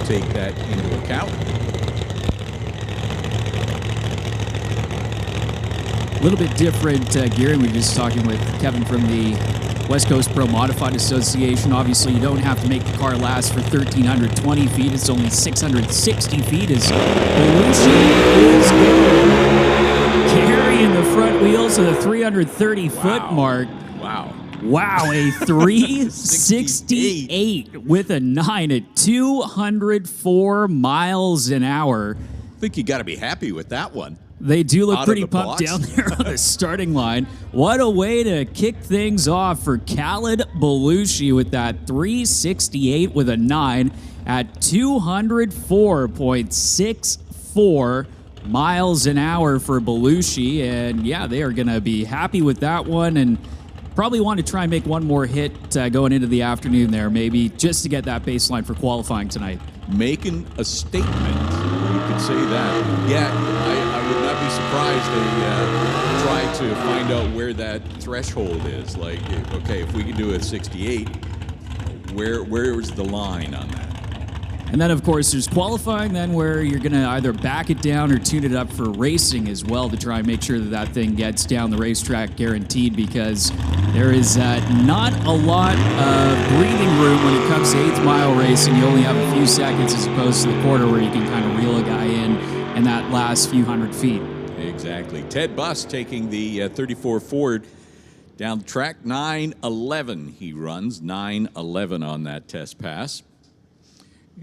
take that into account. A little bit different, Gerry. We were just talking with Kevin from the West Coast Pro Modified Association. Obviously, you don't have to make the car last for 1,320 feet. It's only 660 feet as Belushi is carrying the front wheels to the 330-foot mark. Wow, a 368 with a 9 at 204 miles an hour. I think you got to be happy with that one. They do look pretty pumped down there on the starting line. What a way to kick things off for Khaled Belushi with that 368 with a 9 at 204.64 miles an hour for Belushi. And yeah, they are going to be happy with that one and probably want to try and make one more hit going into the afternoon there, maybe just to get that baseline for qualifying tonight. Making a statement, you could say that. Yeah, I would not be surprised they try to find out where that threshold is. Like, okay, if we can do a 68, where is the line on that? And then, of course, there's qualifying then where you're going to either back it down or tune it up for racing as well to try and make sure that that thing gets down the racetrack guaranteed, because there is not a lot of breathing room when it comes to 8th mile racing. You only have a few seconds as opposed to the quarter where you can kind of reel a guy in that last few hundred feet. Exactly. Ted Buss taking the 34 Ford down the track. 9:11 he runs. 9:11 on that test pass.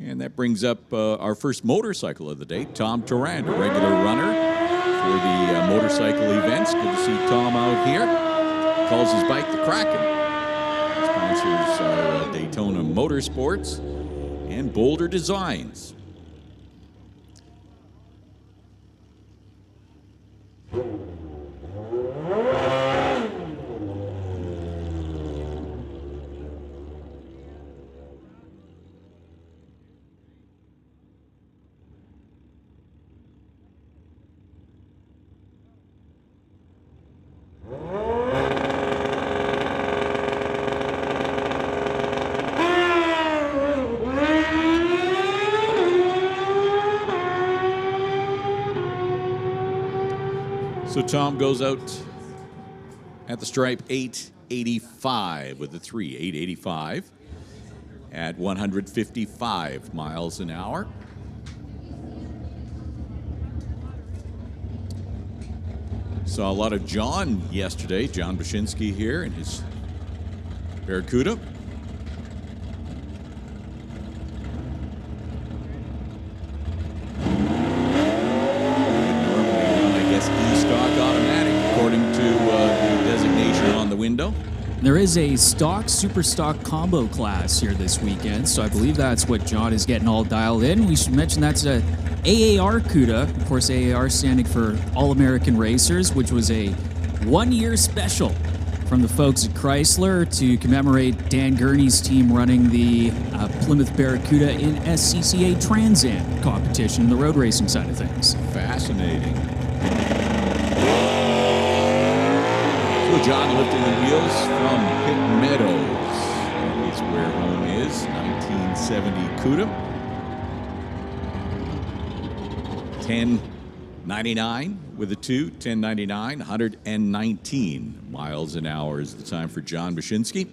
And that brings up our first motorcycle of the day, Tom Turand, a regular runner for the motorcycle events. Good to see Tom out here. Calls his bike the Kraken. Sponsors Daytona Motorsports and Boulder Designs. So Tom goes out at the stripe 885 with the 3, 885 at 155 miles an hour. Saw a lot of John yesterday, John Bashinsky here in his Barracuda. Window. There is a stock, super stock combo class here this weekend, so I believe that's what John is getting all dialed in. We should mention that's a AAR CUDA, of course AAR standing for All-American Racers, which was a one-year special from the folks at Chrysler to commemorate Dan Gurney's team running the Plymouth Barracuda in SCCA Trans Am competition, the road racing side of things. Fascinating. So John lifting the wheels from Pit Meadows. That is where home is. 1970 CUDA. 1099 with a 2. 1099. 119 miles an hour is the time for John Bashinsky.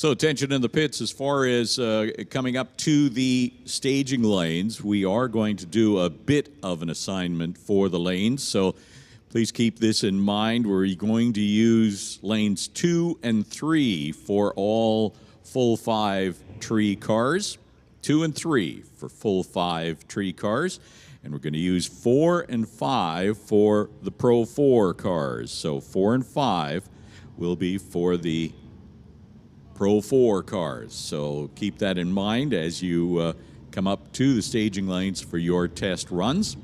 So attention in the pits as far as coming up to the staging lanes. We are going to do a bit of an assignment for the lanes, so please keep this in mind. We're going to use lanes 2 and 3 for all full 5 tree cars. 2 and 3 for full 5 tree cars. And we're going to use 4 and 5 for the Pro 4 cars. So 4 and 5 will be for the Pro 4 cars. So keep that in mind as you come up to the staging lanes for your test runs.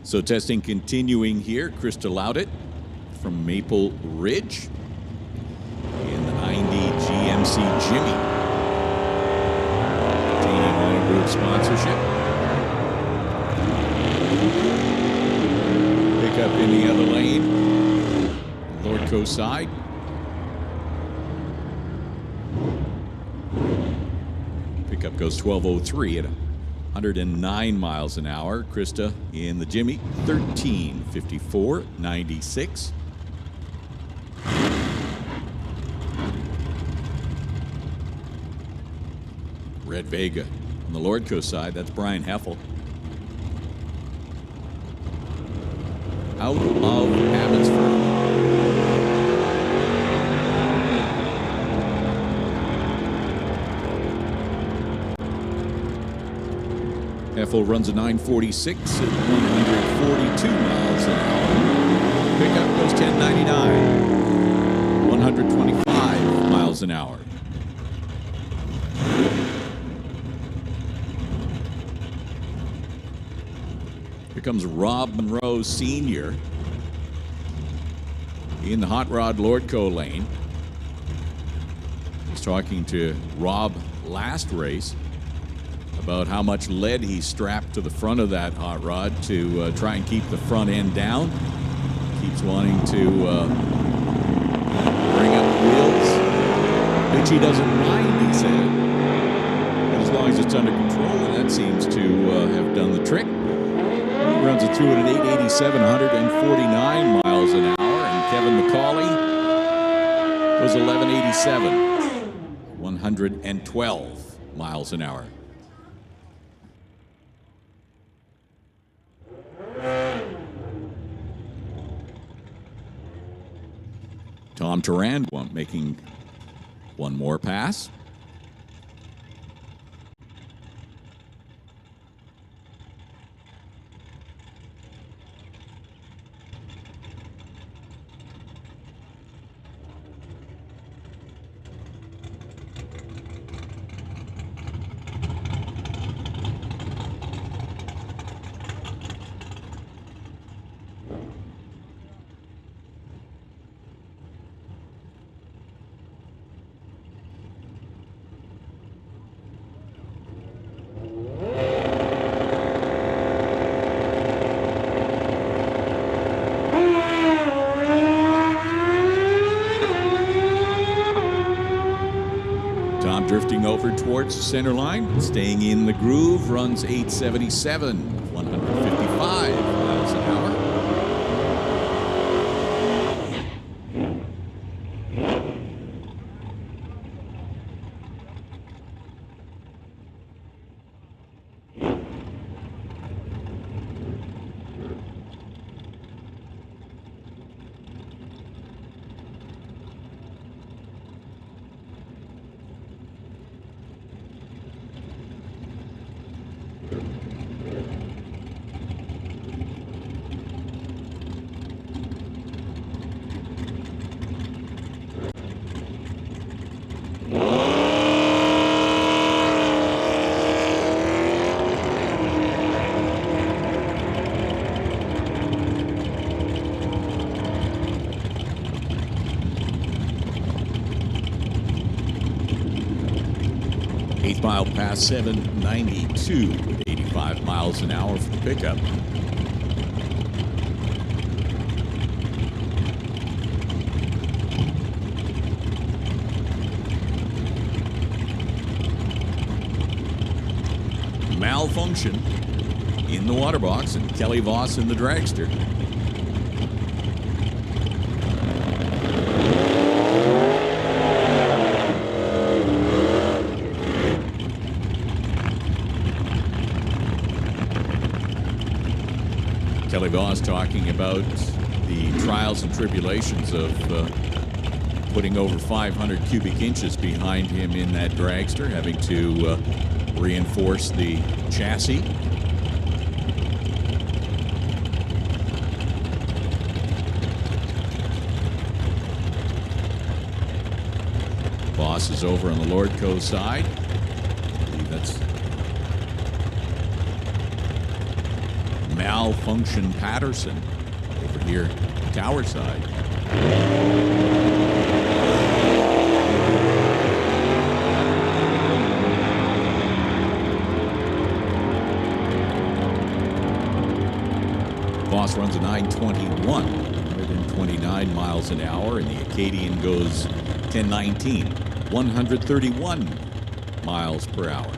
So testing continuing here. Krista Loudit from Maple Ridge in the 90 GMC Jimmy. Obtaining Winter Group sponsorship. Pick up in the other lane. Lordco side. Pickup goes 12:03 at 109 miles an hour. Krista in the Jimmy, 13:54.96. Red Vega on the Lordco side, that's Brian Heffel. Out of Abbotsford. Heffel runs a 946 at 142 miles an hour. Pickup goes 1099, 125 miles an hour. Here comes Rob Monroe Sr. in the Hot Rod Lordco lane. He's talking to Rob last race about how much lead he strapped to the front of that hot rod to try and keep the front end down. Keeps wanting to bring up the wheels, which he doesn't mind, he said, as long as it's under control, and that seems to have done the trick. He runs it through at an 887, 149 miles an hour, and Kevin McCauley goes 1187, 112 miles an hour. Tom Turand making one more pass. Drifting over towards the center line, staying in the groove, runs 877, 155 miles an hour. Mile past 792 with 85 miles an hour for the pickup. Malfunction in the water box and Kelly Voss in the dragster. Kelly Voss talking about the trials and tribulations of putting over 500 cubic inches behind him in that dragster, having to reinforce the chassis. Voss is over on the Lordco side. I believe that's Malfunction Patterson over here, tower side. Voss runs a 921, 129 miles an hour, and the Acadian goes 1019, 131 miles per hour.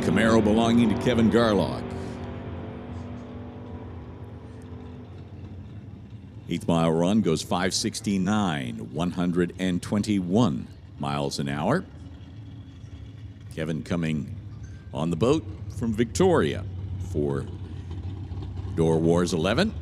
Camaro belonging to Kevin Garlock. 8th mile run goes 569, 121 miles an hour. Kevin coming on the boat from Victoria for Door Wars 11.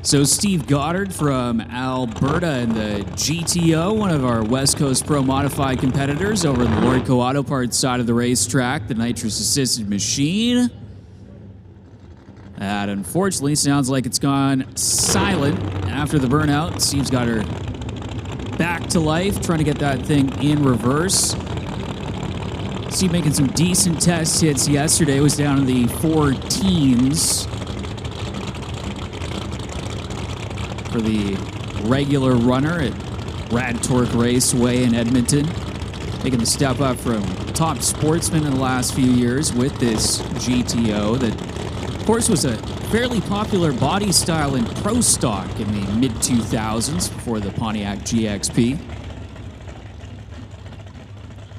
So Steve Goddard from Alberta in the GTO, one of our West Coast Pro Modified competitors over in the Lordco Auto Parts side of the racetrack, the nitrous-assisted machine. That unfortunately sounds like it's gone silent after the burnout. Steve's got her back to life, trying to get that thing in reverse. Steve making some decent test hits yesterday. Was down in the 14s for the regular runner at Rad Torque Raceway in Edmonton. Making the step up from top sportsman in the last few years with this GTO that, of course, was a fairly popular body style in pro stock in the mid-2000s before the Pontiac GXP.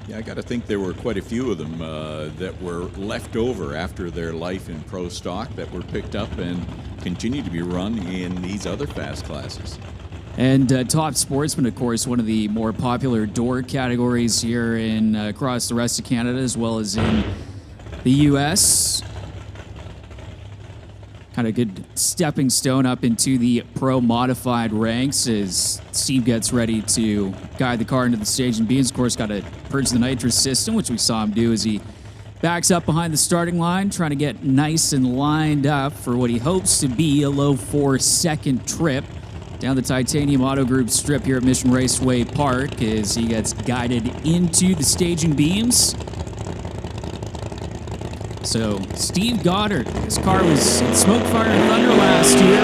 Yeah, I got to think there were quite a few of them that were left over after their life in pro stock that were picked up and continue to be run in these other fast classes. And top sportsman, of course, one of the more popular door categories here in across the rest of Canada as well as in the U.S. Kind of good stepping stone up into the pro modified ranks as Steve gets ready to guide the car into the staging beams. Of course, got to purge the nitrous system, which we saw him do as he backs up behind the starting line, trying to get nice and lined up for what he hopes to be a low 4-second trip down the Titanium Auto Group strip here at Mission Raceway Park as he gets guided into the staging beams. So, Steve Goddard, his car was in smoke, fire, and thunder last year.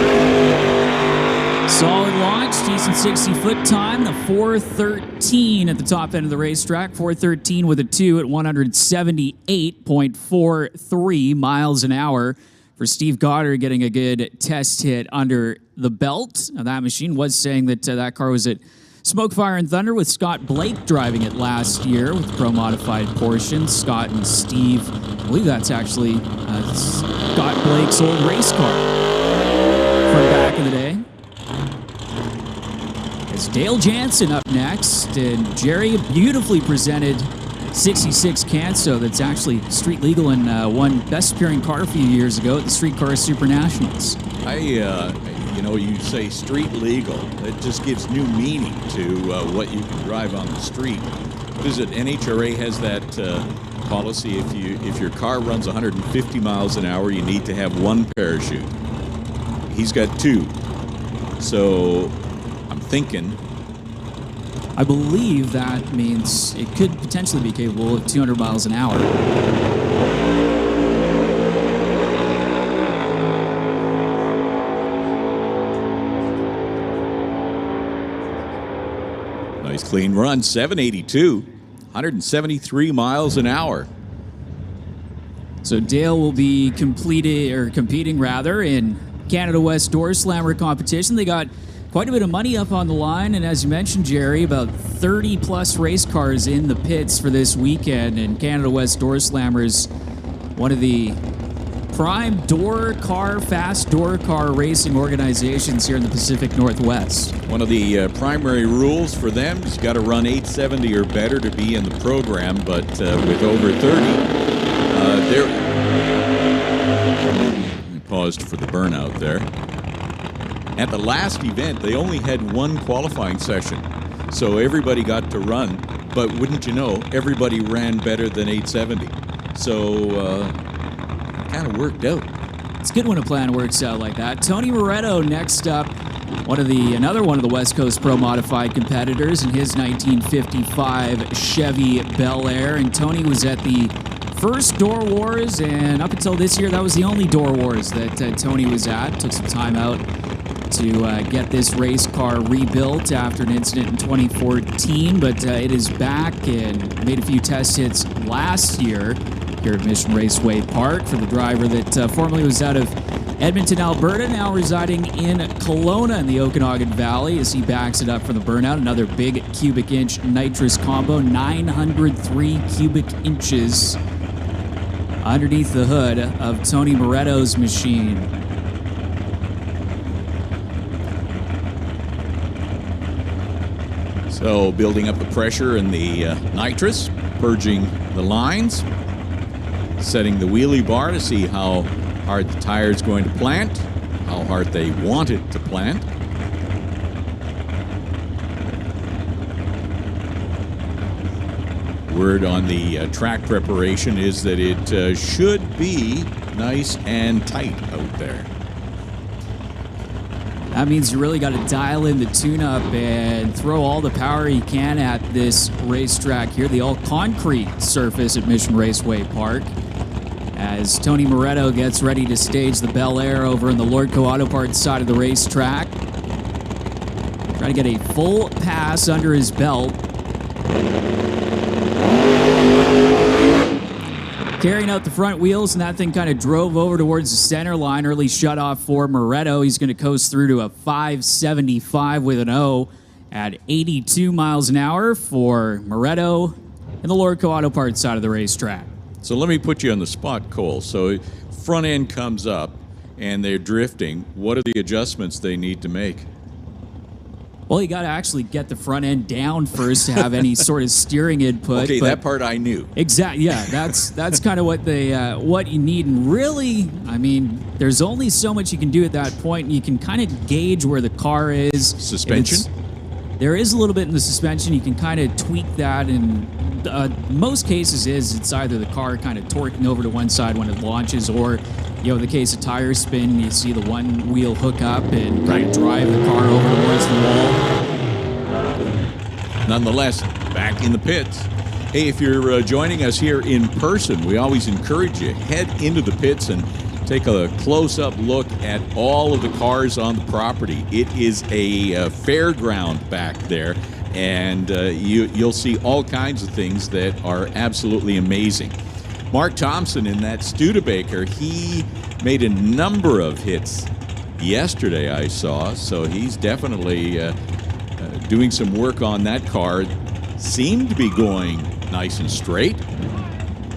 Solid launch, decent 60-foot time, the 4:13 at the top end of the racetrack. 4:13 with a 2 at 178.43 miles an hour for Steve Goddard, getting a good test hit under the belt. Now, that machine was saying that that car was at Smoke, Fire, and Thunder with Scott Blake driving it last year with Pro Modified portions. Scott and Steve, I believe that's actually Scott Blake's old race car from back in the day. It's Dale Jansen up next, and Gerry, beautifully presented 66 Canso that's actually street legal and won Best Appearing Car a few years ago at the Street Car Super Nationals. You know, you say street legal, it just gives new meaning to what you can drive on the street. What is it? NHRA has that policy. If your car runs 150 miles an hour, you need to have one parachute. He's got 2. So I'm thinking, I believe that means it could potentially be capable of 200 miles an hour. nice clean run, 782, 173 miles an hour. So Dale will be competing in Canada West Doorslammer competition. They got quite a bit of money up on the line, and as you mentioned, Gerry, about 30-plus race cars in the pits for this weekend, and Canada West Doorslammer is one of the prime fast door car racing organizations here in the Pacific Northwest. One of the primary rules for them is you got to run 870 or better to be in the program, but with over 30, we paused for the burnout there. At the last event, they only had one qualifying session, so everybody got to run, but wouldn't you know, everybody ran better than 870. So, kind of worked out. It's good when a plan works out like that. Tony Moretto next up, another one of the West Coast Pro Modified competitors in his 1955 Chevy Bel Air, and Tony was at the first DOORWARZ, and up until this year, that was the only DOORWARZ that Tony was at. Took some time out to get this race car rebuilt after an incident in 2014, but it is back and made a few test hits last year here at Mission Raceway Park for the driver that formerly was out of Edmonton, Alberta, now residing in Kelowna in the Okanagan Valley as he backs it up for the burnout. Another big cubic inch nitrous combo, 903 cubic inches underneath the hood of Tony Moretto's machine. So building up the pressure in the nitrous, purging the lines, setting the wheelie bar to see how hard the tire is going to plant, how hard they want it to plant. Word on the track preparation is that it should be nice and tight out there. That means you really got to dial in the tune-up and throw all the power you can at this racetrack here, the all-concrete surface at Mission Raceway Park. As Tony Moretto gets ready to stage the Bel Air over in the Lordco Auto Parts side of the racetrack. Trying to get a full pass under his belt. Carrying out the front wheels, and that thing kind of drove over towards the center line. Early shutoff for Moretto. He's going to coast through to a 575 with an O at 82 miles an hour for Moretto and the Lordco Auto Parts side of the racetrack. So let me put you on the spot, Cole. So front end comes up and they're drifting. What are the adjustments they need to make? Well, you got to actually get the front end down first to have any sort of steering input. Okay, that part I knew. Exactly. Yeah, that's kind of what what you need. And really, I mean, there's only so much you can do at that point. And you can kind of gauge where the car is. Suspension? There is a little bit in the suspension. You can kind of tweak that, and most cases it's either the car kind of torquing over to one side when it launches, or in the case of tire spin, you see the one wheel hook up and kind of drive the car over towards the wall. Nonetheless, back in the pits. Hey, if you're joining us here in person, we always encourage you, head into the pits and take a close-up look at all of the cars on the property. It is a fairground back there, and you'll see all kinds of things that are absolutely amazing. Mark Thompson in that Studebaker, he made a number of hits yesterday, I saw, so he's definitely doing some work on that car. Seemed to be going nice and straight.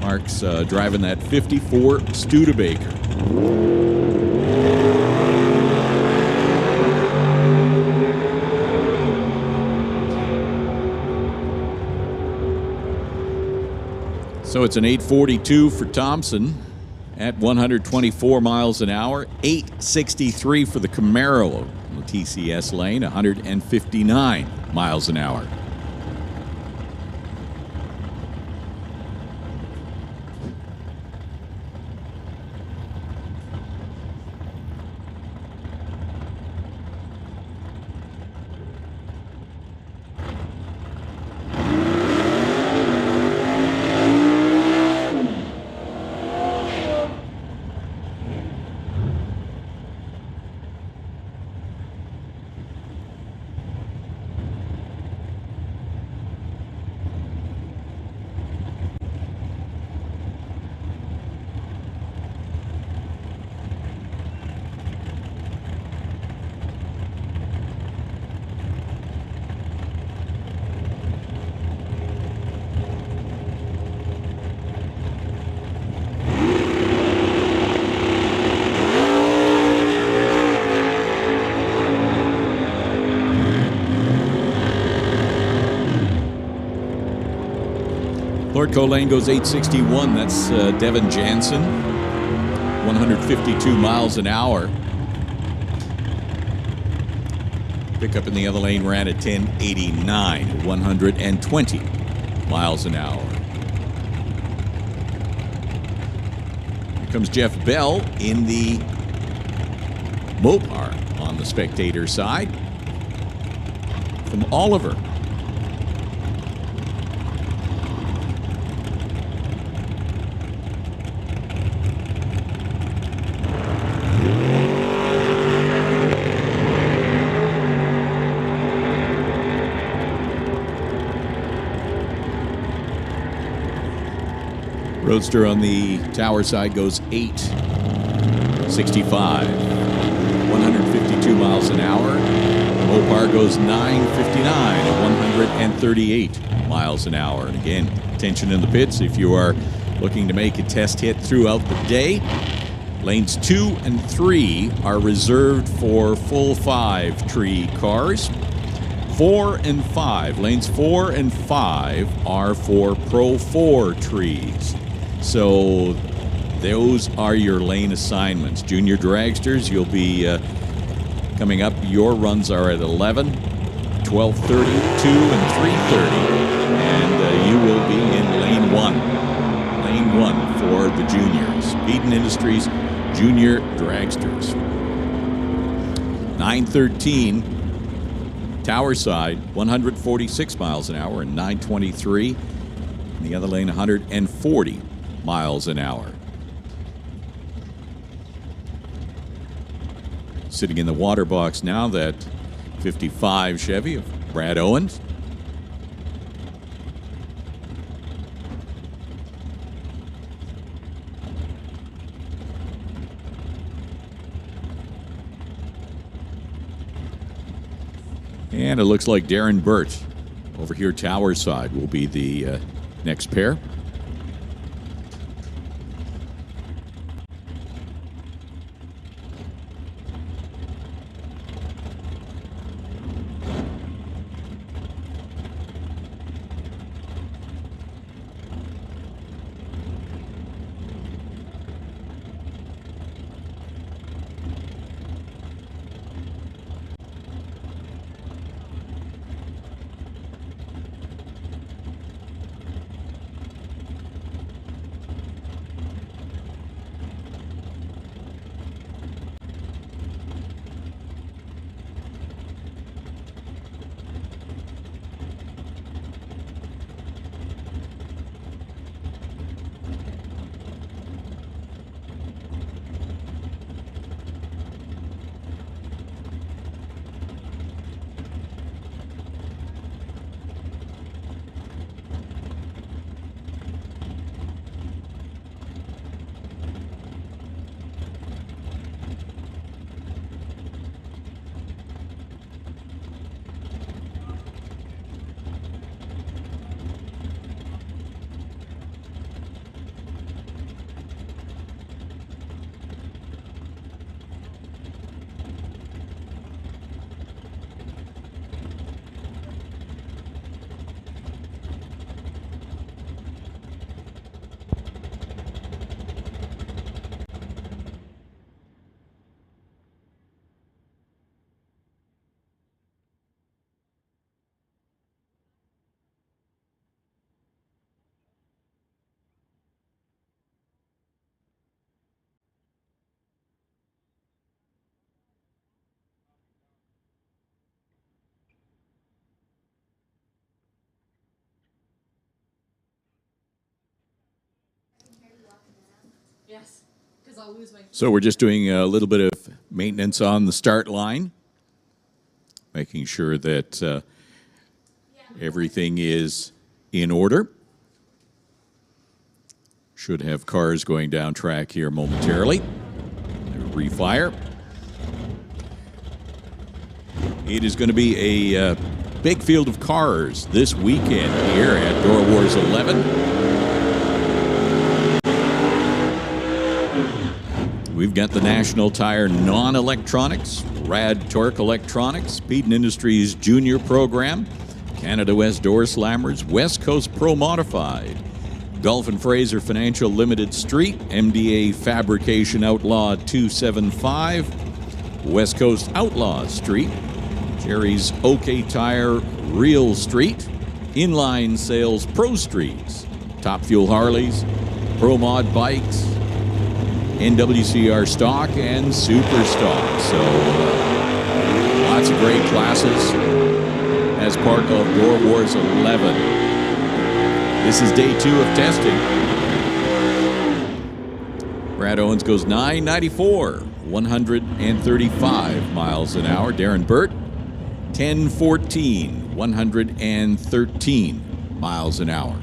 Mark's driving that 54 Studebaker. So it's an 842 for Thompson at 124 miles an hour, 863 for the Camaro on the TCS lane, 159 miles an hour. Lordco lane goes 861. That's Devin Jansen, 152 miles an hour. Pickup in the other lane ran at 1089, 120 miles an hour. Here comes Jeff Bell in the Mopar on the spectator side from Oliver. Roadster on the tower side goes 865, 152 miles an hour. Mopar goes 959 at 138 miles an hour. And again, attention in the pits if you are looking to make a test hit throughout the day. Lanes 2 and 3 are reserved for full 5 tree cars. 4 and 5, lanes 4 and 5 are for Pro 4 trees. So those are your lane assignments. Junior dragsters, you'll be coming up. Your runs are at 11, 12:30, 2, and 3:30. And you will be in lane 1. Lane 1 for the juniors. Peden Industries Junior Dragsters. 9:13, Tower side, 146 miles an hour, and 9:23. In the other lane, 140 miles an hour. Sitting in the water box now, that 55 Chevy of Brad Owens. And it looks like Darren Burt over here, Tower side, will be the next pair. Yes, because I'll lose my... So we're just doing a little bit of maintenance on the start line, making sure that everything is in order. Should have cars going down track here momentarily. Refire. It is going to be a big field of cars this weekend here at DOORWARZ 11. We've got the National Tire Non-Electronics, Rad Torque Electronics, Peden Industries Junior Program, Canada West Doorslammers, West Coast Pro Modified, Gulf and Fraser Financial Limited Street, MDA Fabrication Outlaw 275, West Coast Outlaw Street, Gerry's OK Tire Real Street, Inline Sales Pro Streets, Top Fuel Harleys, Pro Mod Bikes, NWCR Stock, and Super Stock. So lots of great classes as part of DOORWARZ 11. This is day 2 of testing. Brad Owens goes 994, 135 miles an hour. Darren Burt, 1014, 113 miles an hour.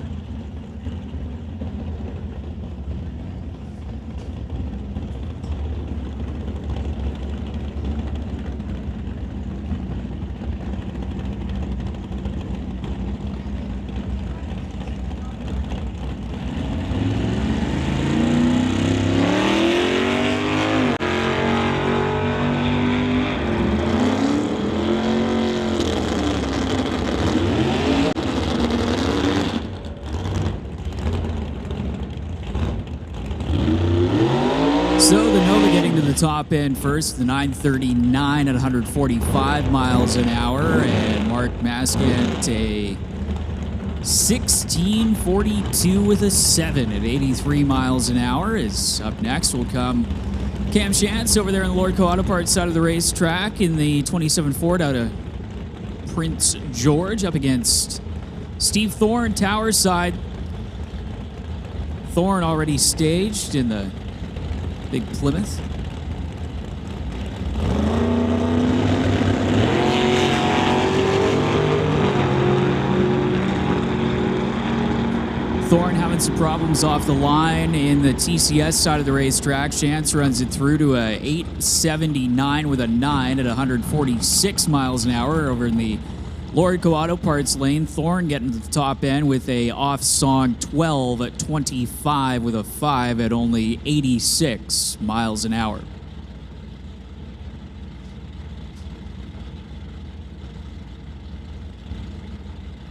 top end first, the 939 at 145 miles an hour, and Mark Maskant a 1642 with a 7 at 83 miles an hour. Is up next will come Cam Shantz over there on the Lordco Auto Parts side of the racetrack in the 27 Ford out of Prince George up against Steve Thorne, Tower side. Thorne already staged in the big Plymouth. Thorne having some problems off the line in the TCS side of the racetrack. Shantz runs it through to a 879 with a 9 at 146 miles an hour over in the Lordco Auto Parts lane. Thorne getting to the top end with a off-song 12 at 25 with a 5 at only 86 miles an hour.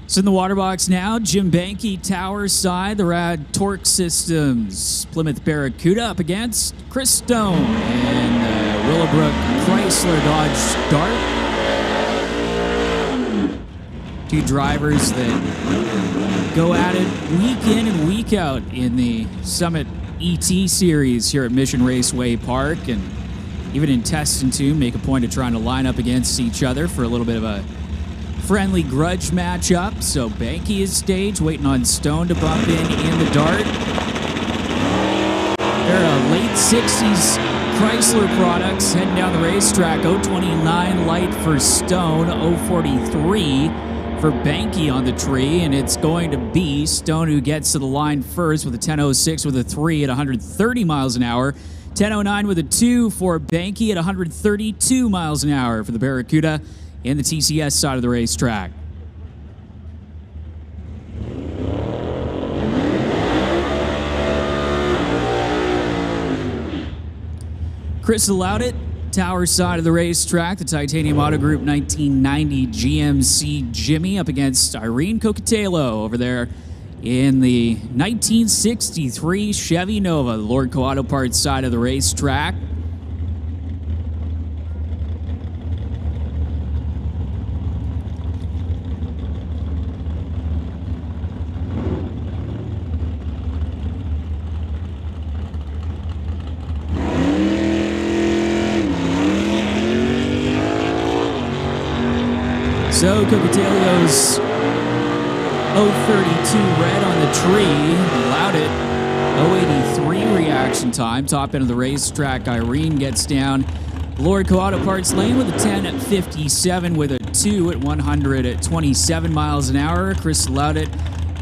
So in the water box now, Jim Banky, Tower side, the Rad Torque Systems, Plymouth Barracuda up against Chris Stone and Willowbrook Chrysler Dodge Dart. Two drivers that go at it week in and week out in the Summit ET Series here at Mission Raceway Park, and even in Test and Tune make a point of trying to line up against each other for a little bit of a friendly grudge matchup. So Banky is staged, waiting on Stone to bump in the Dart. They're a late 60s Chrysler products heading down the racetrack. 029 light for Stone, 043 for Banky on the tree, and it's going to be Stone who gets to the line first with a 1006 with a 3 at 130 miles an hour. 1009 with a 2 for Banky at 132 miles an hour for the Barracuda in the TCS side of the racetrack. Chris allowed it. Tower side of the racetrack, the Titanium Auto Group 1990 GMC Jimmy up against Irene Cocatello over there in the 1963 Chevy Nova, the Lordco Auto Parts side of the racetrack. So Cocatello's 032 red on the tree, allowed it. 083 reaction time, top end of the racetrack. Irene gets down Lordco Auto Parts lane with a 10 at 57 with a 2 at 127 miles an hour. Chris allowed it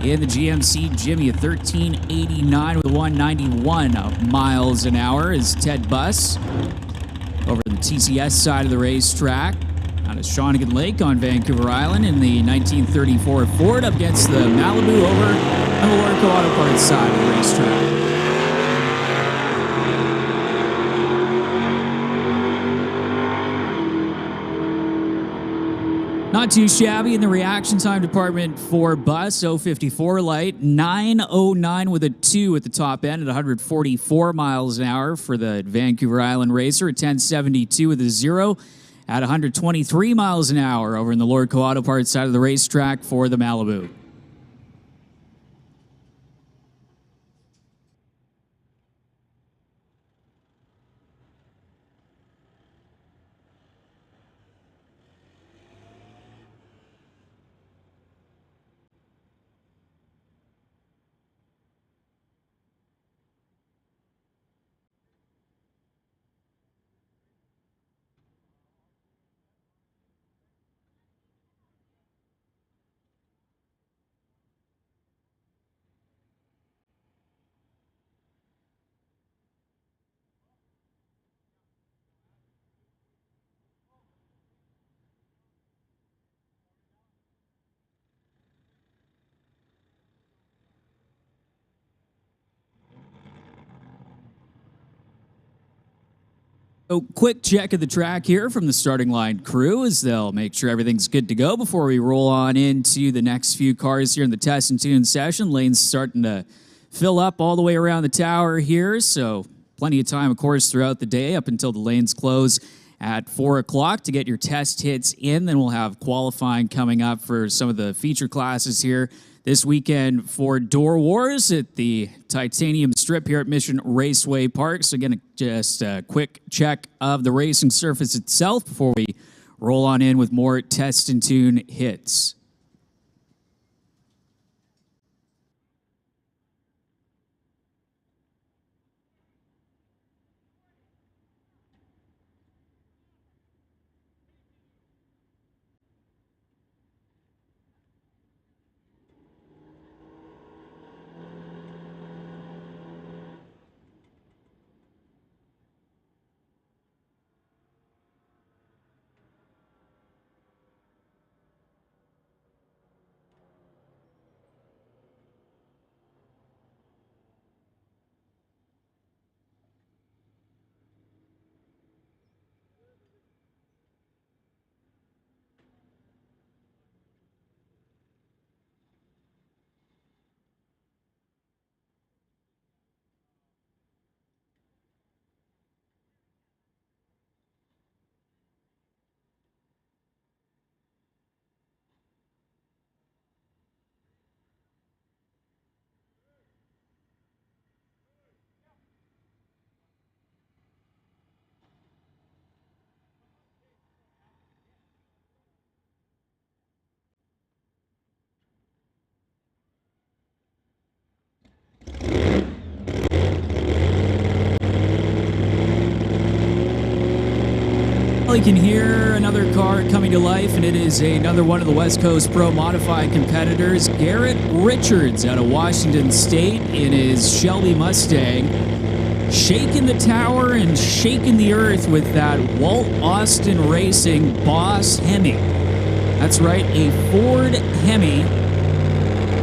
in the GMC Jimmy, a 1389 with a 191 miles an hour is Ted Buss over the TCS side of the racetrack. Out of Shawnigan Lake on Vancouver Island in the 1934 Ford up against the Malibu over on the Lordco Auto Parts side of the racetrack. Not too shabby in the reaction time department for Buss. 054 light, 909 with a 2 at the top end at 144 miles an hour for the Vancouver Island racer. A 1072 with a 0 at 123 miles an hour over in the Lordco Auto Parts side of the racetrack for the Malibu. So quick check of the track here from the starting line crew as they'll make sure everything's good to go before we roll on into the next few cars here in the Test and Tune session. Lane's starting to fill up all the way around the tower here, so plenty of time, of course, throughout the day up until the lanes close at 4 o'clock to get your test hits in. Then we'll have qualifying coming up for some of the feature classes here this weekend for Door Wars at the Titanium Strip here at Mission Raceway Park. So again, just a quick check of the racing surface itself before we roll on in with more test and tune hits. You can hear another car coming to life, and it is another one of the West Coast Pro Modified competitors, Garrett Richards out of Washington State in his Shelby Mustang, shaking the tower and shaking the earth with that Walt Austin Racing Boss Hemi. That's right, a Ford Hemi.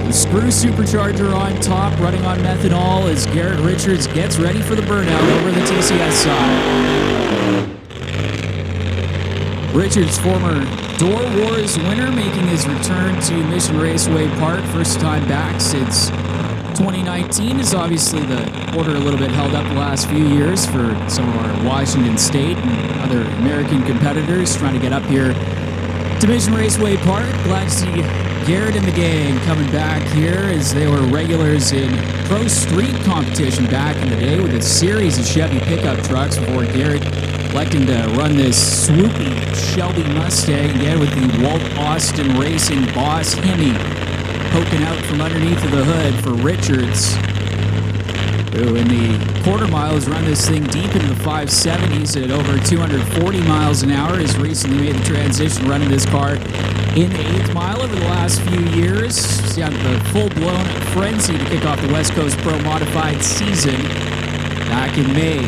The screw supercharger on top, running on methanol as Garrett Richards gets ready for the burnout over the TCS side. Richards, former Door Wars winner, making his return to Mission Raceway Park. First time back since 2019. Is obviously the order a little bit held up the last few years for some of our Washington State and other American competitors trying to get up here to Mission Raceway Park. Glad to see Garrett and the gang coming back here as they were regulars in Pro Street competition back in the day with a series of Chevy pickup trucks before Garrett electing to run this swoopy Shelby Mustang again with the Walt Austin Racing Boss Hemi poking out from underneath of the hood for Richards, who in the quarter miles run this thing deep into the 570s at over 240 miles an hour. Has recently made the transition running this car in the 8th mile over the last few years. He's got the full-blown frenzy to kick off the West Coast Pro Modified season back in May.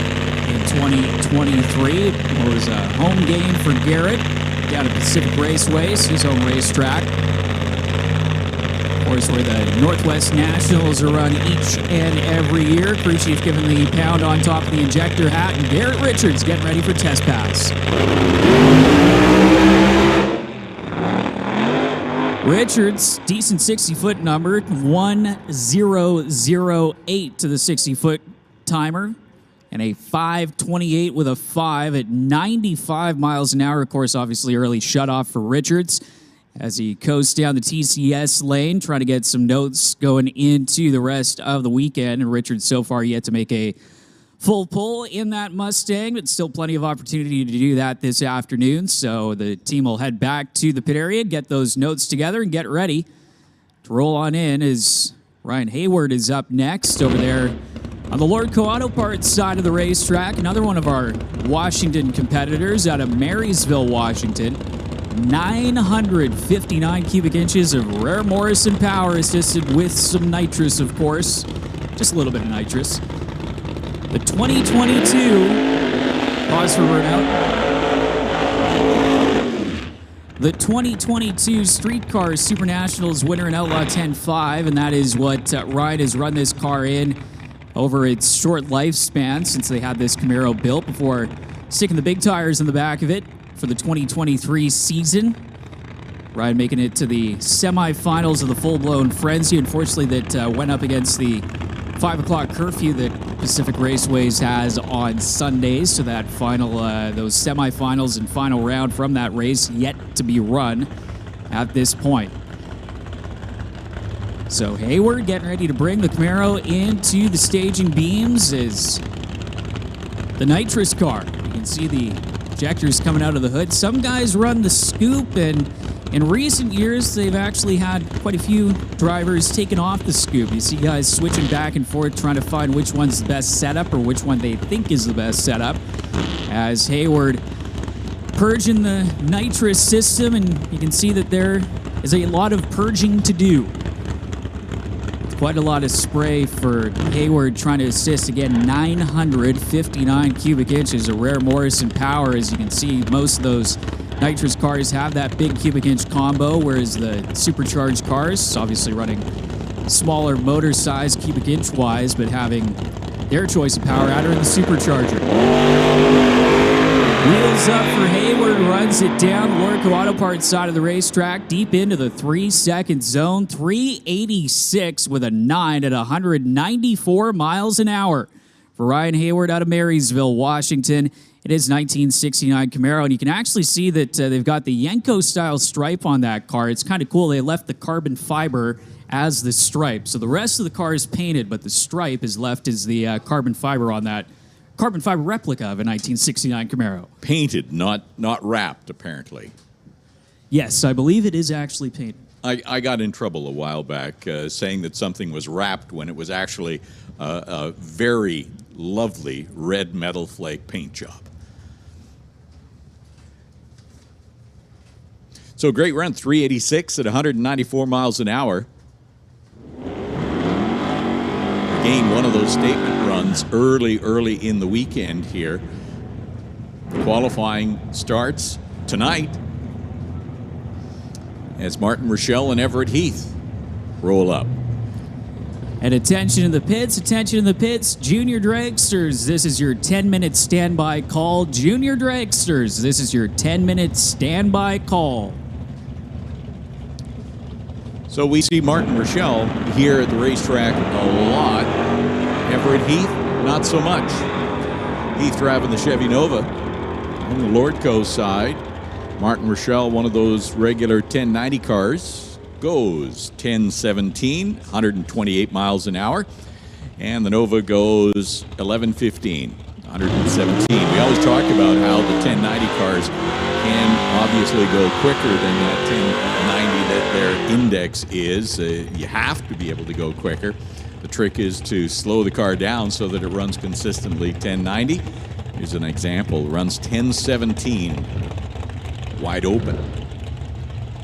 In 2023, it was a home game for Garrett down at Pacific Raceways, his home racetrack. Of course, where the Northwest Nationals are run each and every year. Crew chief giving the pound on top of the injector hat, and Garrett Richards getting ready for test pass. Richards, decent 60-foot number, 1008 to the 60-foot timer. And a 5:28 with a 5 at 95 miles an hour. Of course, obviously early shutoff for Richards as he coasts down the TCS lane, trying to get some notes going into the rest of the weekend. And Richards so far yet to make a full pull in that Mustang, but still plenty of opportunity to do that this afternoon. So the team will head back to the pit area, get those notes together, and get ready to roll on in as Ryan Hayward is up next over there on the Lordco Auto Parts side of the racetrack. Another one of our Washington competitors out of Marysville, Washington. 959 cubic inches of rare Morrison power, assisted with some nitrous, of course. Just a little bit of nitrous. The 2022, pause for burnout. The 2022 Streetcar Super Nationals winner in Outlaw 10.5, and that is what Ryan has run this car in over its short lifespan since they had this Camaro built before sticking the big tires in the back of it for the 2023 season. Ryan making it to the semifinals of the full-blown frenzy. Unfortunately, that went up against the 5 o'clock curfew that Pacific Raceways has on Sundays. So that final, those semifinals and final round from that race yet to be run at this point. So Hayward getting ready to bring the Camaro into the staging beams is the nitrous car. You can see the ejectors coming out of the hood. Some guys run the scoop, and in recent years, they've actually had quite a few drivers taking off the scoop. You see guys switching back and forth, trying to find which one's the best setup or which one they think is the best setup. As Hayward purging the nitrous system, and you can see that there is a lot of purging to do. Quite a lot of spray for Hayward trying to assist. Again, 959 cubic inches of rare Morrison power. As you can see, most of those nitrous cars have that big cubic inch combo, whereas the supercharged cars, obviously running smaller motor size cubic inch wise, but having their choice of power adder in the supercharger. Wheels up for Hayward, runs it down the Lordco Auto Parts side of the racetrack, deep into the 3-second zone, 386 with a 9 at 194 miles an hour. For Ryan Hayward out of Marysville, Washington, it is 1969 Camaro, and you can actually see that they've got the Yenko-style stripe on that car. It's kind of cool. They left the carbon fiber as the stripe. So the rest of the car is painted, but the stripe is left as the carbon fiber on that carbon fiber replica of a 1969 Camaro. Painted, not wrapped, apparently. Yes, I believe it is actually painted. I got in trouble a while back saying that something was wrapped when it was actually a very lovely red metal flake paint job. So great run, 386 at 194 miles an hour. Again, one of those statement runs early in the weekend here. Qualifying starts tonight as Martin Rochelle and Everett Heath roll up. And attention in the pits, Junior Dragsters, this is your 10-minute standby call. Junior Dragsters, this is your 10-minute standby call. So we see Martin Rochelle here at the racetrack a lot. Everett Heath, not so much. Heath driving the Chevy Nova on the Lordco side. Martin Rochelle, one of those regular 1090 cars, goes 1017, 128 miles an hour. And the Nova goes 1115, 117. We always talk about how the 1090 cars can obviously go quicker than that 1090 that their index is. You have to be able to go quicker. The trick is to slow the car down so that it runs consistently 1090. Here's an example. Runs 1017, wide open.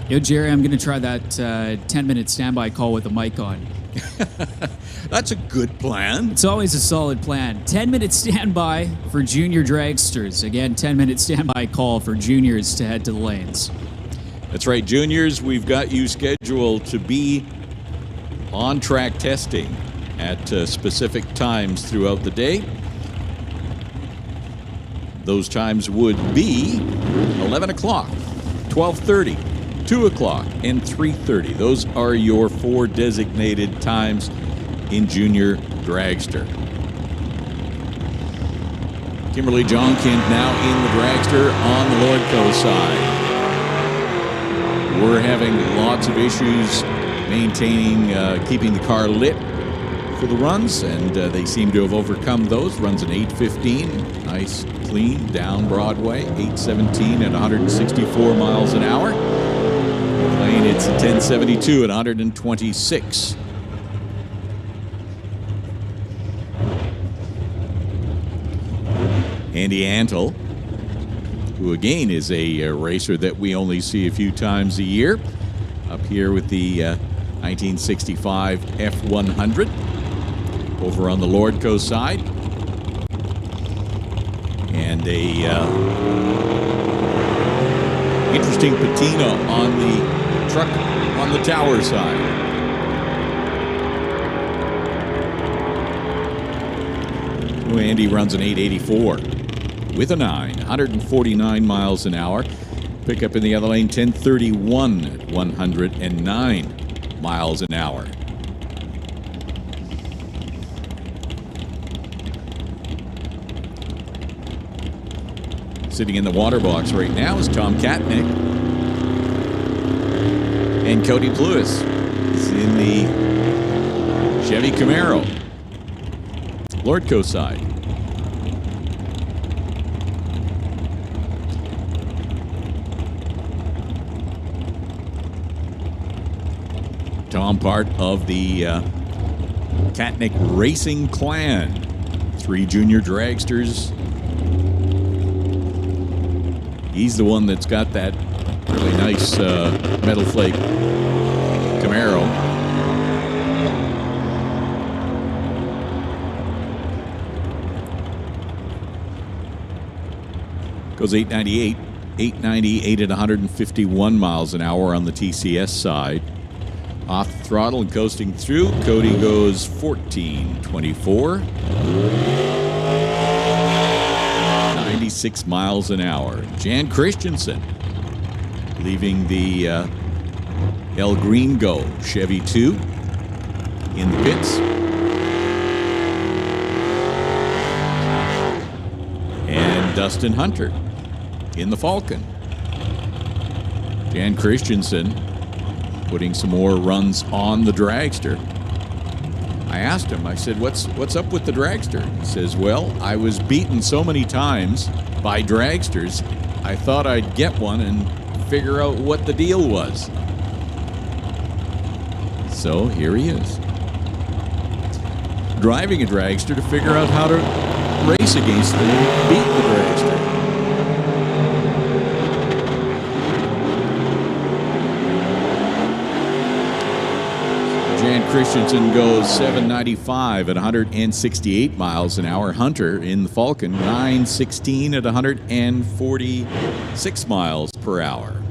Yo, Gerry, I'm going to try that 10-minute standby call with the mic on. That's a good plan. It's always a solid plan. 10-minute standby for Junior Dragsters. Again, 10-minute standby call for juniors to head to the lanes. That's right, juniors. We've got you scheduled to be on track testing at specific times throughout the day. Those times would be 11 o'clock, 12:30, 2 o'clock, and 3:30. Those are your 4 designated times in Junior Dragster. Kimberly Johnkind now in the Dragster on the Lordco side. We're having lots of issues maintaining, keeping the car lit for the runs, and they seem to have overcome those. Runs an 8:15, nice, clean, down Broadway, 8:17 at 164 miles an hour. Playing it's a 10:72 at 126. Andy Antle, who again is a racer that we only see a few times a year, up here with the 1965 F100 over on the Lordco side. And a interesting patina on the truck on the tower side. Andy runs an 884 with a 9, 149 miles an hour. Pickup in the other lane, 1031 at 109 miles an hour. Sitting in the water box right now is Tom Katnick. And Cody Plewis is in the Chevy Camaro. Lordco side. Tom, part of the Katnick Racing Clan. 3 junior dragsters. He's the one that's got that really nice metal flake Camaro. Goes 898, 898 at 151 miles an hour on the TCS side. Off the throttle and coasting through, Cody goes 1424. 96 miles an hour. Jan Christensen leaving the El Gringo Chevy 2 in the pits. And Dustin Hunter in the Falcon. Jan Christensen putting some more runs on the dragster. I asked him, I said, what's up with the dragster? He says, well, I was beaten so many times by dragsters, I thought I'd get one and figure out what the deal was. So here he is. Driving a dragster to figure out how to race against them and beat the dragster. Jan Christensen goes 795 at 168 miles an hour. Hunter in the Falcon 916 at 146 miles per hour.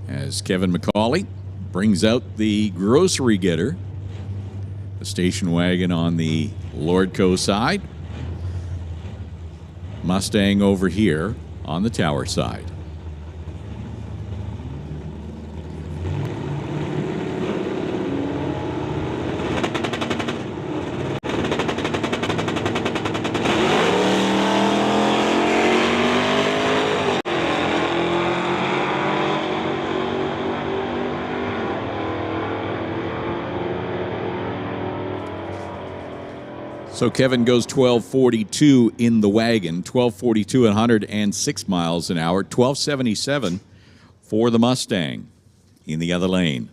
As Kevin McCauley brings out the grocery getter, the station wagon on the Lordco side, Mustang over here on the Tower side. So Kevin goes 1242 in the wagon, 1242 at 106 miles an hour, 1277 for the Mustang in the other lane.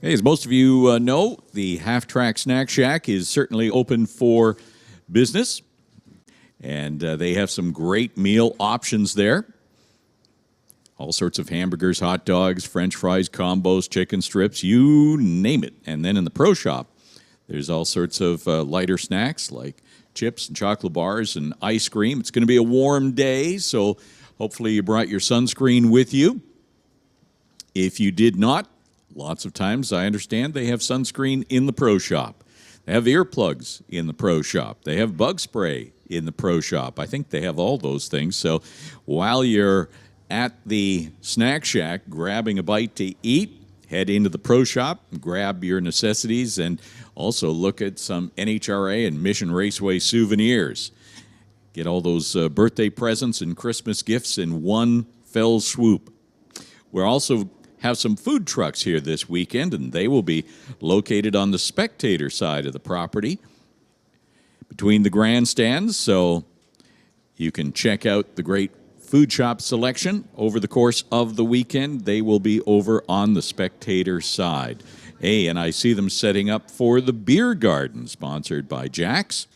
Hey, as most of you know, the Half Track Snack Shack is certainly open for business, and they have some great meal options there. All sorts of hamburgers, hot dogs, French fries, combos, chicken strips, you name it. And then in the pro shop, there's all sorts of lighter snacks like chips and chocolate bars and ice cream. It's going to be a warm day, so hopefully you brought your sunscreen with you. If you did not, lots of times I understand they have sunscreen in the pro shop. They have earplugs in the pro shop. They have bug spray in the pro shop. I think they have all those things. So while you're at the Snack Shack grabbing a bite to eat, head into the pro shop, grab your necessities, and also look at some NHRA and Mission Raceway souvenirs. Get all those birthday presents and Christmas gifts in one fell swoop. We'll also have some food trucks here this weekend, and they will be located on the spectator side of the property between the grandstands, so you can check out the great food shop selection over the course of the weekend. They will be over on the spectator side. Hey, and I see them setting up for the beer garden, sponsored by Jack's.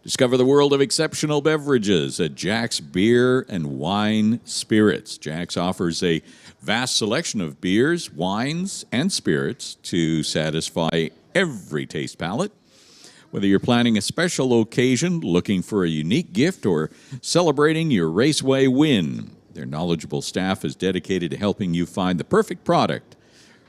Discover the world of exceptional beverages at Jack's Beer and Wine Spirits. Jack's offers a vast selection of beers, wines, and spirits to satisfy every taste palate. Whether you're planning a special occasion, looking for a unique gift, or celebrating your raceway win, their knowledgeable staff is dedicated to helping you find the perfect product.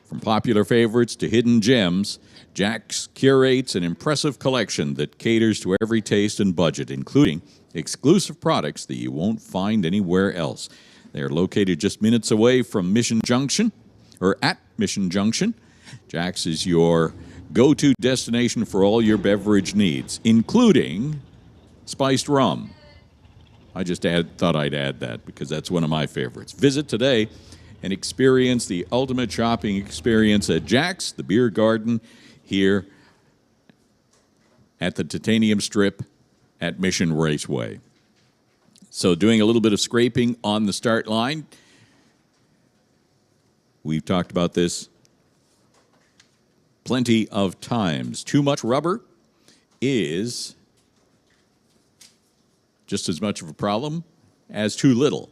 From popular favorites to hidden gems, Jack's curates an impressive collection that caters to every taste and budget, including exclusive products that you won't find anywhere else. They are located just minutes away from Mission Junction, or at Mission Junction, Jack's is your go-to destination for all your beverage needs, including spiced rum. I just thought I'd add that because that's one of my favorites. Visit today and experience the ultimate shopping experience at Jack's, the beer garden, here at the Titanium Strip at Mission Raceway. So doing a little bit of scraping on the start line. We've talked about this plenty of times. Too much rubber is just as much of a problem as too little.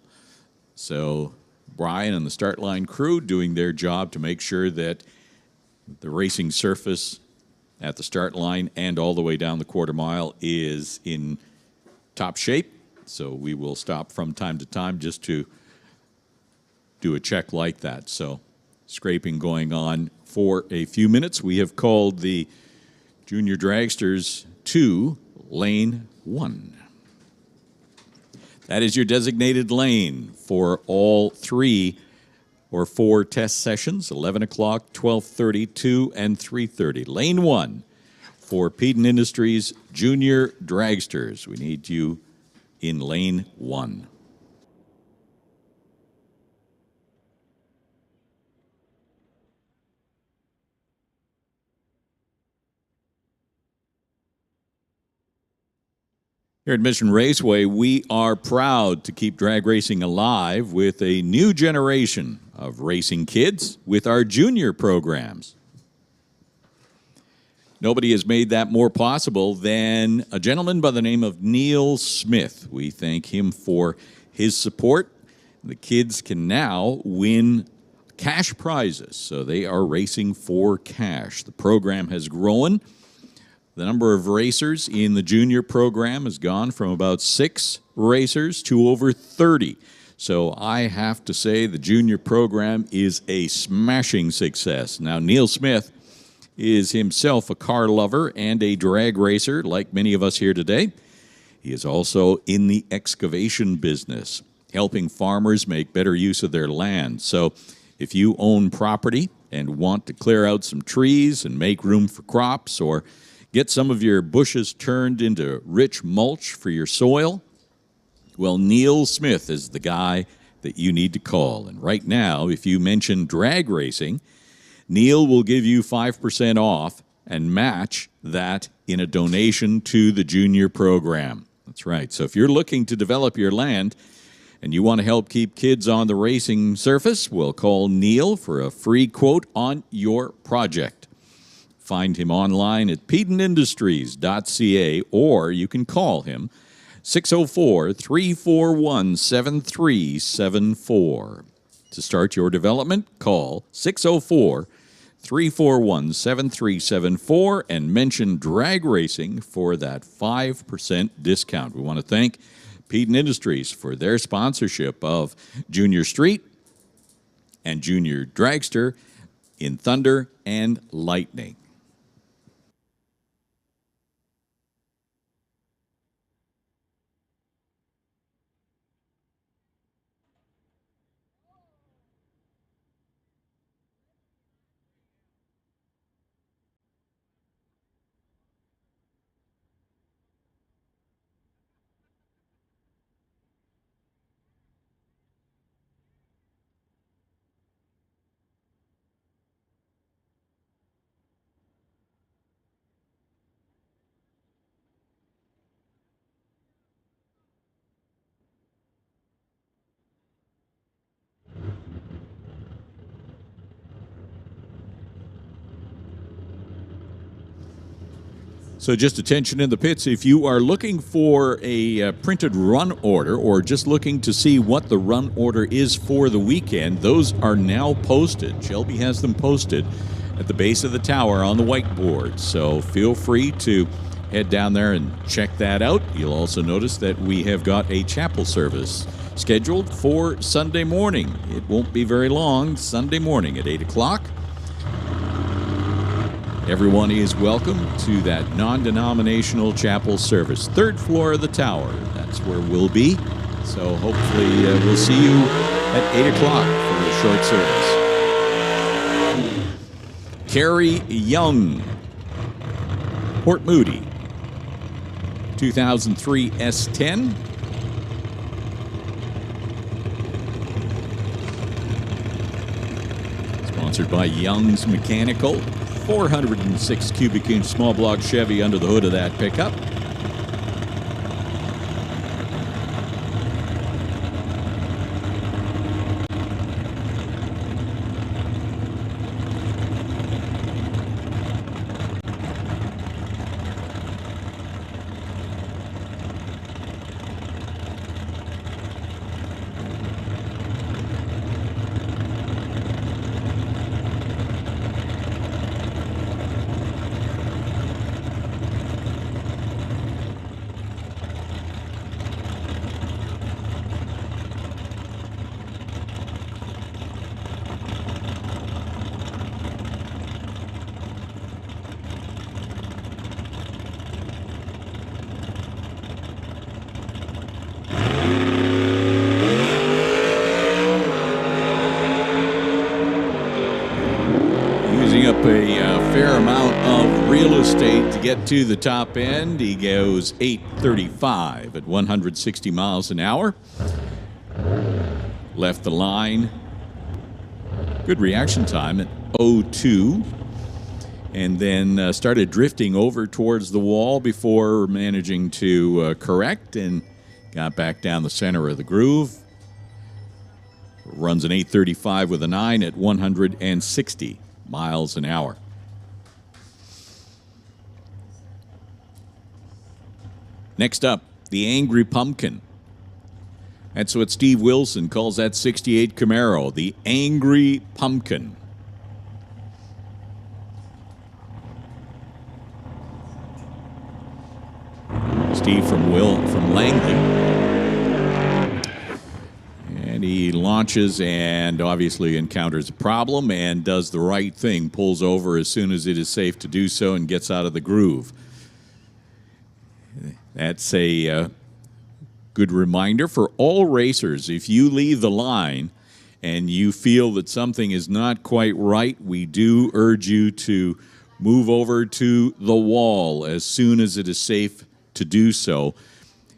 So Brian and the start line crew doing their job to make sure that the racing surface at the start line and all the way down the quarter mile is in top shape. So we will stop from time to time just to do a check like that. So scraping going on for a few minutes. We have called the junior dragsters to lane 1. That is your designated lane for all 3 or 4 test sessions, 11 o'clock, 12:30, 2, and 3:30. Lane 1 for Peden Industries junior dragsters. We need you in lane 1. Here at Mission Raceway, we are proud to keep drag racing alive with a new generation of racing kids with our junior programs. Nobody has made that more possible than a gentleman by the name of Neil Smith. We thank him for his support. The kids can now win cash prizes, so they are racing for cash. The program has grown. The number of racers in the junior program has gone from about 6 racers to over 30. So I have to say the junior program is a smashing success. Now, Neil Smith is himself a car lover and a drag racer, like many of us here today. He is also in the excavation business, helping farmers make better use of their land. So if you own property and want to clear out some trees and make room for crops, or get some of your bushes turned into rich mulch for your soil, well, Neil Smith is the guy that you need to call. And right now, if you mention drag racing, Neil will give you 5% off and match that in a donation to the junior program. That's right. So if you're looking to develop your land and you want to help keep kids on the racing surface, well, call Neil for a free quote on your project. Find him online at pedenindustries.ca, or you can call him 604-341-7374. To start your development, call 604-341-7374 and mention drag racing for that 5% discount. We want to thank Peden Industries for their sponsorship of Junior Street and Junior Dragster in Thunder and Lightning. So just attention in the pits, if you are looking for a printed run order or just looking to see what the run order is for the weekend, those are now posted. Shelby has them posted at the base of the tower on the whiteboard. So feel free to head down there and check that out. You'll also notice that we have got a chapel service scheduled for Sunday morning. It won't be very long, Sunday morning at 8 o'clock. Everyone is welcome to that non-denominational chapel service. 3rd floor of the tower, that's where we'll be. So hopefully we'll see you at 8 o'clock for a short service. Kerry Young, Port Moody, 2003 S10. Sponsored by Young's Mechanical. 406 cubic inch small block Chevy under the hood of that pickup. A fair amount of real estate to get to the top end. He goes 835 at 160 miles an hour. Left the line. Good reaction time at 02. And then started drifting over towards the wall before managing to correct and got back down the center of the groove. Runs an 835 with a 9 at 160 miles an hour. Next up, the Angry Pumpkin. That's what Steve Wilson calls that 68 Camaro, the Angry Pumpkin. Steve from Langley. And he launches and obviously encounters a problem and does the right thing, pulls over as soon as it is safe to do so and gets out of the groove. That's a good reminder for all racers. If you leave the line and you feel that something is not quite right, we do urge you to move over to the wall as soon as it is safe to do so.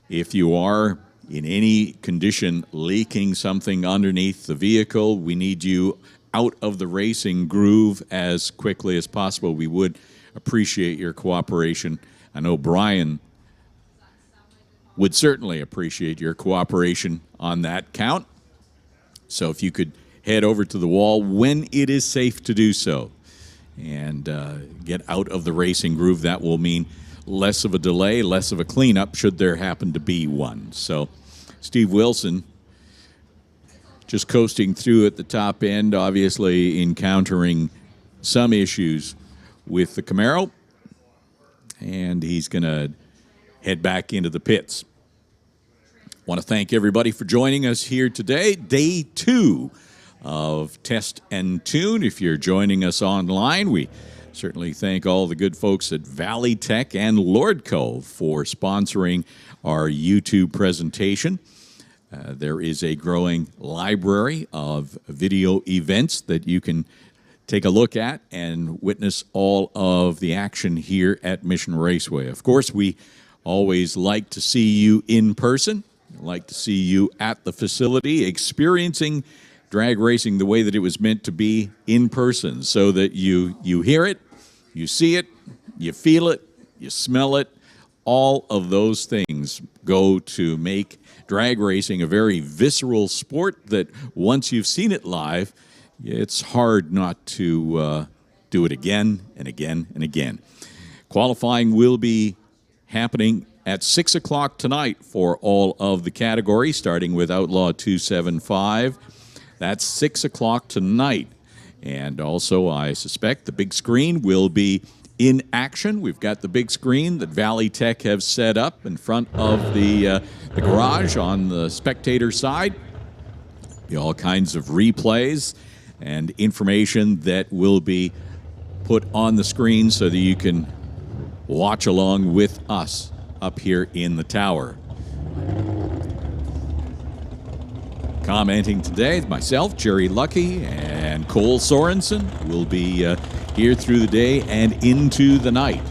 If you are in any condition leaking something underneath the vehicle, we need you out of the racing groove as quickly as possible. We would appreciate your cooperation. I know Brian would certainly appreciate your cooperation on that count. So if you could head over to the wall when it is safe to do so and get out of the racing groove, that will mean less of a delay, less of a cleanup should there happen to be one. So Steve Wilson just coasting through at the top end, obviously encountering some issues with the Camaro, and he's going to head back into the pits. Want to thank everybody for joining us here today. Day 2 of Test and Tune. If you're joining us online, we certainly thank all the good folks at Valley Tech and Lordco for sponsoring our YouTube presentation. There is a growing library of video events that you can take a look at and witness all of the action here at Mission Raceway. Of course, we always like to see you in person, like to see you at the facility, experiencing drag racing the way that it was meant to be in person, so that you hear it, you see it, you feel it, you smell it. All of those things go to make drag racing a very visceral sport that once you've seen it live, it's hard not to do it again and again and again. Qualifying will be happening at 6 o'clock tonight for all of the categories, starting with Outlaw 275. That's 6 o'clock tonight. And also, I suspect the big screen will be in action. We've got the big screen that Valley Tech have set up in front of the garage on the spectator side. Be all kinds of replays and information that will be put on the screen so that you can watch along with us up here in the tower. Commenting today, myself, Gerry Lucky, and Cole Sorensen will be here through the day and into the night.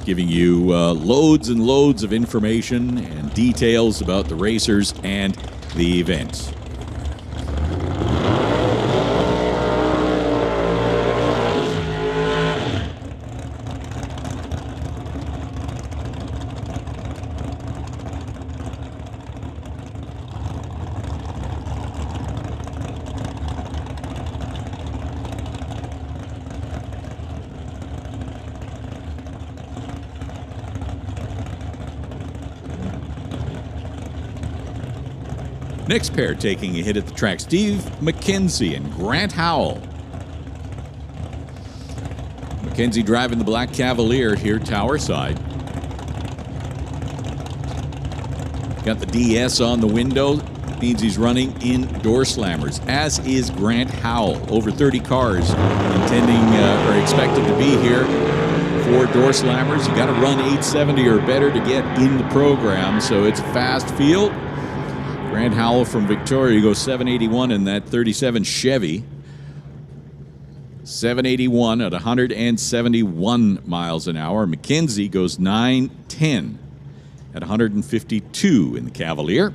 Giving you loads and loads of information and details about the racers and the events. Next pair taking a hit at the track, Steve McKenzie and Grant Howell. McKenzie driving the Black Cavalier here, tower side. Got the DS on the window, means he's running in Doorslammers, as is Grant Howell. Over 30 cars intending or expected to be here for Doorslammers. You got to run 870 or better to get in the program, so it's a fast field. Grant Howell from Victoria goes 781 in that 37 Chevy. 781 at 171 miles an hour. McKenzie goes 910 at 152 in the Cavalier.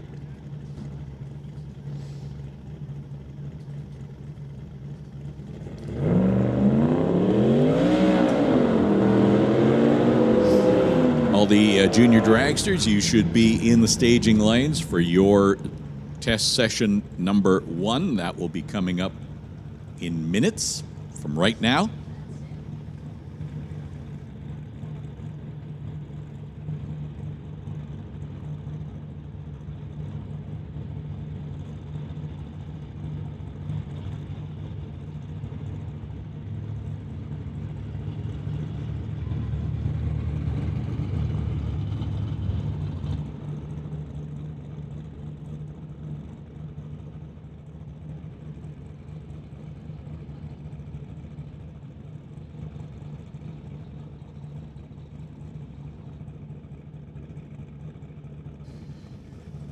All the junior dragsters, you should be in the staging lanes for your test session number 1. That will be coming up in minutes from right now.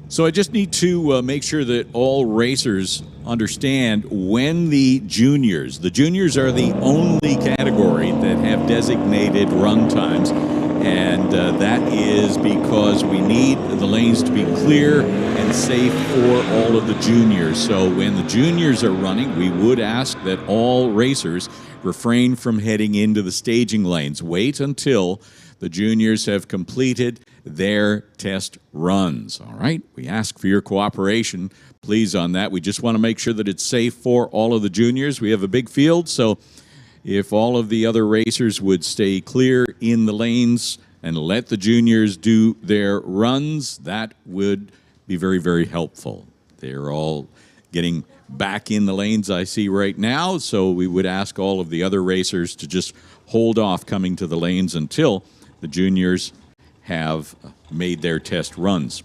So I just need to make sure that all racers understand when the juniors are the only category that have designated run times, and that is because we need the lanes to be clear and safe for all of the juniors. So when the juniors are running, we would ask that all racers refrain from heading into the staging lanes. Wait until the juniors have completed their test runs. All right, we ask for your cooperation, please, on that. We just want to make sure that it's safe for all of the juniors. We have a big field, so if all of the other racers would stay clear in the lanes and let the juniors do their runs, that would be very, very helpful. They're all getting back in the lanes, I see right now, so we would ask all of the other racers to just hold off coming to the lanes until the juniors have made their test runs.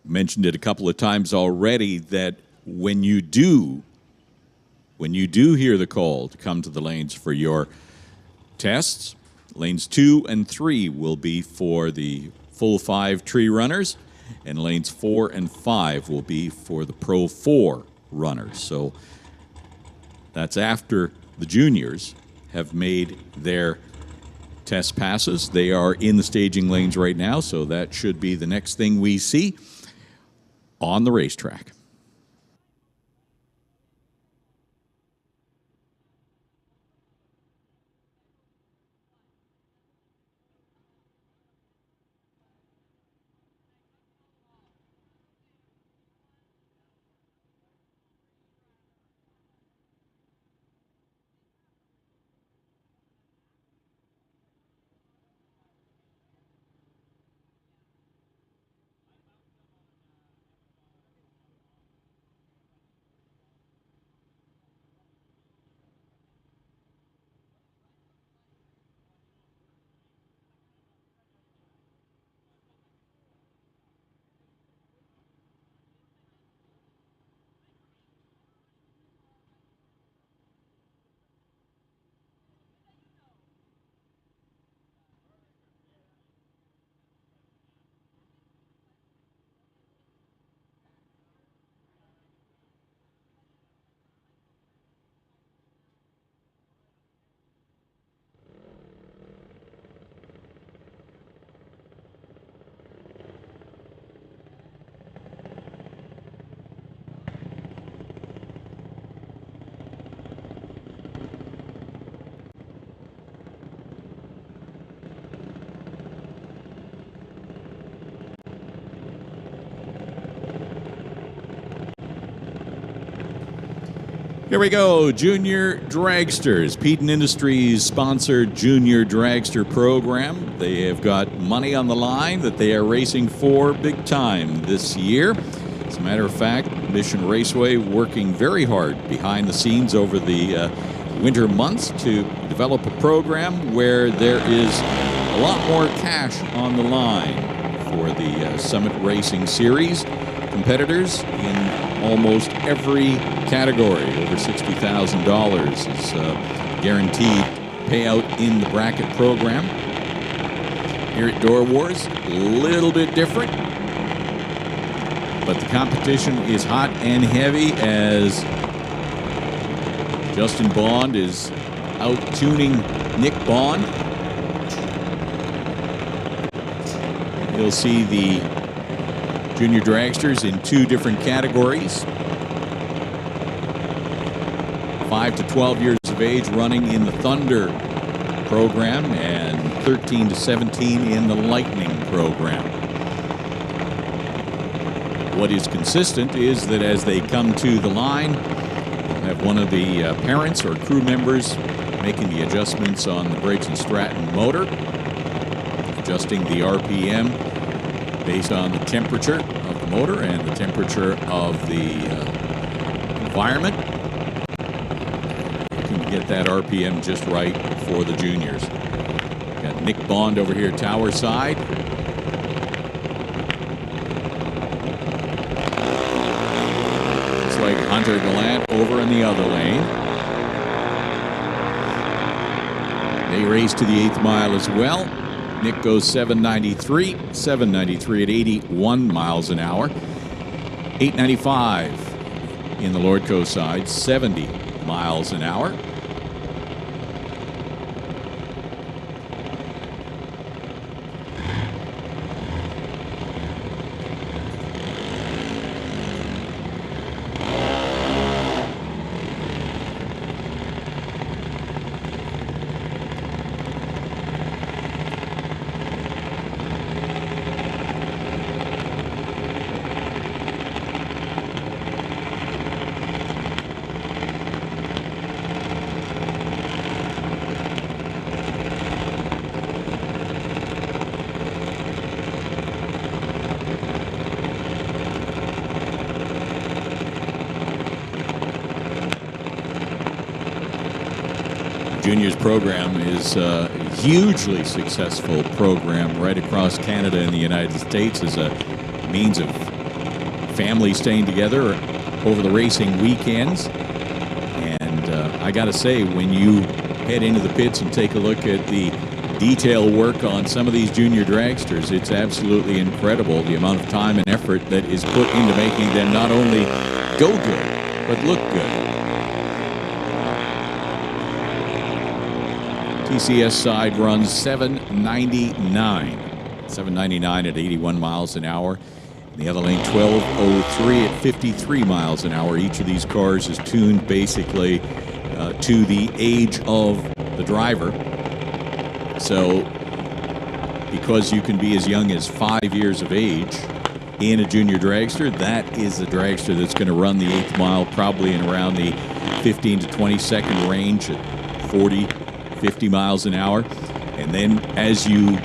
Mentioned it a couple of times already that when you do hear the call to come to the lanes for your tests, lanes 2 and 3 will be for the full 5 tree runners, and lanes 4 and 5 will be for the Pro 4 runners. So that's after the juniors have made their test passes. They are in the staging lanes right now, so that should be the next thing we see on the racetrack. Here we go, Junior Dragsters. Peden Industries sponsored Junior Dragster program. They have got money on the line that they are racing for big time this year. As a matter of fact, Mission Raceway working very hard behind the scenes over the winter months to develop a program where there is a lot more cash on the line for the Summit Racing Series. Competitors in almost every category, over $60,000 is guaranteed payout in the bracket program. Here at DOORWARZ, a little bit different, but the competition is hot and heavy as Justin Bond is out tuning Nick Bond. You'll see the Junior Dragsters in two different categories. 5 to 12 years of age running in the Thunder program and 13 to 17 in the Lightning program. What is consistent is that as they come to the line, we'll have one of the parents or crew members making the adjustments on the Briggs & Stratton motor, adjusting the RPM based on the temperature of the motor and the temperature of the environment. You can get that RPM just right for the juniors. Got Nick Bond over here tower side. Looks like Hunter Gallant over in the other lane. They race to the 8th mile as well. Nick goes 793 at 81 miles an hour. 895 in the Lordco side, 70 miles an hour. Juniors program is a hugely successful program right across Canada and the United States as a means of families staying together over the racing weekends. And I got to say, when you head into the pits and take a look at the detail work on some of these junior dragsters, it's absolutely incredible the amount of time and effort that is put into making them not only go good, but look good. TCS side runs 799 at 81 miles an hour. In the other lane, 1203 at 53 miles an hour. Each of these cars is tuned basically to the age of the driver. So, because you can be as young as 5 years of age in a junior dragster, that is a dragster that's going to run the 8th mile probably in around the 15 to 20 second range at 40, 50 miles an hour. And then as you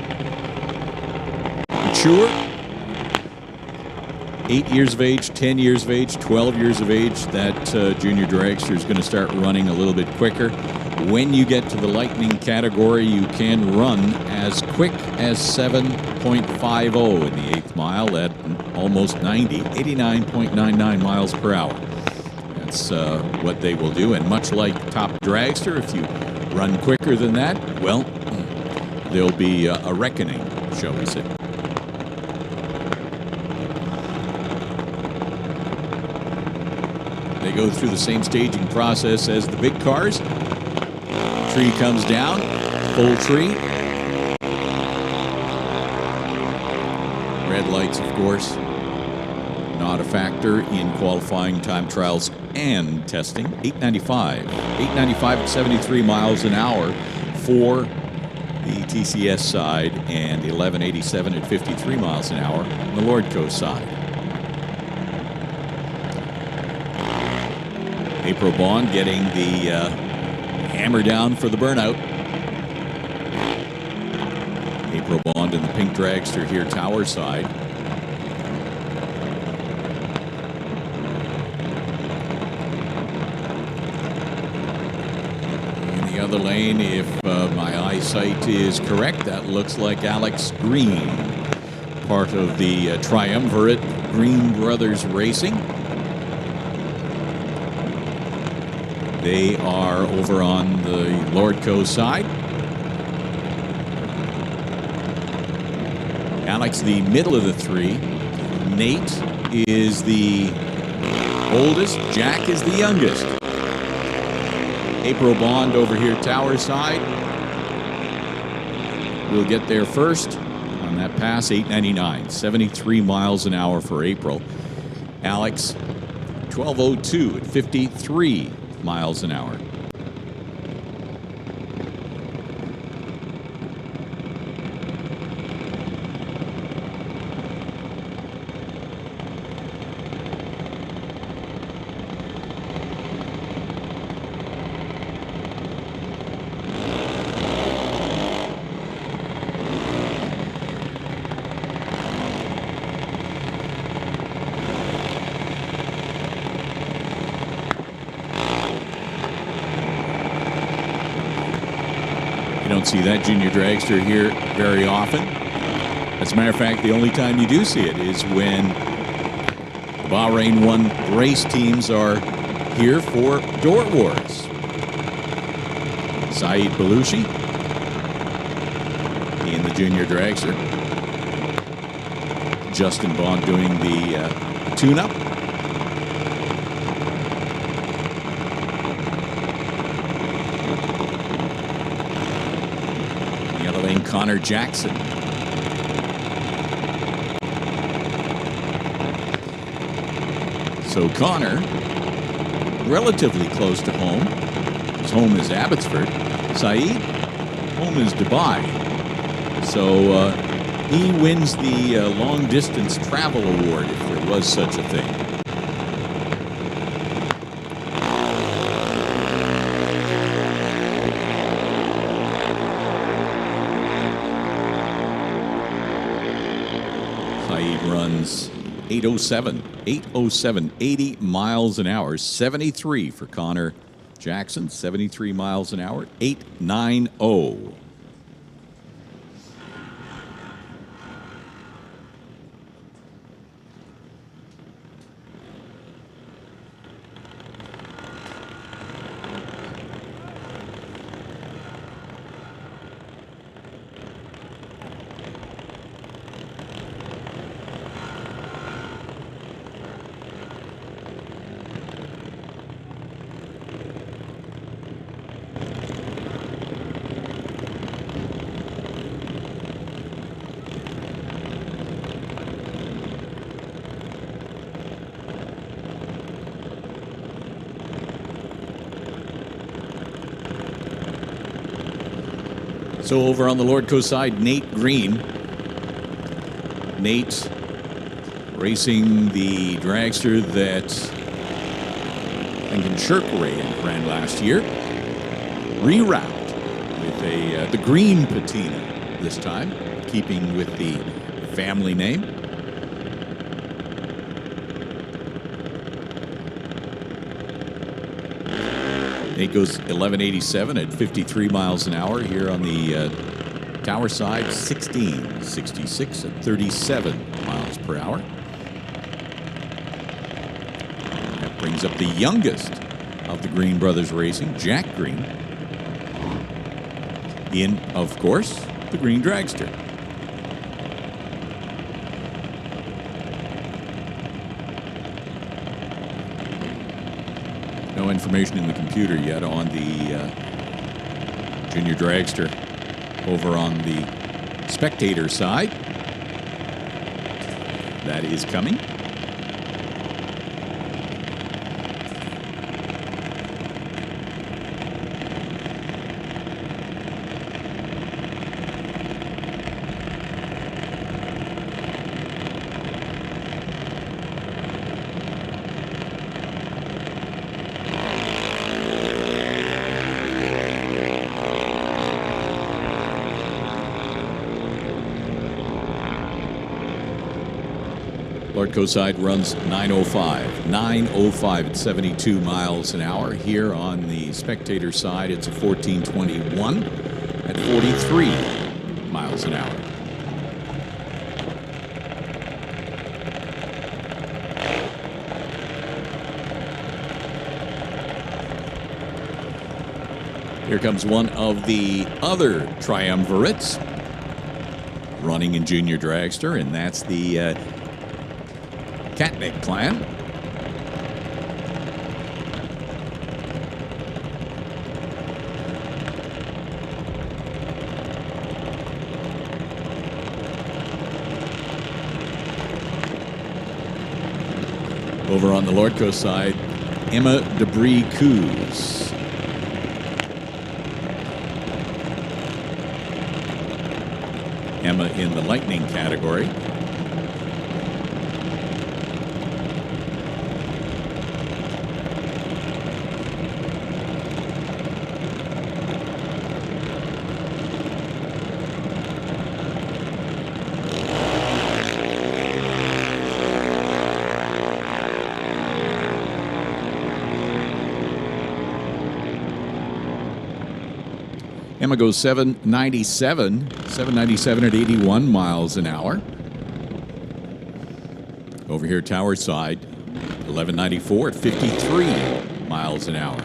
mature, 8 years of age, 10 years of age, 12 years of age, that junior dragster is going to start running a little bit quicker. When you get to the Lightning category, you can run as quick as 7.50 in the 8th mile at almost 90, 89.99 miles per hour. That's what they will do. And much like top dragster, if you run quicker than that, well, there'll be a reckoning, shall we say. They go through the same staging process as the big cars. Tree comes down, full tree. Red lights, of course, not a factor in qualifying, time trials, and testing. 895 at 73 miles an hour for the TCS side, and 1187 at 53 miles an hour on the Lordco side. April Bond getting the hammer down for the burnout. April Bond in the pink dragster here, tower side. In the other lane, if my eyesight is correct, that looks like Alex Green, part of the triumvirate Green Brothers Racing. They are over on the Lordco side. Alex, the middle of the three. Nate is the oldest. Jack is the youngest. April Bond over here, tower side. We'll get there first on that pass, 899, 73 miles an hour for April. Alex, 1202 at 53 miles an hour. See that junior dragster here very often. As a matter of fact, the only time you do see it is when the Bahrain 1 race teams are here for Door Wars. Saeed Belushi in the junior dragster. Justin Bond doing the tune-up. Connor Jackson. So Connor, relatively close to home. His home is Abbotsford. Saeed, home is Dubai. So he wins the long distance travel award if there was such a thing. Runs 807, 80 miles an hour, 73 for Connor Jackson, 73 miles an hour, 890. So over on the Lordco side, Nate Green. Nate racing the dragster that Lincoln Shirk ran last year. Reroute with the green patina this time, keeping with the family name. Nate goes 1187 at 53 miles an hour here on the tower side, 1666 at 37 miles per hour. That brings up the youngest of the Green Brothers Racing, Jack Green, in, of course, the Green Dragster. No information in the computer yet on the junior dragster over on the spectator side. That is coming. Lordco side runs 9:05. 9:05 at 72 miles an hour. Here on the spectator side, it's a 14:21 at 43 miles an hour. Here comes one of the other triumvirates running in Junior Dragster, and that's the Catnick clan. Over on the Lordco side, Emma Debris-Coos. Emma in the Lightning category. Emma goes 797 at 81 miles an hour. Over here, Tower side, 1194 at 53 miles an hour.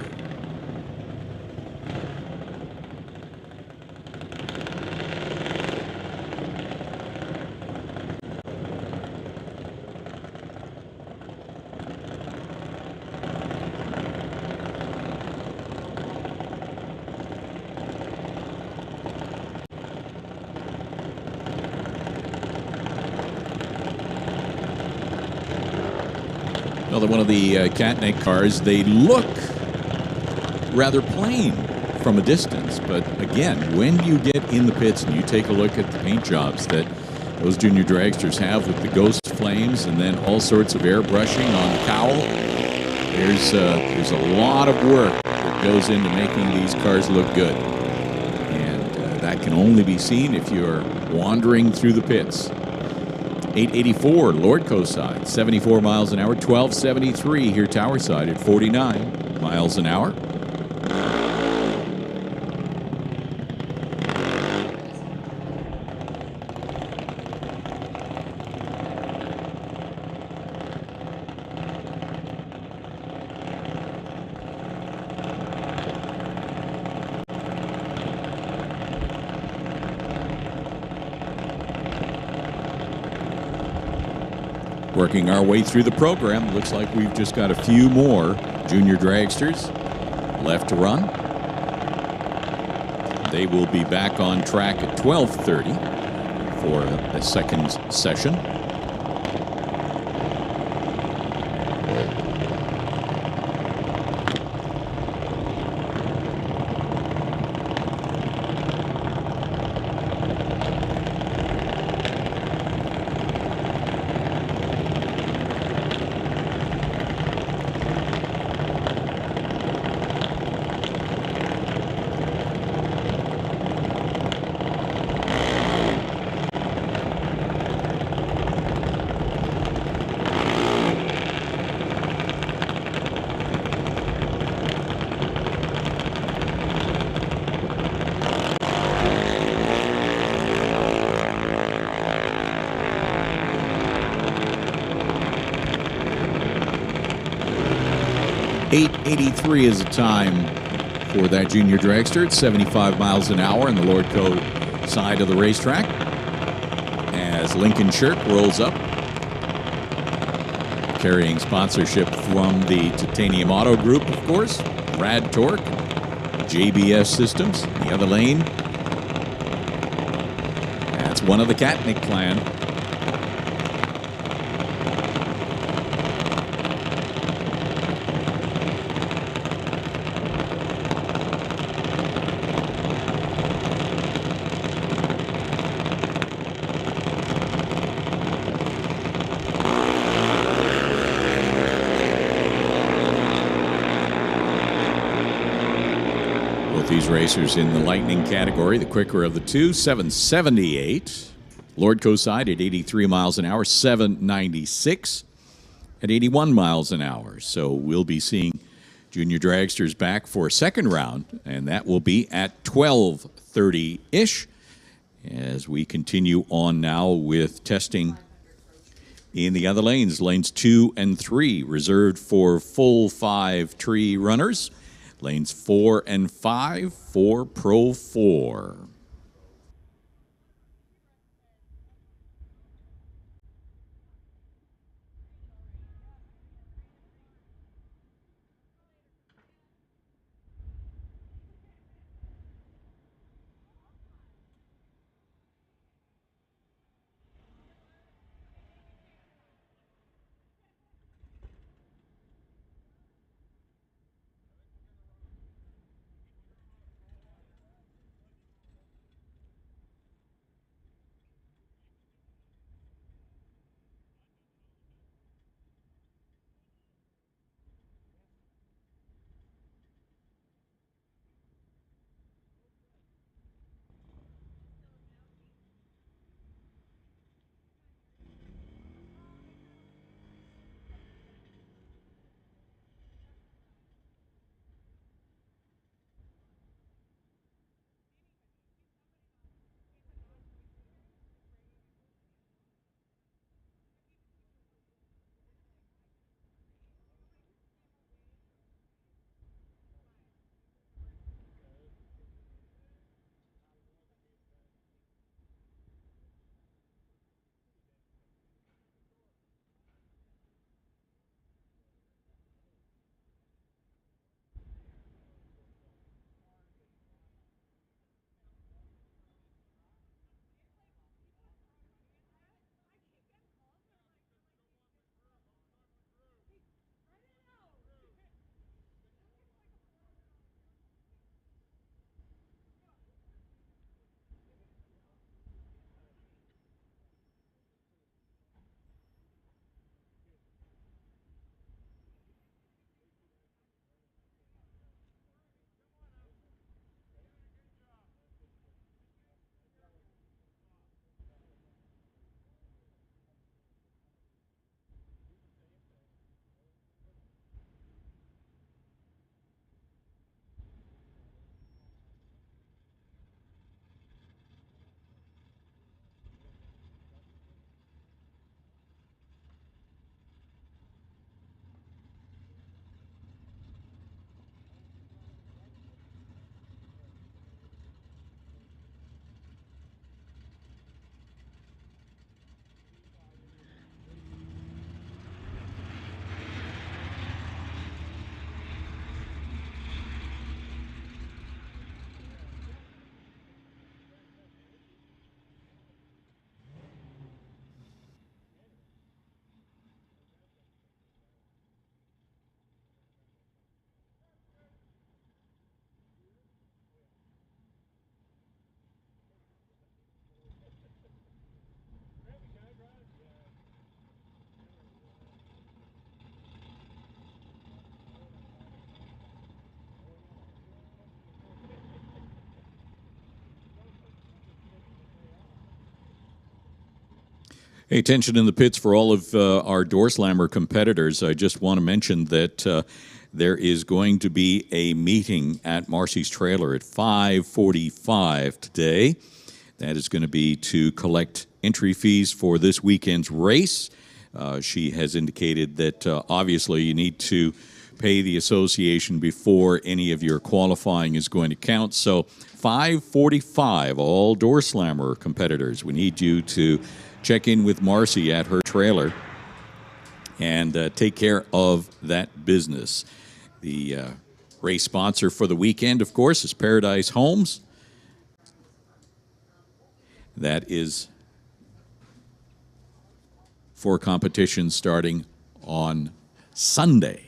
Another one of the Catnick cars. They look rather plain from a distance, but again, when you get in the pits and you take a look at the paint jobs that those Junior Dragsters have with the ghost flames and then all sorts of airbrushing on the cowl, there's a lot of work that goes into making these cars look good, and that can only be seen if you're wandering through the pits. 884 Lordco side, 74 miles an hour. 1273 here Tower side at 49 miles an hour. Working our way through the program. Looks like we've just got a few more Junior Dragsters left to run. They will be back on track at 12:30 for a second session. .883 is the time for that Junior Dragster at 75 miles an hour on the Lordco side of the racetrack. As Lincoln Shirk rolls up, carrying sponsorship from the Titanium Auto Group, of course, Rad Torque, JBS Systems, the other lane. That's one of the Catnick clan. These racers in the Lightning category, the quicker of the two, 778. Lordco side at 83 miles an hour, 796 at 81 miles an hour. So we'll be seeing junior dragsters back for a second round, and that will be at 12:30-ish as we continue on now with testing in the other lanes. Lanes 2 and 3 reserved for full 5 tree runners. Lanes 4 and 5 for Pro 4. Hey, attention in the pits for all of our Doorslammer competitors. I just want to mention that there is going to be a meeting at Marcy's Trailer at 5:45 today. That is going to be to collect entry fees for this weekend's race. She has indicated that obviously you need to pay the association before any of your qualifying is going to count. So 5:45, all Doorslammer competitors, we need you to check in with Marcy at her trailer and take care of that business. The race sponsor for the weekend, of course, is Paradise Homes. That is for competition starting on Sunday.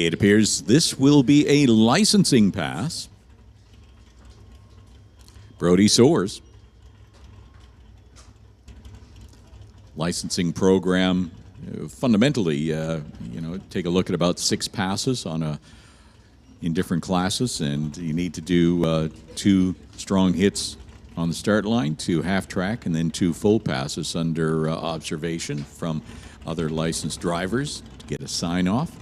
It appears this will be a licensing pass. Brody Soares. Licensing program, fundamentally, take a look at about 6 passes in different classes, and you need to do 2 strong hits on the start line, 2 half track, and then 2 full passes under observation from other licensed drivers to get a sign off.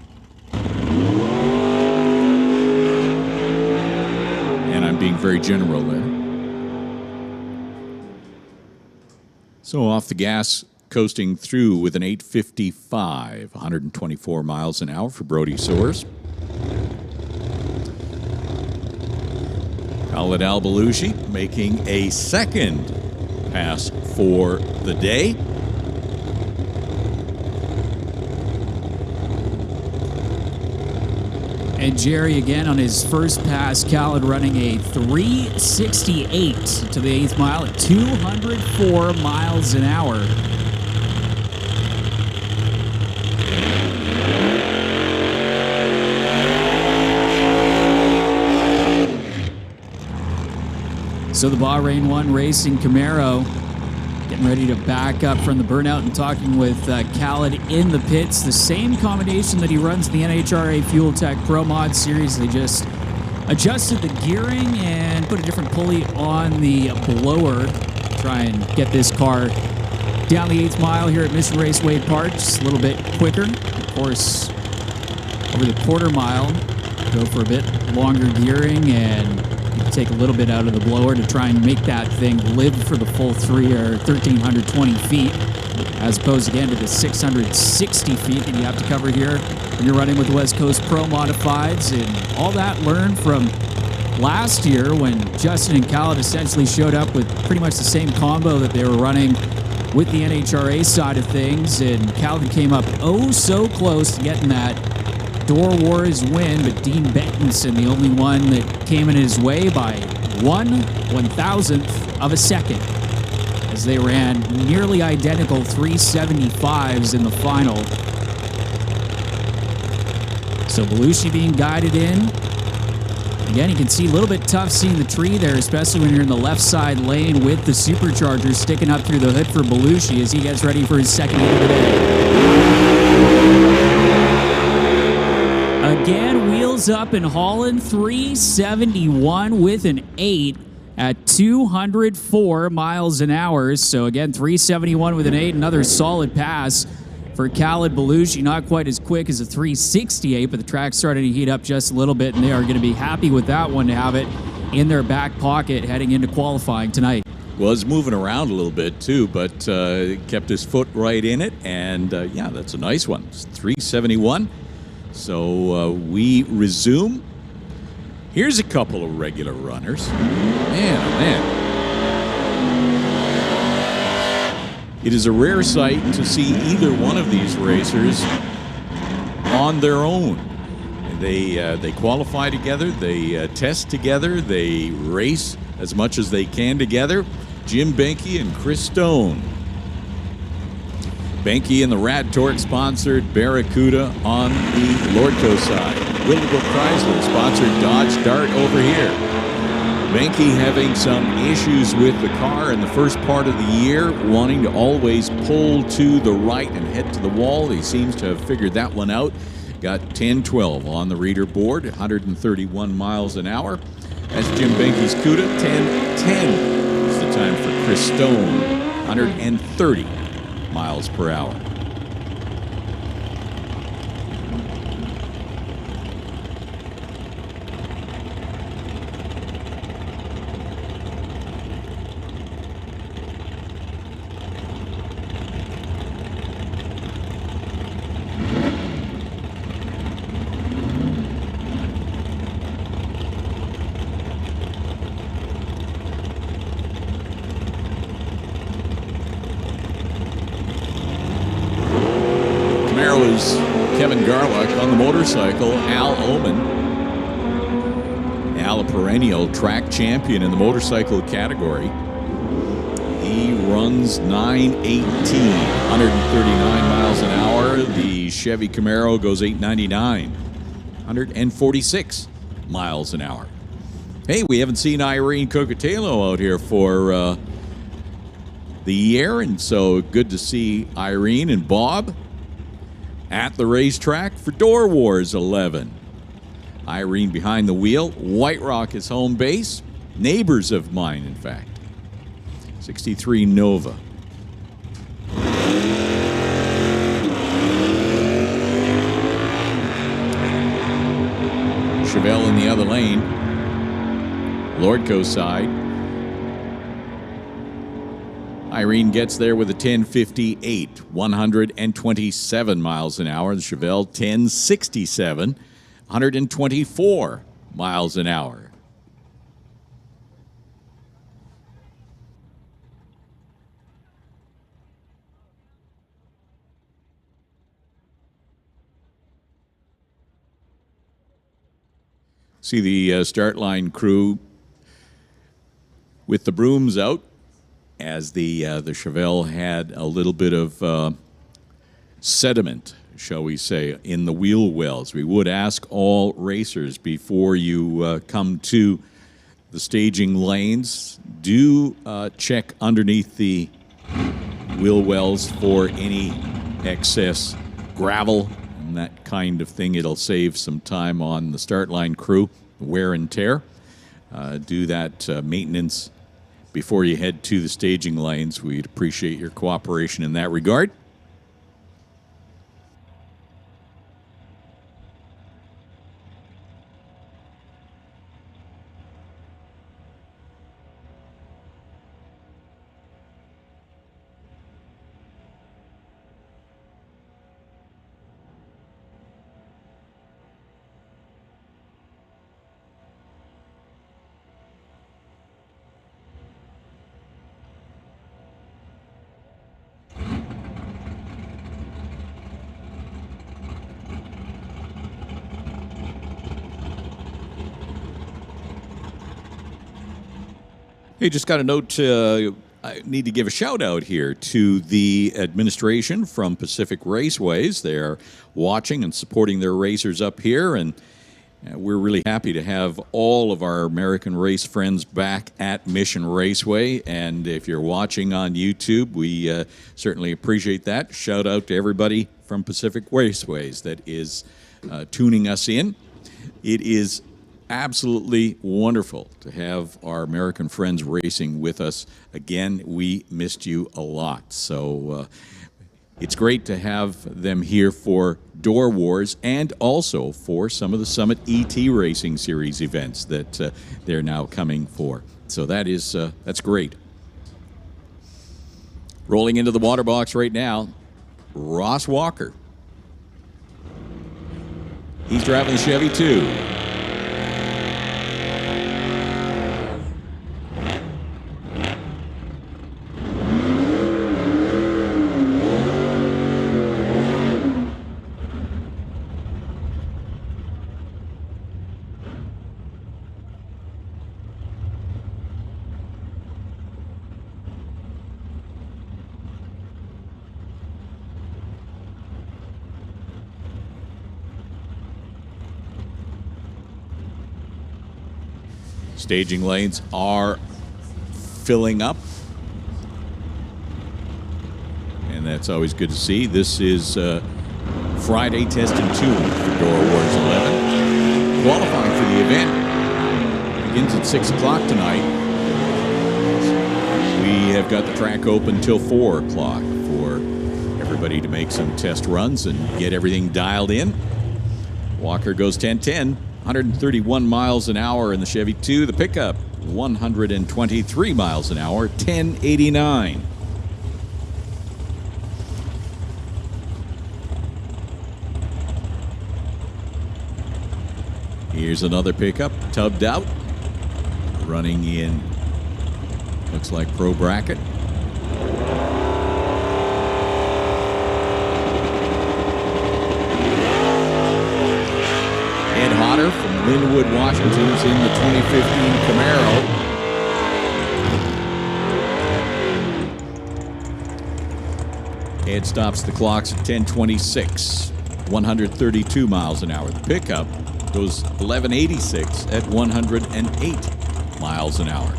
And I'm being very general there. So off the gas, coasting through with an 8:55, 124 miles an hour for Brody Soares. Khaled Al-Balushi making a second pass for the day. And Gerry again on his first pass, Khaled running a 368 to the 8th mile at 204 miles an hour. So the Bahrain 1 Racing Camaro getting ready to back up from the burnout and talking with Khaled in the pits. The same combination that he runs in the NHRA Fuel Tech Pro Mod Series. They just adjusted the gearing and put a different pulley on the blower to try and get this car down the 8th mile here at Mission Raceway Park. Just a little bit quicker. Of course, over the quarter mile, go for a bit longer gearing and take a little bit out of the blower to try and make that thing live for the full 1,320 feet, as opposed again to the 660 feet that you have to cover here when you're running with the West Coast Pro Modifieds. And all that learned from last year when Justin and Khaled essentially showed up with pretty much the same combo that they were running with the NHRA side of things. And Khaled came up oh so close to getting that DOORWARZ win, but Dean Bentonson, the only one that came in his way by 1/1000th of a second, as they ran nearly identical 375s in the final. So Balushi being guided in. Again, you can see a little bit tough seeing the tree there, especially when you're in the left side lane with the supercharger sticking up through the hood for Balushi as he gets ready for his second hit of the day. Again, wheels up in Holland, 371 with an 8 at 204 miles an hour. So again, 371 with an 8, another solid pass for Khaled Balushi. Not quite as quick as a 368, but the track's starting to heat up just a little bit, and they are going to be happy with that one to have it in their back pocket heading into qualifying tonight. Was moving around a little bit too, but kept his foot right in it, and yeah, that's a nice one. It's 371. So we resume. Here's a couple of regular runners. Man, oh man. It is a rare sight to see either one of these racers on their own. They qualify together, they test together, they race as much as they can together. Jim Benke and Chris Stone. Benke in the Rad Torque sponsored Barracuda on the Lordco side. Willowbrook Chrysler sponsored Dodge Dart over here. Benke having some issues with the car in the first part of the year, wanting to always pull to the right and head to the wall. He seems to have figured that one out. Got 10-12 on the reader board, 131 miles an hour. That's Jim Benke's CUDA. 10-10 is the time for Chris Stone, 130 miles per hour. Kevin Garlock on the motorcycle, Al Oman. Al, a perennial track champion in the motorcycle category. He runs 9:18, 139 miles an hour. The Chevy Camaro goes 8:99. 146 miles an hour. Hey, we haven't seen Irene Cocatello out here for the year, and so good to see Irene and Bob at the racetrack for Door Wars 11. Irene behind the wheel. White Rock is home base. Neighbors of mine, in fact. 63 Nova. Chevelle in the other lane. Lordco side. Irene gets there with a 10:58, 127 miles an hour. The Chevelle 10:67, 124 miles an hour. See the start line crew with the brooms out, as the Chevelle had a little bit of sediment, shall we say, in the wheel wells. We would ask all racers before you come to the staging lanes, do check underneath the wheel wells for any excess gravel and that kind of thing. It'll save some time on the start line crew, wear and tear. Do that maintenance before you head to the staging lanes. We'd appreciate your cooperation in that regard. Hey, just got a note. I need to give a shout out here to the administration from Pacific Raceways. They're watching and supporting their racers up here, and we're really happy to have all of our American race friends back at Mission Raceway. And if you're watching on YouTube, we certainly appreciate that. Shout out to everybody from Pacific Raceways that is tuning us in. It is absolutely wonderful to have our American friends racing with us again. We missed you a lot, so it's great to have them here for Door Wars and also for some of the Summit ET Racing Series events that they're now coming for. So that is that's great. Rolling into the water box right now, Ross Walker. He's driving the Chevy too. Staging lanes are filling up, and that's always good to see. This is Friday Test and Tune for Door Wars 11. Qualifying for the event begins at 6 o'clock tonight. We have got the track open till 4 o'clock for everybody to make some test runs and get everything dialed in. Walker goes 10-10. 131 miles an hour in the Chevy 2. The pickup, 123 miles an hour, 1089. Here's another pickup, tubbed out, running in, looks like pro bracket. Ed Hodder from Linwood, Washington is in the 2015 Camaro. Ed stops the clocks at 10:26. 132 miles an hour. The pickup goes 1186 at 108 miles an hour.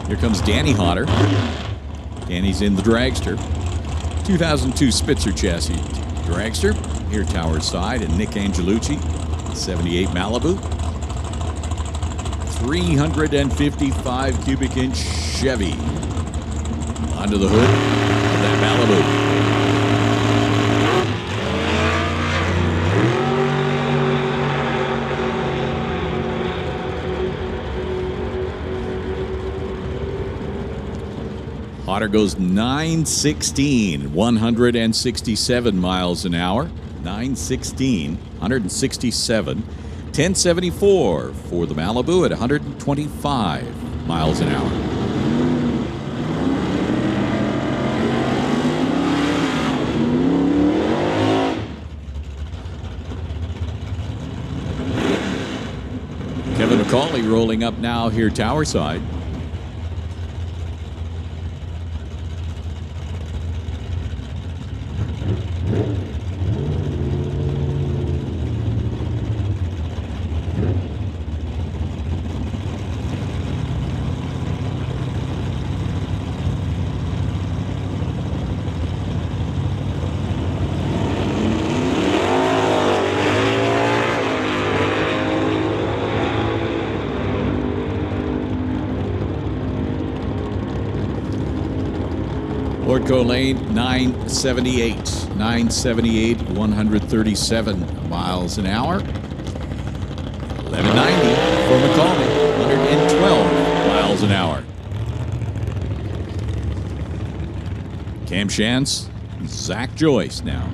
Here comes Danny Hodder. Danny's in the dragster. 2002 Spitzer chassis dragster. Here Tower side, and Nick Angelucci, 78 Malibu. 355 cubic inch Chevy under the hood of that Malibu. Hodder goes 916, 167 miles an hour. 916, 167. 1074 for the Malibu at 125 miles an hour. Kevin McCauley rolling up now here Tower side. Lordco Lane, 978. 978, 137 miles an hour. 1190 for McCauley, 112 miles an hour. Cam Shantz, Zach Joyce now.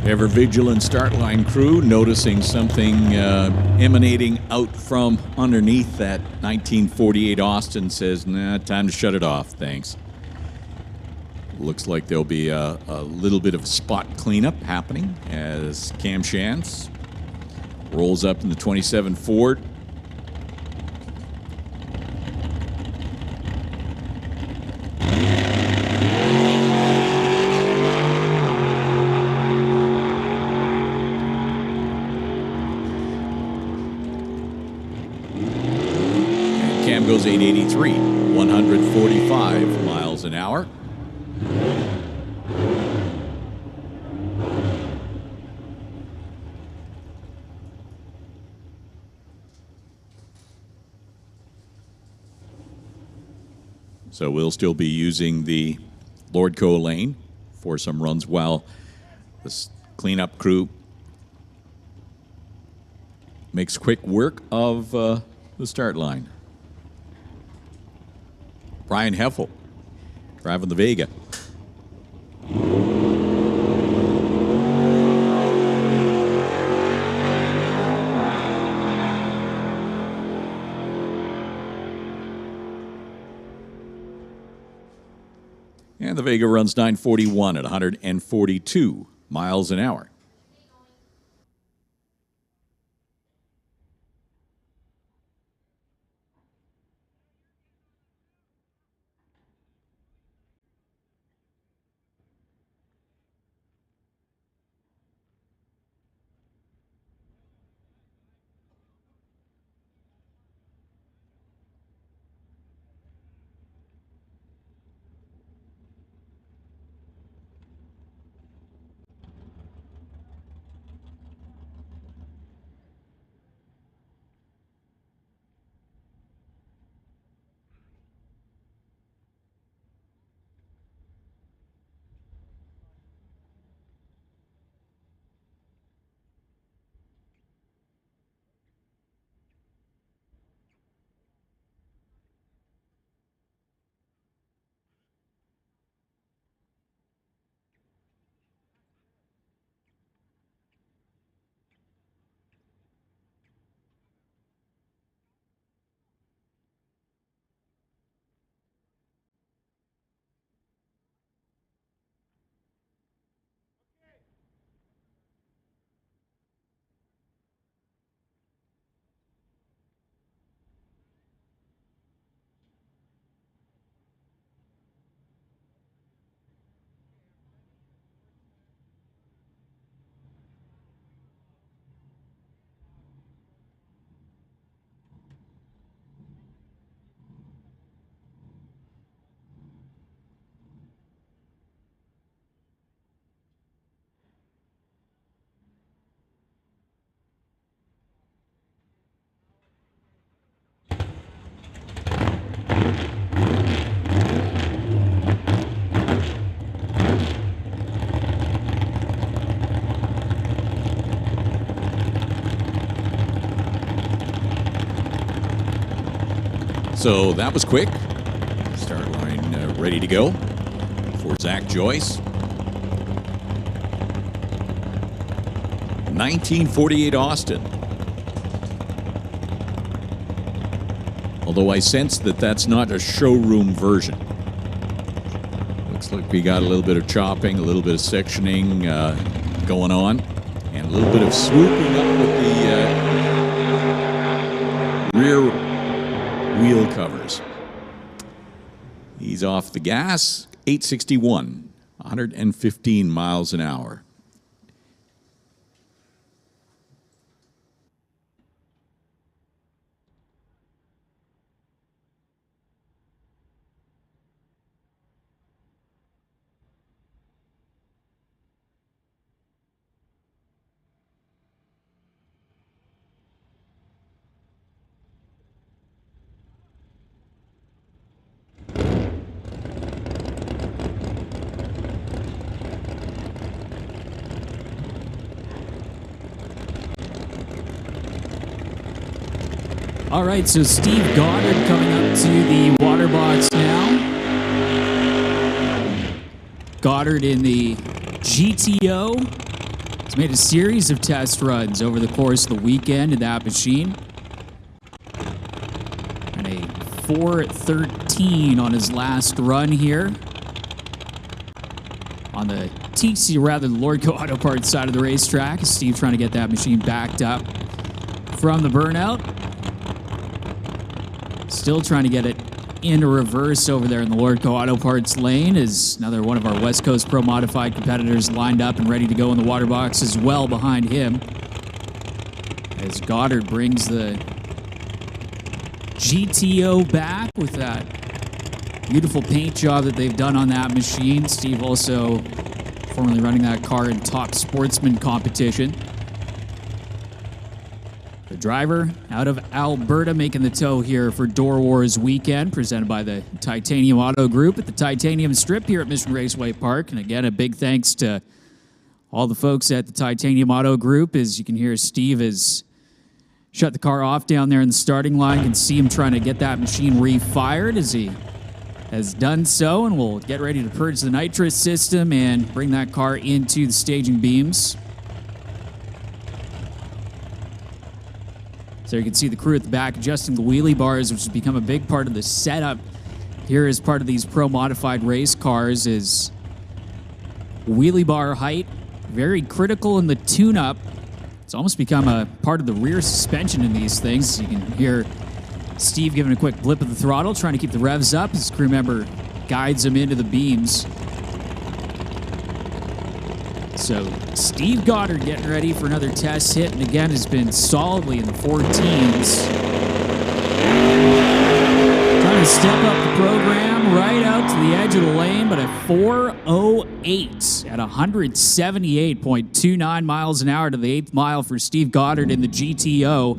Ever vigilant start line crew noticing something emanating out from underneath that 1948 Austin says, nah, time to shut it off, thanks. Looks like there'll be a little bit of spot cleanup happening as Cam Shantz rolls up in the 27 Ford. Goes 883, 145 miles an hour. So we'll still be using the Lordco lane for some runs while this cleanup crew makes quick work of the start line. Brian Heffel driving the Vega. And the Vega runs 941 at 142 miles an hour. So that was quick. Start line ready to go for Zach Joyce. 1948 Austin. Although I sense that that's not a showroom version. Looks like we got a little bit of chopping, a little bit of sectioning going on, and a little bit of swooping up with the rear wheel covers. He's off the gas, 861, 115 miles an hour. All right, so Steve Goddard coming up to the water box now. Goddard in the GTO. He's made a series of test runs over the course of the weekend in that machine. And a 4:13 on his last run here. On the TC, rather the Lordco Auto Parts side of the racetrack. Steve trying to get that machine backed up from the burnout. Still trying to get it into reverse over there in the Lordco Auto Parts lane as another one of our West Coast Pro Modified competitors lined up and ready to go in the water box as well behind him. As Goddard brings the GTO back with that beautiful paint job that they've done on that machine. Steve also formerly running that car in Top Sportsman competition. The driver out of Alberta making the tow here for DOORWARZ weekend, presented by the Titanium Auto Group at the Titanium Strip here at Mission Raceway Park. And again, a big thanks to all the folks at the Titanium Auto Group. As you can hear, Steve has shut the car off down there in the starting line. You can see him trying to get that machine refired as he has done so. And we'll get ready to purge the nitrous system and bring that car into the staging beams. So you can see the crew at the back adjusting the wheelie bars, which has become a big part of the setup here as part of these Pro Modified race cars. Is wheelie bar height very critical in the tune-up. It's almost become a part of the rear suspension in these things. You can hear Steve giving a quick blip of the throttle, trying to keep the revs up. His crew member guides him into the beams. So Steve Goddard getting ready for another test hit, and again has been solidly in the 14s. Trying to step up the program right out to the edge of the lane, but a 4:08 at 178.29 miles an hour to the 8th mile for Steve Goddard in the GTO.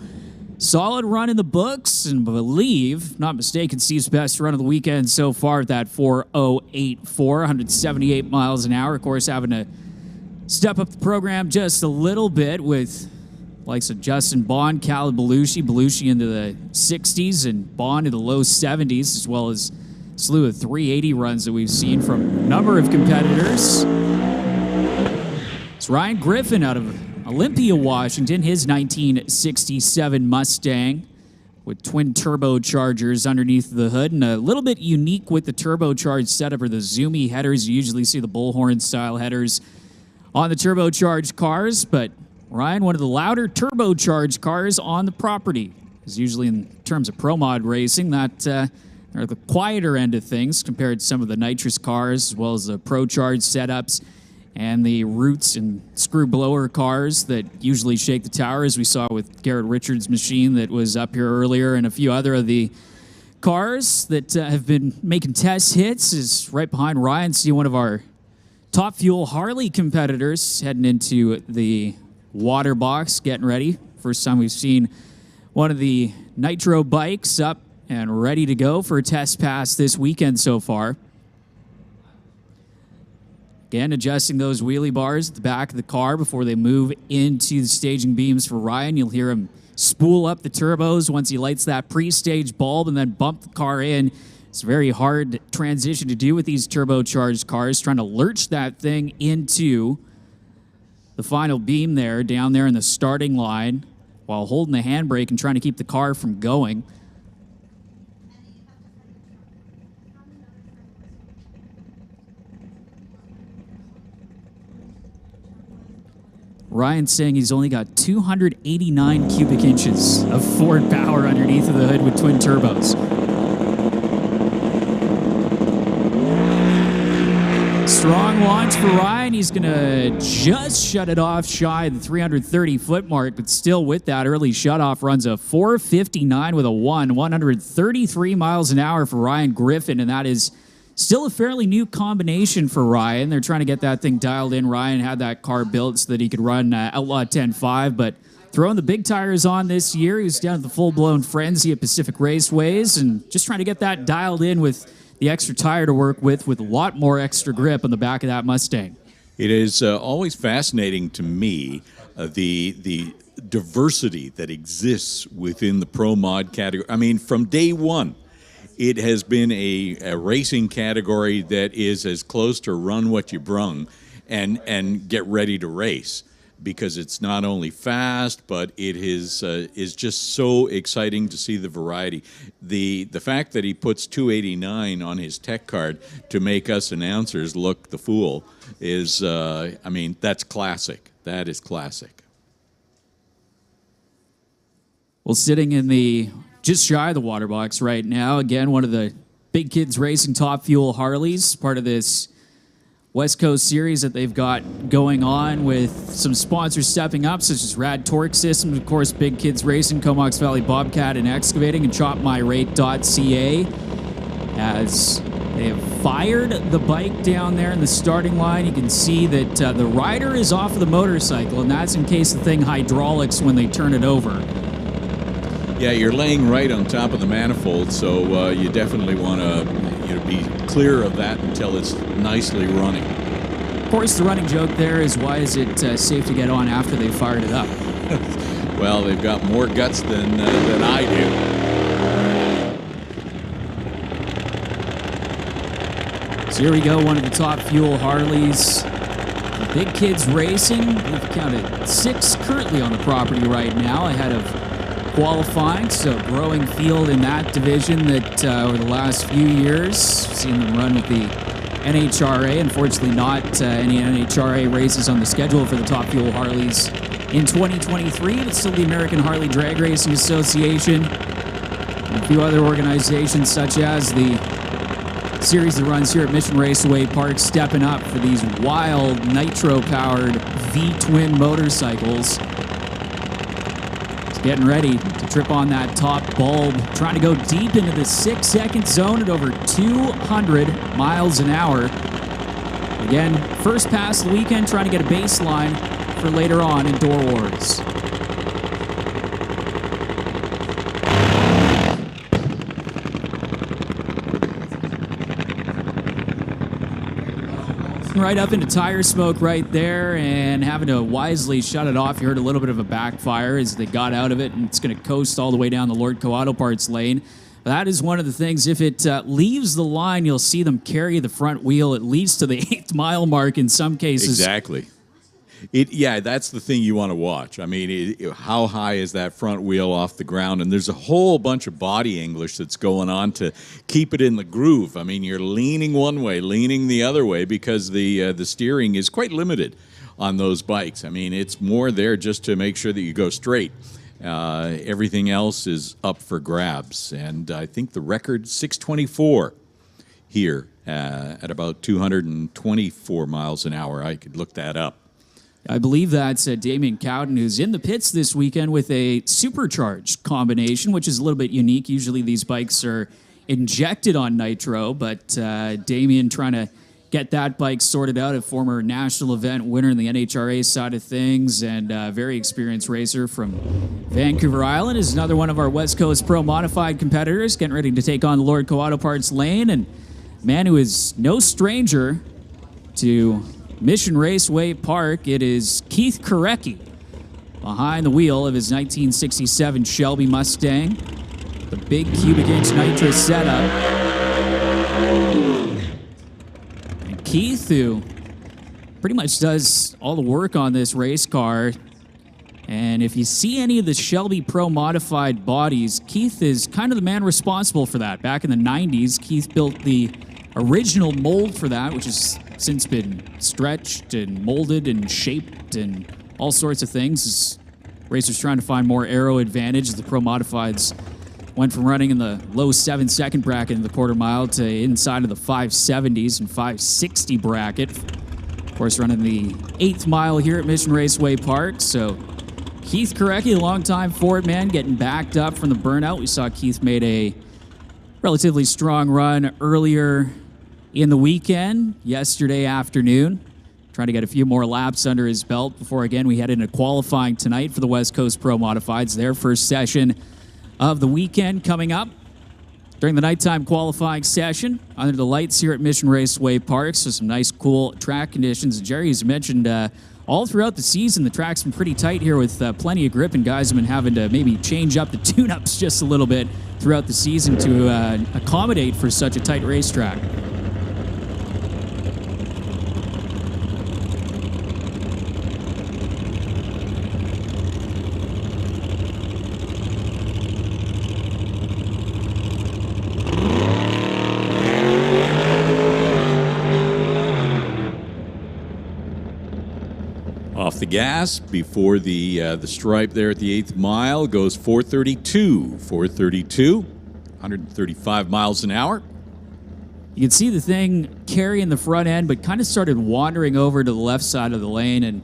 Solid run in the books, and believe, not mistaken, Steve's best run of the weekend so far at that 4:084, 178 miles an hour. Of course, having to step up the program just a little bit with likes of Justin Bond, Khaled Belushi into the 60s and Bond in the low 70s, as well as a slew of 380 runs that we've seen from a number of competitors. It's Ryan Griffin out of Olympia, Washington, his 1967 Mustang with twin turbochargers underneath the hood, and a little bit unique with the turbocharged setup are the zoomy headers. You usually see the bullhorn style headers on the turbocharged cars, but Ryan, one of the louder turbocharged cars on the property, is usually in terms of pro mod racing, that are the quieter end of things compared to some of the nitrous cars, as well as the pro charged setups and the roots and screw blower cars that usually shake the tower, as we saw with Garrett Richards' machine that was up here earlier, and a few other of the cars that have been making test hits. Is right behind Ryan. See one of our Top Fuel Harley competitors heading into the water box, getting ready. First time we've seen one of the Nitro bikes up and ready to go for a test pass this weekend so far. Again, adjusting those wheelie bars at the back of the car before they move into the staging beams for Ryan. You'll hear him spool up the turbos once he lights that pre-stage bulb and then bump the car in. It's a very hard transition to do with these turbocharged cars, trying to lurch that thing into the final beam there, down there in the starting line, while holding the handbrake and trying to keep the car from going. Ryan's saying he's only got 289 cubic inches of Ford power underneath of the hood with twin turbos. Strong launch for Ryan. He's going to just shut it off shy of the 330-foot mark, but still with that early shutoff runs a 459 with a 133 miles an hour for Ryan Griffin, and that is still a fairly new combination for Ryan. They're trying to get that thing dialed in. Ryan had that car built so that he could run Outlaw 10.5, but throwing the big tires on this year. He was down at the full-blown frenzy at Pacific Raceways and just trying to get that dialed in with the extra tire to work with a lot more extra grip on the back of that Mustang. It is always fascinating to me, the diversity that exists within the pro mod category. I mean, from day one, it has been a racing category that is as close to run what you brung and get ready to race, because it's not only fast, but it is just so exciting to see the variety. The fact that he puts 289 on his tech card to make us announcers look the fool is, I mean, that's classic. That is classic. Well, sitting in the just shy of the water box right now, again, one of the Big Kids Racing Top Fuel Harleys, part of this West Coast series that they've got going on with some sponsors stepping up, such as Rad Torque Systems, of course, Big Kids Racing, Comox Valley Bobcat and Excavating, and ChopMyRate.ca, as they have fired the bike down there in the starting line. You can see that the rider is off of the motorcycle, and that's in case the thing hydraulics when they turn it over. Yeah, you're laying right on top of the manifold, so you definitely want to be clear of that until it's nicely running. Of course, the running joke there is, why is it safe to get on after they fired it up? Well, they've got more guts than I do. So here we go, one of the Top Fuel Harleys. The Big Kids Racing, we've counted 6 currently on the property right now, ahead of qualifying, so growing field in that division that over the last few years, seen them run with the NHRA. Unfortunately, not any NHRA races on the schedule for the Top Fuel Harleys in 2023, but still the American Harley Drag Racing Association and a few other organizations, such as the series that runs here at Mission Raceway Park, stepping up for these wild nitro-powered V-twin motorcycles. Getting ready to trip on that top bulb, trying to go deep into the 6-second zone at over 200 miles an hour. Again, first pass of the weekend, trying to get a baseline for later on in Door Wars. Right up into tire smoke right there, and having to wisely shut it off. You heard a little bit of a backfire as they got out of it, and it's going to coast all the way down the Lordco Auto Parts lane. But that is one of the things. If it leaves the line, you'll see them carry the front wheel at least to the 8th mile mark in some cases. Exactly. Yeah, that's the thing you want to watch. I mean, how high is that front wheel off the ground? And there's a whole bunch of body English that's going on to keep it in the groove. I mean, you're leaning one way, leaning the other way, because the steering is quite limited on those bikes. I mean, it's more there just to make sure that you go straight. Everything else is up for grabs. And I think the record 624 here at about 224 miles an hour. I could look that up. I believe that's Damien Cowden, who's in the pits this weekend with a supercharged combination, which is a little bit unique. Usually these bikes are injected on nitro, but Damien trying to get that bike sorted out, a former national event winner in the NHRA side of things, and a very experienced racer from Vancouver Island, is another one of our West Coast Pro Modified competitors, getting ready to take on the Lordco Auto Parts lane, and a man who is no stranger to Mission Raceway Park. It is Keith Korecki, behind the wheel of his 1967 Shelby Mustang. The big cubic inch Nitro setup. And Keith, who pretty much does all the work on this race car. And if you see any of the Shelby Pro modified bodies, Keith is kind of the man responsible for that. Back in the 90s, Keith built the original mold for that, which has since been stretched and molded and shaped and all sorts of things. As racers trying to find more aero advantage, the Pro Modifieds went from running in the low 7-second bracket in the quarter mile to inside of the 570s and 560 bracket. Of course, running the 8th mile here at Mission Raceway Park. So Keith Korecki, a longtime Ford man, getting backed up from the burnout. We saw Keith made a relatively strong run earlier in the weekend, yesterday afternoon. Trying to get a few more laps under his belt before, again, we head into qualifying tonight for the West Coast Pro Modifieds. Their first session of the weekend coming up during the nighttime qualifying session under the lights here at Mission Raceway Park. So some nice, cool track conditions. Gerry has mentioned all throughout the season, the track's been pretty tight here with plenty of grip, and guys have been having to maybe change up the tune-ups just a little bit throughout the season to accommodate for such a tight racetrack. Off the gas before the stripe there at the 8th mile goes 432. 432, 135 miles an hour. You can see the thing carrying the front end, but kind of started wandering over to the left side of the lane. And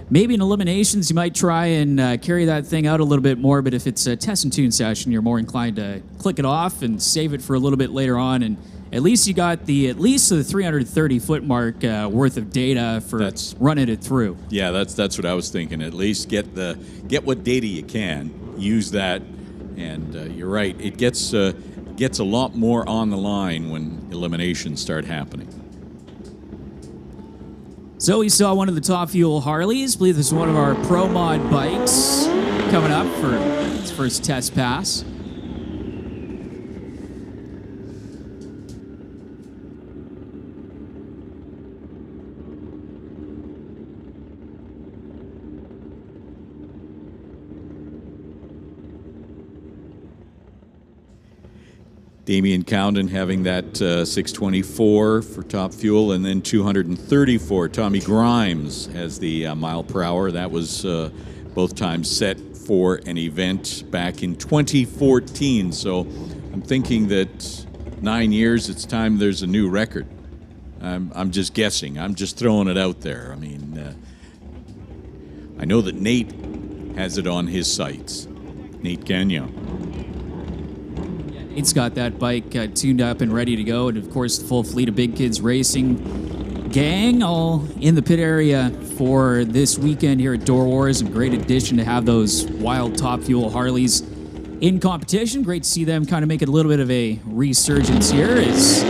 maybe in eliminations, you might try and carry that thing out a little bit more. But if it's a test and tune session, you're more inclined to click it off and save it for a little bit later on. And at least you got at least the 330-foot mark worth of data for running it through. Yeah, that's what I was thinking. At least get what data you can, use that, and you're right. It gets a lot more on the line when eliminations start happening. So we saw one of the Top Fuel Harleys. I believe this is one of our Pro Mod bikes coming up for its first test pass. Damian Cowden having that 624 for Top Fuel, and then 234. Tommy Grimes has the mile per hour. That was both times set for an event back in 2014. So I'm thinking that 9 years, it's time there's a new record. I'm just guessing. I'm just throwing it out there. I mean, I know that Nate has it on his sights. Nate Gagnon. It's got that bike tuned up and ready to go, and of course the full fleet of Big Kids Racing gang all in the pit area for this weekend here at DOORWARZ. A great addition to have those wild Top Fuel Harleys in competition. Great to see them kind of make it a little bit of a resurgence here. It's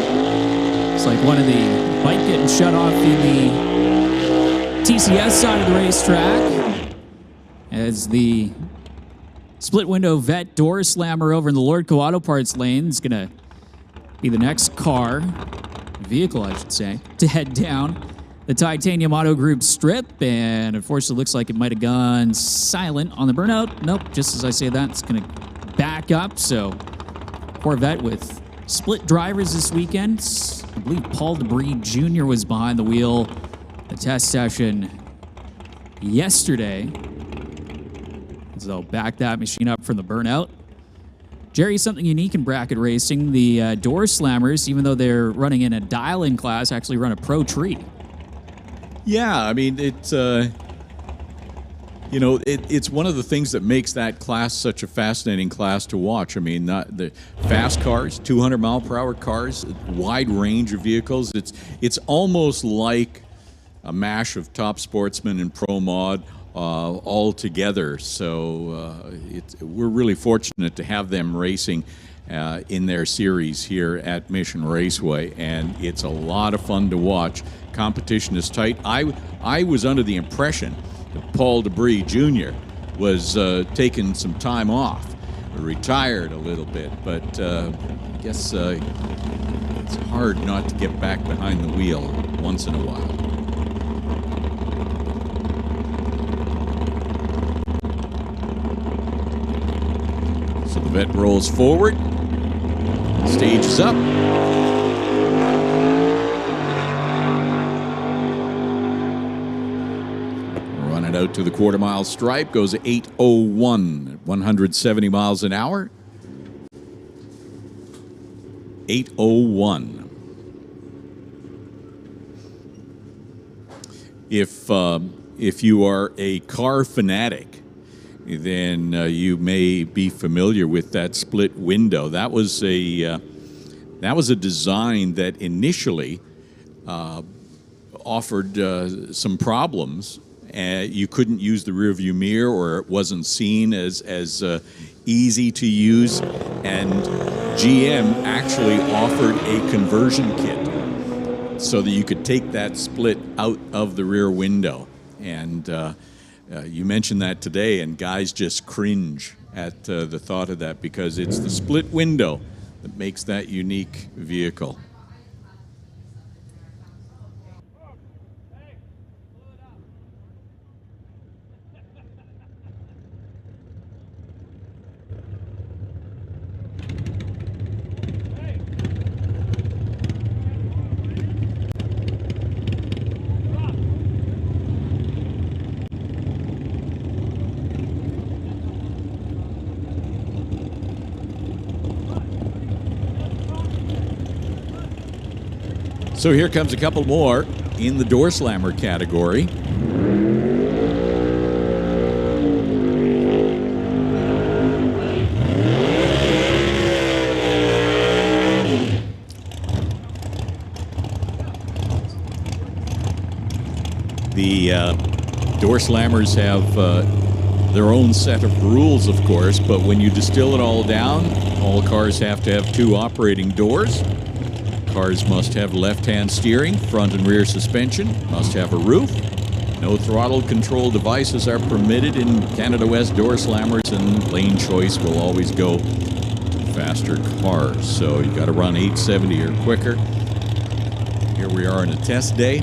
like one of the bike getting shut off in the TCS side of the racetrack as the split window vet Doorslammer over in the Lordco Auto Parts lane is going to be the next vehicle, I should say, to head down the Titanium Auto Group strip. And unfortunately, looks like it might have gone silent on the burnout. Nope, just as I say that, it's going to back up. So Corvette with split drivers this weekend. I believe Paul Debris Jr. was behind the wheel the test session yesterday. So back that machine up from the burnout. Gerry, something unique in bracket racing. The Doorslammers, even though they're running in a dial-in class, actually run a pro tree. Yeah, I mean, it's one of the things that makes that class such a fascinating class to watch. I mean, the fast cars, 200-mile-per-hour cars, wide range of vehicles. It's almost like a mash of Top Sportsman and Pro Mod all together. So we're really fortunate to have them racing in their series here at Mission Raceway, and it's a lot of fun to watch. Competition is tight. I was under the impression that Paul Debris Jr. was taking some time off, retired a little bit, but I guess it's hard not to get back behind the wheel once in a while. So the vet rolls forward, stage is up. Running out to the quarter-mile stripe, goes 8:01 at 170 miles an hour. 8:01. If you are a car fanatic, then you may be familiar with that split window. That was a design that initially offered some problems. You couldn't use the rearview mirror, or it wasn't seen as easy to use. And GM actually offered a conversion kit so that you could take that split out of the rear window. And you mentioned that today, and guys just cringe at the thought of that, because it's the split window that makes that unique vehicle. So here comes a couple more in the Doorslammer category. The Doorslammers have their own set of rules, of course, but when you distill it all down, all cars have to have 2 operating doors. Cars must have left-hand steering, front and rear suspension, must have a roof. No throttle control devices are permitted in Canada West Doorslammers, and lane choice will always go faster cars. So you got to run 870 or quicker. Here we are on a test day.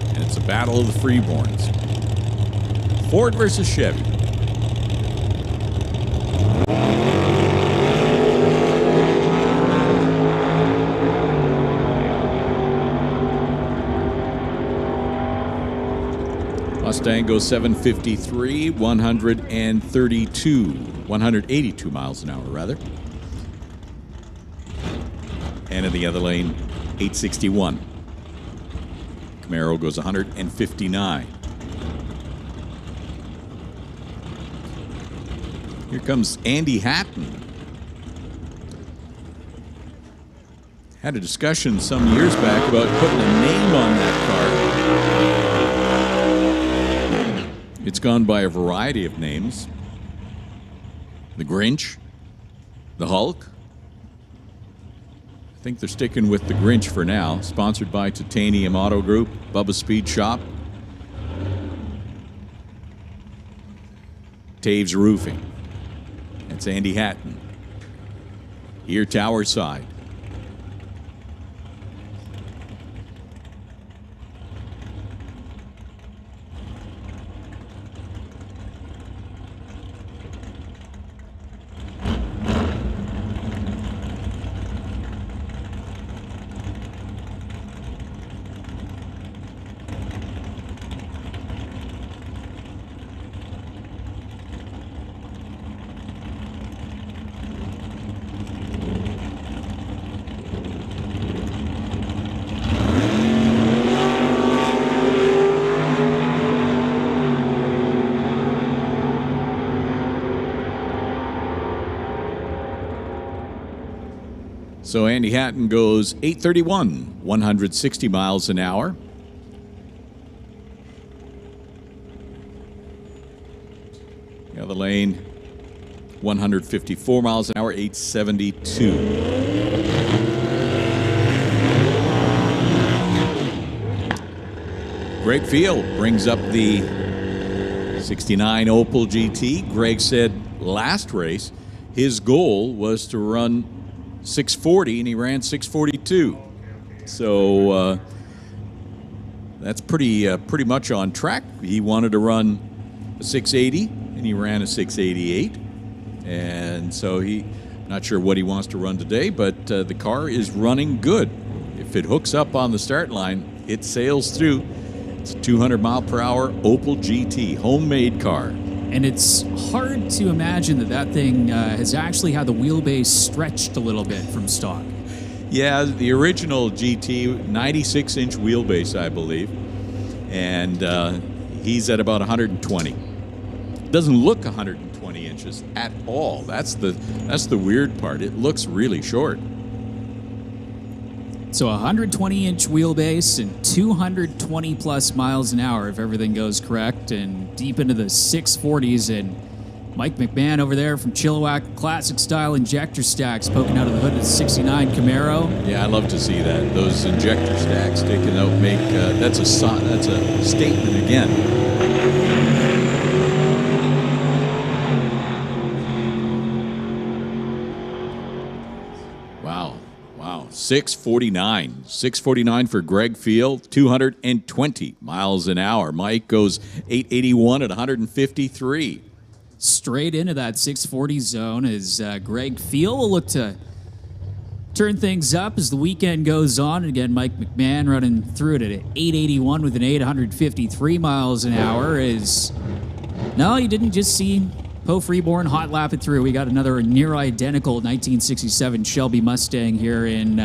And it's a battle of the freeborns. Ford versus Chevy. Mustang goes 753, 182 miles an hour, rather. And in the other lane, 861. Camaro goes 159. Here comes Andy Hatton. Had a discussion some years back about putting a name on that car. It's gone by a variety of names. The Grinch, the Hulk. I think they're sticking with the Grinch for now. Sponsored by Titanium Auto Group, Bubba's Speed Shop, Taves Roofing. That's Andy Hatton. Here, Tower Side. So Andy Hatton goes 831, 160 miles an hour. The other lane, 154 miles an hour, 872. Greg Field brings up the 69 Opel GT. Greg said last race his goal was to run 640, and he ran 642. So that's pretty much on track. He wanted to run a 680, and he ran a 688. And so I'm not sure what he wants to run today, but the car is running good. If it hooks up on the start line, it sails through. It's a 200-mile-per-hour Opel GT, homemade car. And it's hard to imagine that thing has actually had the wheelbase stretched a little bit from stock. Yeah, the original GT, 96-inch wheelbase, I believe. And he's at about 120. Doesn't look 120 inches at all. That's the weird part. It looks really short. So 120-inch wheelbase and 220-plus miles an hour if everything goes correct, and deep into the 640s. And Mike McMahon over there from Chilliwack, classic-style injector stacks poking out of the hood of the 69 Camaro. Yeah, I love to see that. Those injector stacks taken out make that's a statement again. Wow. 649 for Greg Field, 220 miles an hour. Mike goes 881 at 153. Straight into that 640 zone as Greg Field will look to turn things up as the weekend goes on. And again, Mike McMahon running through it at 881 with an 853 miles an hour. No, you didn't just see Poe Freeborn hot lap it through. We got another near identical 1967 Shelby Mustang here in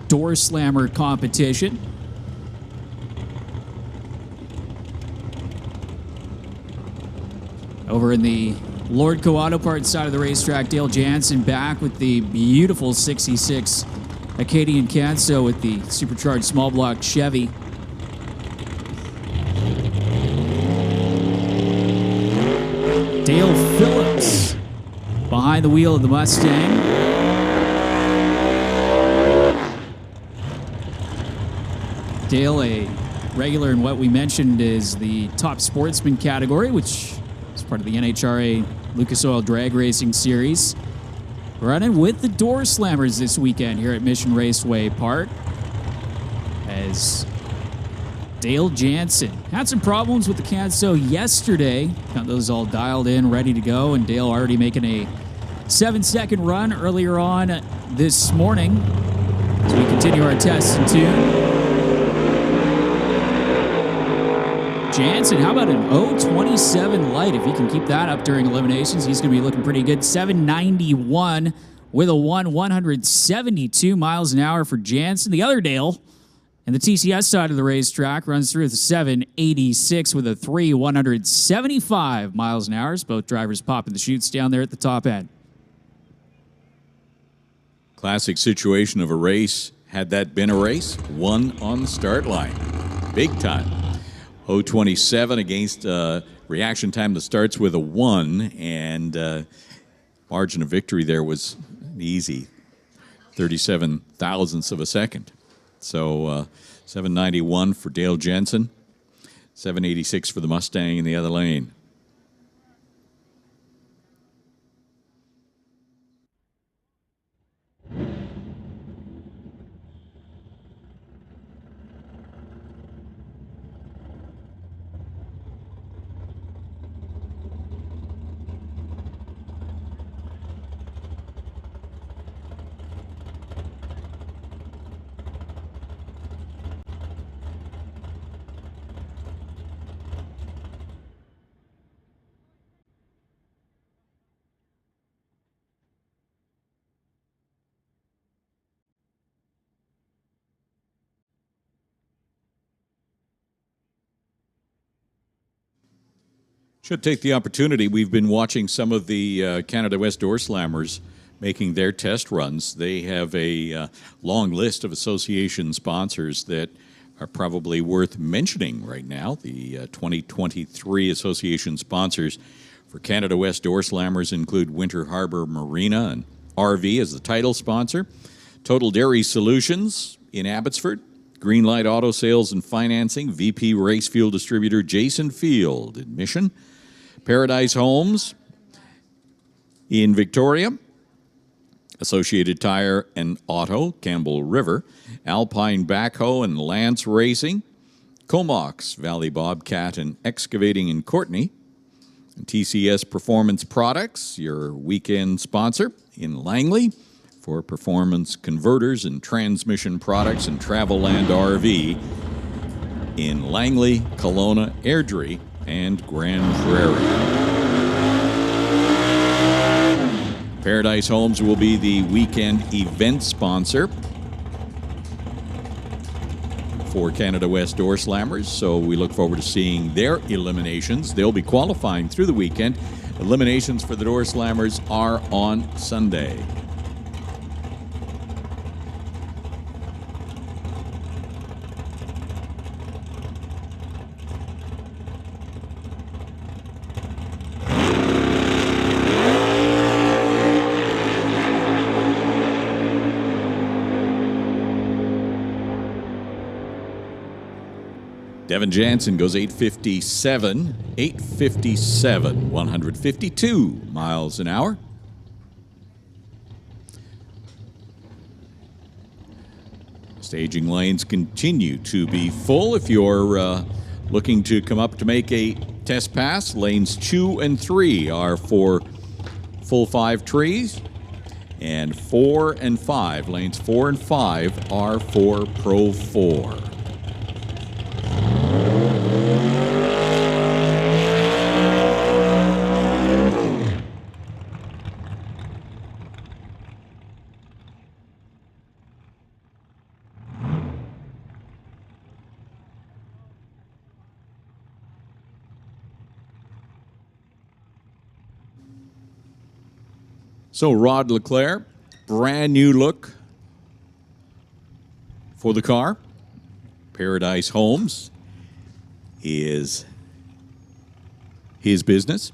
Doorslammer competition. Over in the Lordco Auto Parts side of the racetrack, Dale Jansen back with the beautiful 66 Acadian Canso with the supercharged small block Chevy. Dale Phillips behind the wheel of the Mustang. Dale, a regular in what we mentioned is the top sportsman category, which is part of the NHRA Lucas Oil Drag Racing Series. Running with the Doorslammers this weekend here at Mission Raceway Park. As Dale Jansen had some problems with the Canso yesterday. Got those all dialed in, ready to go, and Dale already making a 7-second run earlier on this morning as we continue our test and tune. Jansen, how about an 027 light? If he can keep that up during eliminations, he's going to be looking pretty good. 791 with a 172 miles an hour for Jansen. The other Dale, and the TCS side of the racetrack, runs through with a 786 with a 175 miles an hour. Both drivers popping the chutes down there at the top end. Classic situation of a race. Had that been a race, one on the start line. Big time. 027 against reaction time that starts with a 1, and margin of victory there was easy, 37 thousandths of a second. So 791 for Dale Jensen, 786 for the Mustang in the other lane. Should take the opportunity. We've been watching some of the Canada West Doorslammers making their test runs. They have a long list of association sponsors that are probably worth mentioning right now. The 2023 association sponsors for Canada West Doorslammers include Winter Harbor Marina and RV as the title sponsor, Total Dairy Solutions in Abbotsford, Greenlight Auto Sales and Financing, VP Race Fuel Distributor Jason Field in Mission. Paradise Homes in Victoria. Associated Tire and Auto, Campbell River. Alpine Backhoe and Lance Racing. Comox, Valley Bobcat and Excavating in Courtney. And TCS Performance Products, your weekend sponsor in Langley for performance converters and transmission products and Travelland RV in Langley, Kelowna, Airdrie, and Grand Prairie. Paradise Homes will be the weekend event sponsor for Canada West Doorslammers, so we look forward to seeing their eliminations. They'll be qualifying through the weekend. Eliminations for the Doorslammers are on Sunday. Devin Jansen goes 857, 152 miles an hour. Staging lanes continue to be full. If you're looking to come up to make a test pass, lanes 2 and 3 are for full 5 trees, and 4 and 5, lanes 4 and 5 are for Pro 4. So Rod Leclerc, brand new look for the car. Paradise Homes is his business.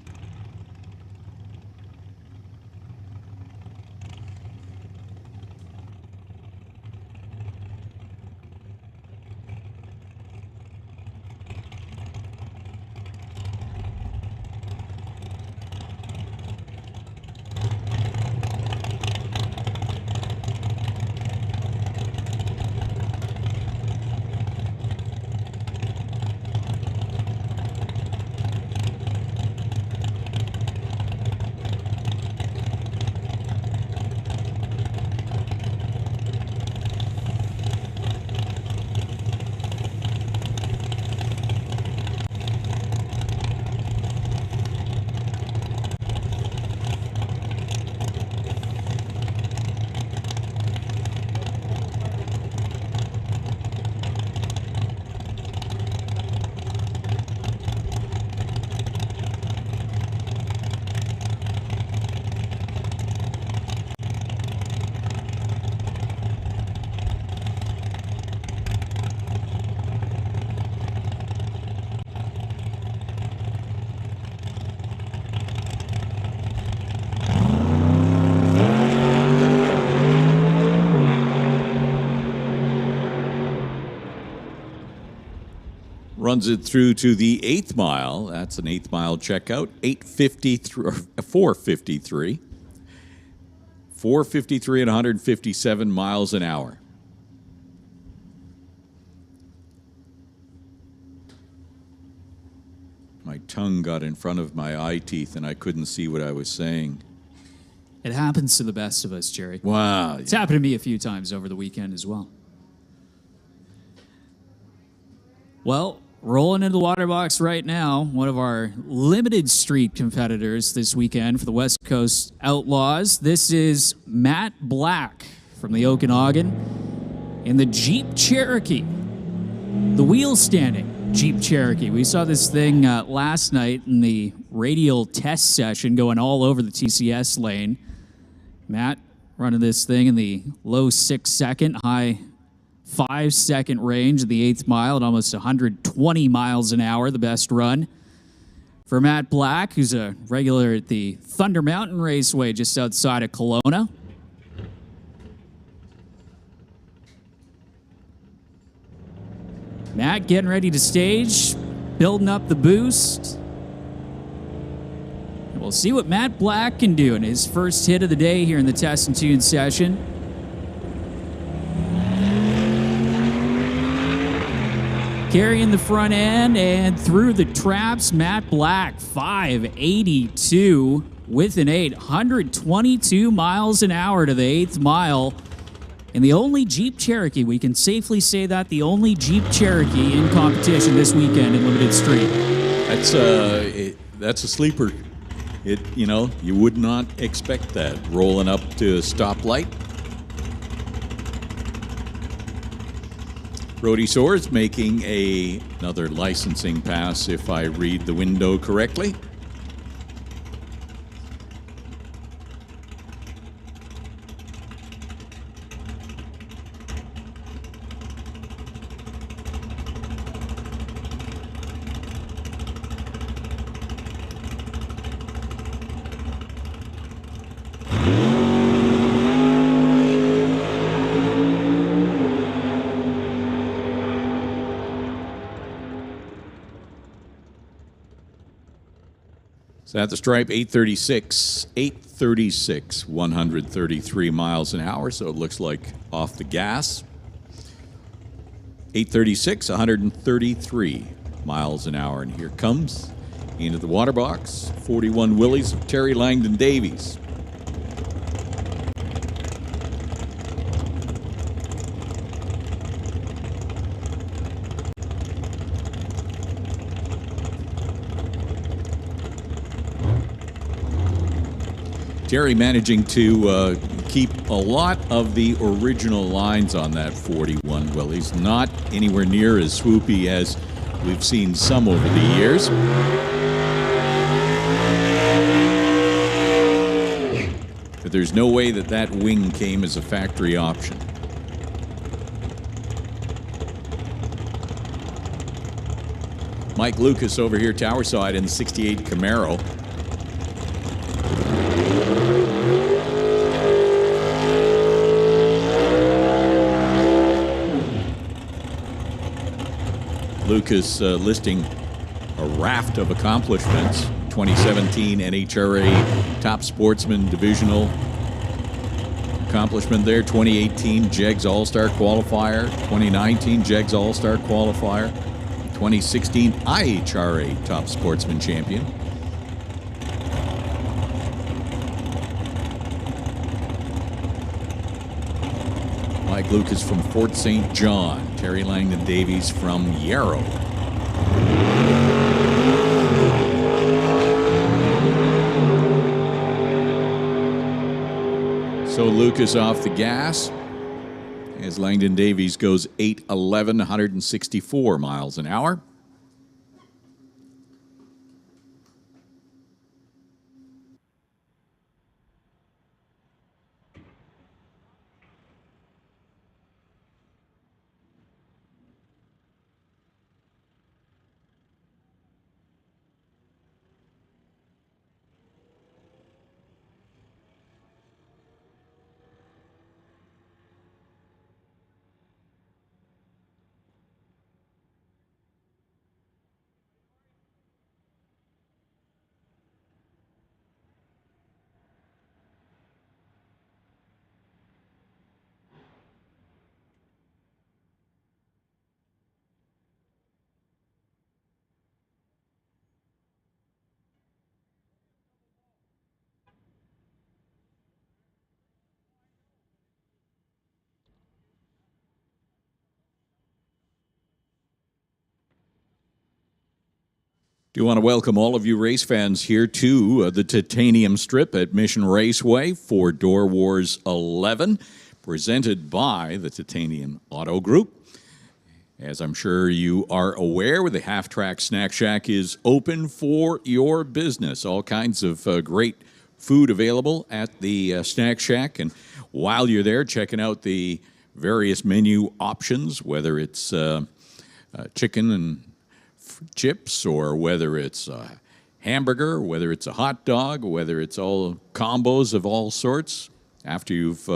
Runs it through to the 8th mile. That's an 8th mile checkout. 453. 453 and 157 miles an hour. My tongue got in front of my eye teeth and I couldn't see what I was saying. It happens to the best of us, Gerry. Wow. It's happened to me a few times over the weekend as well. Well, rolling into the water box right now, one of our limited street competitors this weekend for the West Coast Outlaws. This is Matt Black from the Okanagan in the Jeep Cherokee, the wheel-standing Jeep Cherokee. We saw this thing last night in the radial test session going all over the TCS lane. Matt running this thing in the low 6-second, high 5-second range of the 8th mile at almost 120 miles an hour, the best run. For Matt Black, who's a regular at the Thunder Mountain Raceway just outside of Kelowna. Matt getting ready to stage, building up the boost. And we'll see what Matt Black can do in his first hit of the day here in the Test and Tune session. Carrying the front end and through the traps, Matt Black, 582 with an 122 miles an hour to the 8th mile. And the only Jeep Cherokee, we can safely say that, the only Jeep Cherokee in competition this weekend in Limited Street. That's a sleeper. You would not expect that, rolling up to a stoplight. Brody Soares making another licensing pass, if I read the window correctly. So at the stripe, 836, 133 miles an hour, so it looks like off the gas. 836, 133 miles an hour, and here comes into the water box, 41 Willys of Terry Langdon Davies. Gerry managing to keep a lot of the original lines on that 41 Willys. Not anywhere near as swoopy as we've seen some over the years. But there's no way that that wing came as a factory option. Mike Lucas over here, tower side in the 68 Camaro. Lucas listing a raft of accomplishments. 2017 NHRA Top Sportsman Divisional accomplishment there. 2018 JEGS All-Star Qualifier. 2019 JEGS All-Star Qualifier. 2016 IHRA Top Sportsman Champion. Mike Lucas from Fort St. John. Terry Langdon Davies from Yarrow. So Lucas off the gas as Langdon Davies goes 811, 164 miles an hour. Do want to welcome all of you race fans here to the Titanium Strip at Mission Raceway for DOORWARZ 11, presented by the Titanium Auto Group. As I'm sure you are aware, the Half Track Snack Shack is open for your business. All kinds of great food available at the Snack Shack. And while you're there, checking out the various menu options, whether it's chicken and chips, or whether it's a hamburger, whether it's a hot dog, whether it's all combos of all sorts. After you've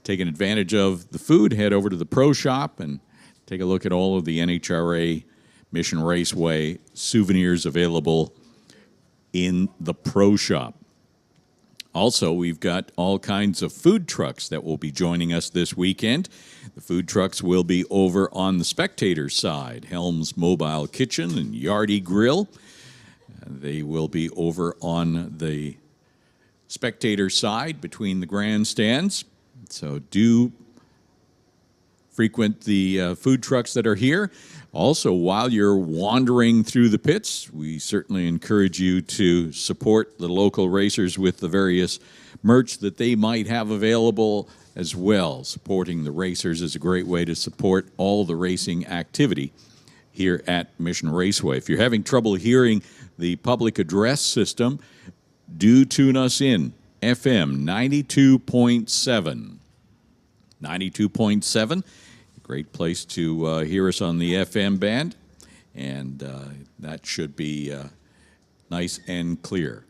taken advantage of the food, head over to the Pro Shop and take a look at all of the NHRA Mission Raceway souvenirs available in the Pro Shop. Also, we've got all kinds of food trucks that will be joining us this weekend. The food trucks will be over on the spectator side, Helms Mobile Kitchen and Yardie Grill. They will be over on the spectator side between the grandstands. So do frequent the food trucks that are here. Also, while you're wandering through the pits, we certainly encourage you to support the local racers with the various merch that they might have available as well. Supporting the racers is a great way to support all the racing activity here at Mission Raceway. If you're having trouble hearing the public address system, do tune us in, FM 92.7. 92.7. Great place to hear us on the FM band, and that should be nice and clear.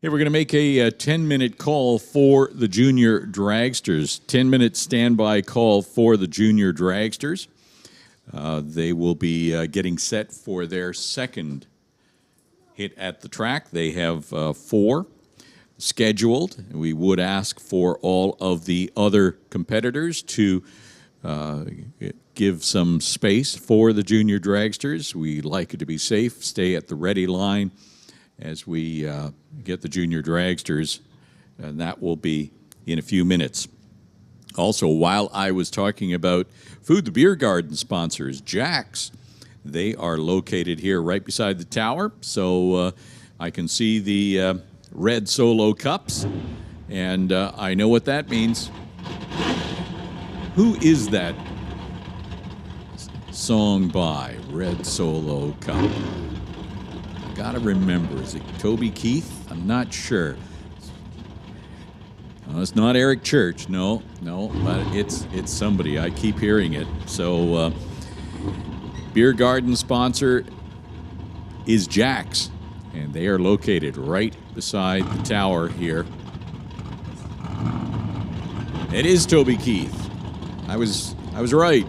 Hey, we're going to make a 10-minute call for the junior dragsters. 10-minute standby call for the junior dragsters. They will be getting set for their second hit at the track. They have 4 scheduled. We would ask for all of the other competitors to give some space for the junior dragsters. We like it to be safe. Stay at the ready line as we get the junior dragsters, and that will be in a few minutes. Also, while I was talking about food, the beer garden sponsors, Jack's, they are located here right beside the tower, so I can see the red Solo cups, and I know what that means. Who is that song by? Red Solo Cup. I gotta remember. Is it Toby Keith? I'm not sure. No, it's not Eric Church. No, but it's somebody. I keep hearing it. So, beer garden sponsor is Jack's, and they are located right beside the tower here. It is Toby Keith. I was right.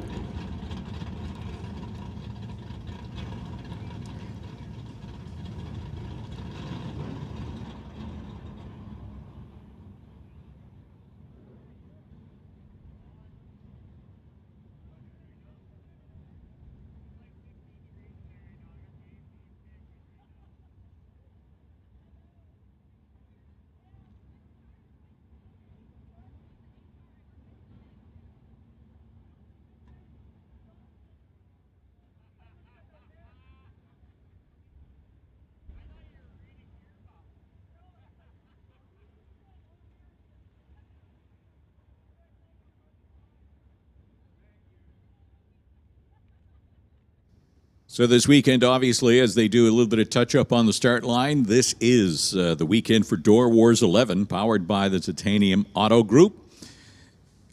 So this weekend, obviously, as they do a little bit of touch-up on the start line, this is the weekend for DOORWARZ 11, powered by the Titanium Auto Group.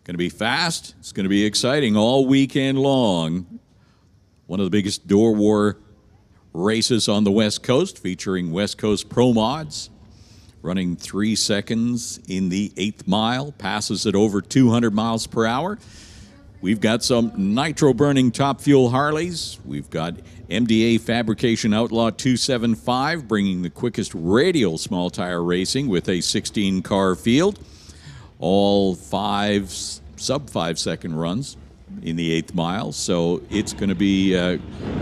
Going to be fast. It's going to be exciting all weekend long. One of the biggest Door War races on the West Coast, featuring West Coast Pro Mods, running 3 seconds in the 8th mile, passes at over 200 miles per hour. We've got some nitro-burning top fuel Harleys. We've got MDA Fabrication Outlaw 275, bringing the quickest radial small tire racing with a 16-car field. All sub-5 second runs in the 8th mile. So it's going to be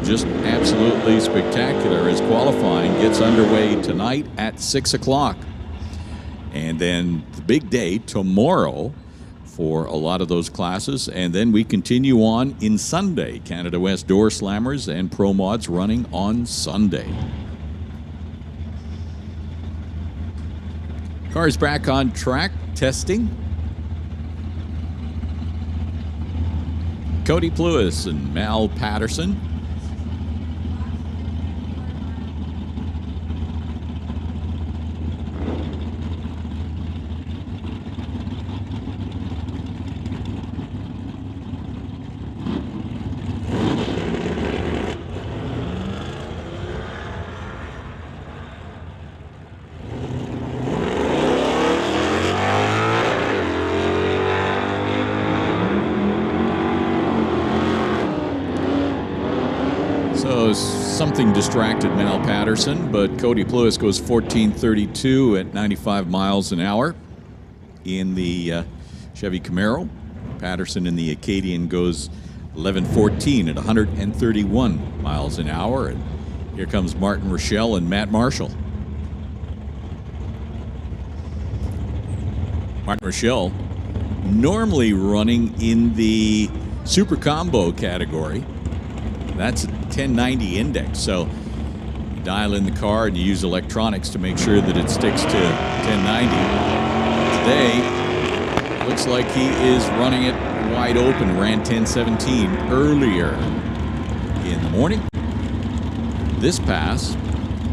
just absolutely spectacular as qualifying gets underway tonight at 6 o'clock. And then the big day tomorrow for a lot of those classes, and then we continue on in Sunday. Canada West Doorslammers and Pro Mods running on Sunday. Cars back on track, testing. Cody Plewis and Mal Patterson. was something distracted Mal Patterson, but Cody Plewis goes 14:32 at 95 miles an hour in the Chevy Camaro. Patterson in the Acadian goes 11:14 at 131 miles an hour. And here comes Martin Rochelle and Matt Marshall. Martin Rochelle normally running in the Super Combo category. That's a 1090 index, so you dial in the car and you use electronics to make sure that it sticks to 1090. Today, looks like he is running it wide open. Ran 1017 earlier in the morning. This pass,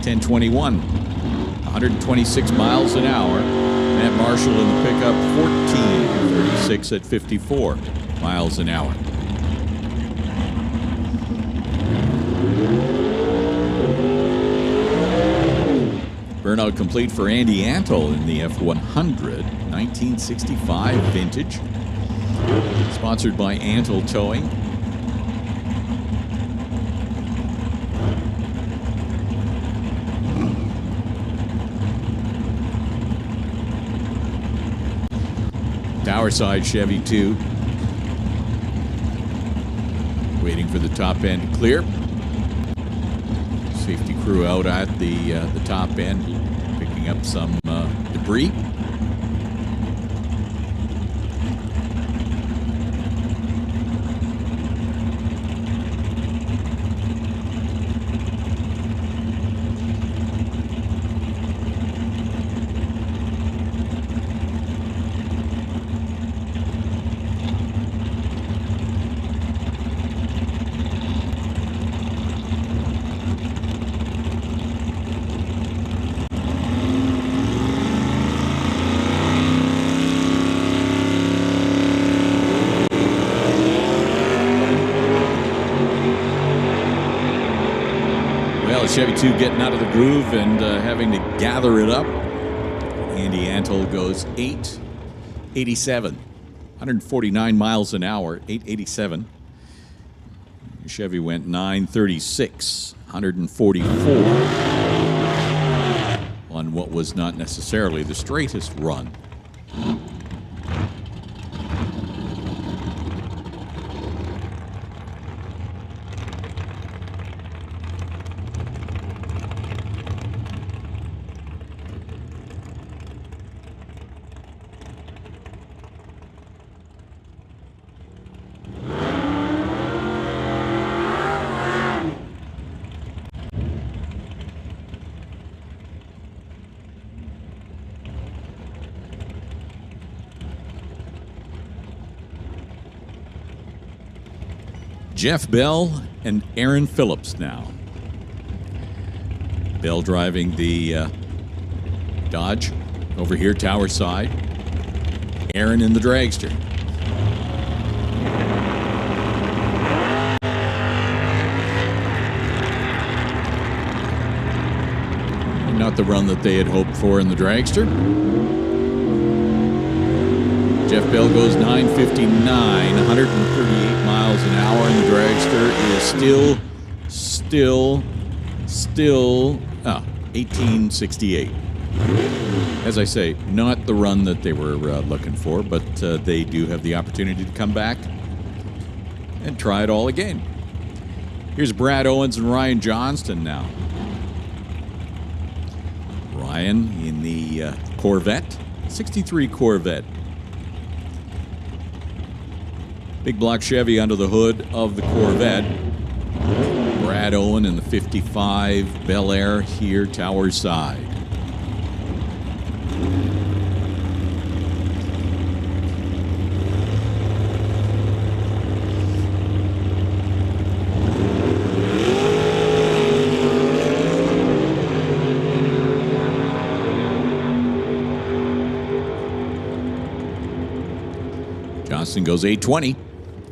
1021, 126 miles an hour. Matt Marshall in the pickup, 1436 at 54 miles an hour. Burnout complete for Andy Antle in the F100, 1965 vintage. Sponsored by Antle Towing. Towerside Chevy 2. Waiting for the top end to clear. Safety crew out at the top end, picking up some debris. Chevy 2 getting out of the groove and having to gather it up. Andy Antle goes 887, 149 miles an hour, 887. Chevy went 936, 144 on what was not necessarily the straightest run. Jeff Bell and Aaron Phillips now. Bell driving the Dodge over here, tower side. Aaron in the dragster. Not the run that they had hoped for in the dragster. Jeff Bell goes 959, 138 miles an hour, and the dragster is still 1868. As I say, not the run that they were looking for, but they do have the opportunity to come back and try it all again. Here's Brad Owens and Ryan Johnston now. Ryan in the Corvette, 63 Corvette. Big block Chevy under the hood of the Corvette. Brad Owen in the 55 Bel Air here, tower side. Johnston goes 820.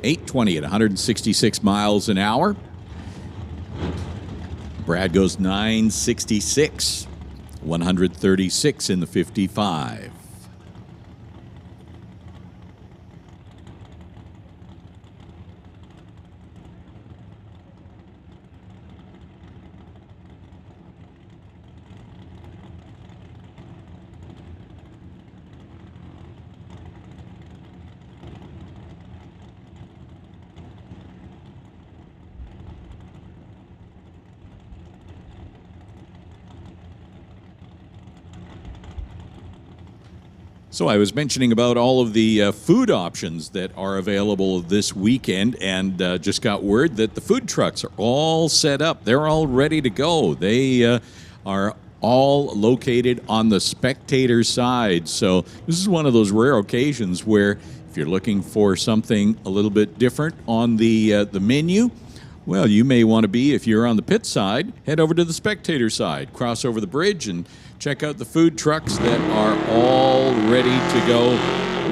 820 at 166 miles an hour. Brad goes 966, 136 in the 55. So I was mentioning about all of the food options that are available this weekend, and just got word that the food trucks are all set up. They're all ready to go. They are all located on the spectator side. So this is one of those rare occasions where if you're looking for something a little bit different on the menu, well, you may want to be, if you're on the pit side, head over to the spectator side, cross over the bridge, and check out the food trucks that are all ready to go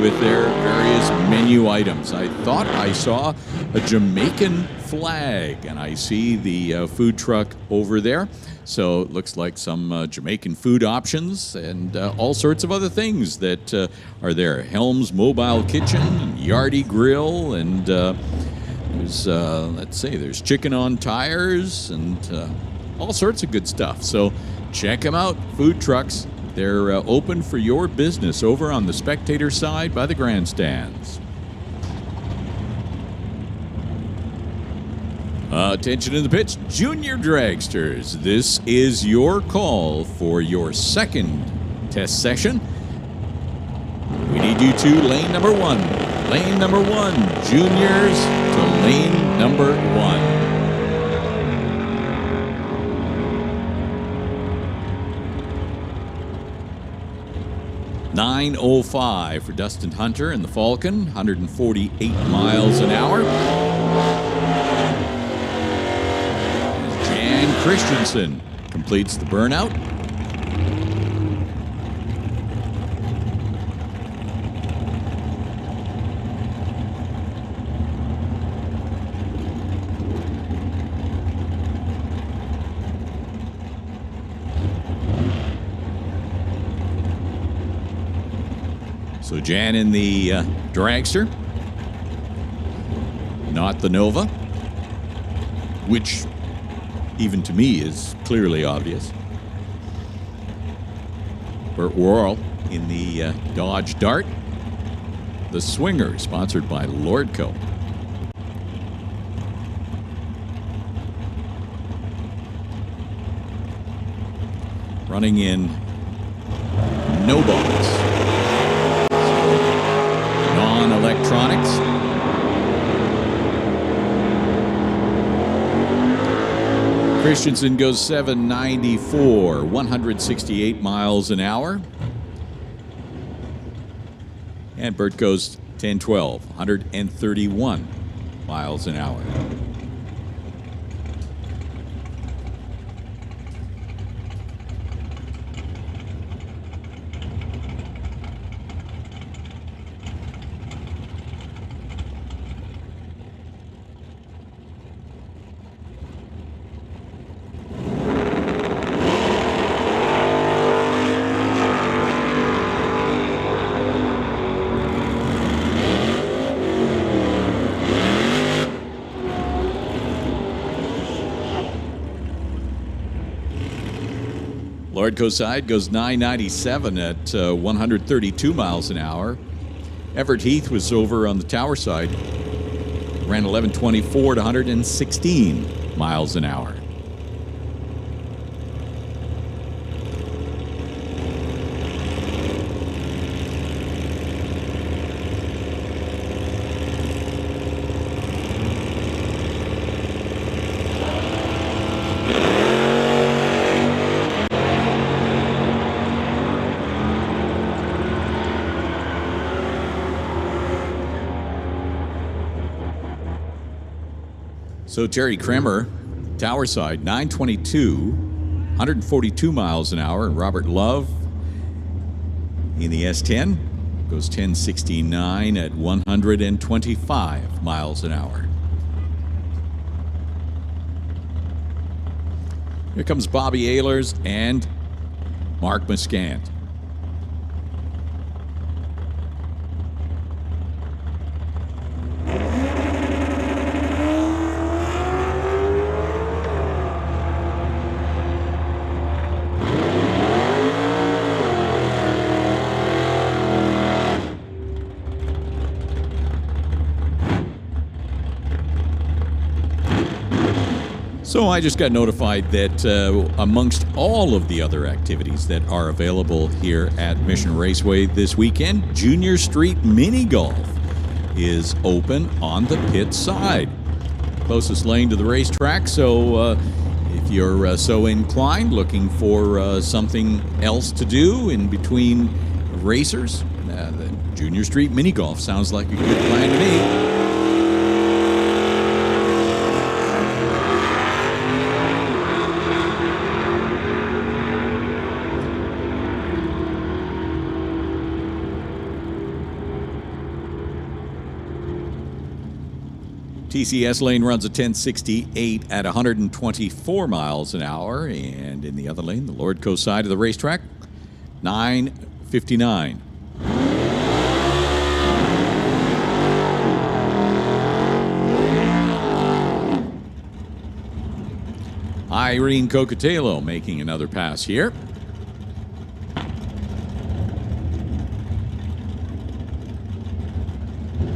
with their various menu items. I thought I saw a Jamaican flag, and I see the food truck over there. So it looks like some Jamaican food options and all sorts of other things that are there. Helms Mobile Kitchen, Yardie Grill, and there's, let's say, there's chicken on tires and all sorts of good stuff. So check them out, food trucks. They're open for your business over on the spectator side by the grandstands. Attention in the pits, junior dragsters. This is your call for your second test session. We need you to lane number one. Lane number one, juniors to lane number one. .905 for Dustin Hunter and the Falcon, 148 miles an hour. As Jan Christensen completes the burnout. So Jan in the dragster, not the Nova, which even to me is clearly obvious. Burt Worrell in the Dodge Dart, the Swinger, sponsored by Lordco. Running in no box. Non-electronics. Christensen goes 794, 168 miles an hour. And Burt goes 1012, 131 miles an hour. Lordco side goes 997 at 132 miles an hour. Everett Heath was over on the tower side. Ran 1124 to 116 miles an hour. So Terry Kremer, tower side, 922, 142 miles an hour. And Robert Love in the S10 goes 1069 at 125 miles an hour. Here comes Bobby Ehlers and Mark Muscant. So I just got notified that amongst all of the other activities that are available here at Mission Raceway this weekend, Junior Street Mini Golf is open on the pit side. Closest lane to the racetrack, so if you're so inclined, looking for something else to do in between racers, the Junior Street Mini Golf sounds like a good plan to me. TCS lane runs a 1068 at 124 miles an hour, and in the other lane, the Lordco side of the racetrack, 959. Irene Cocatello making another pass here.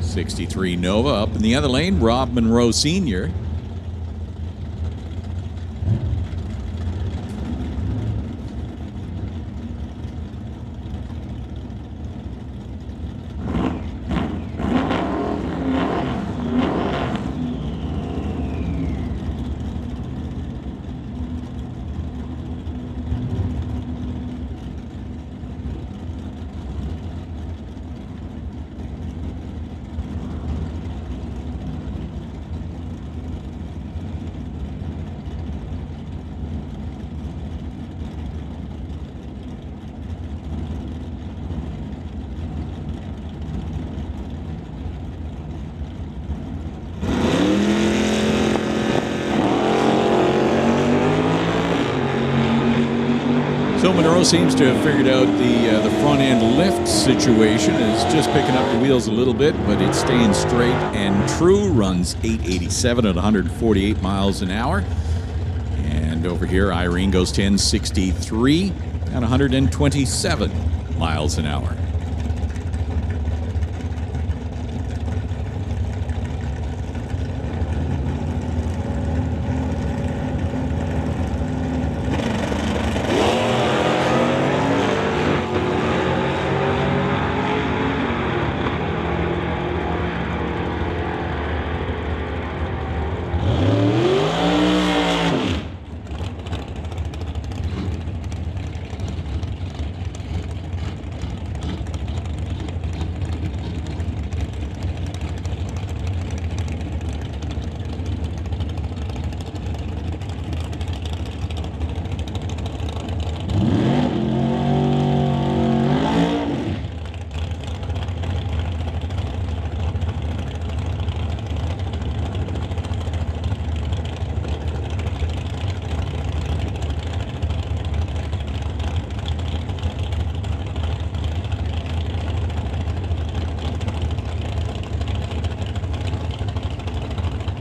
'63 Nova up in the other lane, Rob Monroe Sr. So Monroe seems to have figured out the front end lift situation. Is just picking up the wheels a little bit, but it's staying straight and true. Runs 887 at 148 miles an hour. And over here, Irene goes 1063 at 127 miles an hour.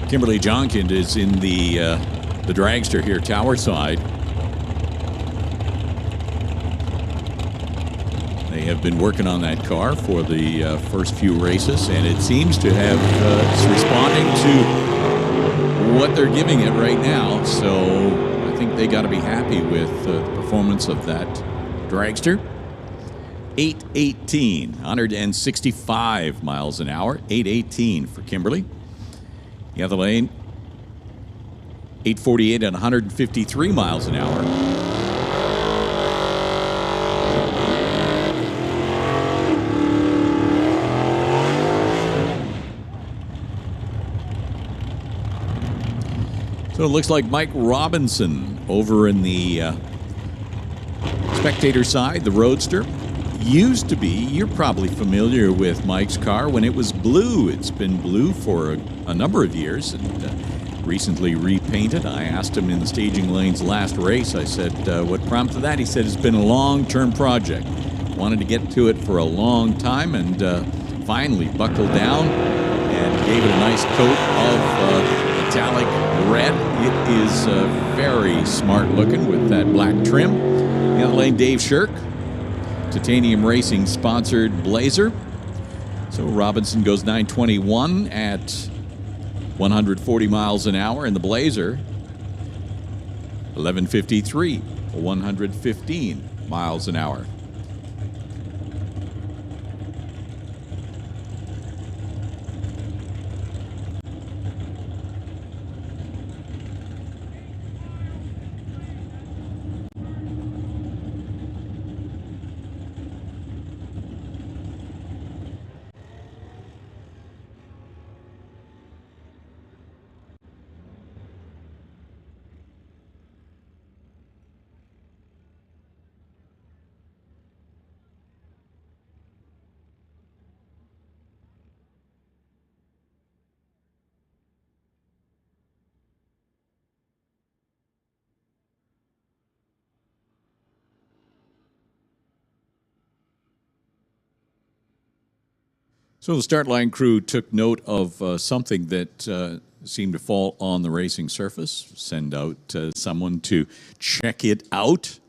Kimberly Jonkind is in the dragster here, tower side. They have been working on that car for the first few races, and it seems to have it's responding to what they're giving it right now. So I think they got to be happy with the performance of that dragster. 818, 165 miles an hour. 818 for Kimberly. The other lane, 848 at 153 miles an hour. So it looks like Mike Robinson over in the spectator side, the Roadster. Used to be, you're probably familiar with Mike's car when it was blue. It's been blue for a number of years and recently repainted. I asked him in the staging lanes last race, I said, what prompted that? He said it's been a long-term project. Wanted to get to it for a long time and finally buckled down and gave it a nice coat of metallic red. It is very smart looking with that black trim. The other lane, Dave Shirk. Titanium Racing sponsored Blazer. So Robinson goes 921 at 140 miles an hour in the Blazer. 11:53, 115 miles an hour. So the start line crew took note of something that seemed to fall on the racing surface. Send out someone to check it out.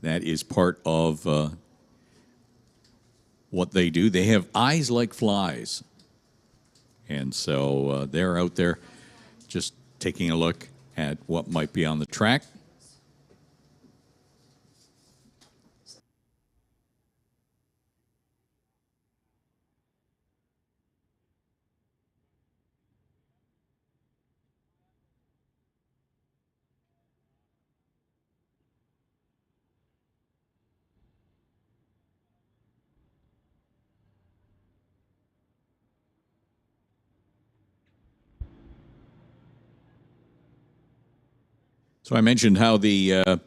That is part of what they do. They have eyes like flies. And so they're out there just taking a look at what might be on the track. So I mentioned how the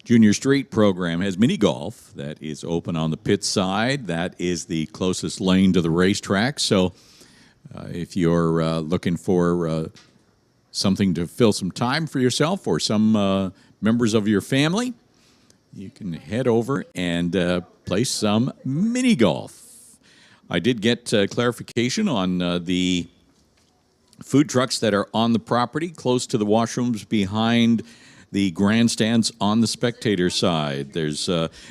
Junior Street program has mini golf that is open on the pit side. That is the closest lane to the racetrack. So if you're looking for something to fill some time for yourself or some members of your family, you can head over and play some mini golf. I did get clarification on the food trucks that are on the property, close to the washrooms behind the grandstands on the spectator side. There's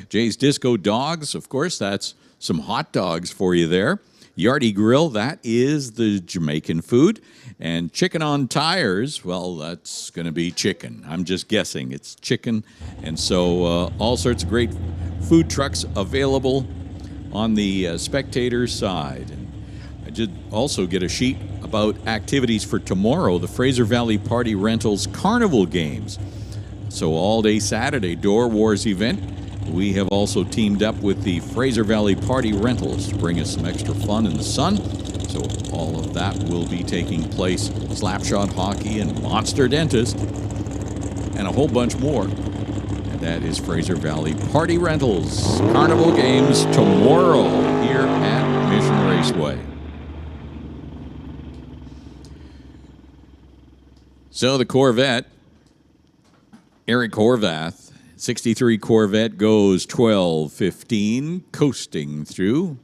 Jay's Disco Dogs, of course, that's some hot dogs for you there. Yardie Grill, that is the Jamaican food. And Chicken on Tires, well, that's going to be chicken. I'm just guessing. It's chicken. And so all sorts of great food trucks available on the spectator side. And I did also get a sheet about activities for tomorrow, the Fraser Valley Party Rentals Carnival Games. So all day Saturday, DOORWARZ event. We have also teamed up with the Fraser Valley Party Rentals to bring us some extra fun in the sun. So all of that will be taking place. Slapshot hockey and Monster Dentist and a whole bunch more. And that is Fraser Valley Party Rentals Carnival Games tomorrow here at Mission Raceway. So the Corvette, Eric Horvath, 63 Corvette goes 12:15, coasting through.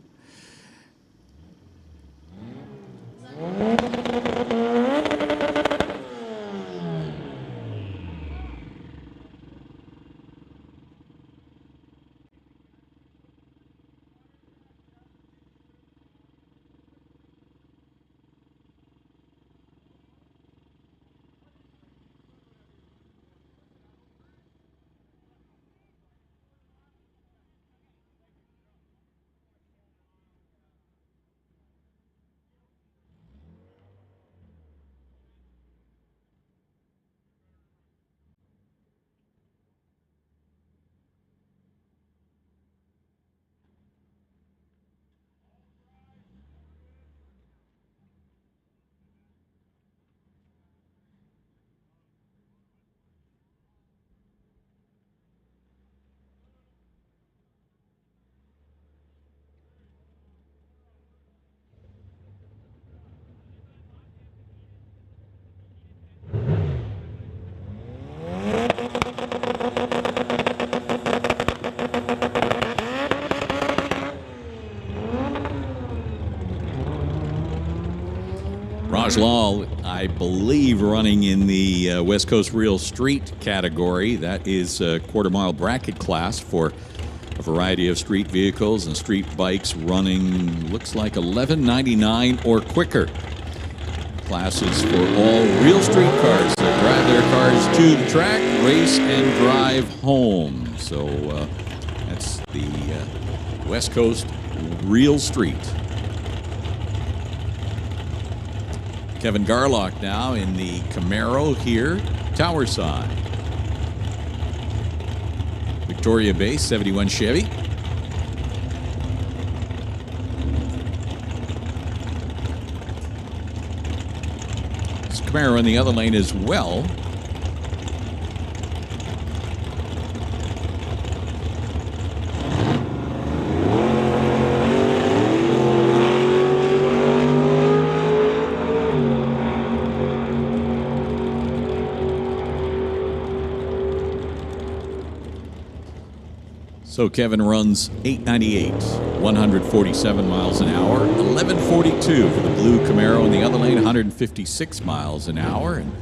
Law, I believe, running in the West Coast Real Street category. That is a quarter-mile bracket class for a variety of street vehicles and street bikes running, looks like $11.99 or quicker. classes for all real street cars that drive their cars to the track, race, and drive home. So that's the West Coast Real Street. Kevin Garlock now in the Camaro here, tower side. Victoria Bay, 71 Chevy. There's Camaro in the other lane as well. So Kevin runs 898, 147 miles an hour, 1142 for the blue Camaro in the other lane, 156 miles an hour. And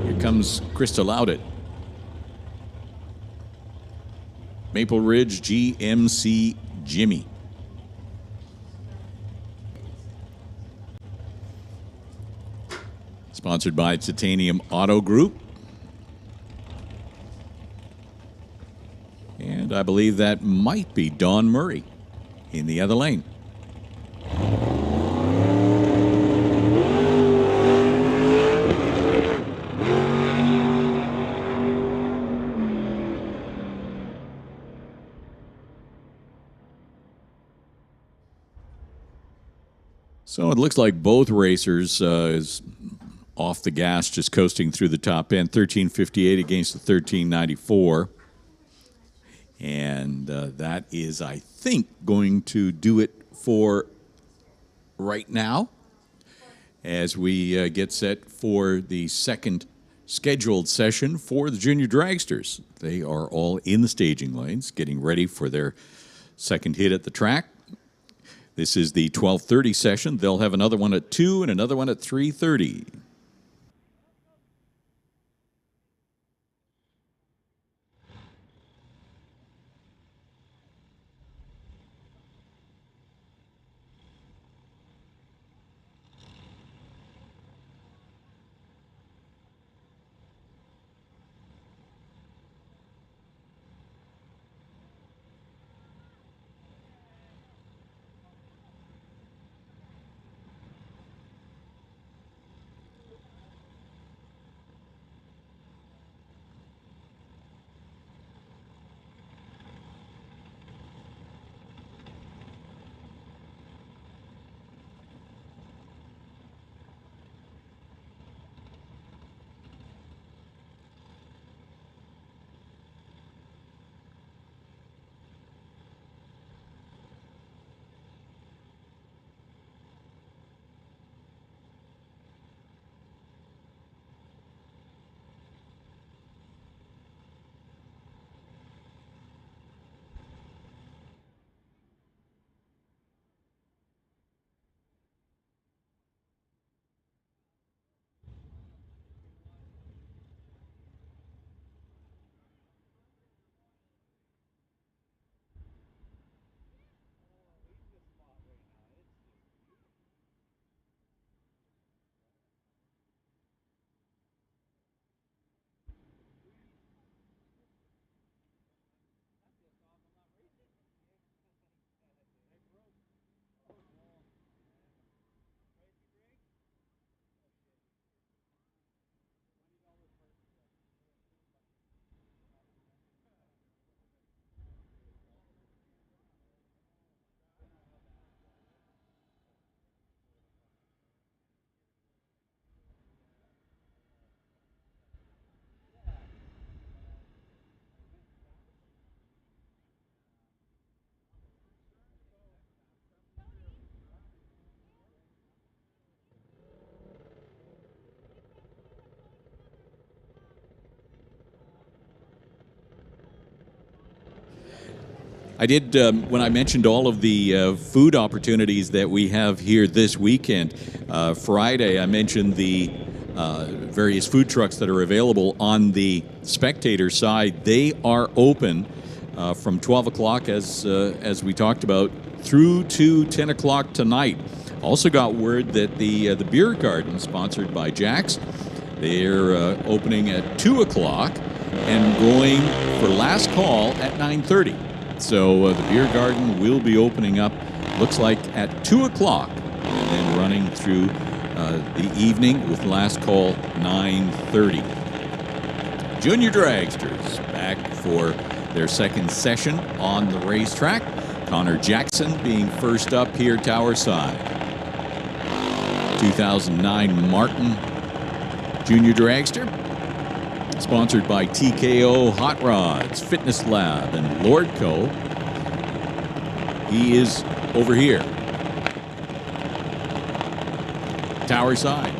here comes Krista Loudit. Maple Ridge GMC Jimmy. Sponsored by Titanium Auto Group. And I believe that might be Don Murray in the other lane. So it looks like both racers is off the gas, just coasting through the top end. 1358 against the 1394. And that is, I think, going to do it for right now as we get set for the second scheduled session for the Junior Dragsters. They are all in the staging lanes, getting ready for their second hit at the track. This is the 12:30 session. They'll have another one at 2 and another one at 3:30. I did, when I mentioned all of the food opportunities that we have here this weekend, Friday I mentioned the various food trucks that are available on the spectator side. They are open from 12 o'clock, as we talked about, through to 10 o'clock tonight. Also got word that the beer garden, sponsored by Jack's, they're opening at 2 o'clock and going for last call at 9:30. So the beer garden will be opening up, looks like at 2 o'clock, and then running through the evening with last call 9:30. Junior Dragsters back for their second session on the racetrack. Connor Jackson being first up here, tower side. 2009 Martin Junior Dragster, sponsored by TKO Hot Rods, Fitness Lab, and Lordco. He is over here, tower side.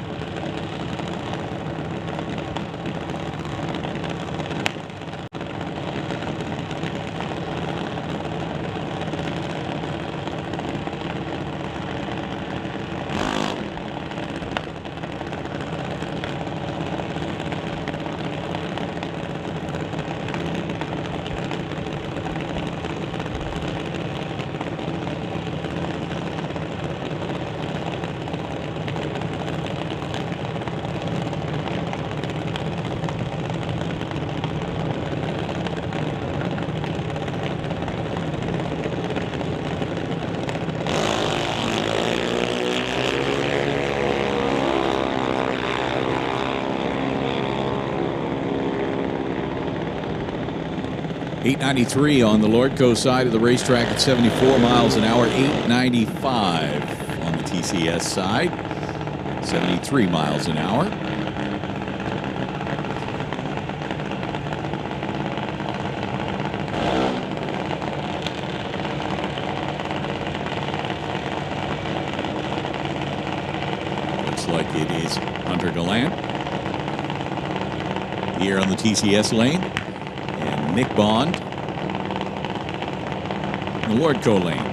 .893 on the Lordco side of the racetrack at 74 miles an hour. 895 on the TCS side, 73 miles an hour. Looks like it is Hunter Gallant here on the TCS lane. Nick Bond in the Lordco lane.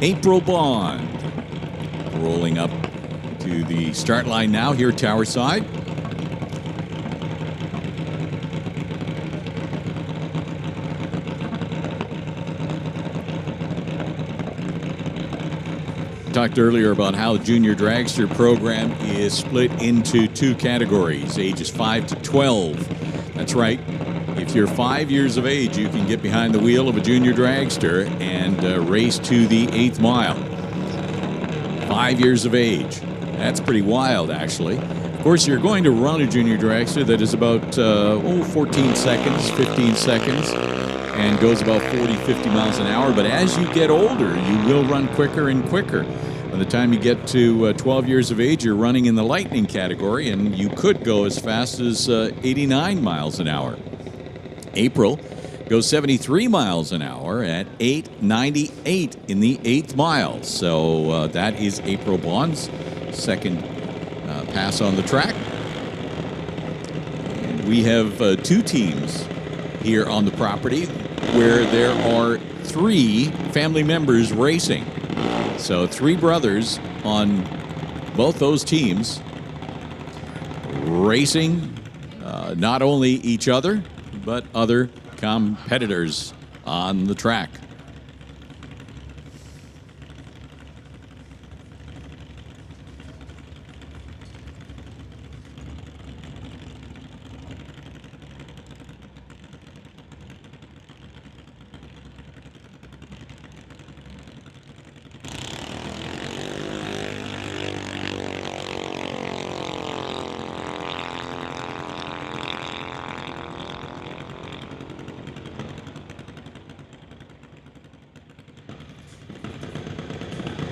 April Bond rolling up to the start line now here, tower side. Talked earlier about how the Junior Dragster program is split into two categories, ages 5 to 12. That's right. If you're 5 years of age, you can get behind the wheel of a Junior Dragster and race to the 8th mile. 5 years of age. That's pretty wild, actually. Of course, you're going to run a Junior Dragster that is about 14 seconds, 15 seconds, and goes about 40, 50 miles an hour. But as you get older, you will run quicker and quicker. By the time you get to 12 years of age, you're running in the Lightning category, and you could go as fast as 89 miles an hour. April goes 73 miles an hour at 8:98 in the 8th mile. So that is April Bond's second pass on the track. And we have two teams here on the property where there are 3 family members racing. So 3 brothers on both those teams racing not only each other, but other competitors on the track.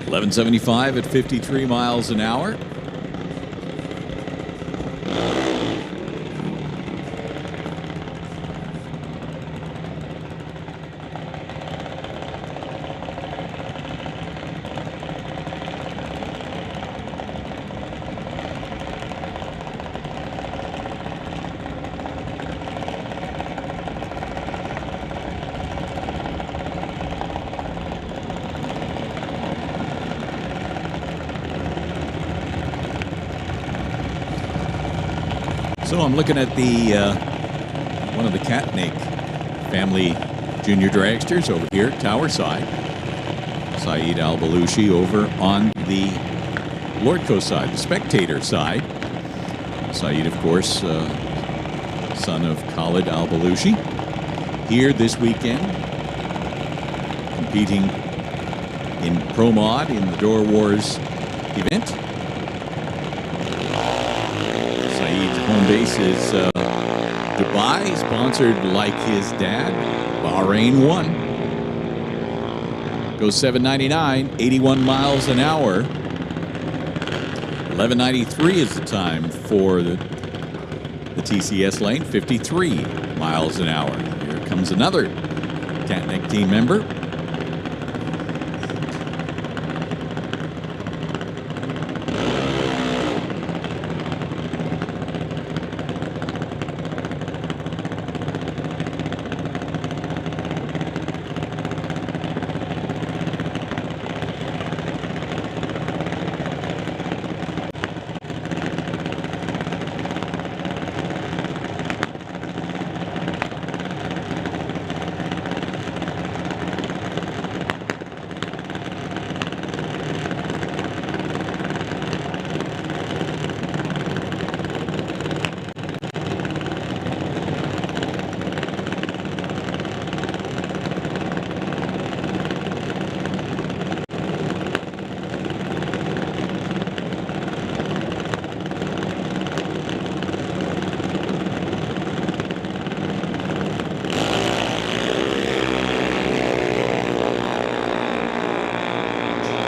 .1175 at 53 miles an hour. So I'm looking at the one of the Katnick family junior dragsters over here, Tower Side. Saeed Al-Balushi over on the Lordco side, the spectator side. Saeed, of course, son of Khalid Al-Balushi. Here this weekend, competing in Pro Mod in the DOORWARZ event. Home base is Dubai, sponsored like his dad, Bahrain 1. Goes 799, 81 miles an hour. 1193 is the time for the TCS lane, 53 miles an hour. Here comes another Katnick team member.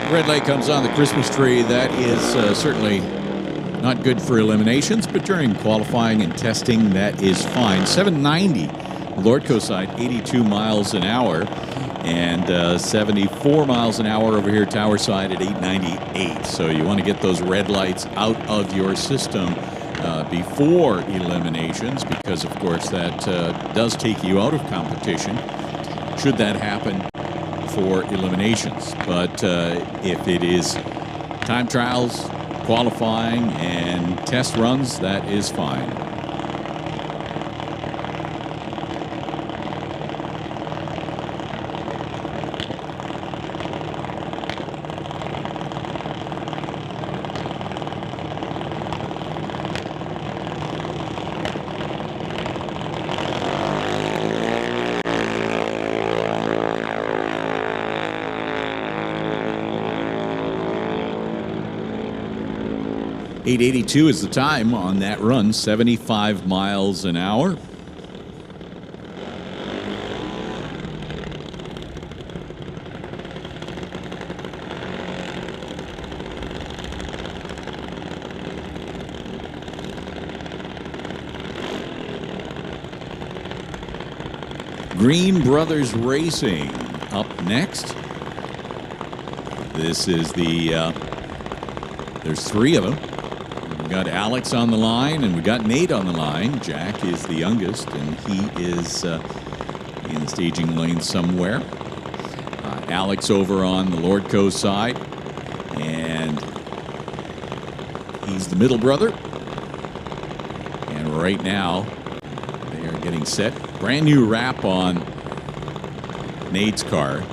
Red light comes on the Christmas tree. That is certainly not good for eliminations, but during qualifying and testing, that is fine. 790, Lordco side, 82 miles an hour, and 74 miles an hour over here, Tower side at 898. So you want to get those red lights out of your system before eliminations, because of course that does take you out of competition should that happen for eliminations. But if it is time trials, qualifying, and test runs, that is fine. .882 is the time on that run, 75 miles an hour. Green Brothers Racing up next. This is the, there's 3 of them. We got Alex on the line, and we got Nate on the line. Jack is the youngest, and he is in the staging lane somewhere. Alex over on the Lordco side. And he's the middle brother. And right now, they are getting set. Brand new wrap on Nate's car.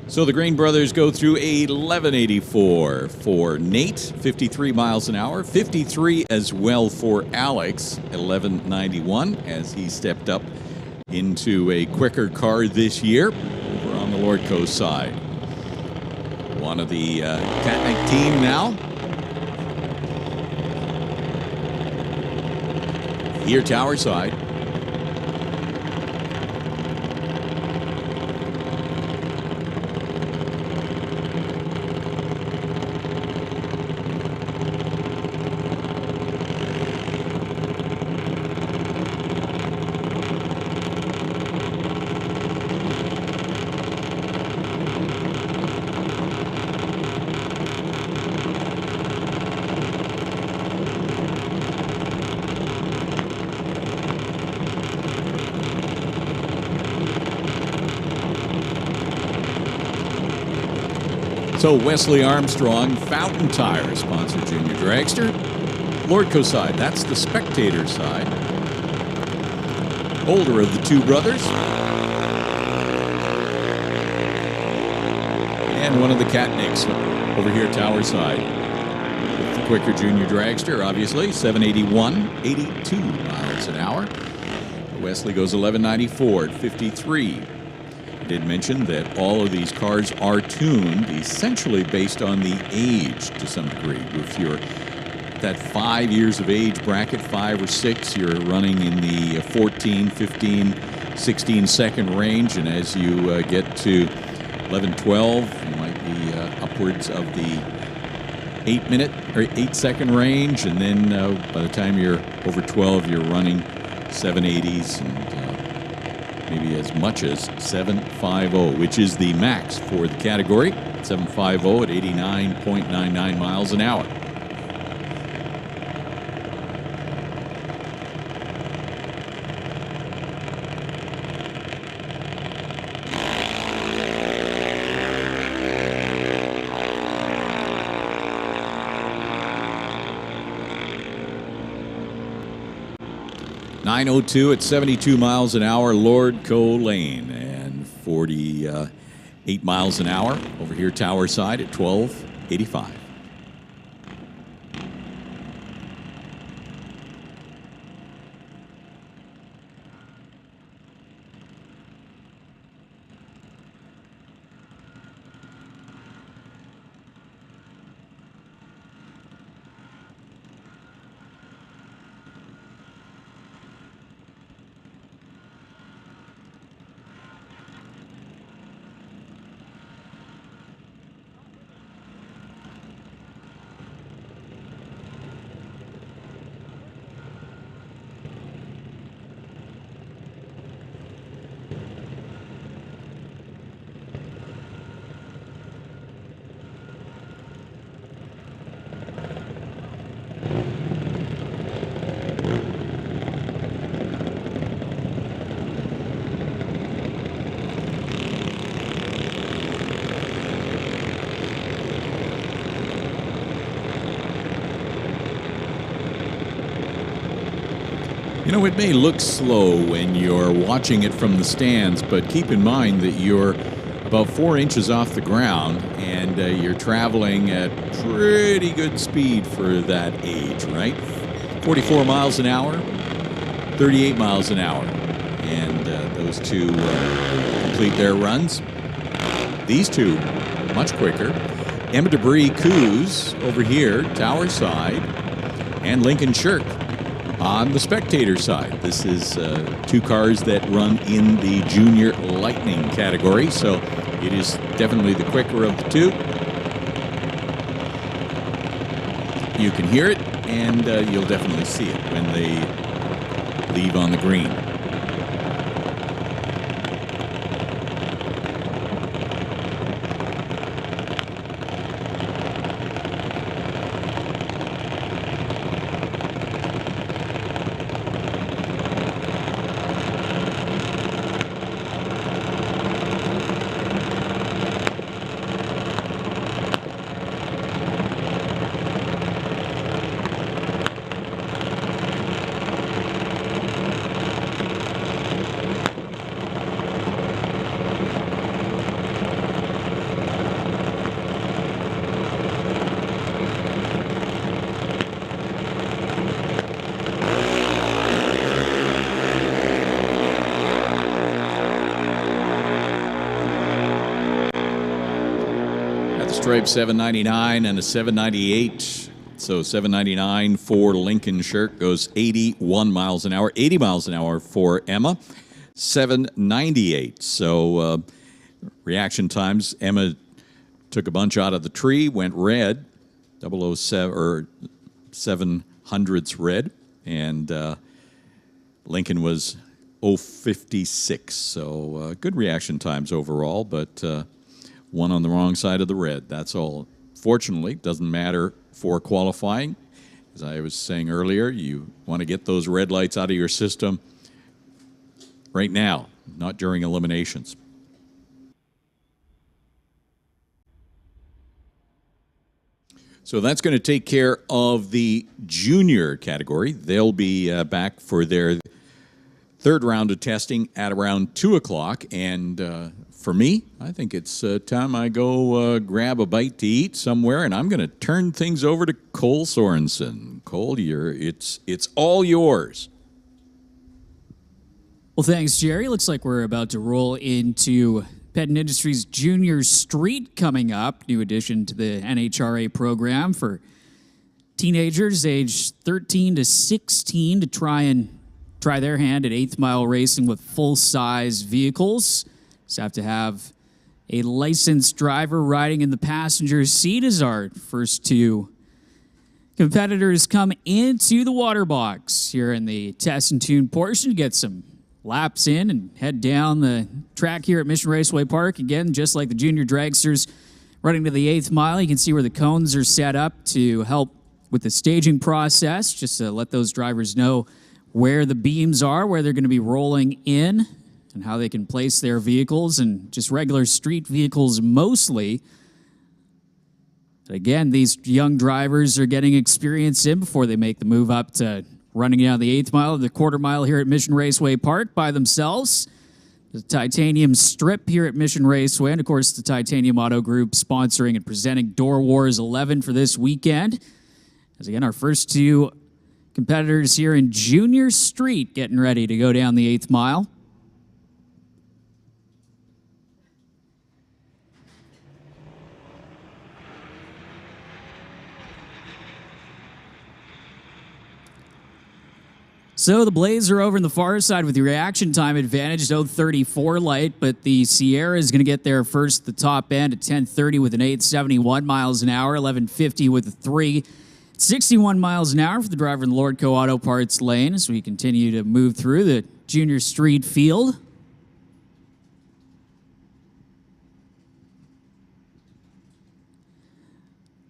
So the Green brothers go through a 1184 for Nate, 53 miles an hour. 53 as well for Alex, 1191, as he stepped up into a quicker car this year over on the Lordco side. One of the Katnick team now. Here, tower side. So Wesley Armstrong, Fountain Tire, sponsor Junior Dragster. Lordco side, that's the spectator side. Older of the two brothers. And one of the Katnicks over here, tower side. With the quicker Junior Dragster, obviously, 781, 82 miles an hour. Wesley goes 1194 at 53. Did mention that all of these cars are tuned essentially based on the age to some degree. If you're that 5 years of age bracket, 5 or 6, you're running in the 14, 15, 16 second range, and as you get to 11, 12, you might be upwards of the 8-minute or 8-second range, and then by the time you're over 12, you're running 780s and maybe as much as 750, which is the max for the category. 750 at 89.99 miles an hour. .902 at 72 miles an hour, Lordco Lane, and 48 miles an hour over here, tower side at 1285. You know, it may look slow when you're watching it from the stands, but keep in mind that you're about 4 inches off the ground and you're traveling at pretty good speed for that age, right? 44 miles an hour, 38 miles an hour. And those two complete their runs. These two, much quicker. Emma Debris Coos over here, tower side, and Lincoln Shirk On the spectator side, this is two cars that run in the Junior Lightning category, so it is definitely the quicker of the two. You can hear it, and you'll definitely see it when they leave on the green. Stripe 799 and a 798. So 799 for Lincoln Shirk goes 81 miles an hour. 80 miles an hour for Emma. 798. So reaction times. Emma took a bunch out of the tree, went red. 007 or 700s red. And Lincoln was 056. So good reaction times overall, but one on the wrong side of the red. That's all. Fortunately, doesn't matter for qualifying. As I was saying earlier, you want to get those red lights out of your system right now, not during eliminations. So that's going to take care of the junior category. They'll be back for their third round of testing at around 2 o'clock. And for me, I think it's time I go grab a bite to eat somewhere, and I'm going to turn things over to Cole Sorensen. Cole, it's all yours. Well, thanks, Gerry. Looks like we're about to roll into Peden Industries Junior Street coming up. New addition to the NHRA program for teenagers aged 13 to 16 to try their hand at eighth mile racing with full-size vehicles. Just have to have a licensed driver riding in the passenger seat as our first two competitors come into the water box here in the test and tune portion to get some laps in and head down the track here at Mission Raceway Park. Again, just like the junior dragsters running to the eighth mile, you can see where the cones are set up to help with the staging process, just to let those drivers know where the beams are, where they're going to be rolling in, and how they can place their vehicles, and just regular street vehicles mostly. But again, these young drivers are getting experience in before they make the move up to running down the eighth mile or the quarter mile here at Mission Raceway Park by themselves. The titanium strip here at Mission Raceway, and of course the Titanium Auto Group sponsoring and presenting DOORWARZ 11 for this weekend. As again, our first two competitors here in Junior Street getting ready to go down the eighth mile. So the Blaze are over in the far side with the reaction time advantage, 0:34 light, but the Sierra is going to get there first, the top end at 10:30 with an 871 miles an hour, 11:50 with a 3. 61 miles an hour for the driver in the Lordco Auto Parts lane as we continue to move through the Junior Street field.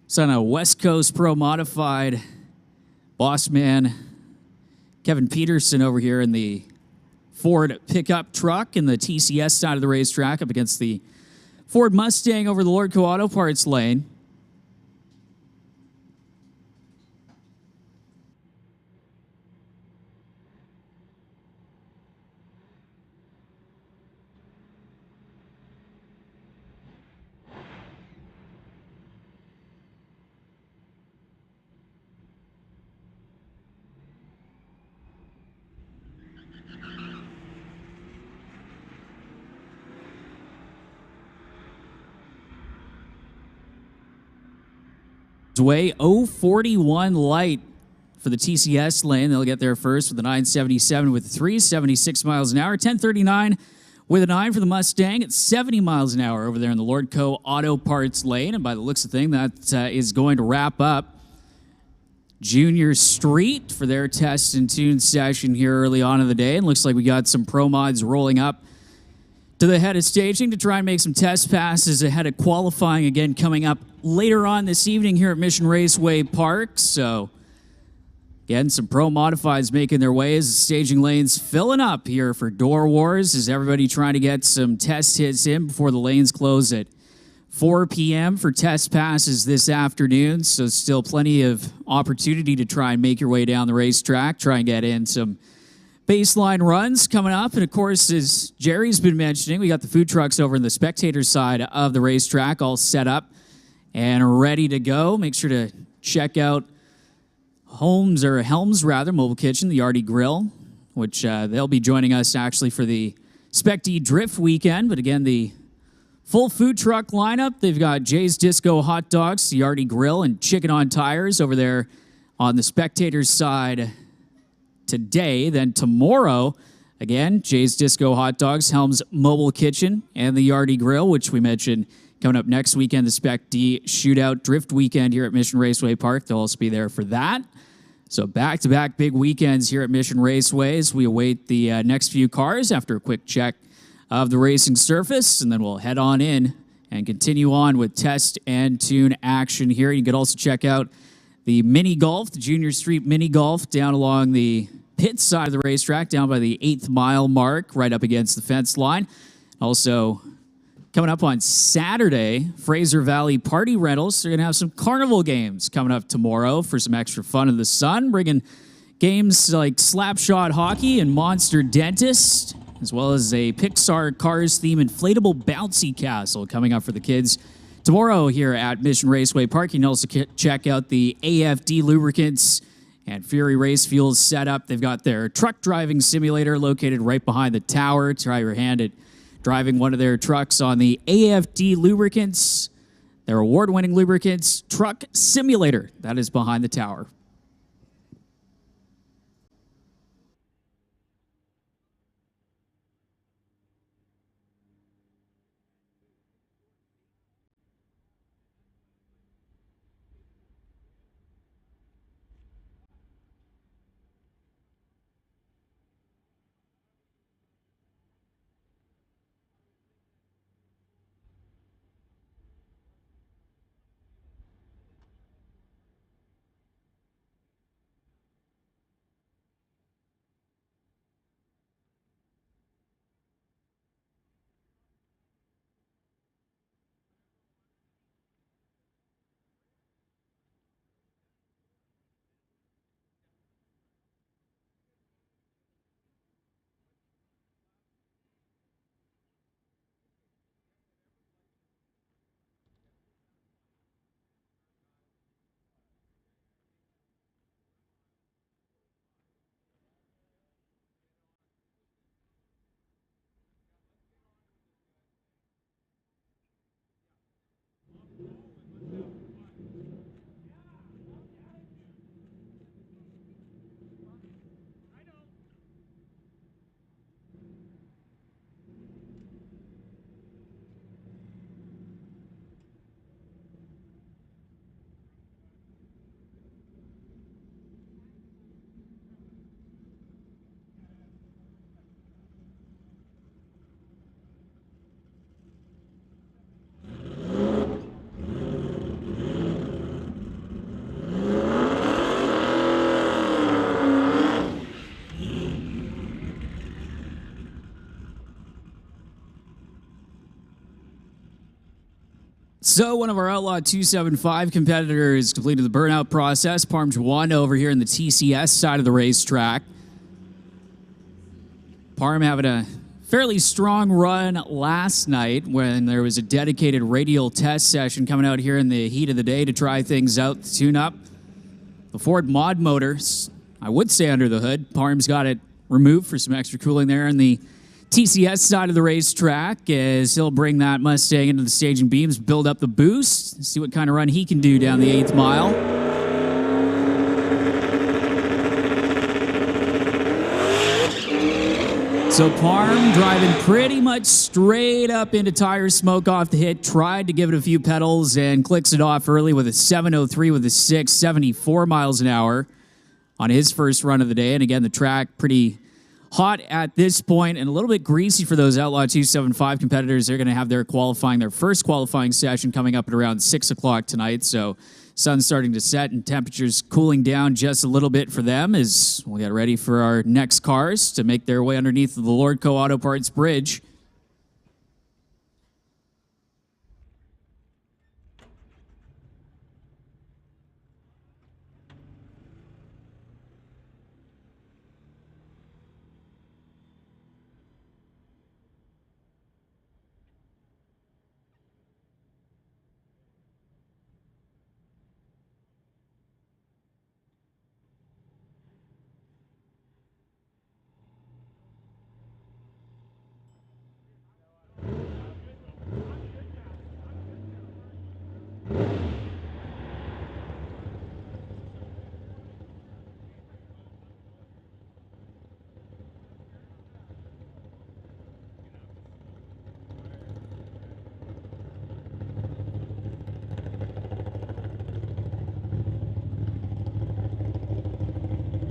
It's on a West Coast Pro Modified boss man Kevin Peterson over here in the Ford pickup truck in the TCS side of the racetrack up against the Ford Mustang over the Lordco Auto Parts lane. Way 041 light for the TCS lane. They'll get there first with a 977 with 3, 76 miles an hour. 1039 with a 9 for the Mustang at 70 miles an hour over there in the Lordco Auto Parts lane. And by the looks of things, that is going to wrap up Junior Street for their test and tune session here early on in the day. And looks like we got some pro mods rolling up to the head of staging to try and make some test passes ahead of qualifying again coming up later on this evening here at Mission Raceway Park. So again, some pro modifieds making their way as the staging lanes filling up here for Door Wars as everybody trying to get some test hits in before the lanes close at 4 p.m. for test passes this afternoon. So still plenty of opportunity to try and make your way down the racetrack, try and get in some baseline runs coming up. And of course, as Gerry's been mentioning, we got the food trucks over in the spectator side of the racetrack all set up and ready to go. Make sure to check out Helms Mobile Kitchen, the Artie Grill, which they'll be joining us actually for the Spec D Drift weekend. But again, the full food truck lineup. They've got Jay's Disco Hot Dogs, the Artie Grill, and Chicken on Tires over there on the spectators side today. Then tomorrow, again, Jay's Disco Hot Dogs, Helms Mobile Kitchen, and the Artie Grill, which we mentioned coming up next weekend, the Spec D Shootout Drift weekend here at Mission Raceway Park. They'll also be there for that. So back-to-back big weekends here at Mission Raceways. We await the next few cars after a quick check of the racing surface, and then we'll head on in and continue on with test and tune action here. You can also check out the mini golf, the Junior Street mini golf down along the pit side of the racetrack, down by the 8th mile mark, right up against the fence line. Also, coming up on Saturday, Fraser Valley Party Rentals. They're going to have some carnival games coming up tomorrow for some extra fun in the sun, bringing games like Slapshot Hockey and Monster Dentist, as well as a Pixar Cars theme inflatable bouncy castle coming up for the kids tomorrow here at Mission Raceway Park. You can also check out the AFD Lubricants and Fury Race Fuels setup. They've got their truck driving simulator located right behind the tower. Try your hand at driving one of their trucks on the AFD Lubricants, their award-winning lubricants truck simulator that is behind the tower. So one of our Outlaw 275 competitors completed the burnout process. Parm Juan over here in the TCS side of the racetrack. Parm having a fairly strong run last night when there was a dedicated radial test session coming out here in the heat of the day to try things out, to tune up the Ford mod motors. I would say under the hood. Parm's got it removed for some extra cooling there in the TCS side of the racetrack as he'll bring that Mustang into the staging beams, build up the boost, see what kind of run he can do down the 8th mile. So Parm driving pretty much straight up into tire smoke off the hit, tried to give it a few pedals and clicks it off early with a 703 with a 674 miles an hour on his first run of the day. And again, the track pretty hot at this point and a little bit greasy for those Outlaw 275 competitors. They're going to have their first qualifying session coming up at around 6 o'clock tonight. So sun's starting to set and temperatures cooling down just a little bit for them as we'll get ready for our next cars to make their way underneath the Lordco Auto Parts Bridge.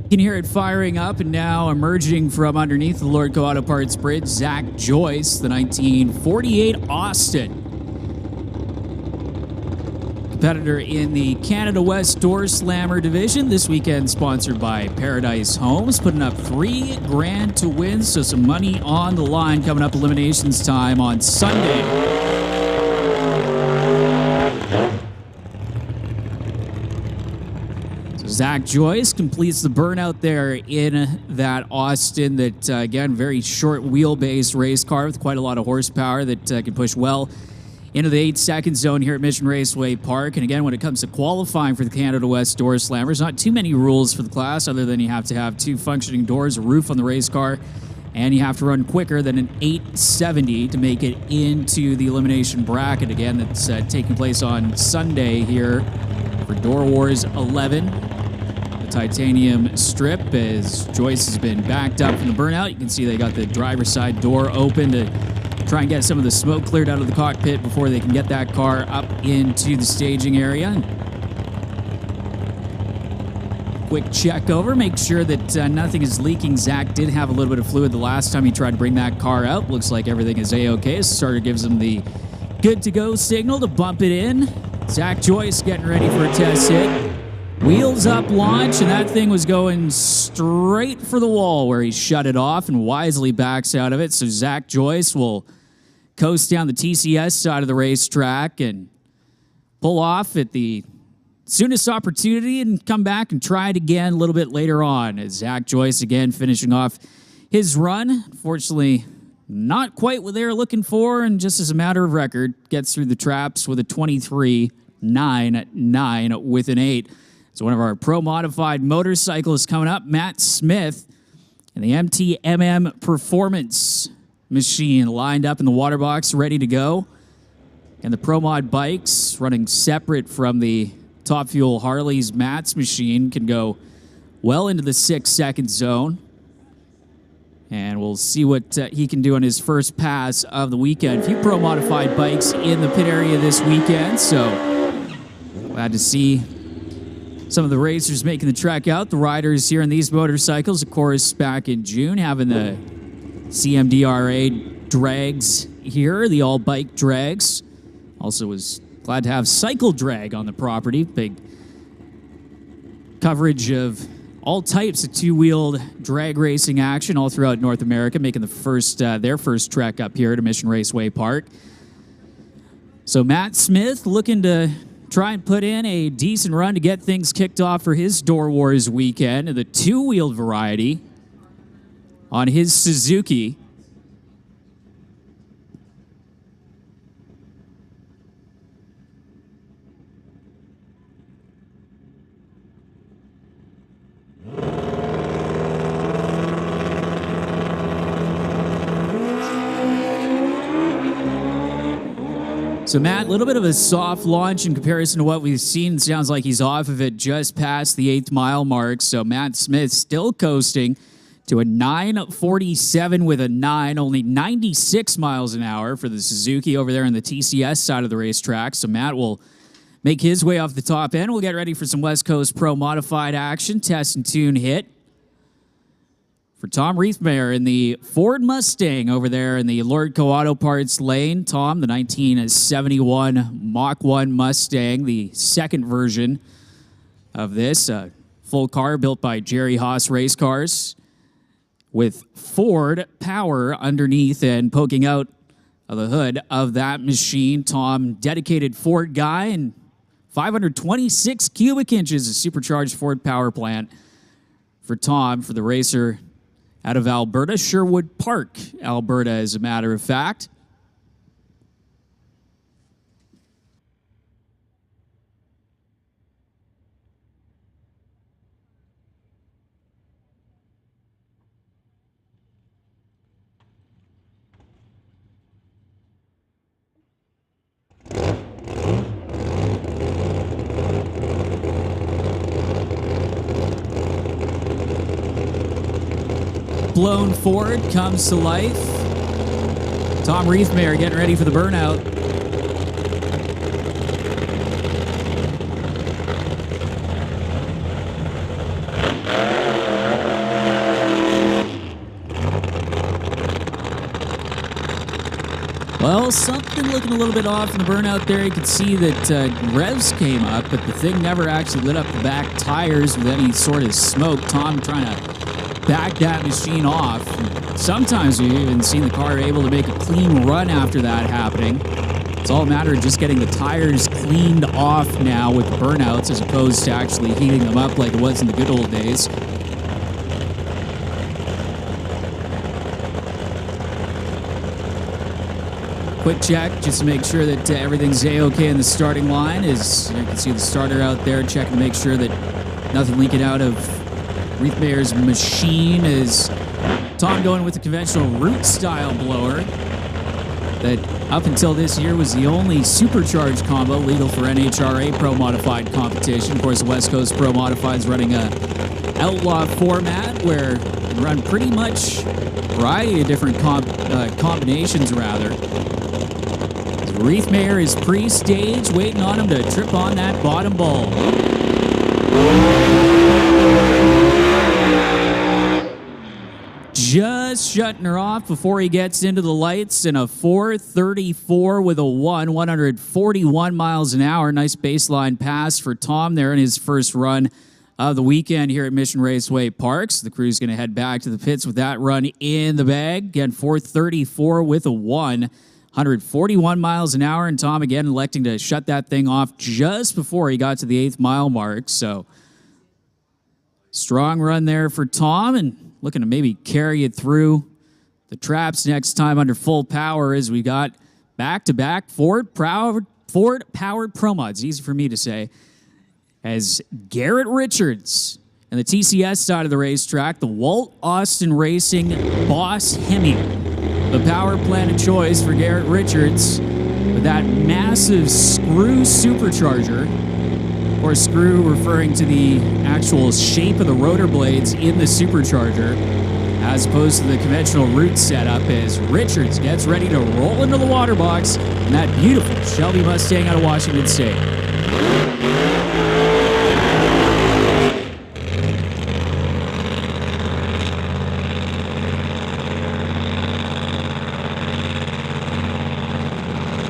You can hear it firing up, and now emerging from underneath the Lordco Auto Parts Bridge, Zach Joyce, the 1948 Austin. Competitor in the Canada West Doorslammer division, this weekend sponsored by Paradise Homes, putting up $3,000 to win, so some money on the line coming up eliminations time on Sunday. Zach Joyce completes the burnout there in that Austin that, again, very short wheelbase race car with quite a lot of horsepower that can push well into the 8-second zone here at Mission Raceway Park. And again, when it comes to qualifying for the Canada West Doorslammers, not too many rules for the class other than you have to have 2 functioning doors, a roof on the race car, and you have to run quicker than an 870 to make it into the elimination bracket. Again, that's taking place on Sunday here for DOORWARZ 11. Titanium strip as Joyce has been backed up from the burnout. You can see they got the driver's side door open to try and get some of the smoke cleared out of the cockpit before they can get that car up into the staging area. Quick check over, make sure that nothing is leaking. Zach did have a little bit of fluid the last time he tried to bring that car out. Looks like everything is A-OK. So starter gives him the good to go signal to bump it in. Zach Joyce getting ready for a test hit. Wheels up launch, and that thing was going straight for the wall where he shut it off and wisely backs out of it. So Zach Joyce will coast down the TCS side of the racetrack and pull off at the soonest opportunity and come back and try it again a little bit later on. As Zach Joyce again finishing off his run. Unfortunately, not quite what they were looking for, and just as a matter of record, gets through the traps with a 23.99 with an 8. So one of our pro-modified motorcyclists coming up, Matt Smith, and the MTMM Performance machine lined up in the water box, ready to go. And the pro-mod bikes running separate from the Top Fuel Harleys Matt's machine can go well into the 6-second zone. And we'll see what he can do on his first pass of the weekend. A few pro-modified bikes in the pit area this weekend, so glad to see some of the racers making the trek out. The riders here in these motorcycles, of course, back in June, having the CMDRA drags here, the all-bike drags. Also was glad to have Cycle Drag on the property. Big coverage of all types of two-wheeled drag racing action all throughout North America, making the their first trek up here to Mission Raceway Park. So Matt Smith looking to try and put in a decent run to get things kicked off for his DOORWARZ weekend in the two-wheeled variety on his Suzuki. So Matt, a little bit of a soft launch in comparison to what we've seen. Sounds like he's off of it just past the 8th mile mark. So Matt Smith still coasting to a 9:47 with a 9, only 96 miles an hour for the Suzuki over there on the TCS side of the racetrack. So Matt will make his way off the top end. We'll get ready for some West Coast Pro Modified action, test and tune hit. For Tom Reithmeyer in the Ford Mustang over there in the Lordco Auto Parts lane. Tom, the 1971 Mach 1 Mustang, the second version of this. Full car built by Gerry Haas Race Cars with Ford power underneath and poking out of the hood of that machine. Tom, dedicated Ford guy, and 526 cubic inches of supercharged Ford power plant for Tom, for the racer out of Alberta, Sherwood Park, Alberta, as a matter of fact. Blown Ford comes to life. Tom Reithmeyer getting ready for the burnout. Well, something looking a little bit off in the burnout there. You could see that revs came up, but the thing never actually lit up the back tires with any sort of smoke. Tom trying to back that machine off. Sometimes we've even seen the car able to make a clean run after that happening. It's all a matter of just getting the tires cleaned off now with the burnouts as opposed to actually heating them up like it was in the good old days. Quick check just to make sure that everything's A-okay in the starting line. As you can see the starter out there checking to make sure that nothing leaking out of Reithmeyer's machine. Is Tom going with the conventional root style blower that up until this year was the only supercharged combo legal for NHRA Pro Modified competition. Of course, the West Coast Pro Modified is running a Outlaw format where you can run pretty much a variety of different combinations rather. Reithmeyer is pre-staged, waiting on him to trip on that bottom ball. Just shutting her off before he gets into the lights in a 434 with a 141 miles an hour. Nice baseline pass for Tom there in his first run of the weekend here at Mission Raceway Parks. The crew's going to head back to the pits with that run in the bag. Again, 434 with a 141 miles an hour. And Tom again electing to shut that thing off just before he got to the 8th mile mark. So strong run there for Tom, and looking to maybe carry it through the traps next time under full power as we got back-to-back Ford-powered Pro Mods. Easy for me to say. As Garrett Richards and the TCS side of the racetrack, the Walt Austin Racing Boss Hemi. The power plant of choice for Garrett Richards with that massive screw supercharger, or screw referring to the actual shape of the rotor blades in the supercharger, as opposed to the conventional root setup, as Richards gets ready to roll into the water box in that beautiful Shelby Mustang out of Washington State.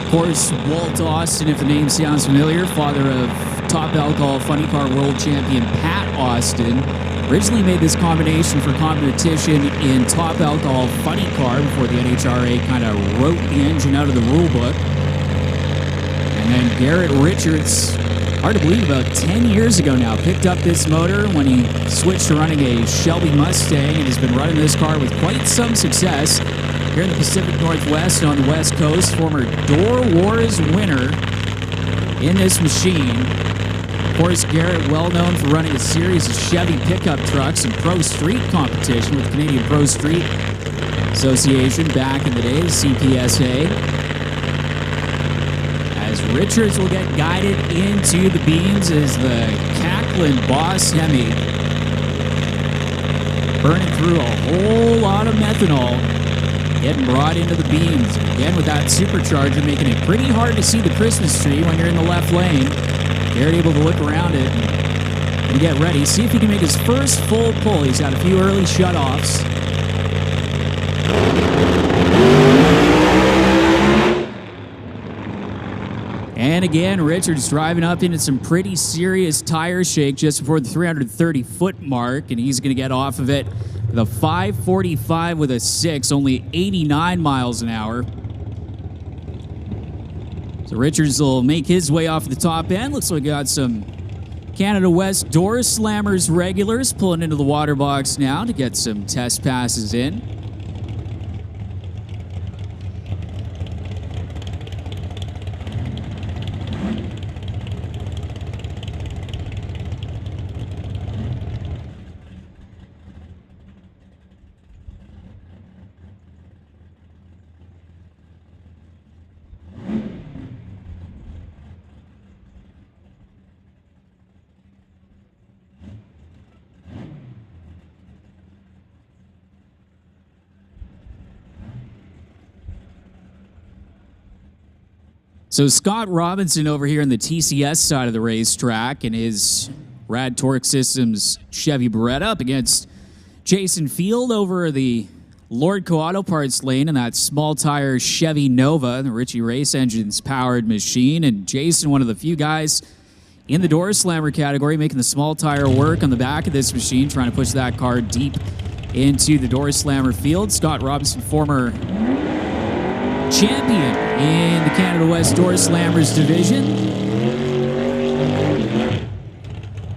Of course, Walt Austin, if the name sounds familiar, father of top alcohol funny car world champion Pat Austin, originally made this combination for competition in top alcohol funny car before the NHRA kind of wrote the engine out of the rule book. And then Garrett Richards, hard to believe, about 10 years ago now, picked up this motor when he switched to running a Shelby Mustang and has been running this car with quite some success here in the Pacific Northwest and on the West Coast. Former DOORWARZ winner in this machine. Of course, Garrett, well known for running a series of Chevy pickup trucks in Pro Street competition with the Canadian Pro Street Association back in the day, the CPSA. As Richards will get guided into the beams as the Cackling Boss Hemi burning through a whole lot of methanol, getting brought into the beams. And again, with that supercharger, making it pretty hard to see the Christmas tree when you're in the left lane. Gerry able to look around it and get ready. See if he can make his first full pull. He's had a few early shutoffs. And again, Richard's driving up into some pretty serious tire shake just before the 330-foot mark, and he's going to get off of it with a 5:45 with a 6, only 89 miles an hour. So Richards will make his way off the top end. Looks like we got some Canada West Doorslammers regulars pulling into the water box now to get some test passes in. So Scott Robinson over here on the TCS side of the racetrack in his Rad Torque Systems Chevy Beretta up against Jason Field over the Lordco Auto Parts lane in that small tire Chevy Nova, the Ritchie Race Engines powered machine. And Jason, one of the few guys in the Doorslammer category, making the small tire work on the back of this machine, trying to push that car deep into the Doorslammer field. Scott Robinson, former champion in the Canada West Doorslammers division.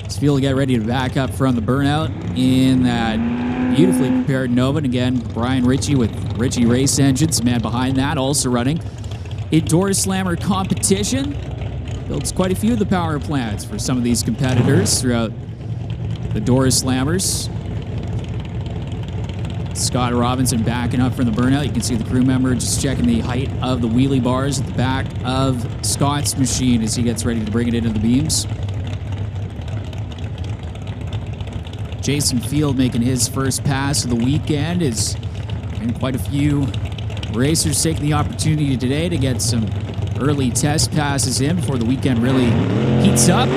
This field get ready to back up from the burnout in that beautifully prepared Nova. And again, Brian Ritchie with Ritchie Race Engines, the man behind that, also running a Doorslammer competition. Builds quite a few of the power plants for some of these competitors throughout the Doorslammers. Scott Robinson backing up from the burnout. You can see the crew member just checking the height of the wheelie bars at the back of Scott's machine as he gets ready to bring it into the beams. Jason Field making his first pass of the weekend is, and quite a few racers taking the opportunity today to get some early test passes in before the weekend really heats up.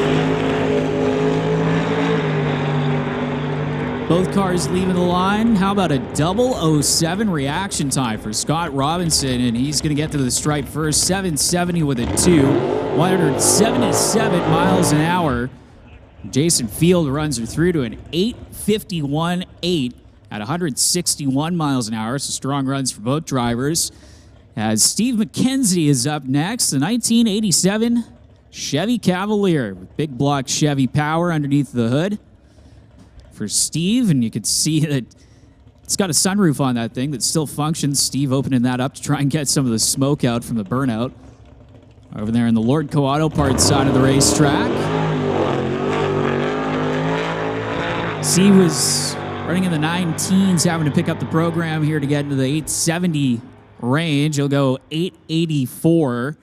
Both cars leaving the line. How about a 007 reaction time for Scott Robinson? And he's going to get to the stripe first. 770 with a 2. 177 miles an hour. Jason Field runs her through to an 851.8 at 161 miles an hour. So strong runs for both drivers. As Steve McKenzie is up next. The 1987 Chevy Cavalier with big block Chevy power underneath the hood for Steve, and you can see that it's got a sunroof on that thing that still functions. Steve opening that up to try and get some of the smoke out from the burnout. Over there in the Lordco Auto Parts side of the racetrack. Steve was running in the 19s, having to pick up the program here to get into the 870 range. He'll go 884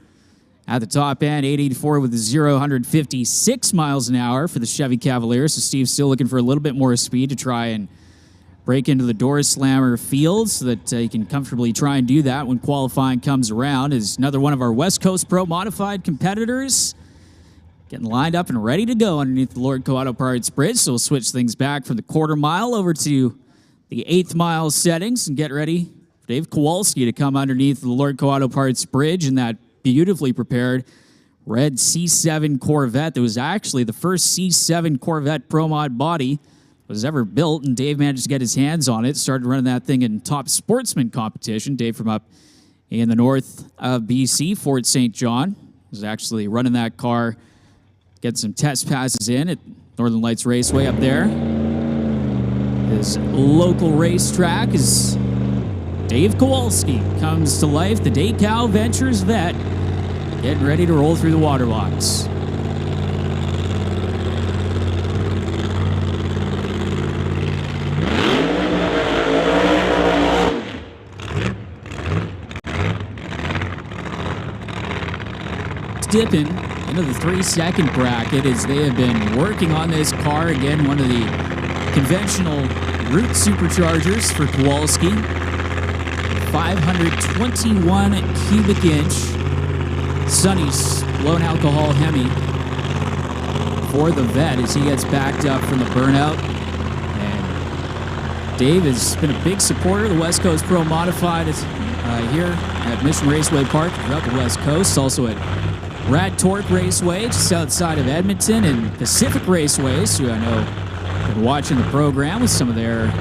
at the top end, 884 with a 156 miles an hour for the Chevy Cavalier. So Steve's still looking for a little bit more speed to try and break into the Doorslammer field so that he can comfortably try and do that when qualifying comes around. Is another one of our West Coast Pro modified competitors getting lined up and ready to go underneath the Lordco Auto Parts bridge. So we'll switch things back from the quarter mile over to the 8th mile settings and get ready for Dave Kowalski to come underneath the Lordco Auto Parts bridge in that beautifully prepared red C7 Corvette that was actually the first C7 Corvette Pro Mod body was ever built, and Dave managed to get his hands on it. Started running that thing in top sportsman competition. Dave from up in the north of BC, Fort St. John, was actually running that car, getting some test passes in at Northern Lights Raceway up there. His local racetrack is Dave Kowalski comes to life, the Daycow Ventures vet, getting ready to roll through the water box. Dipping into the 3-second bracket as they have been working on this car. Again, one of the conventional Root superchargers for Kowalski. 521 cubic inch Sonny's blown alcohol Hemi for the vet as he gets backed up from the burnout. And Dave has been a big supporter of the West Coast Pro Modified here at Mission Raceway Park throughout the West Coast, also at Rad Torque Raceway just outside of Edmonton, and Pacific Raceways, who I know have been watching the program with some of their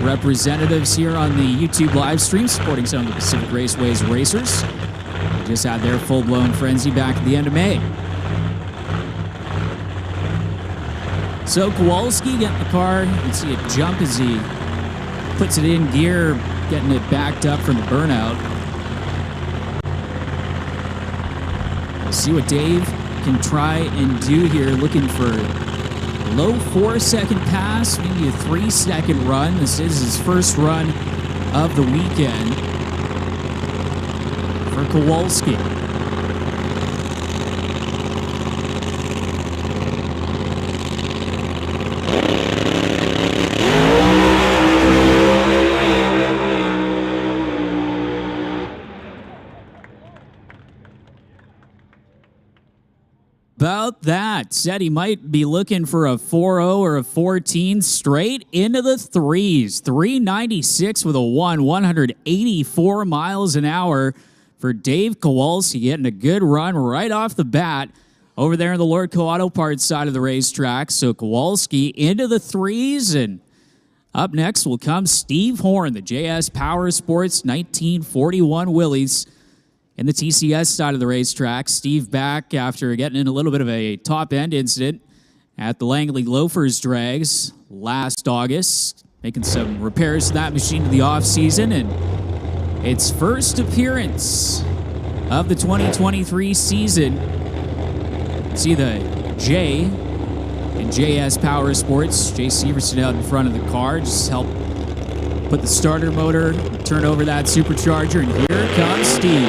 representatives here on the YouTube live stream supporting some of the Pacific Raceways racers. They just had their full-blown frenzy back at the end of May. So Kowalski getting the car, you can see it jump as he puts it in gear, getting it backed up from the burnout. We'll see what Dave can try and do here, looking for low 4-second pass, maybe a 3-second run. This is his first run of the weekend for Kowalski. About that. Said he might be looking for a 4.0 or a 14 straight into the threes. 396 with a 184 miles an hour for Dave Kowalski, getting a good run right off the bat over there in the Lordco Auto Parts side of the racetrack. So Kowalski into the threes, and up next will come Steve Horn, the JS Power Sports 1941 Willys. In the TCS side of the racetrack, Steve back after getting in a little bit of a top-end incident at the Langley Loafers Drags last August, making some repairs to that machine to the off-season, and its first appearance of the 2023 season. See the J in JS Power Sports, Jay Severson out in front of the car, just help put the starter motor, turn over that supercharger, and here comes Steve.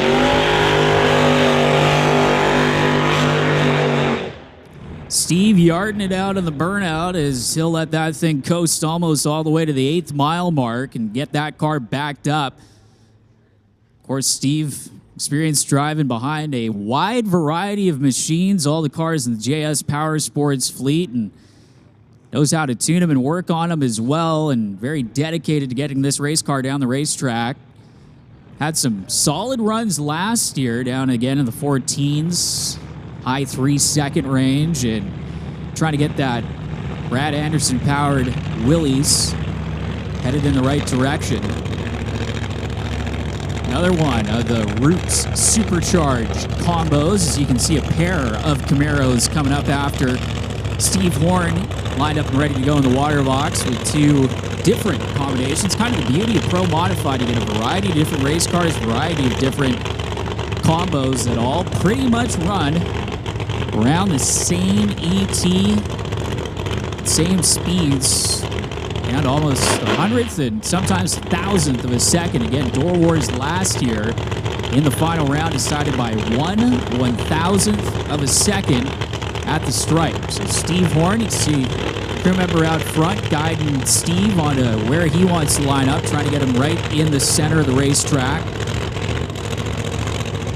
Steve yarding it out on the burnout as he'll let that thing coast almost all the way to the 8th mile mark and get that car backed up. Of course, Steve experienced driving behind a wide variety of machines, all the cars in the JS Power Sports fleet, and knows how to tune them and work on them as well, and very dedicated to getting this race car down the racetrack. Had some solid runs last year, down again in the 14s, high 3-second range, and trying to get that Brad Anderson powered Willys headed in the right direction. Another one of the Roots supercharged combos. As you can see, a pair of Camaros coming up after Steve Horn lined up and ready to go in the water box with two different combinations. Kind of the beauty of Pro Modified. You get a variety of different race cars, variety of different combos that all pretty much run around the same ET, same speeds, and almost a 100th and sometimes 1,000th of a second. Again, DOORWARZ last year in the final round decided by 1/1,000th of a second at the stripe. So Steve Horn, you can see crew member out front guiding Steve on where he wants to line up, trying to get him right in the center of the racetrack.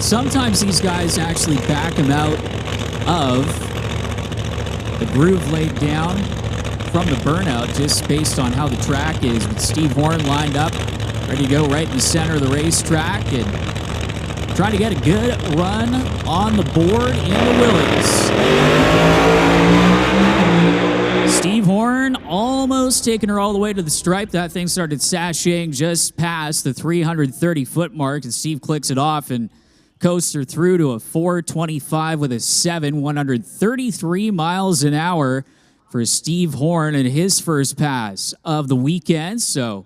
Sometimes these guys actually back him out of the groove laid down from the burnout, just based on how the track is, with Steve Horn lined up, ready to go right in the center of the racetrack, and trying to get a good run on the board in the Willys. Steve Horn almost taking her all the way to the stripe. That thing started sashaying just past the 330-foot mark, and Steve clicks it off and coasts her through to a 425 with a 133 miles an hour for Steve Horn in his first pass of the weekend. So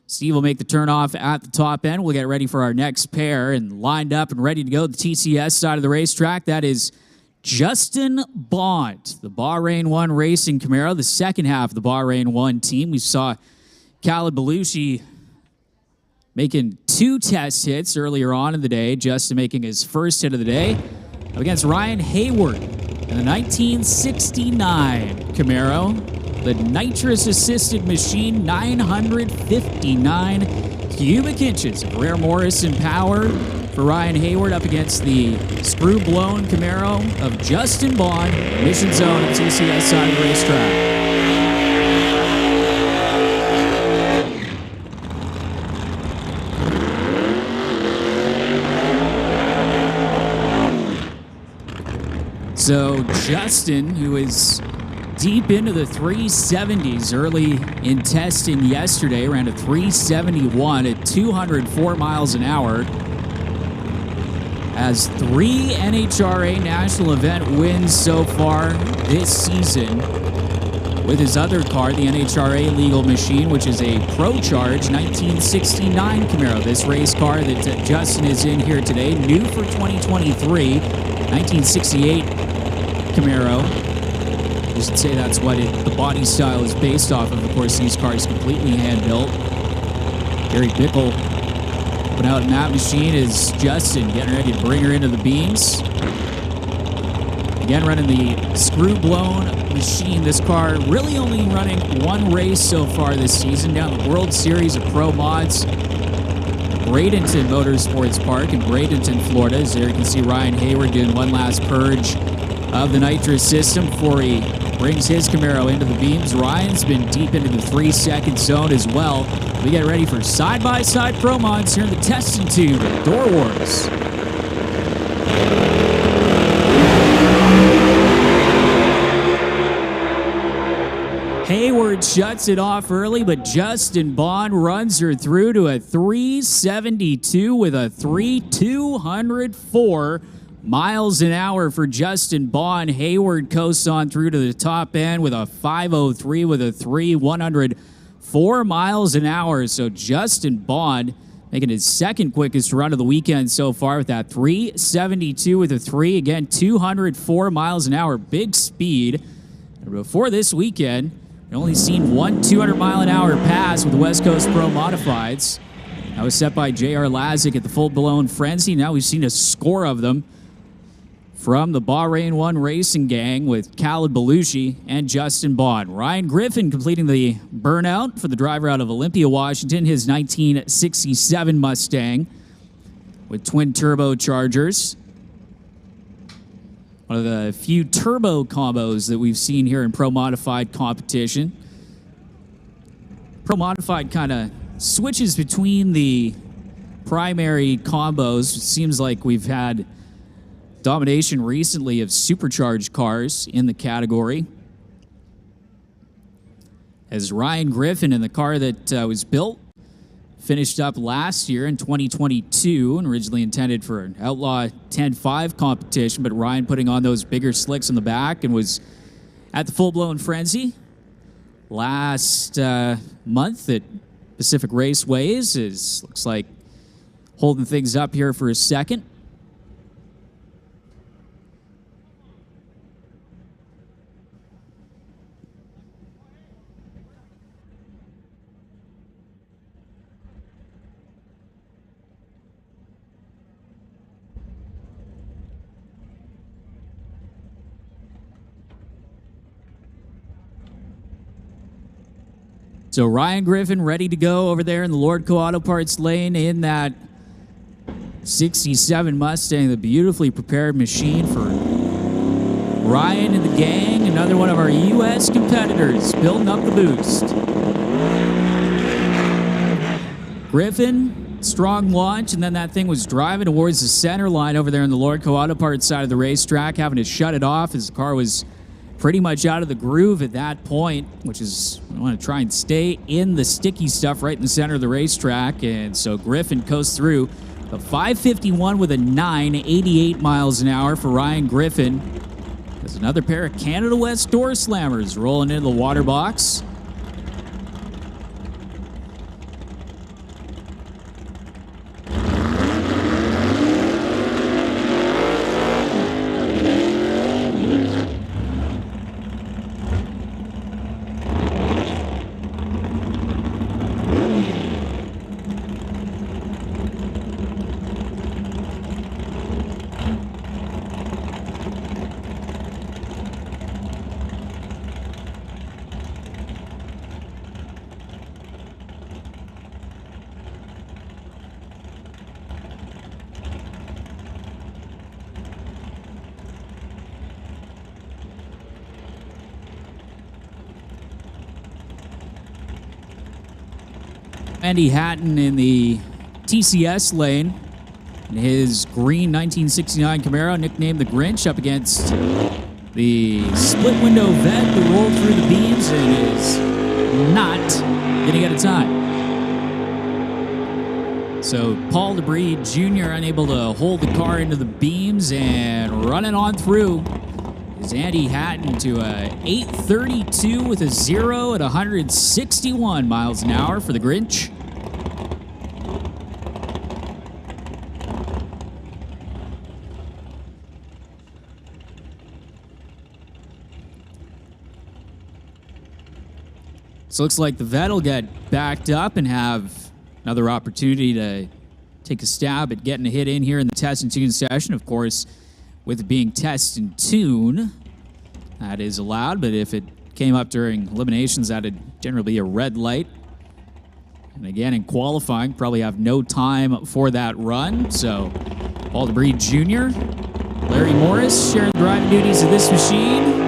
Steve will make the turnoff at the top end. We'll get ready for our next pair, and lined up and ready to go the TCS side of the racetrack. That is Justin Bond, the Bahrain 1 Racing Camaro, the second half of the Bahrain 1 team. We saw Khaled Belushi making 2 test hits earlier on in the day. Justin making his first hit of the day against Ryan Hayward in the 1969 Camaro. The nitrous-assisted machine, 959 cubic inches of Rare Morrison power for Ryan Hayward up against the screw-blown Camaro of Justin Bond, Mission Zone at TCS side of the racetrack. So Justin, who is deep into the 370s early in testing yesterday, ran a 371 at 204 miles an hour. Has 3 NHRA national event wins so far this season with his other car, the NHRA legal machine, which is a Pro Charge 1969 Camaro. This race car that Justin is in here today, new for 2023, 1968 Camaro. You should say that's what the body style is based off of. Of course, these cars completely hand-built. Gerry Bickle put out in that machine is Justin getting ready to bring her into the beams. Again, running the screw-blown machine. This car really only running one race so far this season down the World Series of Pro Mods. Bradenton Motorsports Park in Bradenton, Florida. As there you can see Ryan Hayward doing one last purge of the nitrous system before he brings his Camaro into the beams. Ryan's been deep into the 3-second zone as well. We get ready for side-by-side Pro Mods here in the testing tube at Door Wars. Hayward shuts it off early, but Justin Bond runs her through to a 372 with a 204 miles an hour for Justin Bond. Hayward coasts on through to the top end with a 503 with a 104 miles an hour. So Justin Bond making his second quickest run of the weekend so far with that 372 with a 3. Again, 204 miles an hour, big speed. And before this weekend, we've only seen one 200-mile-an-hour pass with the West Coast Pro Modifieds. That was set by J.R. Lazick at the Full-Blown Frenzy. Now we've seen a score of them from the Bahrain 1 Racing Gang with Khaled Belushi and Justin Bond. Ryan Griffin completing the burnout for the driver out of Olympia, Washington, his 1967 Mustang with twin turbochargers. One of the few turbo combos that we've seen here in Pro Modified competition. Pro Modified kind of switches between the primary combos. It seems like we've had domination recently of supercharged cars in the category. As Ryan Griffin in the car that was built, finished up last year in 2022 and originally intended for an Outlaw 10.5 competition, but Ryan putting on those bigger slicks in the back and was at the Full-Blown Frenzy last month at Pacific Raceways. Looks like holding things up here for a second. So Ryan Griffin ready to go over there in the Lordco Auto Parts lane in that 67 Mustang, the beautifully prepared machine for Ryan and the gang, another one of our U.S. competitors building up the boost. Griffin, strong launch, and then that thing was driving towards the center line over there in the Lordco Auto Parts side of the racetrack, having to shut it off as the car was pretty much out of the groove at that point, which is, I want to try and stay in the sticky stuff right in the center of the racetrack. And so Griffin coasts through a 551 with a 988 miles an hour for Ryan Griffin. There's another pair of Canada West Doorslammers rolling into the water box. Andy Hatton in the TCS lane in his green 1969 Camaro, nicknamed the Grinch, up against the split window vet that rolled through the beams and is not getting out of time. So Paul Debris Jr. unable to hold the car into the beams and running on through is Andy Hatton to a 832 with a 0 at 161 miles an hour for the Grinch. So looks like the vet will get backed up and have another opportunity to take a stab at getting a hit in here in the test and tune session. Of course, with it being test and tune, that is allowed, but if it came up during eliminations, that'd generally be a red light. And again, in qualifying, probably have no time for that run. So Paul Debris Jr., Larry Morris sharing the driving duties of this machine.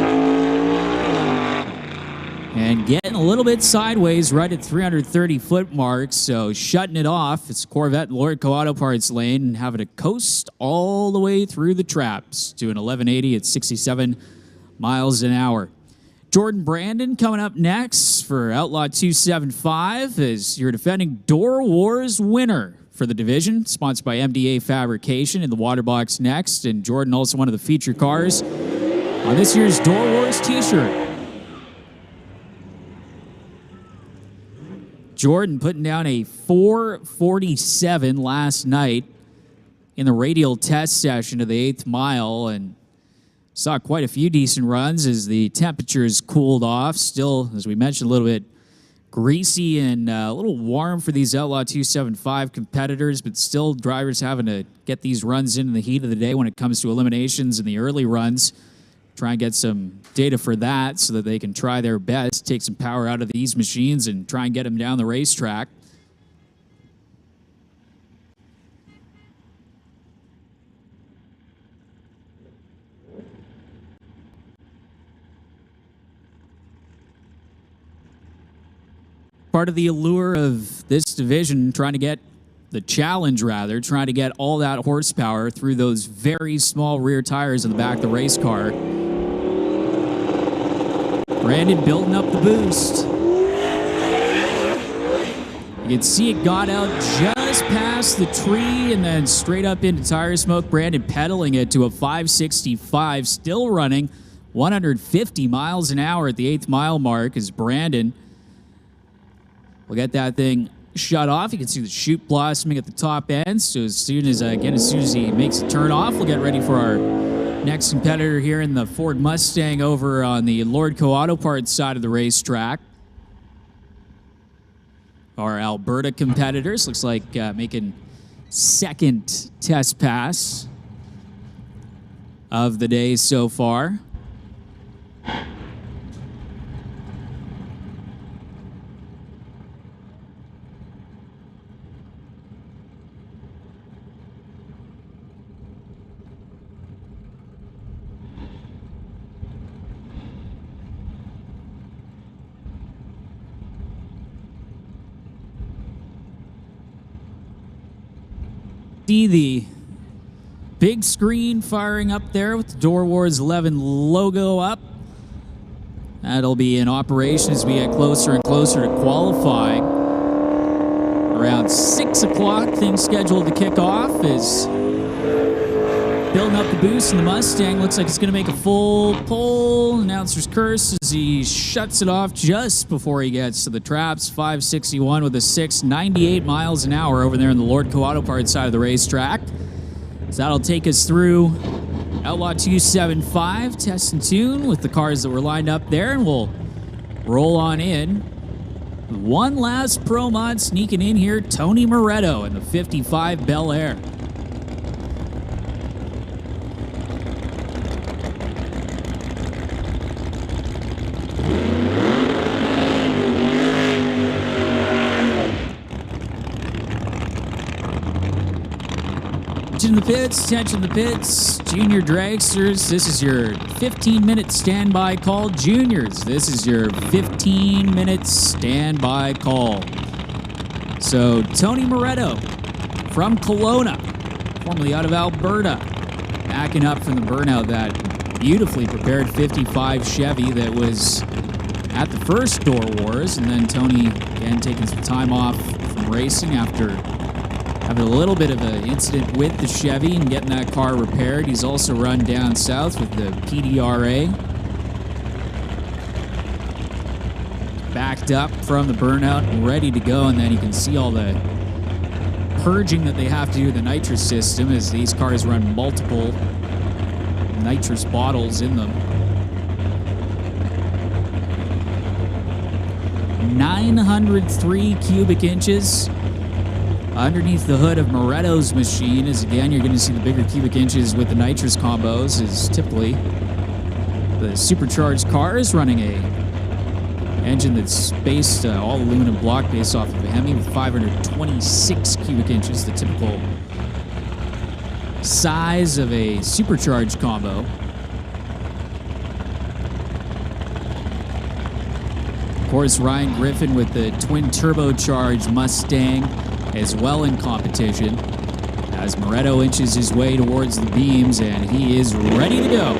And getting a little bit sideways right at 330-foot mark, so shutting it off. It's Corvette Lordco Auto Parts lane and having to coast all the way through the traps to an 1180 at 67 miles an hour. Jordan Brandon coming up next for Outlaw 275 as your defending DOORWARZ winner for the division, sponsored by MDA Fabrication in the water box next. And Jordan also one of the feature cars on this year's DOORWARZ t-shirt. Jordan putting down a 4:47 last night in the radial test session of the 8th mile and saw quite a few decent runs as the temperatures cooled off. Still, as we mentioned, a little bit greasy and a little warm for these Outlaw 275 competitors, but still drivers having to get these runs in the heat of the day when it comes to eliminations in the early runs. Try and get some data for that so that they can try their best, take some power out of these machines and try and get them down the racetrack. Part of the allure of this division, trying to get the challenge rather, trying to get all that horsepower through those very small rear tires in the back of the race car. Brandon building up the boost. You can see it got out just past the tree and then straight up into tire smoke. Brandon pedaling it to a 565, still running 150 miles an hour at the 8th mile mark as Brandon will get that thing shut off. You can see the chute blossoming at the top end. So as soon as he makes a turn off, we'll get ready for our next competitor here in the Ford Mustang over on the Lordco Auto Parts side of the racetrack. Our Alberta competitors, looks like making second test pass of the day so far. See the big screen firing up there with the DOORWARZ 11 logo up. That'll be in operation as we get closer and closer to qualifying. Around 6 o'clock, things scheduled to kick off is building up the boost in the Mustang. Looks like it's going to make a full pull. Announcer's curse as he shuts it off just before he gets to the traps. 561 with a 698 miles an hour over there in the Lordco Auto Parts side of the racetrack. So that'll take us through Outlaw 275, test and tune with the cars that were lined up there, and we'll roll on in. One last pro mod sneaking in here, Tony Moretto in the 55 Bel Air. Attention the pits, junior dragsters, this is your 15-minute standby call. Juniors, this is your 15-minute standby call. So Tony Moretto from Kelowna, formerly out of Alberta, backing up from the burnout, that beautifully prepared 55 Chevy that was at the first Door Wars, and then Tony again taking some time off from racing after having a little bit of an incident with the Chevy and getting that car repaired. He's also run down south with the PDRA. Backed up from the burnout and ready to go, and then you can see all the purging that they have to do with the nitrous system as these cars run multiple nitrous bottles in them. 903 cubic inches underneath the hood of Moretto's machine, as again you're going to see the bigger cubic inches with the nitrous combos, as typically the supercharged car is running a engine that's based all aluminum block based off of a Hemi with 526 cubic inches, the typical size of a supercharged combo. Of course, Ryan Griffin with the twin turbocharged Mustang as well in competition as Moretto inches his way towards the beams, and he is ready to go.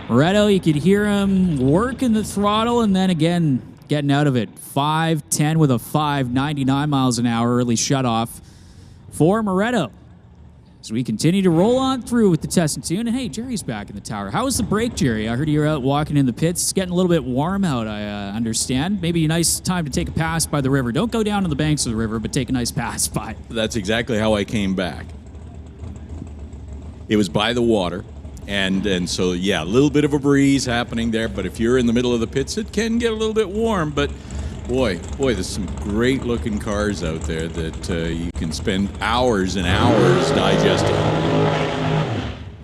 Moretto, you could hear him working the throttle and then again getting out of it. 510 with a 599 miles an hour early shutoff for Moretto. So we continue to roll on through with the test and tune. And hey, Gerry's back in the tower. How was the break, Gerry? I heard you were out walking in the pits. It's getting a little bit warm out, I understand. Maybe a nice time to take a pass by the river. Don't go down to the banks of the river, but take a nice pass by. That's exactly how I came back. It was by the water. And so, yeah, a little bit of a breeze happening there. But if you're in the middle of the pits, it can get a little bit warm. But boy, there's some great-looking cars out there that you can spend hours and hours digesting.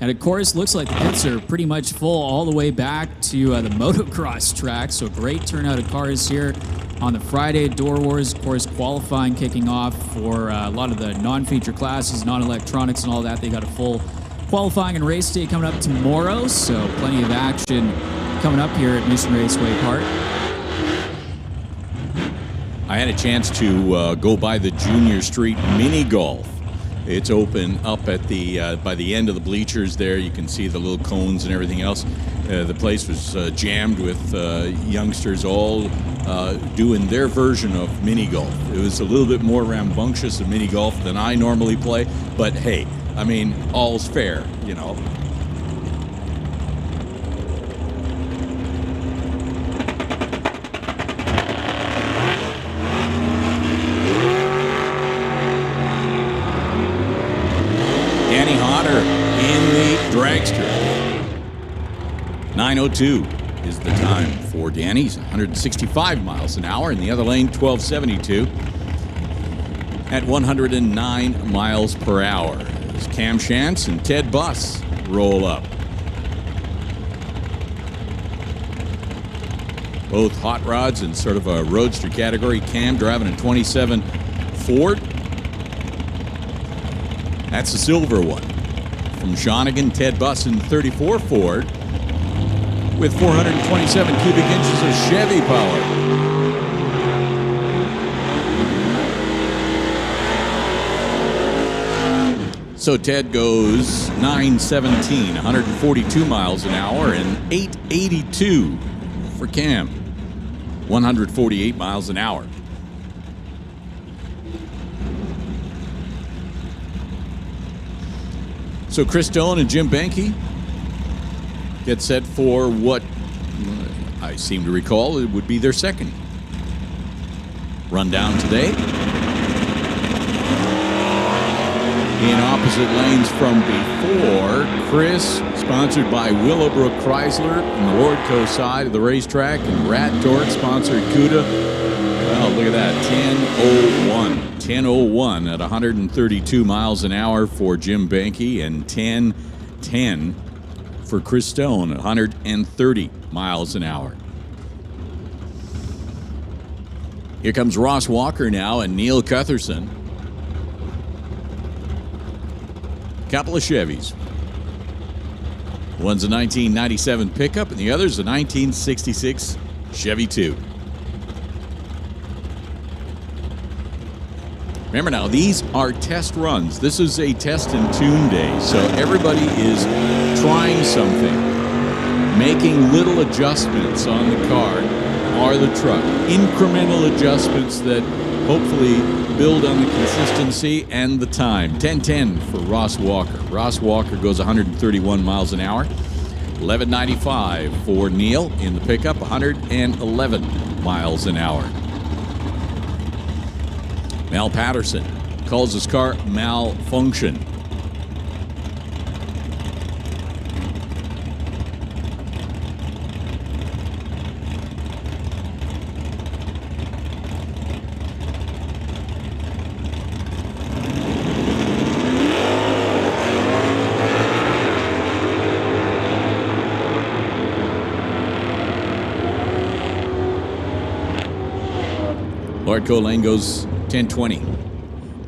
And of course, looks like the pits are pretty much full all the way back to the motocross track. So great turnout of cars here on the Friday Door Wars. Of course, qualifying kicking off for a lot of the non-feature classes, non-electronics and all that. They got a full qualifying and race day coming up tomorrow. So plenty of action coming up here at Mission Raceway Park. I had a chance to go by the Junior Street Mini Golf. It's open up at the by the end of the bleachers there. You can see the little cones and everything else. The place was jammed with youngsters all doing their version of mini golf. It was a little bit more rambunctious of mini golf than I normally play, but hey, I mean, all's fair, you know. Dragster. 9:02 is the time for Danny's. 165 miles an hour. In the other lane, 1272 at 109 miles per hour. As Cam Shantz and Ted Buss roll up. Both hot rods in sort of a roadster category. Cam driving a 27 Ford. That's the silver one. From Shawnigan, Ted Buss in 34 Ford with 427 cubic inches of Chevy power. So Ted goes 917, 142 miles an hour, and 882 for Cam, 148 miles an hour. So Chris Stone and Jim Benke get set for what I seem to recall it would be their second rundown today. In opposite lanes from before, Chris, sponsored by Willowbrook Chrysler on the Lordco side of the racetrack, and Rat Torque sponsored CUDA. Well, look at that, 10:01 at 132 miles an hour for Jim Benke, and 10:10 for Chris Stone at 130 miles an hour. Here comes Ross Walker now and Neil Cutherson. Couple of Chevys. One's a 1997 pickup and the other's a 1966 Chevy 2. Remember now, these are test runs. This is a test and tune day, so everybody is trying something, making little adjustments on the car or the truck. Incremental adjustments that hopefully build on the consistency and the time. 10:10 for Ross Walker. Ross Walker goes 131 miles an hour. 11:95 for Neil in the pickup, 111 miles an hour. Mal Patterson calls his car malfunction. Lordco lane goes 10:20.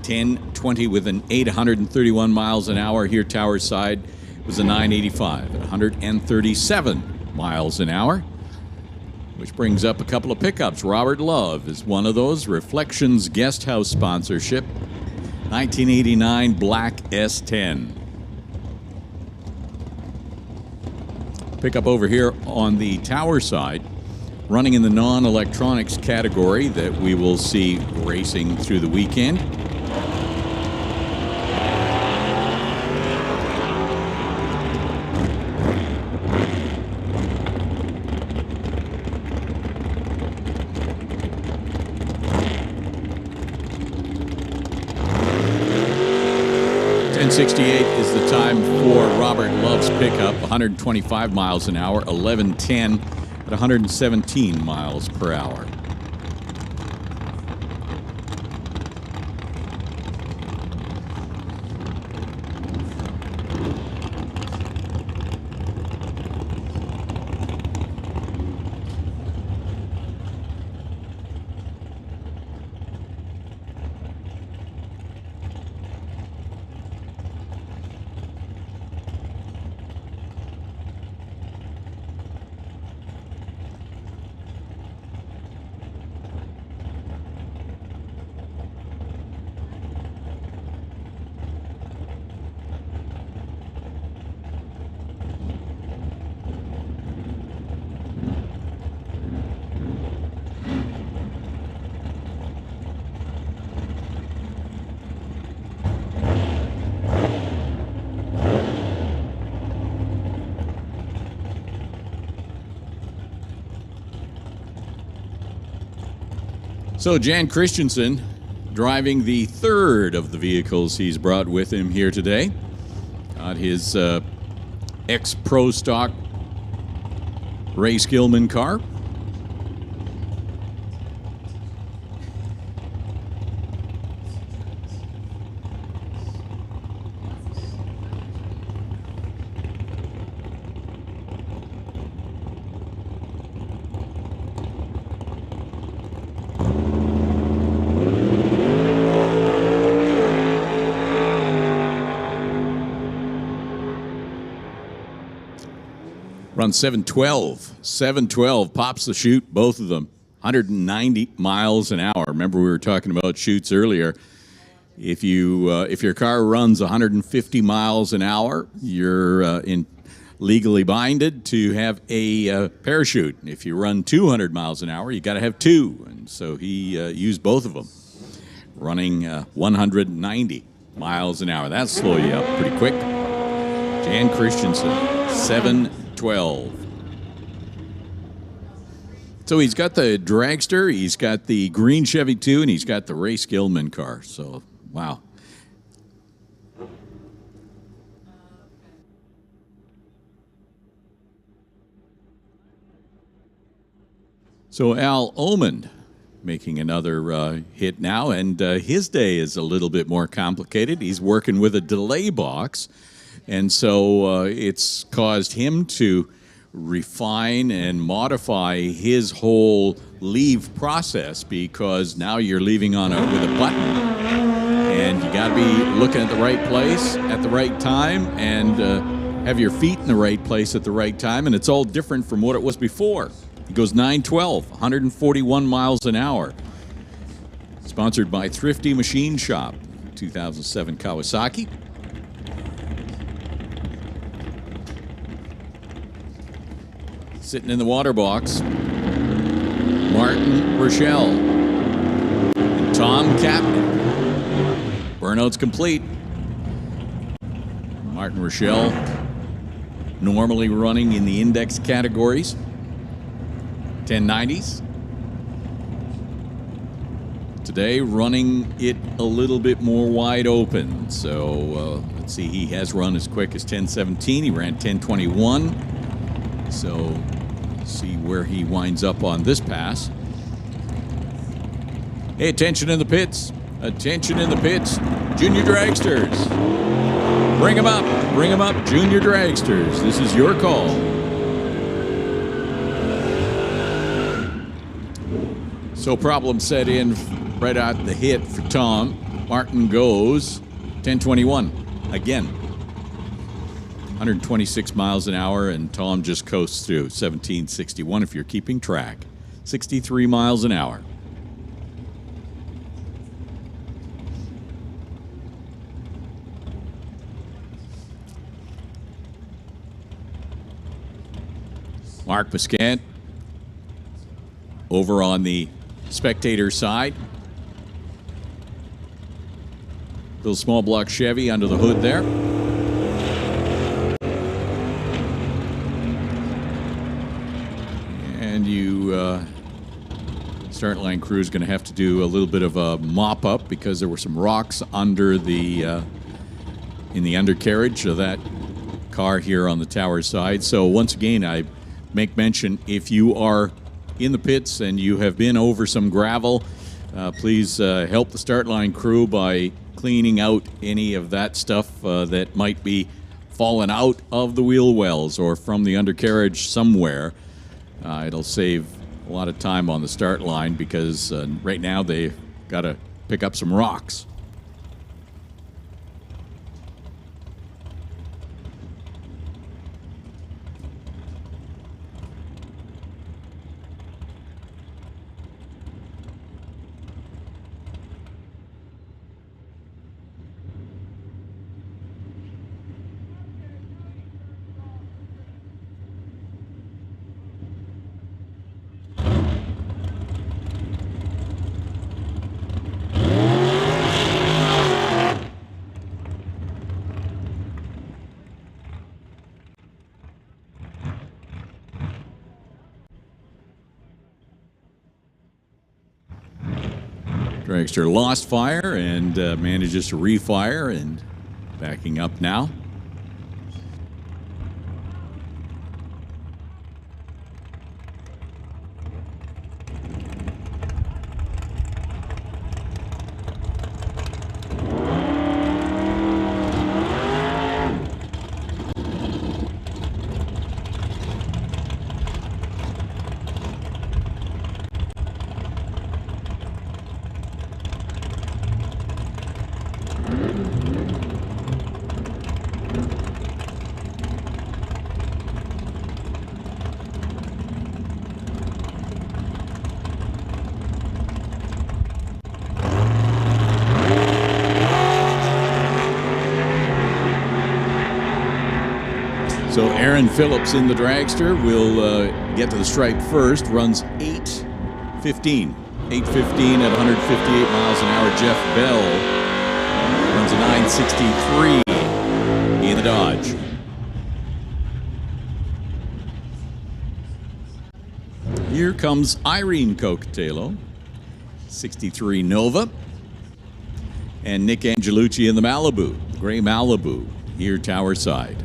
10:20 with an 831 miles an hour. Here, Tower side was a 985 at 137 miles an hour, which brings up a couple of pickups. Robert Love is one of those. Reflections Guest House sponsorship. 1989 black S10. Pickup over here on the Tower side, running in the non-electronics category that we will see racing through the weekend. .68 is the time for Robert Love's pickup, 125 miles an hour, 11:10 at 117 miles per hour. So Jan Christensen driving the third of the vehicles he's brought with him here today. Got his ex-Pro Stock Ray Skillman car. Run 712. 712 pops the chute, both of them. 190 miles an hour. Remember we were talking about chutes earlier. If your car runs 150 miles an hour, you're legally binded to have a parachute. If you run 200 miles an hour, you got to have two. And so he used both of them, running 190 miles an hour. That'll slow you up pretty quick. Jan Christensen, 712. So he's got the dragster, he's got the green Chevy 2, and he's got the Ray Skillman car. So, wow. So Al Omond making another hit now, and his day is a little bit more complicated. He's working with a delay box. And so it's caused him to refine and modify his whole leave process, because now you're leaving on with a button, and you got to be looking at the right place at the right time, and have your feet in the right place at the right time, and it's all different from what it was before. It goes 912, 141 miles an hour. Sponsored by Thrifty Machine Shop, 2007 Kawasaki. Sitting in the water box, Martin Rochelle and Tom Kapnick. Burnout's complete. Martin Rochelle normally running in the index categories, 1090s. Today running it a little bit more wide open. So let's see, he has run as quick as 1017. He ran 1021. So see where he winds up on this pass. Hey, attention in the pits. Attention in the pits. Junior dragsters. Bring them up. Bring them up, junior dragsters. This is your call. So problem set in right out the hit for Tom. Martin goes 1021 again. 126 miles an hour, and Tom just coasts through 1761 if you're keeping track. 63 miles an hour. Mark Biscant over on the spectator side. Little small block Chevy under the hood there. And you start line crew is going to have to do a little bit of a mop up because there were some rocks under the in the undercarriage of that car here on the tower side. So once again, I make mention, if you are in the pits and you have been over some gravel, please help the start line crew by cleaning out any of that stuff that might be fallen out of the wheel wells or from the undercarriage somewhere. It'll save a lot of time on the start line because right now they've got to pick up some rocks. Dragster lost fire and manages to refire and backing up now. So Aaron Phillips in the dragster will get to the stripe first, runs 8:15. 8:15 at 158 miles an hour. Jeff Bell runs a 9:63 in the Dodge. Here comes Irene Cocatello, 63 Nova. And Nick Angelucci in the Malibu, gray Malibu, here tower side.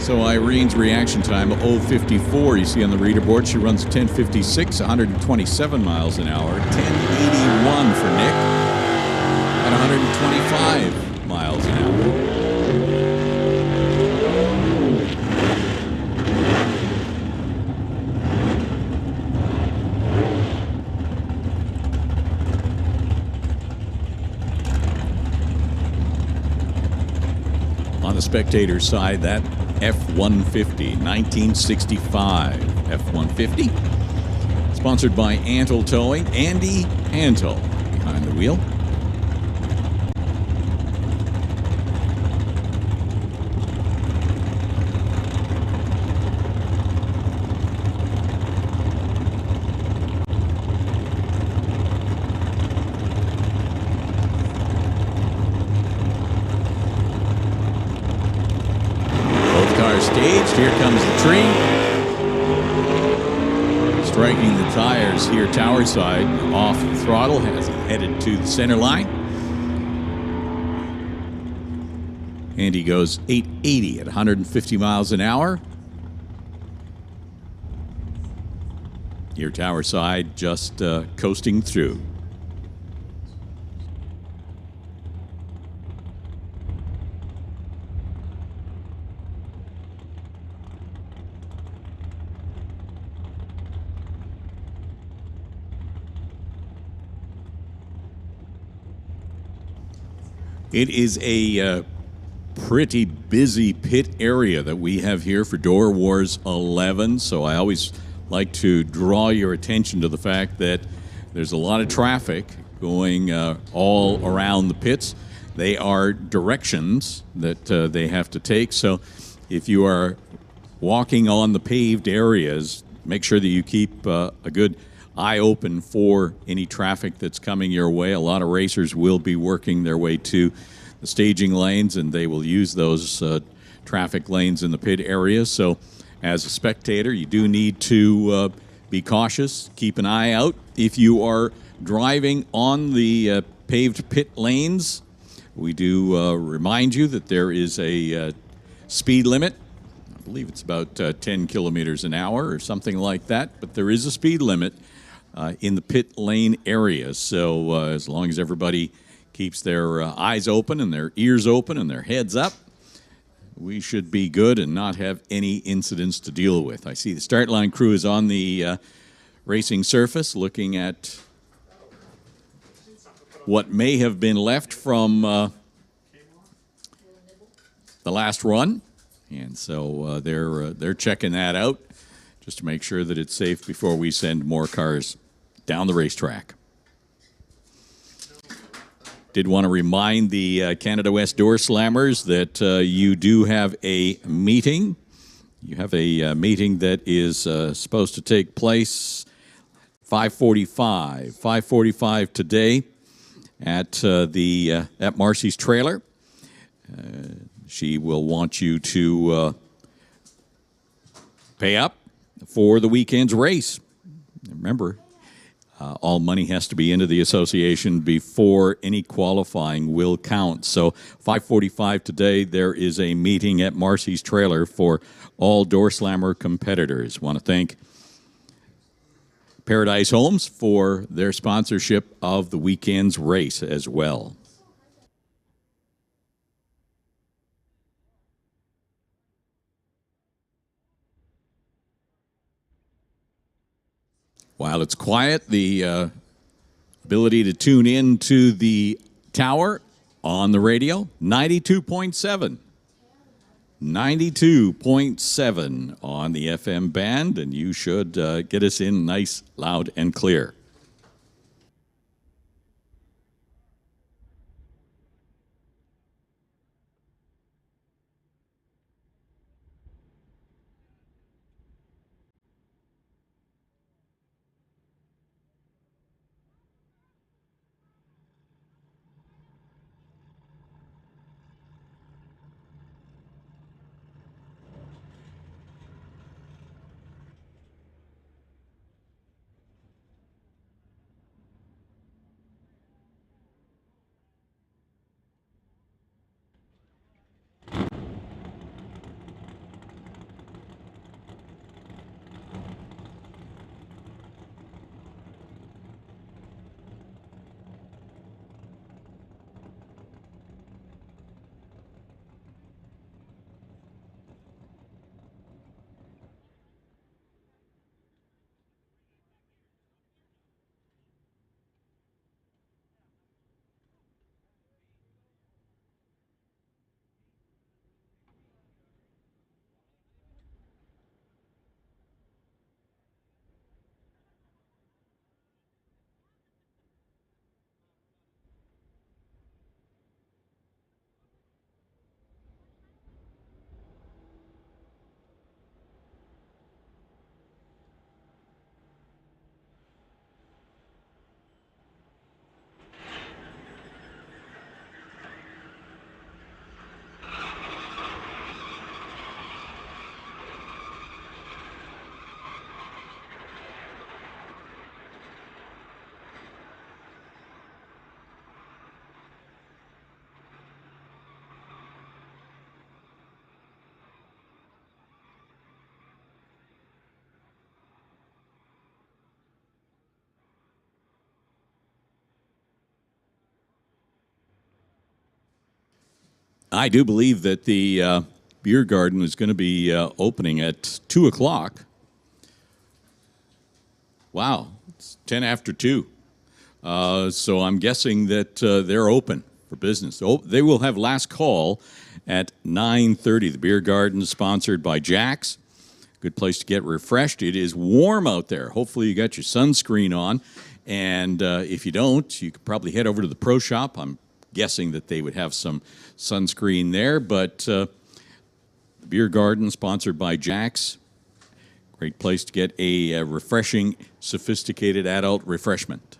So Irene's reaction time, 0:54. You see on the reader board, she runs 10:56, 127 miles an hour. 10:81 for Nick at 125 miles an hour. On the spectator side, that F-150, 1965 F-150. Sponsored by Antle Towing. Andy Antle behind the wheel. Both cars staged. Here comes the tree. Striking the tires here, tower side, off throttle, has headed to the center line. And he goes 880 at 150 miles an hour. Here, tower side, just coasting through. It is a pretty busy pit area that we have here for DOORWARZ 11, so I always like to draw your attention to the fact that there's a lot of traffic going all around the pits. They are directions that they have to take, so if you are walking on the paved areas, make sure that you keep a good eye open for any traffic that's coming your way. A lot of racers will be working their way to the staging lanes, and they will use those traffic lanes in the pit area. So as a spectator, you do need to be cautious, keep an eye out. If you are driving on the paved pit lanes, we do remind you that there is a speed limit. I believe it's about 10 kilometers an hour or something like that, but there is a speed limit in the pit lane area. So as long as everybody keeps their eyes open and their ears open and their heads up, we should be good and not have any incidents to deal with. I see the start line crew is on the racing surface looking at what may have been left from the last run. And so they're checking that out just to make sure that it's safe before we send more cars down the racetrack. Did want to remind the Canada West Doorslammers that you do have a meeting. You have a meeting that is supposed to take place 5:45 today at at Marcy's trailer. She will want you to pay up for the weekend's race. Remember, all money has to be into the association before any qualifying will count. So 5:45 today, there is a meeting at Marcy's trailer for all Doorslammer competitors. Want to thank Paradise Homes for their sponsorship of the weekend's race as well. While it's quiet, the ability to tune in to the tower on the radio, 92.7. 92.7 on the FM band, and you should get us in nice, loud, and clear. I do believe that the beer garden is going to be opening at 2 o'clock. Wow, it's 10 after 2. So I'm guessing that they're open for business. Oh, they will have last call at 9:30. The beer garden is sponsored by Jack's. Good place to get refreshed. It is warm out there. Hopefully you got your sunscreen on. And if you don't, you could probably head over to the pro shop. I'm guessing that they would have some sunscreen there. But the beer garden sponsored by Jack's. Great place to get a refreshing, sophisticated adult refreshment.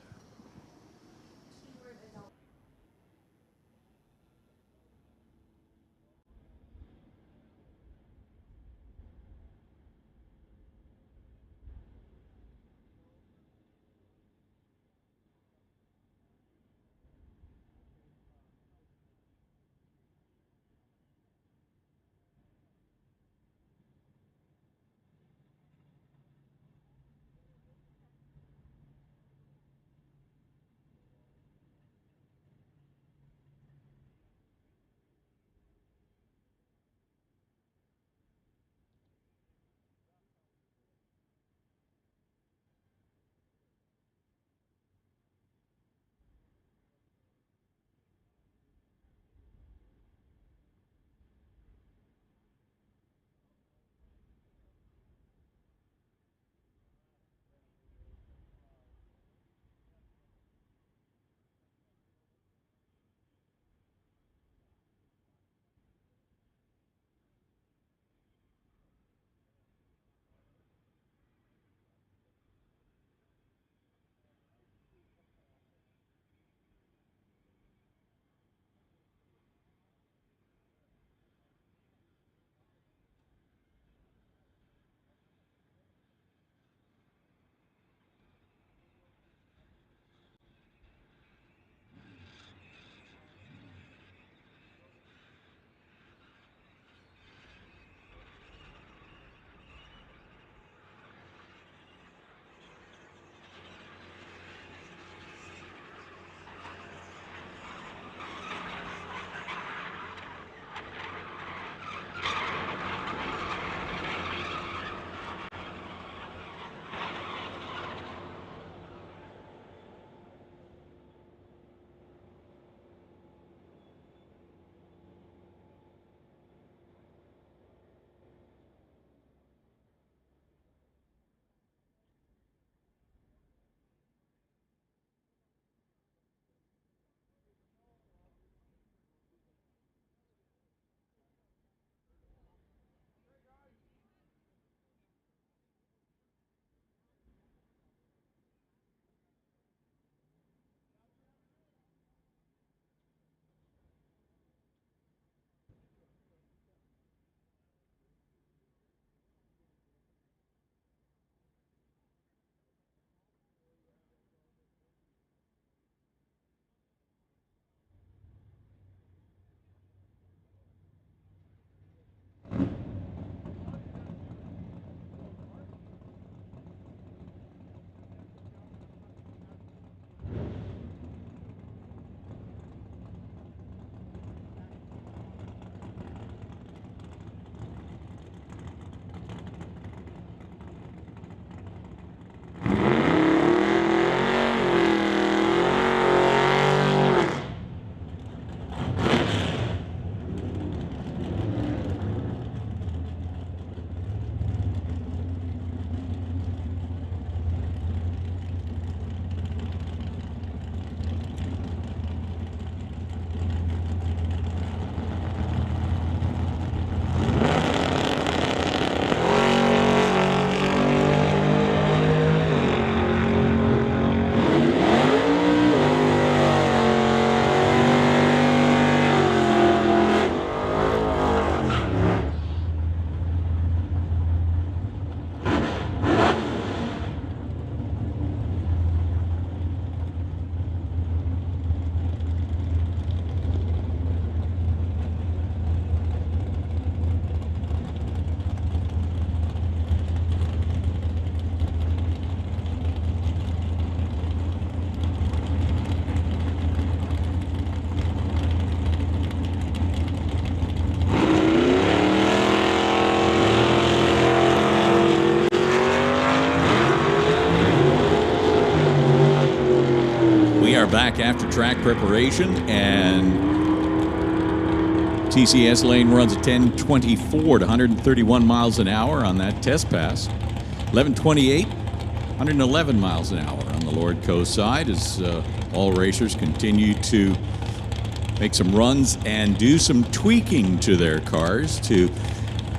back after track preparation, and TCS lane runs a 10:24 at 131 miles an hour on that test pass. 11:28, 111 miles an hour on the Lordco side as all racers continue to make some runs and do some tweaking to their cars to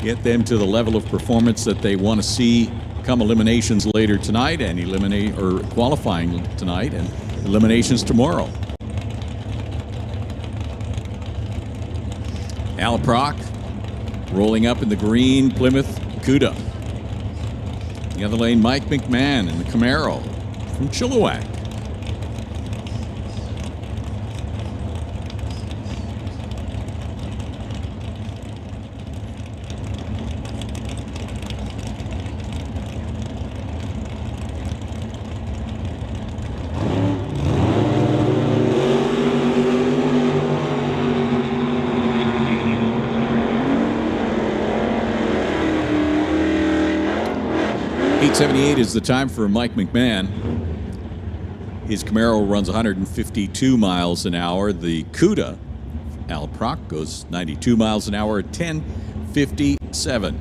get them to the level of performance that they want to see come eliminations later tonight and qualifying tonight and eliminations tomorrow. Alprock rolling up in the green Plymouth Cuda. The other lane, Mike McMahon in the Camaro from Chilliwack. .78 is the time for Mike McMahon. His Camaro runs 152 miles an hour. The Cuda, Alprock, goes 92 miles an hour at 10:57.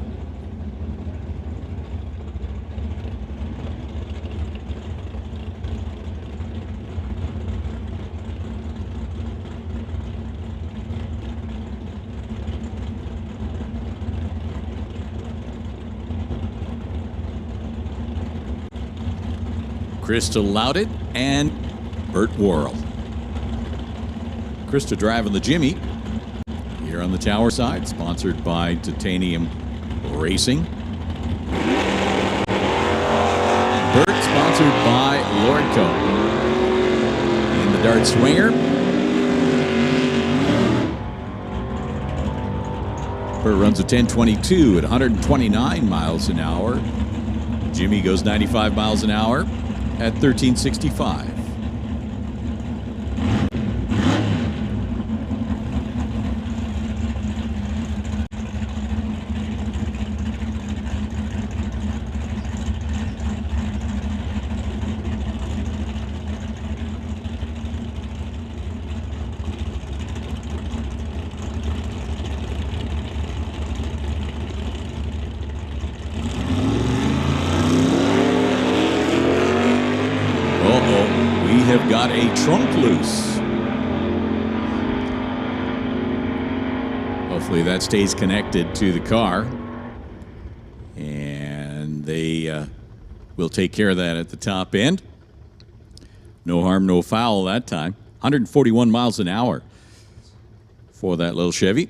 Krista Loudon and Bert Worrell. Krista driving the Jimmy here on the tower side, sponsored by Titanium Racing. Bert sponsored by Lordco. In the Dart Swinger, Bert runs a 10:22 at 129 miles an hour. Jimmy goes 95 miles an hour at 13:65. Got a trunk loose. Hopefully that stays connected to the car. And they will take care of that at the top end. No harm, no foul that time. 141 miles an hour for that little Chevy.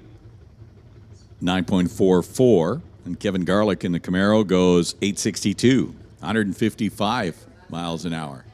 9.44. And Kevin Garlick in the Camaro goes 862. 155 miles an hour.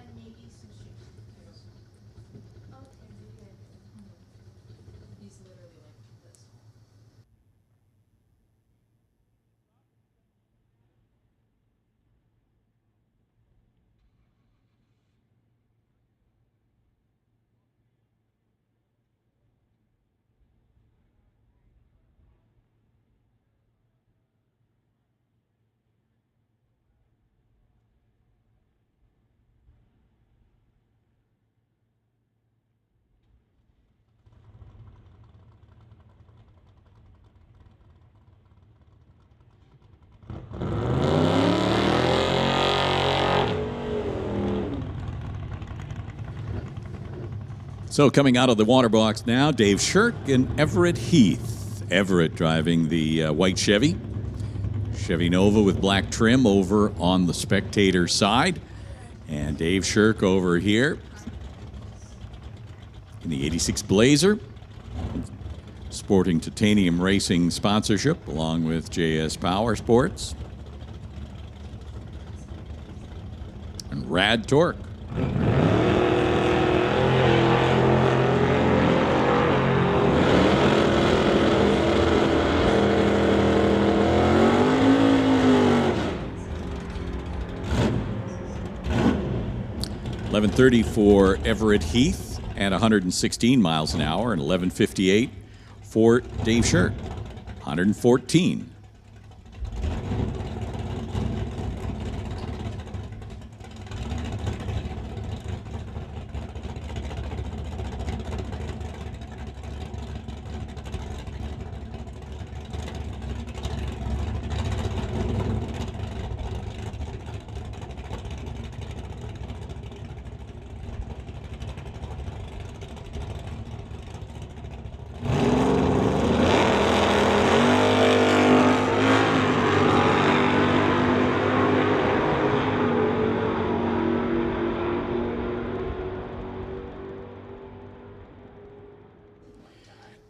So coming out of the water box now, Dave Shirk and Everett Heath. Everett driving the white Chevy. Chevy Nova with black trim over on the spectator side. And Dave Shirk over here in the 86 Blazer, sporting Titanium Racing sponsorship along with JS Power Sports. And Rad Torque. .11:30 for Everett Heath at 116 miles an hour, and 11:58 for Dave Shirk, 114.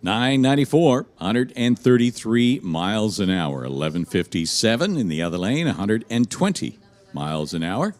994, 133 miles an hour. 1157 in the other lane, 120 miles an hour.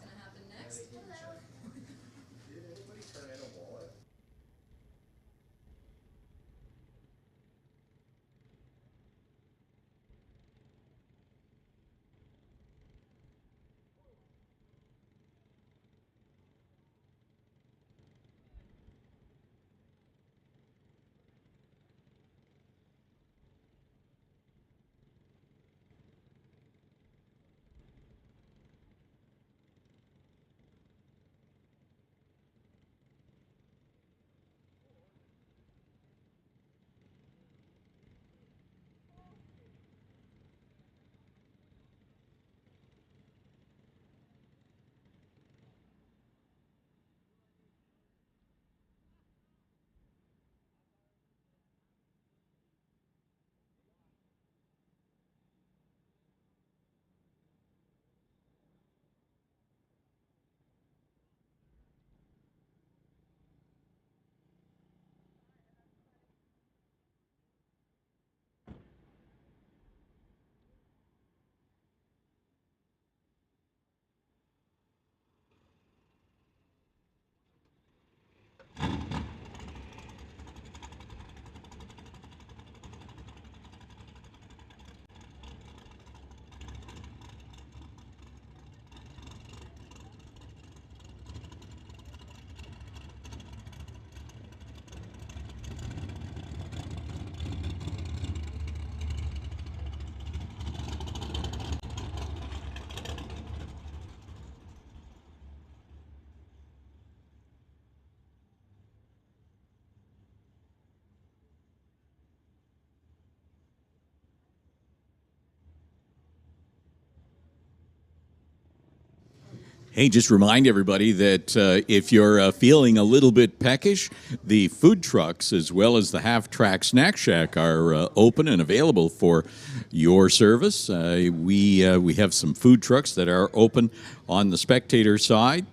Hey, just remind everybody that if you're feeling a little bit peckish, the food trucks as well as the half-track snack shack are open and available for your service. We have some food trucks that are open on the spectator side.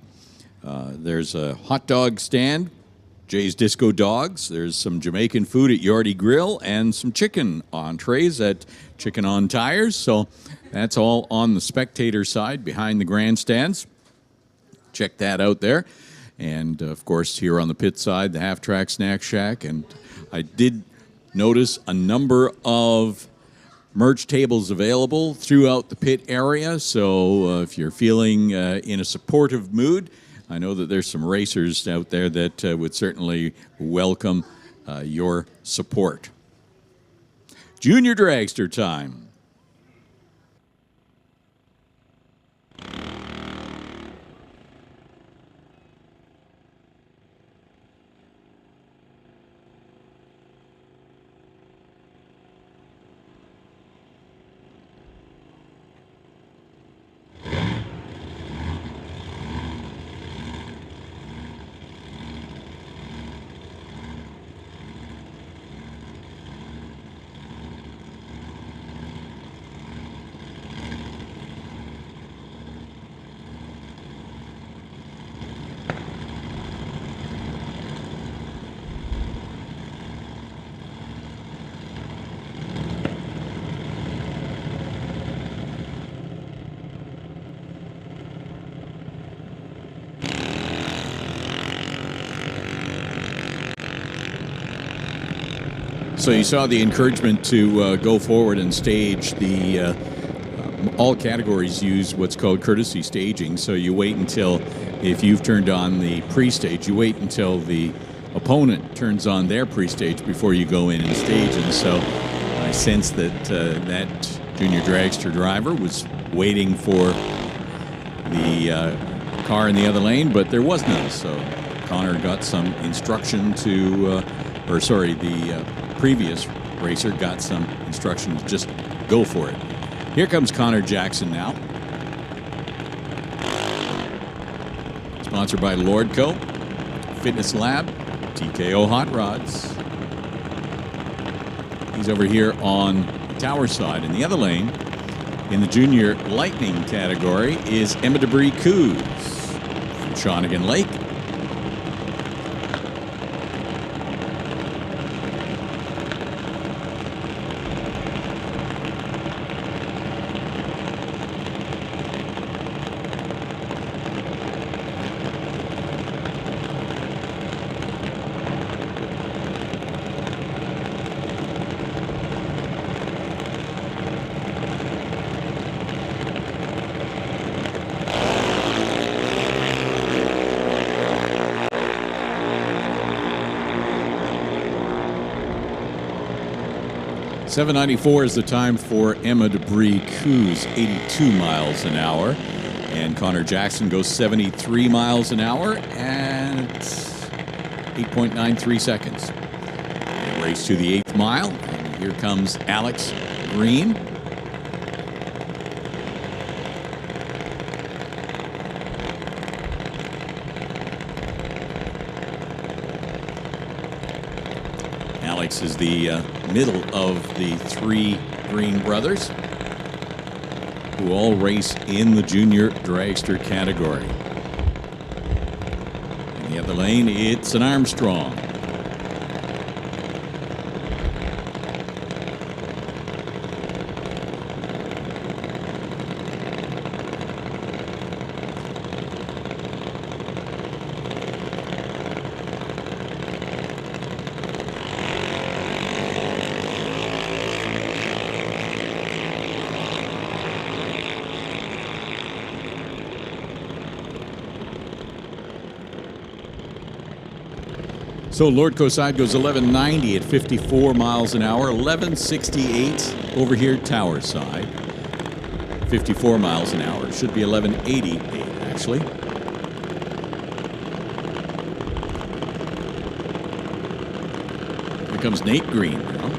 There's a hot dog stand, Jay's Disco Dogs. There's some Jamaican food at Yorty Grill and some chicken entrees at Chicken on Tires. So that's all on the spectator side behind the grandstands. Check that out there. And, of course, here on the pit side, the half-track snack shack. And I did notice a number of merch tables available throughout the pit area. So if you're feeling in a supportive mood, I know that there's some racers out there that would certainly welcome your support. Junior Dragster time. So you saw the encouragement to go forward and stage. The all categories use what's called courtesy staging. So you wait until, if you've turned on the pre-stage, you wait until the opponent turns on their pre-stage before you go in and stage. And so I sensed that that junior dragster driver was waiting for the car in the other lane, but there was none. So Connor got some instruction to, the previous racer got some instruction to just go for it. Here comes Connor Jackson now. Sponsored by Lordco, Fitness Lab, TKO Hot Rods. He's over here on the tower side. In the other lane, in the junior lightning category, is Emma Debris Coos from Shawnigan Lake. 7:94 is the time for Emma Debris Coos, 82 miles an hour. And Connor Jackson goes 73 miles an hour and 8.93 seconds. They race to the 8th mile. And here comes Alex Green. Alex is the middle of the three Green brothers, who all race in the junior dragster category. In the other lane, it's an Armstrong. So Lordco side goes 1190 at 54 miles an hour, 1168 over here Tower side, 54 miles an hour. Should be 1188 actually. Here comes Nate Green now.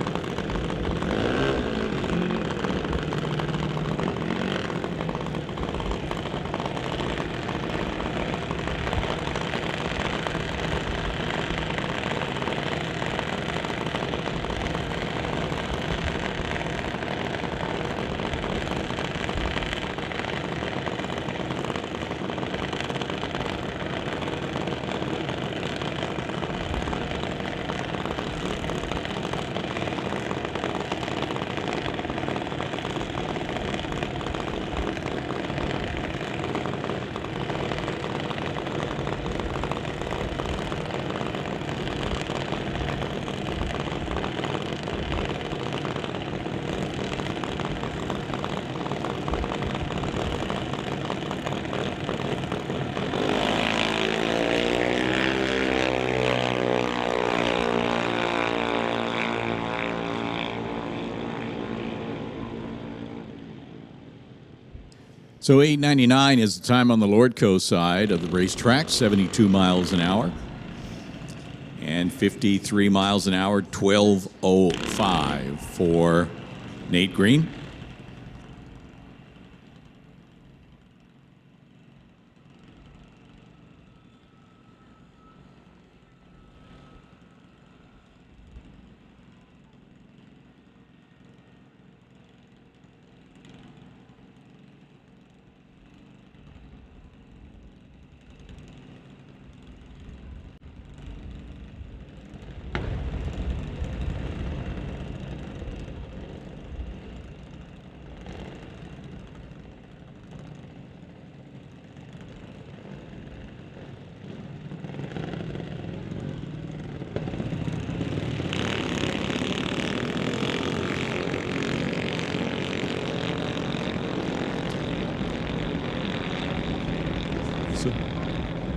So 8:99 is the time on the Lordco side of the racetrack, 72 miles an hour. And 53 miles an hour, 12:05 for Nate Green.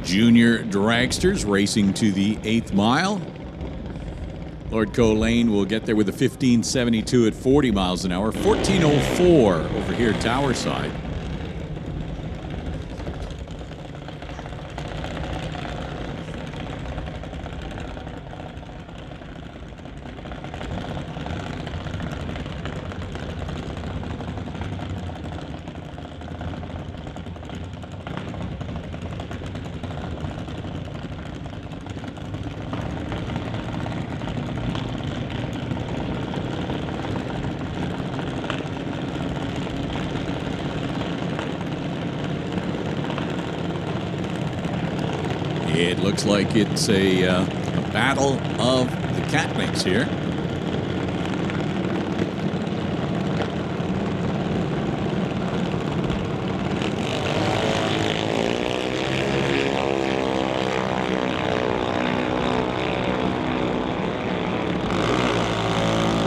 Junior dragsters racing to the 8th mile. Lordco Lane will get there with a 15:72 at 40 miles an hour. 14:04 over here Tower side. It looks like it's a battle of the Catmix here.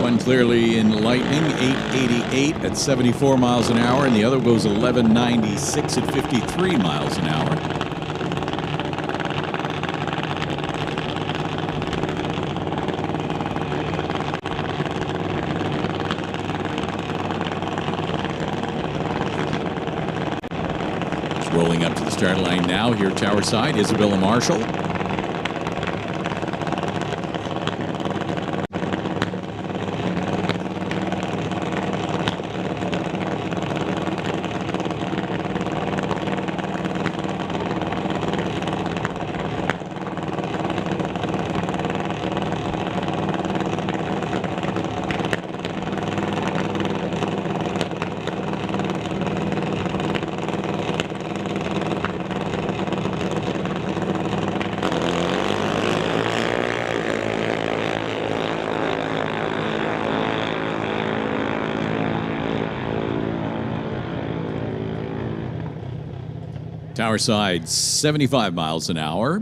One clearly in lightning, 888 at 74 miles an hour, and the other goes 1196 at 53 miles an hour. Rolling up to the start line now. Here, tower side, Isabella Marshall. Tower side, 75 miles an hour.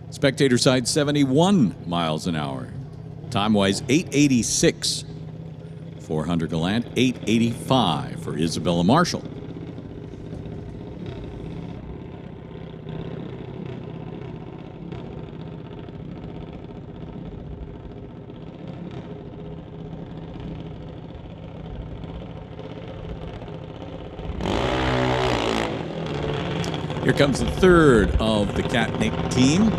Spectator side, 71 miles an hour. Time-wise, 8:86 for Hunter Gallant, 8:85 for Isabella Marshall. Here comes the third of the Katnick team.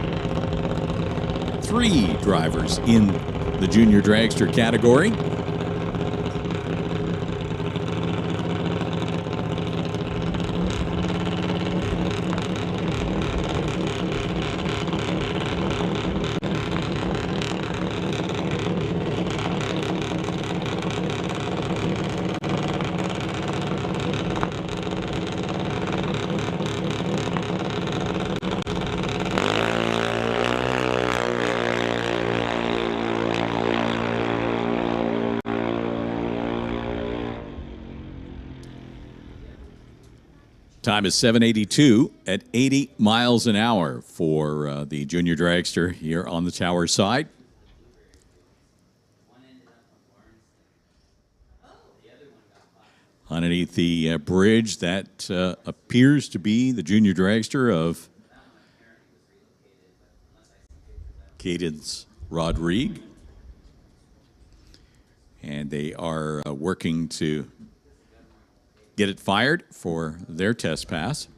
3 drivers in the junior dragster category. Time is 7:82 at 80 miles an hour for the junior dragster here on the tower side. Underneath the bridge, that appears to be the junior dragster of Cadence Rodrigue. And they are working to get it fired for their test pass.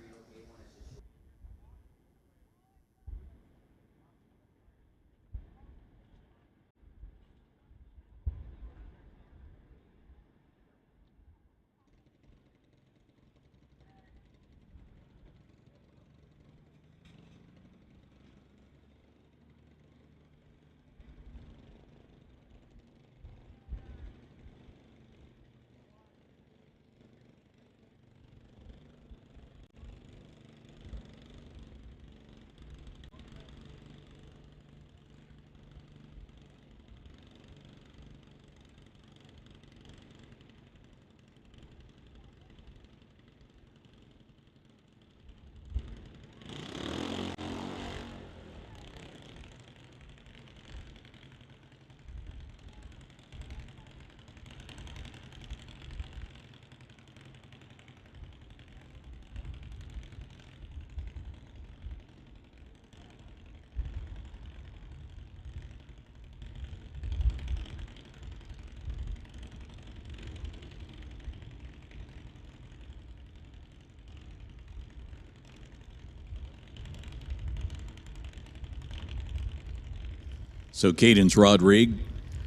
So Cadence Rodrigue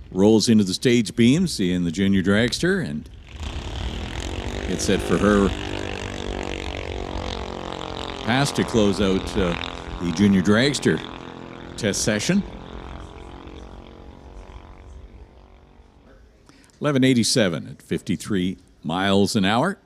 rolls into the stage beams in the junior dragster and gets set for her pass to close out the junior dragster test session. 11:87 at 53 miles an hour.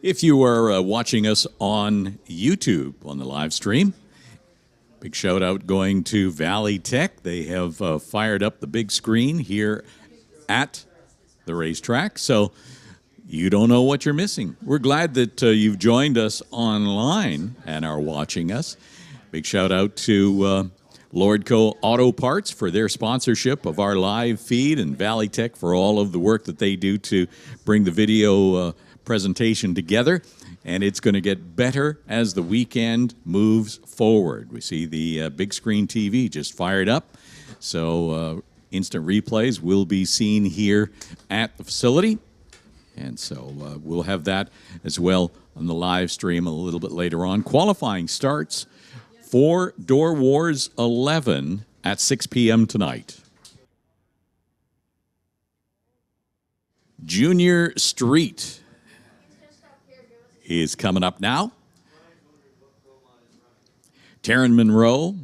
If you are watching us on YouTube on the live stream, big shout out going to Valley Tech. They have fired up the big screen here at the racetrack, so you don't know what you're missing. We're glad that you've joined us online and are watching us. Big shout out to Lordco Auto Parts for their sponsorship of our live feed, and Valley Tech for all of the work that they do to bring the video presentation together. And it's going to get better as the weekend moves forward. We see the big screen TV just fired up, so instant replays will be seen here at the facility. And so we'll have that as well on the live stream a little bit later on. Qualifying starts for Door Wars 11 at 6 p.m. tonight. Junior Street is coming up now. Taryn Monroe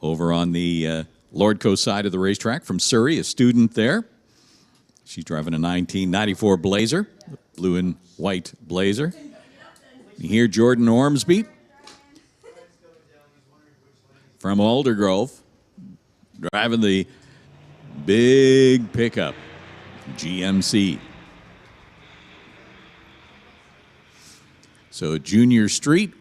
over on the Lordco side of the racetrack from Surrey, a student there. She's driving a 1994 Blazer, blue and white Blazer. You hear Jordan Ormsby from Aldergrove driving the big pickup, GMC. So Junior Street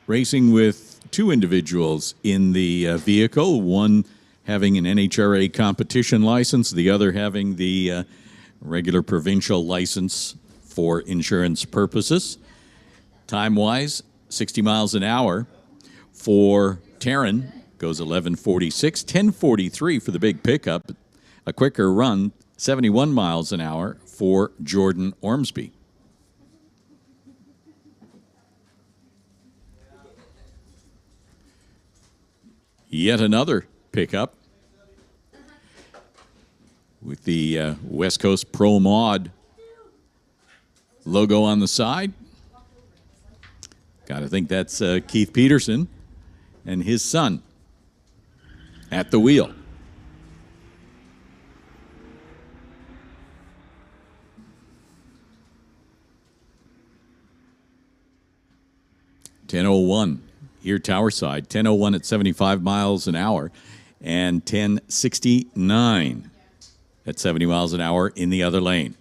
racing with two individuals in the vehicle, one having an NHRA competition license, the other having the regular provincial license for insurance purposes. Time-wise, 60 miles an hour for Taryn, goes 11:46, 10:43 for the big pickup. A quicker run, 71 miles an hour for Jordan Ormsby. Yet another pickup with the West Coast Pro Mod logo on the side. Got to think that's Keith Peterson and his son at the wheel. .10:01 here tower side, 10:01 at 75 miles an hour, and 10:69 at 70 miles an hour in the other lane.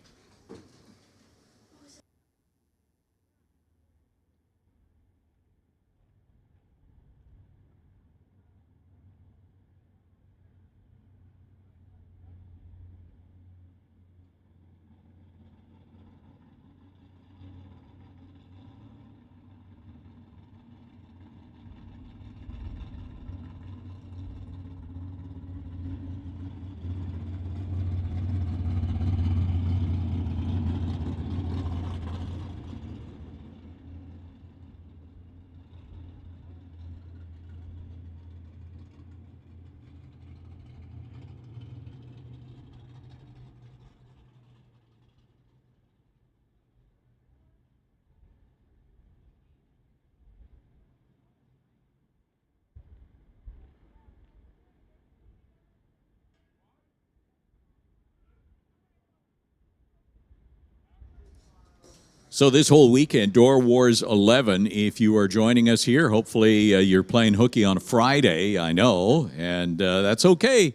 So this whole weekend, Door Wars 11, if you are joining us here, hopefully you're playing hooky on a Friday, I know, and that's okay.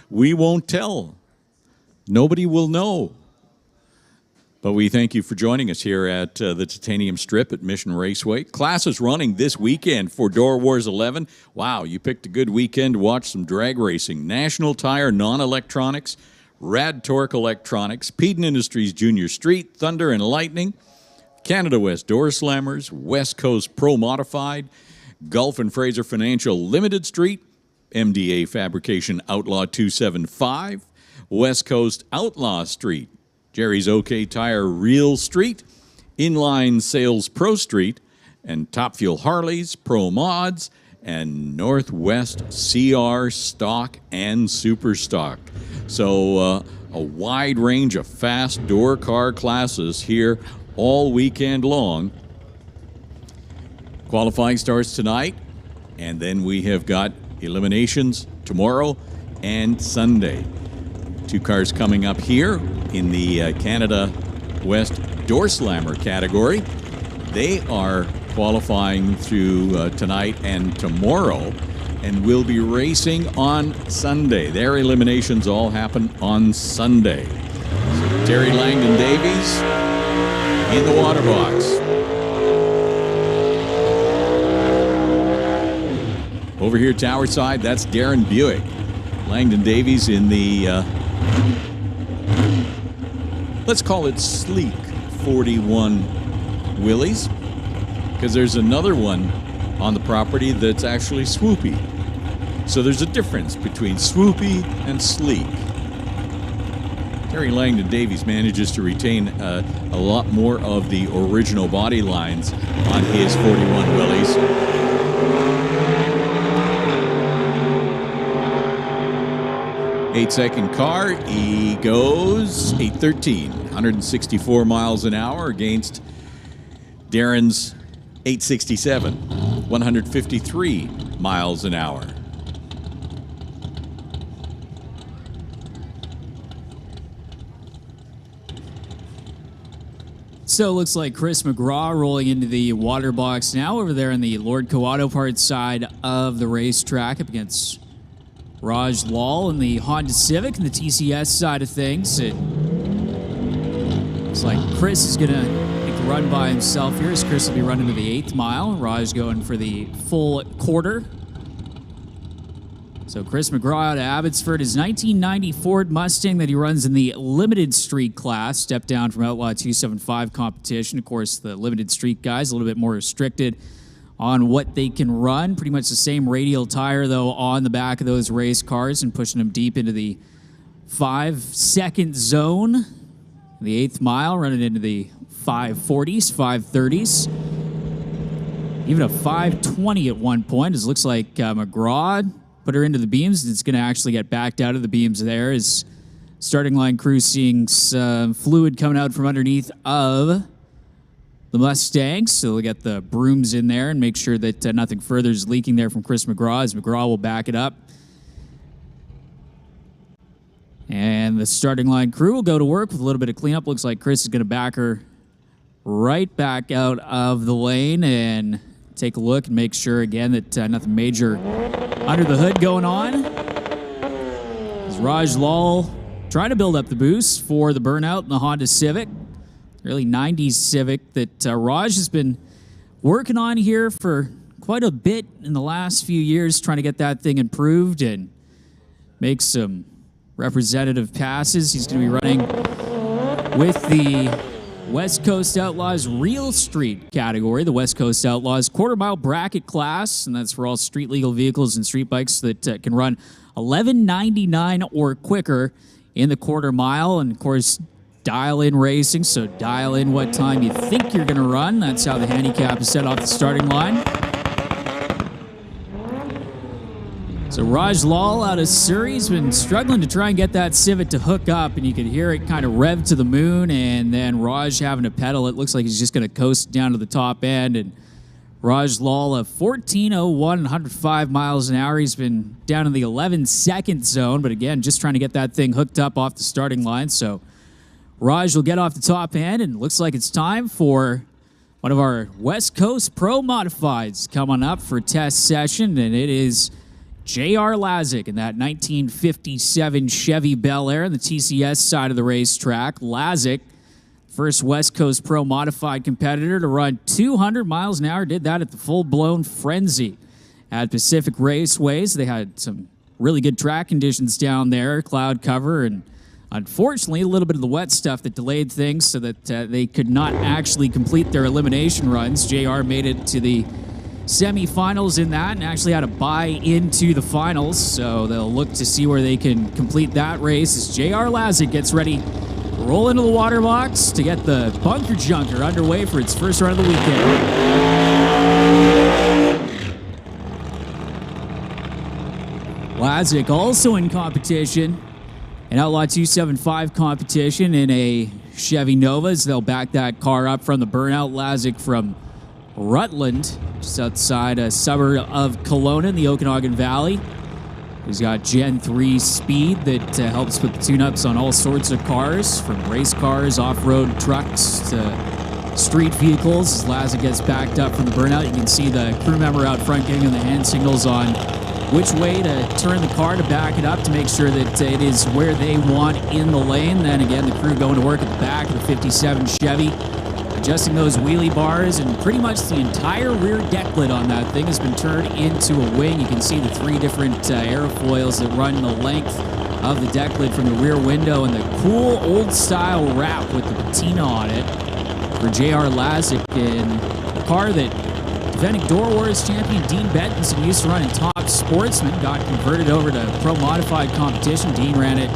We won't tell. Nobody will know. But we thank you for joining us here at the Titanium Strip at Mission Raceway. Class is running this weekend for Door Wars 11. Wow, you picked a good weekend to watch some drag racing. National Tire Non-Electronics, Rad Torque Electronics, Peden Industries Junior Street, Thunder and Lightning, Canada West Doorslammers, West Coast Pro Modified, Gulf and Fraser Financial Limited Street, MDA Fabrication Outlaw 275, West Coast Outlaw Street, Gerry's OK Tire Real Street, Inline Sales Pro Street, and Top Fuel Harleys, Pro Mods, and Northwest CR Stock and Super Stock. So a wide range of fast door car classes here all weekend long. Qualifying starts tonight, and then we have got eliminations tomorrow and Sunday. Two cars coming up here in the Canada West Doorslammer category. They are qualifying through tonight and tomorrow and will be racing on Sunday. Their eliminations all happen on Sunday. So Terry Langdon Davies in the water box. Over here, tower side, that's Darren Buick. Langdon Davies in the, let's call it sleek 41 Willys, because there's another one on the property that's actually swoopy. So there's a difference between swoopy and sleek. Terry Langdon Davies manages to retain a lot more of the original body lines on his 41 Willys. Eight-second car, he goes 8:13, 164 miles an hour against Darren's 867, 153 miles an hour. So it looks like Chris McGraw rolling into the water box now over there on the Lordco Auto Parts side of the racetrack up against Raj Lal in the Honda Civic and the TCS side of things. It looks like Chris is going to make the run by himself here, as Chris will be running to the 8th mile. Raj going for the full quarter. So Chris McGraw out of Abbotsford, his 1990 Ford Mustang that he runs in the limited street class, stepped down from Outlaw 275 competition. Of course, the limited street guys a little bit more restricted on what they can run. Pretty much the same radial tire, though, on the back of those race cars and pushing them deep into the 5-second zone. The 8th mile, running into the 540s, 530s. Even a 520 at one point. It looks like McGraw put her into the beams, and it's going to actually get backed out of the beams there as starting line crew seeing some fluid coming out from underneath of the Mustangs, so we'll get the brooms in there and make sure that nothing further is leaking there from Chris McGraw, as McGraw will back it up. And the starting line crew will go to work with a little bit of cleanup. Looks like Chris is going to back her right back out of the lane and take a look and make sure again that nothing major under the hood going on. As Raj Lal trying to build up the boost for the burnout in the Honda Civic. Really 90s Civic that Raj has been working on here for quite a bit in the last few years, trying to get that thing improved and make some representative passes. He's going to be running with the West Coast Outlaws Real Street category, the West Coast Outlaws quarter-mile bracket class, and that's for all street legal vehicles and street bikes that can run 11.99 or quicker in the quarter mile, and of course, dial-in racing, so dial in what time you think you're going to run. That's how the handicap is set off the starting line. So Raj Lal out of Surrey has been struggling to try and get that Civic to hook up, and you can hear it kind of rev to the moon, and then Raj having to pedal. It looks like he's just going to coast down to the top end, and Raj Lal, a 14:01, 105 miles an hour. He's been down in the 11-second zone, but again, just trying to get that thing hooked up off the starting line, so Raj will get off the top end, and it looks like it's time for one of our West Coast Pro Modifieds coming up for test session, and it is J.R. Lazick in that 1957 Chevy Bel Air on the TCS side of the racetrack. Lazick, first West Coast Pro Modified competitor to run 200 miles an hour, did that at the full-blown Frenzy at Pacific Raceways. They had some really good track conditions down there, cloud cover, and unfortunately, a little bit of the wet stuff that delayed things so that they could not actually complete their elimination runs. JR made it to the semifinals in that and actually had to buy into the finals, so they'll look to see where they can complete that race as J.R. Lazick gets ready to roll into the water box to get the Bunker Junker underway for its first run of the weekend. Lazick also in competition, an Outlaw 275 competition in a Chevy Nova, as they'll back that car up from the burnout. Lazick from Rutland, just outside a suburb of Kelowna in the Okanagan Valley. He's got Gen 3 speed that helps put the tune-ups on all sorts of cars, from race cars, off-road trucks, to street vehicles. As Lazic gets backed up from the burnout, you can see the crew member out front giving him the hand signals on which way to turn the car to back it up to make sure that it is where they want in the lane. Then again, the crew going to work at the back of the 57 Chevy, adjusting those wheelie bars, and pretty much the entire rear deck lid on that thing has been turned into a wing. You can see the 3 different airfoils that run the length of the deck lid from the rear window, and the cool old-style wrap with the patina on it for J.R. Lazic, in a car that defending DOORWARZ champion Dean Bentonson used to run in Top Sportsman, got converted over to Pro Modified competition. Dean ran it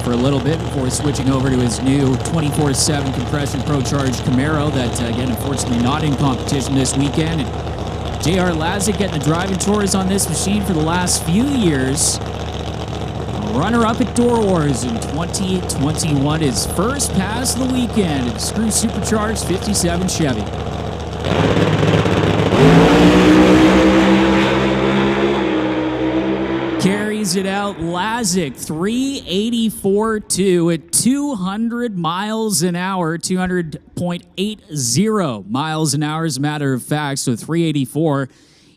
for a little bit before switching over to his new 24/7 compression Pro Charge Camaro that, again, unfortunately not in competition this weekend. And J.R. Lazic getting the driving tours on this machine for the last few years. Runner-up at DOORWARZ in 2021. His first pass of the weekend in Screw Supercharged 57 Chevy. Carries it out. Lazic 384.2 at 200 miles an hour, 200.80 miles an hour as a matter of fact. So 384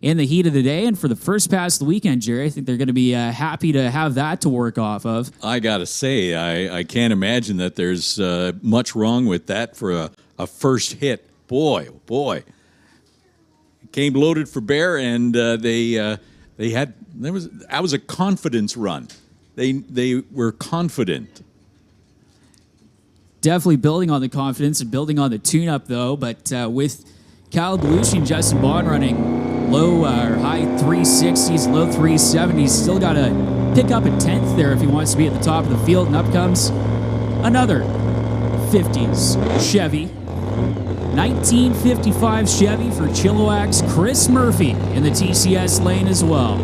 in the heat of the day. And for the first pass of the weekend, Gerry, I think they're going to be happy to have that to work off of. I got to say, I can't imagine that there's much wrong with that for a first hit. Boy, oh boy. It came loaded for bear, and that was a confidence run. They were confident. Definitely building on the confidence and building on the tune-up, though. But with Kyle Belushi and Justin Bond running low or high 360s, low 370s, still got to pick up a 10th there if he wants to be at the top of the field. And up comes another 50s Chevy. 1955 Chevy for Chilliwack's Chris Murphy in the TCS lane as well.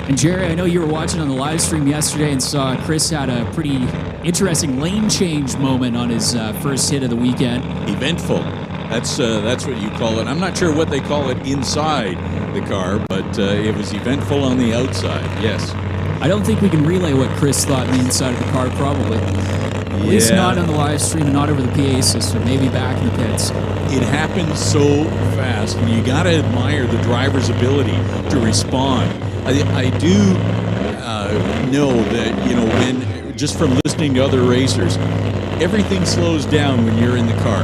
And Gerry, I know you were watching on the live stream yesterday and saw Chris had a pretty interesting lane change moment on his first hit of the weekend. Eventful. That's what you call it. I'm not sure what they call it inside the car, but it was eventful on the outside, yes. I don't think we can relay what Chris thought on the inside of the car, probably. At least not on the live stream, not over the PA system, maybe back in the pits. It happened so fast, and you got to admire the driver's ability to respond. I do know that, when just from listening to other racers, everything slows down when you're in the car,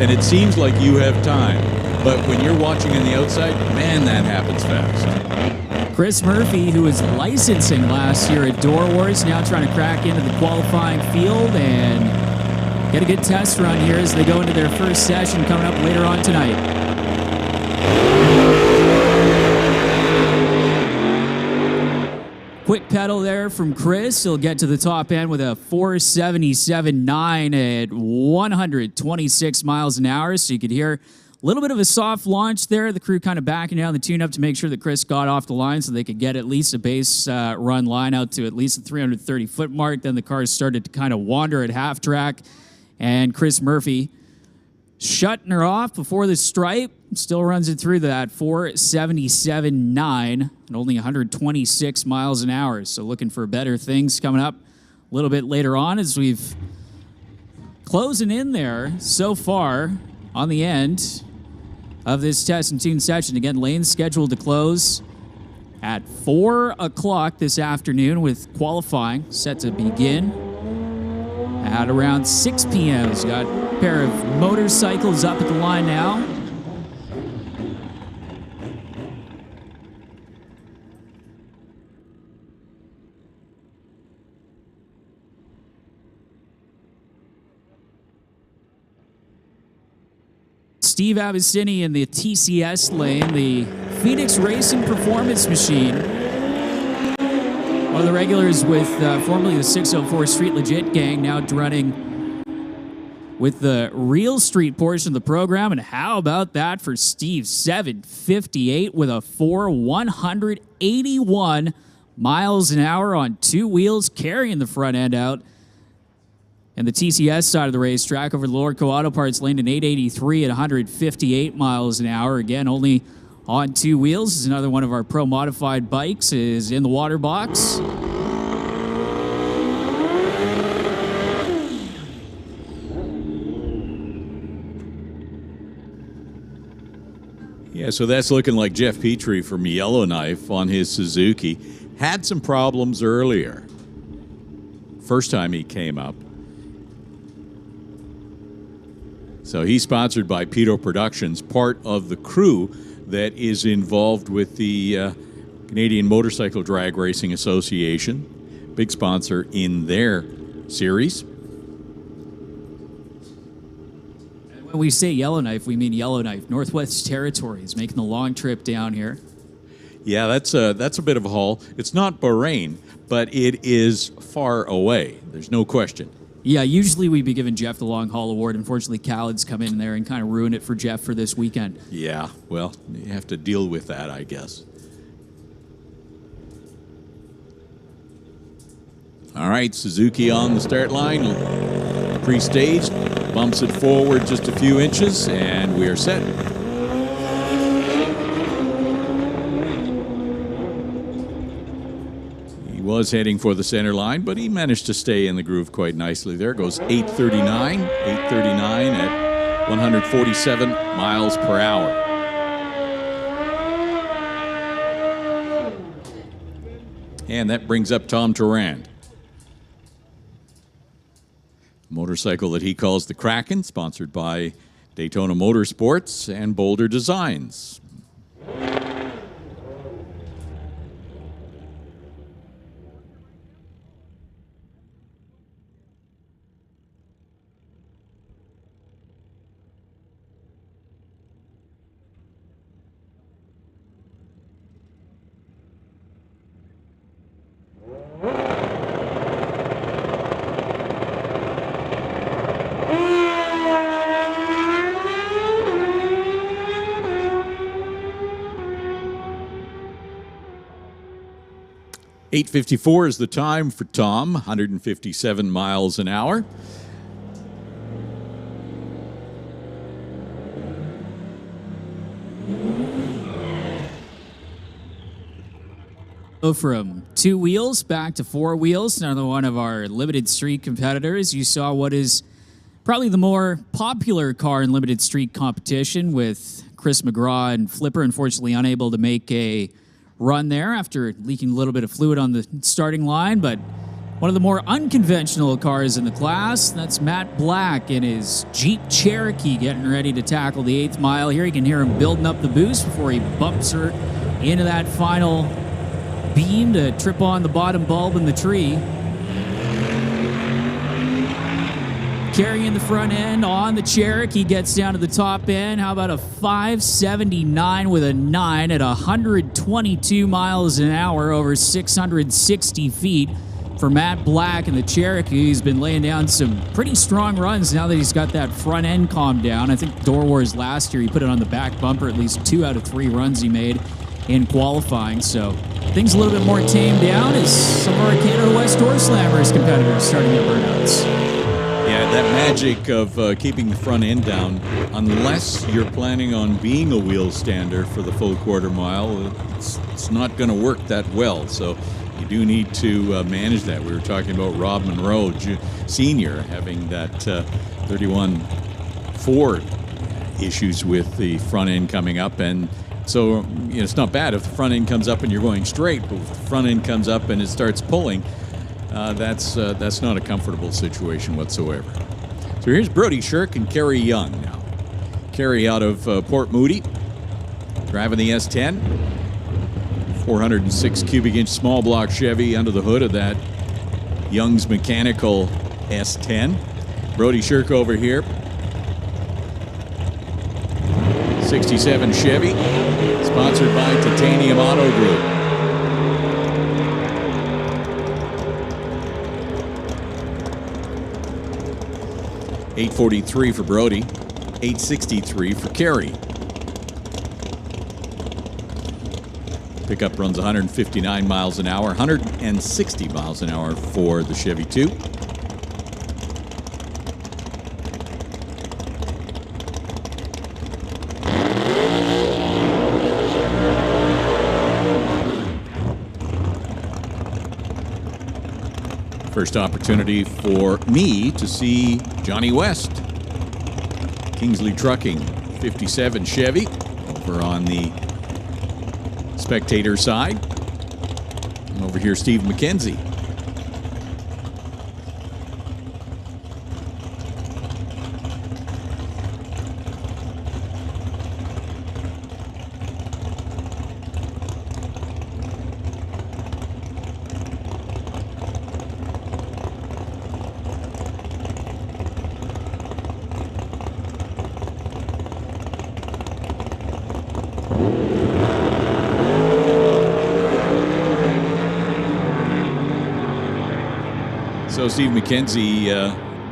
and it seems like you have time. But when you're watching on the outside, man, that happens fast. Chris Murphy, who was licensing last year at DOORWARZ, now trying to crack into the qualifying field and get a good test run here as they go into their first session coming up later on tonight. Quick pedal there from Chris. He'll get to the top end with a 477.9 at 126 miles an hour, so you could hear a little bit of a soft launch there. The crew kind of backing down the tune-up to make sure that Chris got off the line so they could get at least a base run line out to at least the 330-foot mark. Then the cars started to kind of wander at half track, and Chris Murphy shutting her off before the stripe. Still runs it through that 477.9 and only 126 miles an hour. So looking for better things coming up a little bit later on as we've closing in there so far on the end of this test and tune session. Again, lanes scheduled to close at 4 o'clock this afternoon with qualifying set to begin at around 6 p.m. We've got a pair of motorcycles up at the line now. Steve Abbassini in the TCS lane, the Phoenix Racing Performance Machine. One of the regulars with formerly the 604 Street Legit gang, now running with the Real Street portion of the program. And how about that for Steve? 758 with a 181 miles an hour on 2 wheels, carrying the front end out. And the TCS side of the racetrack over the Lordco Auto Parts lane in 883 at 158 miles an hour. Again, only on 2 wheels. This is another one of our Pro Modified bikes is in the water box. Yeah, so that's looking like Jeff Petrie from Yellowknife on his Suzuki. Had some problems earlier. First time he came up. So he's sponsored by Pedo Productions, part of the crew that is involved with the Canadian Motorcycle Drag Racing Association. Big sponsor in their series. When we say Yellowknife, we mean Yellowknife. Northwest Territories making the long trip down here. Yeah, that's a bit of a haul. It's not Bahrain, but it is far away. There's no question. Yeah, usually we'd be giving Jeff the long haul award. Unfortunately, Khaled's come in there and kind of ruined it for Jeff for this weekend. Yeah, well, you have to deal with that, I guess. All right, Suzuki on the start line, pre-staged, bumps it forward just a few inches, and we are set. He was heading for the center line, but he managed to stay in the groove quite nicely. There goes 839 at 147 miles per hour. And that brings up Tom Turand. Motorcycle that he calls the Kraken, sponsored by Daytona Motorsports and Boulder Designs. .854 is the time for Tom, 157 miles an hour. Go from 2 wheels back to 4 wheels. Another one of our limited street competitors. You saw what is probably the more popular car in limited street competition with Chris McGraw and Flipper, unfortunately unable to make a run there after leaking a little bit of fluid on the starting line, but one of the more unconventional cars in the class, that's Matt Black in his Jeep Cherokee getting ready to tackle the 8th mile. Here you can hear him building up the boost before he bumps her into that final beam to trip on the bottom bulb in the tree. Carrying the front end on the Cherokee, gets down to the top end. How about a 579 with a 9 at 122 miles an hour over 660 feet for Matt Black and the Cherokee. He's been laying down some pretty strong runs now that he's got that front end calmed down. I think DOORWARZ last year he put it on the back bumper at least 2 out of 3 runs he made in qualifying. So things a little bit more tamed down as some of our Canada West Doorslammer's competitors starting to burn outs. Yeah, that magic of keeping the front end down, unless you're planning on being a wheel stander for the full quarter mile, it's not going to work that well. So you do need to manage that. We were talking about Rob Monroe, Sr., having that 31 Ford issues with the front end coming up. And so it's not bad if the front end comes up and you're going straight, but if the front end comes up and it starts pulling, that's not a comfortable situation whatsoever. So here's Brody Shirk and Kerry Young now. Kerry out of Port Moody, driving the S10. 406 cubic inch small block Chevy under the hood of that Young's Mechanical S10. Brody Shirk over here. 67 Chevy, sponsored by Titanium Auto Group. .843 for Brody, .863 for Kerry. Pickup runs 159 miles an hour, 160 miles an hour for the Chevy 2. First opportunity for me to see Johnny West. Kingsley Trucking, 57 Chevy, over on the spectator side. And over here, Steve McKenzie. So Steve McKenzie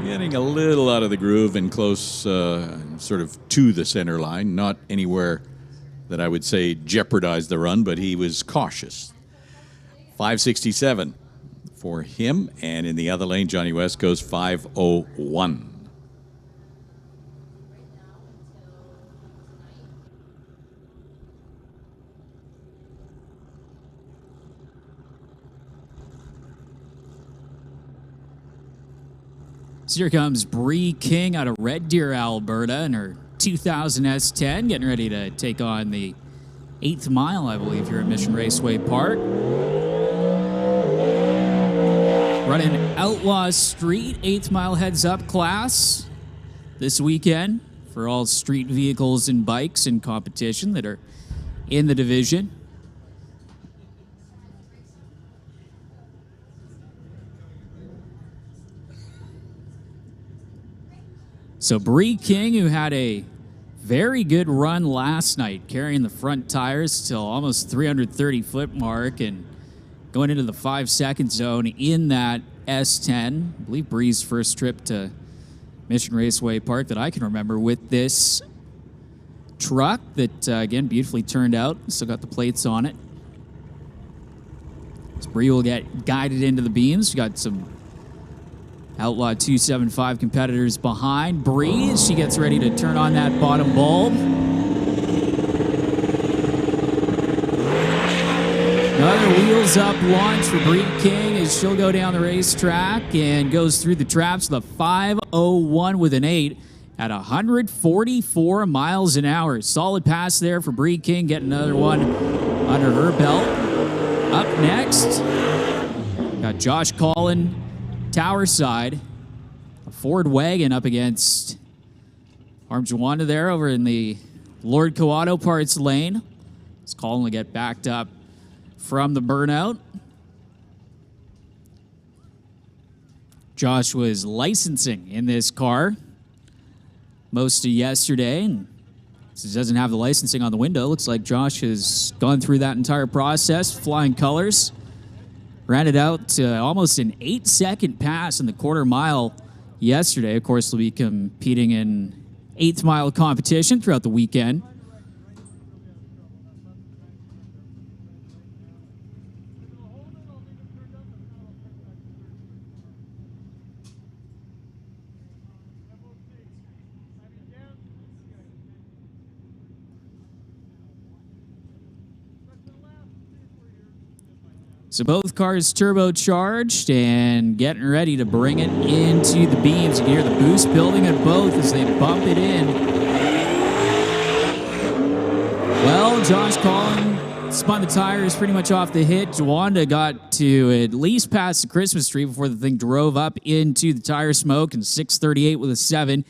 getting a little out of the groove and close sort of to the center line. Not anywhere that I would say jeopardized the run, but he was cautious. 567 for him. And in the other lane, Johnny West goes 501. So here comes Bree King out of Red Deer, Alberta, in her 2000 S10, getting ready to take on the 8th mile, I believe, here at Mission Raceway Park. Running Outlaw Street, 8th mile heads-up class this weekend for all street vehicles and bikes in competition that are in the division. So Bree King, who had a very good run last night, carrying the front tires till almost 330-foot mark and going into the 5-second zone in that S10. I believe Bree's first trip to Mission Raceway Park that I can remember with this truck that, again, beautifully turned out. Still got the plates on it. So Bree will get guided into the beams. We got some Outlaw 275 competitors behind Bree as she gets ready to turn on that bottom bulb. Another wheels up launch for Bree King as she'll go down the racetrack and goes through the traps with a 5:01 with an 8 at 144 miles an hour. Solid pass there for Bree King, getting another one under her belt. Up next, got Josh Collin, Tower side, a Ford wagon up against Armjawanda there over in the Lordco Auto Parts lane. It's Collin to get backed up from the burnout. Josh was licensing in this car most of yesterday, and since he doesn't have the licensing on the window, looks like Josh has gone through that entire process, flying colors. Ran it out to almost an 8-second pass in the quarter mile yesterday. Of course, he'll be competing in 8th mile competition throughout the weekend. So both cars turbocharged and getting ready to bring it into the beams. You can hear the boost building at both as they bump it in. Well, Josh Collin spun the tires pretty much off the hit. Wanda got to at least past the Christmas tree before the thing drove up into the tire smoke, and 638 with a 7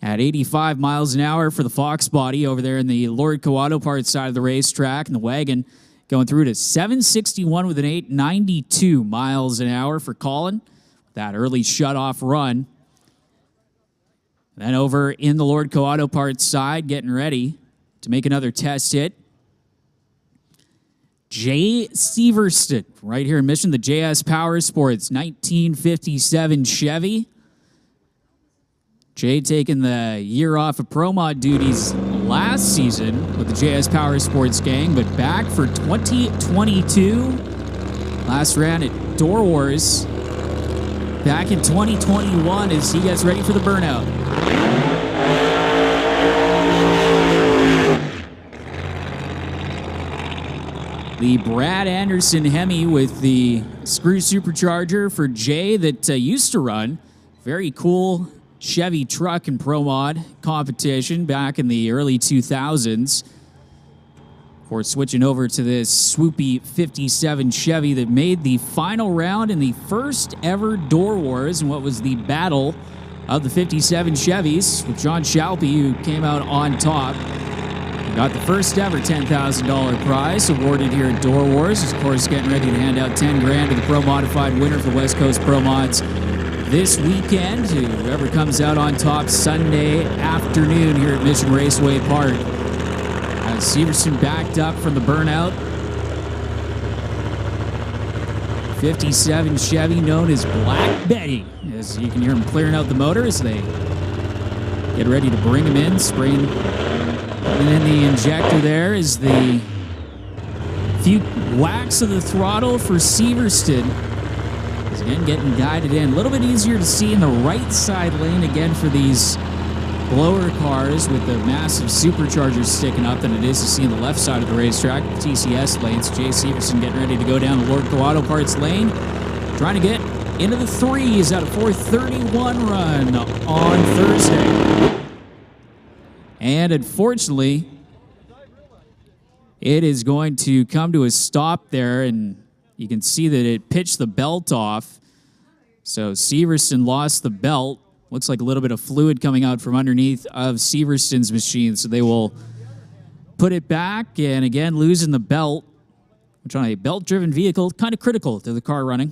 at 85 miles an hour for the Fox body over there in the Lordco Auto Parts side of the racetrack, and the wagon going through to 761 with an 8, 92 miles an hour for Collin. That early shut-off run. Then over in the Lordco Auto Parts side, getting ready to make another test hit. Jay Severston, right here in Mission, the JS Power Sports 1957 Chevy. Jay taking the year off of Pro Mod duties last season with the JS Power Sports gang, but back for 2022. Last ran at DOORWARZ back in 2021 as he gets ready for the burnout. The Brad Anderson Hemi with the screw supercharger for Jay that used to run. Very cool Chevy truck and Pro Mod competition back in the early 2000s. Before switching over to this swoopy 57 Chevy that made the final round in the first ever Door Wars in what was the battle of the 57 Chevys with John Shalpy, who came out on top. Got the first ever $10,000 prize awarded here at Door Wars. Of course, getting ready to hand out 10 grand to the Pro Modified winner for the West Coast Pro Mods this weekend. Whoever comes out on top Sunday afternoon here at Mission Raceway Park. Severson backed up from the burnout. 57 Chevy known as Black Betty. As you can hear him clearing out the motor as they get ready to bring him in, spraying. And then the injector there is the few whacks of the throttle for Severston. He's again getting guided in. A little bit easier to see in the right side lane again for these blower cars with the massive superchargers sticking up than it is to see in the left side of the racetrack, the TCS lanes. Jay Severson getting ready to go down the Lordco Auto Parts lane, trying to get into the threes at a 4:31 run on Thursday. And unfortunately, it is going to come to a stop there, and you can see that it pitched the belt off. So Severson lost the belt. Looks like a little bit of fluid coming out from underneath of Severston's machine. So they will put it back, and again, losing the belt, which on a belt-driven vehicle, kind of critical to the car running.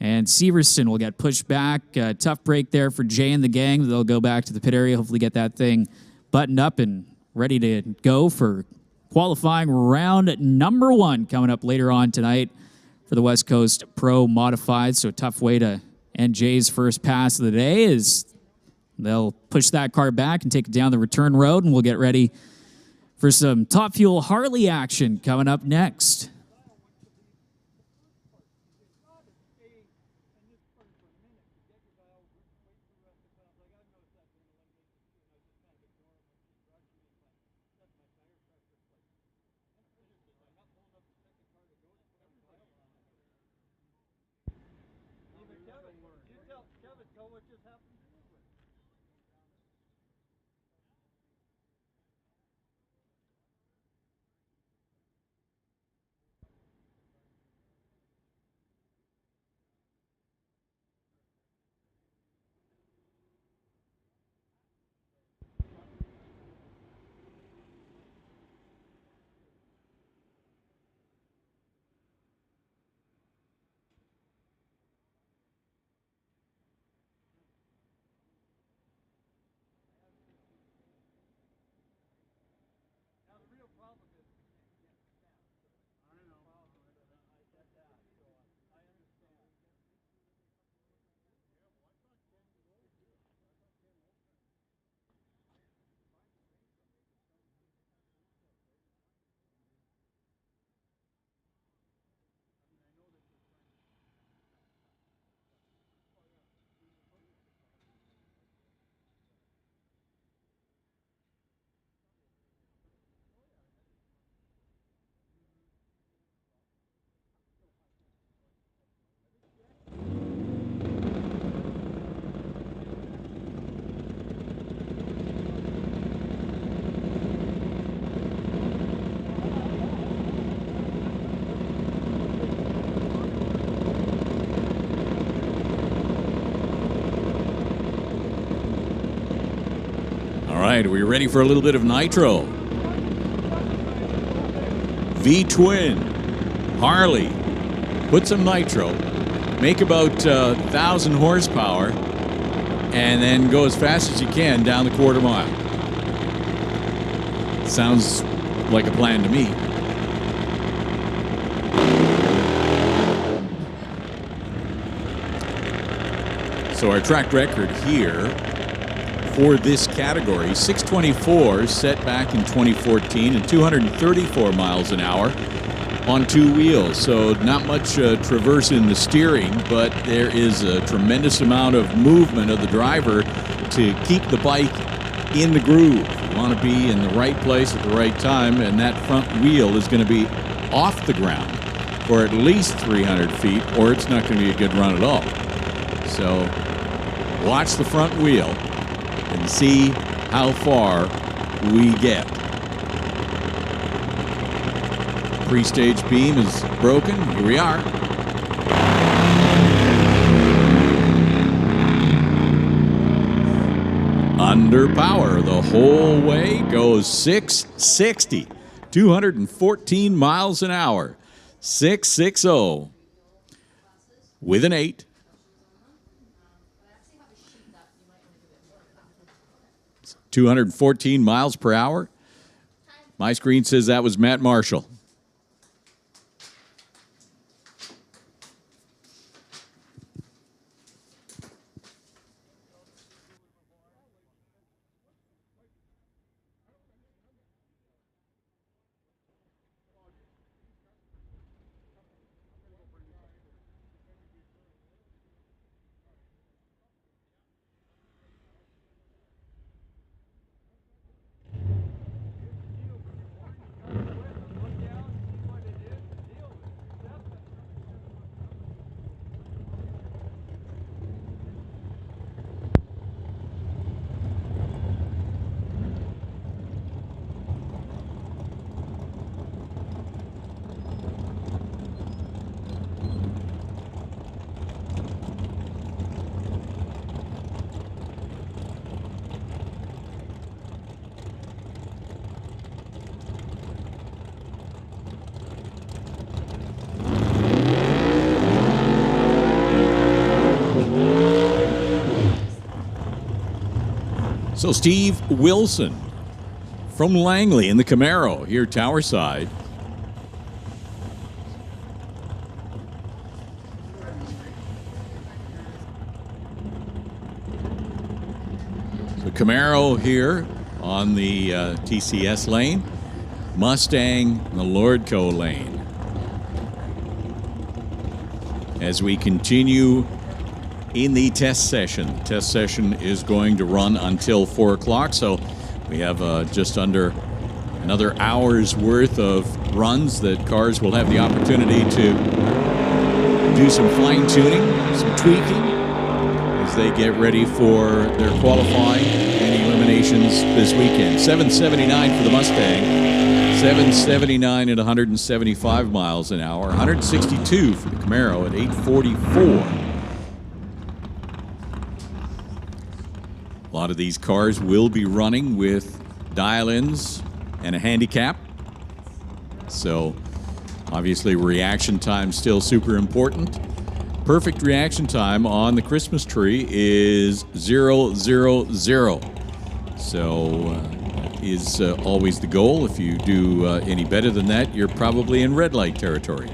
And Severston will get pushed back. Tough break there for Jay and the gang. They'll go back to the pit area, hopefully get that thing buttoned up and ready to go for qualifying round number 1 coming up later on tonight for the West Coast Pro Modified. So a tough way to end Jay's first pass of the day is they'll push that car back and take it down the return road, and we'll get ready for some Top Fuel Harley action coming up next. All right, are we ready for a little bit of Nitro? V-twin, Harley, put some Nitro, make about 1,000 horsepower, and then go as fast as you can down the quarter mile. Sounds like a plan to me. So our track record here for this category, 624 set back in 2014 and 234 miles an hour on 2 wheels. So not much traverse in the steering, but there is a tremendous amount of movement of the driver to keep the bike in the groove. You want to be in the right place at the right time, and that front wheel is going to be off the ground for at least 300 feet, or it's not going to be a good run at all. So watch the front wheel and see how far we get. Pre-stage beam is broken. Here we are. Under power the whole way, goes 660, 214 miles an hour, 660 with an 8. 214 miles per hour. My screen says that was Matt Marshall. So Steve Wilson from Langley in the Camaro here tower side. So Camaro here on the TCS lane, Mustang in the Lordco lane. As we continue in the test session. The test session is going to run until 4 o'clock, so we have just under another hour's worth of runs that cars will have the opportunity to do some fine-tuning, some tweaking as they get ready for their qualifying and eliminations this weekend. 779 for the Mustang, 779 at 175 miles an hour, 162 for the Camaro at 844. A lot of these cars will be running with dial-ins and a handicap. So obviously reaction time still super important. Perfect reaction time on the Christmas tree is 000. So that is always the goal. If you do any better than that, you're probably in red light territory.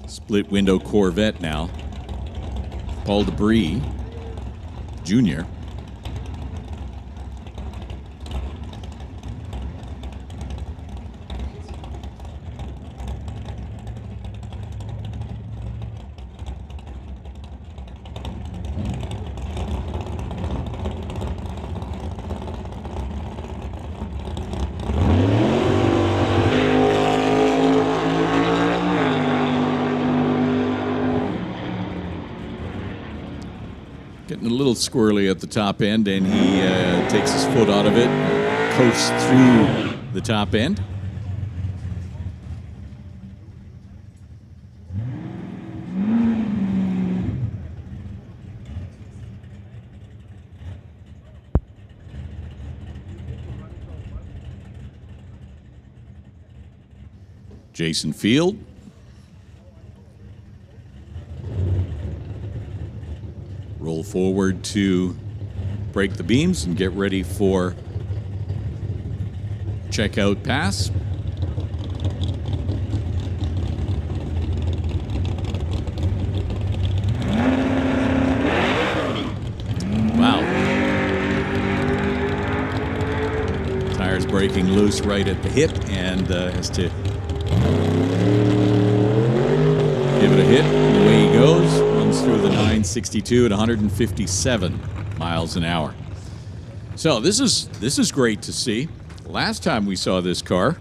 Split window Corvette now. Paul Debris Jr. Getting a little squirrely at the top end, and he takes his foot out of it, coasts through the top end. Jason Field. Roll forward to break the beams and get ready for checkout pass. Wow. Tires breaking loose right at the hip and has to give it a hit. And away he goes. Runs through the 962 at 157. miles an hour. So this is great to see. Last time we saw this car,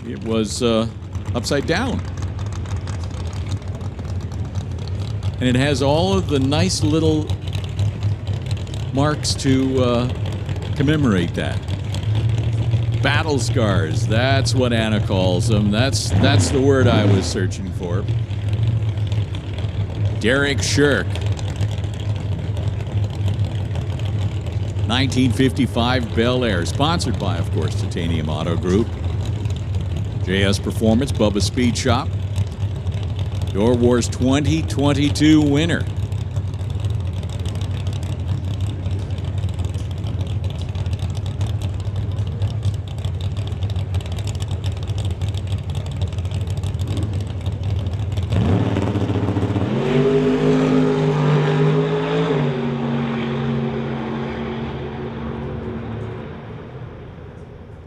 it was upside down. And it has all of the nice little marks to commemorate that. Battle scars, that's what Anna calls them. That's the word I was searching for. Derek Shirk. 1955 Bel Air, sponsored by, of course, Titanium Auto Group. JS Performance, Bubba Speed Shop. Door Wars 2022 winner.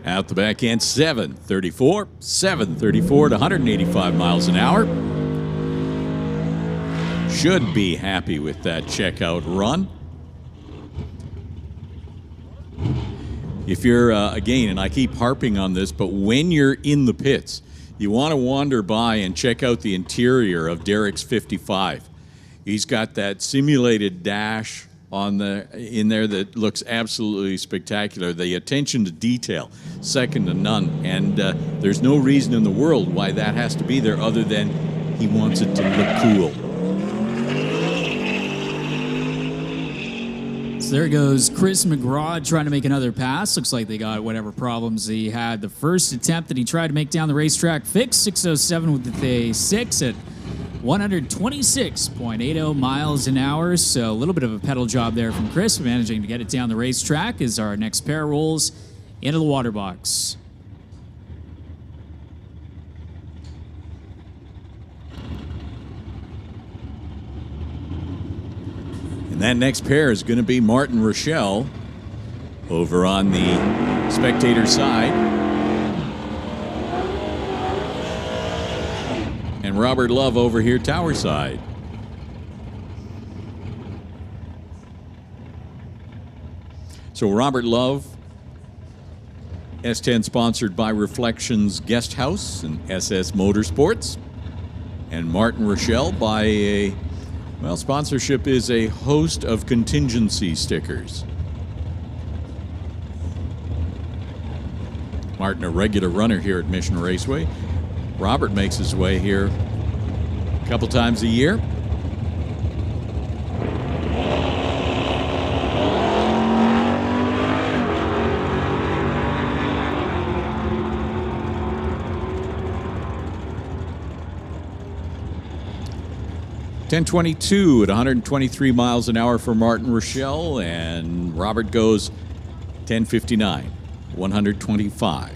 Out the back end, 734 to 185 miles an hour. Should be happy with that checkout run. If you're, again, and I keep harping on this, but when you're in the pits, you want to wander by and check out the interior of Derek's 55. He's got that simulated dash in there that looks absolutely spectacular. The attention to detail, second to none. And there's no reason in the world why that has to be there other than he wants it to look cool. So there goes Chris McGraw trying to make another pass. Looks like they got whatever problems he had the first attempt that he tried to make down the racetrack fixed. 607 with a 6 at 126.80 miles an hour. So a little bit of a pedal job there from Chris, managing to get it down the racetrack as our next pair rolls into the water box. And that next pair is going to be Martin Rochelle over on the spectator side. And Robert Love over here, tower side. So Robert Love, S10 sponsored by Reflections Guest House and SS Motorsports. And Martin Rochelle by a, well, sponsorship is a host of contingency stickers. Martin, a regular runner here at Mission Raceway. Robert makes his way here a couple times a year. .1022 at 123 miles an hour for Martin Rochelle, and Robert goes 10:59, 125.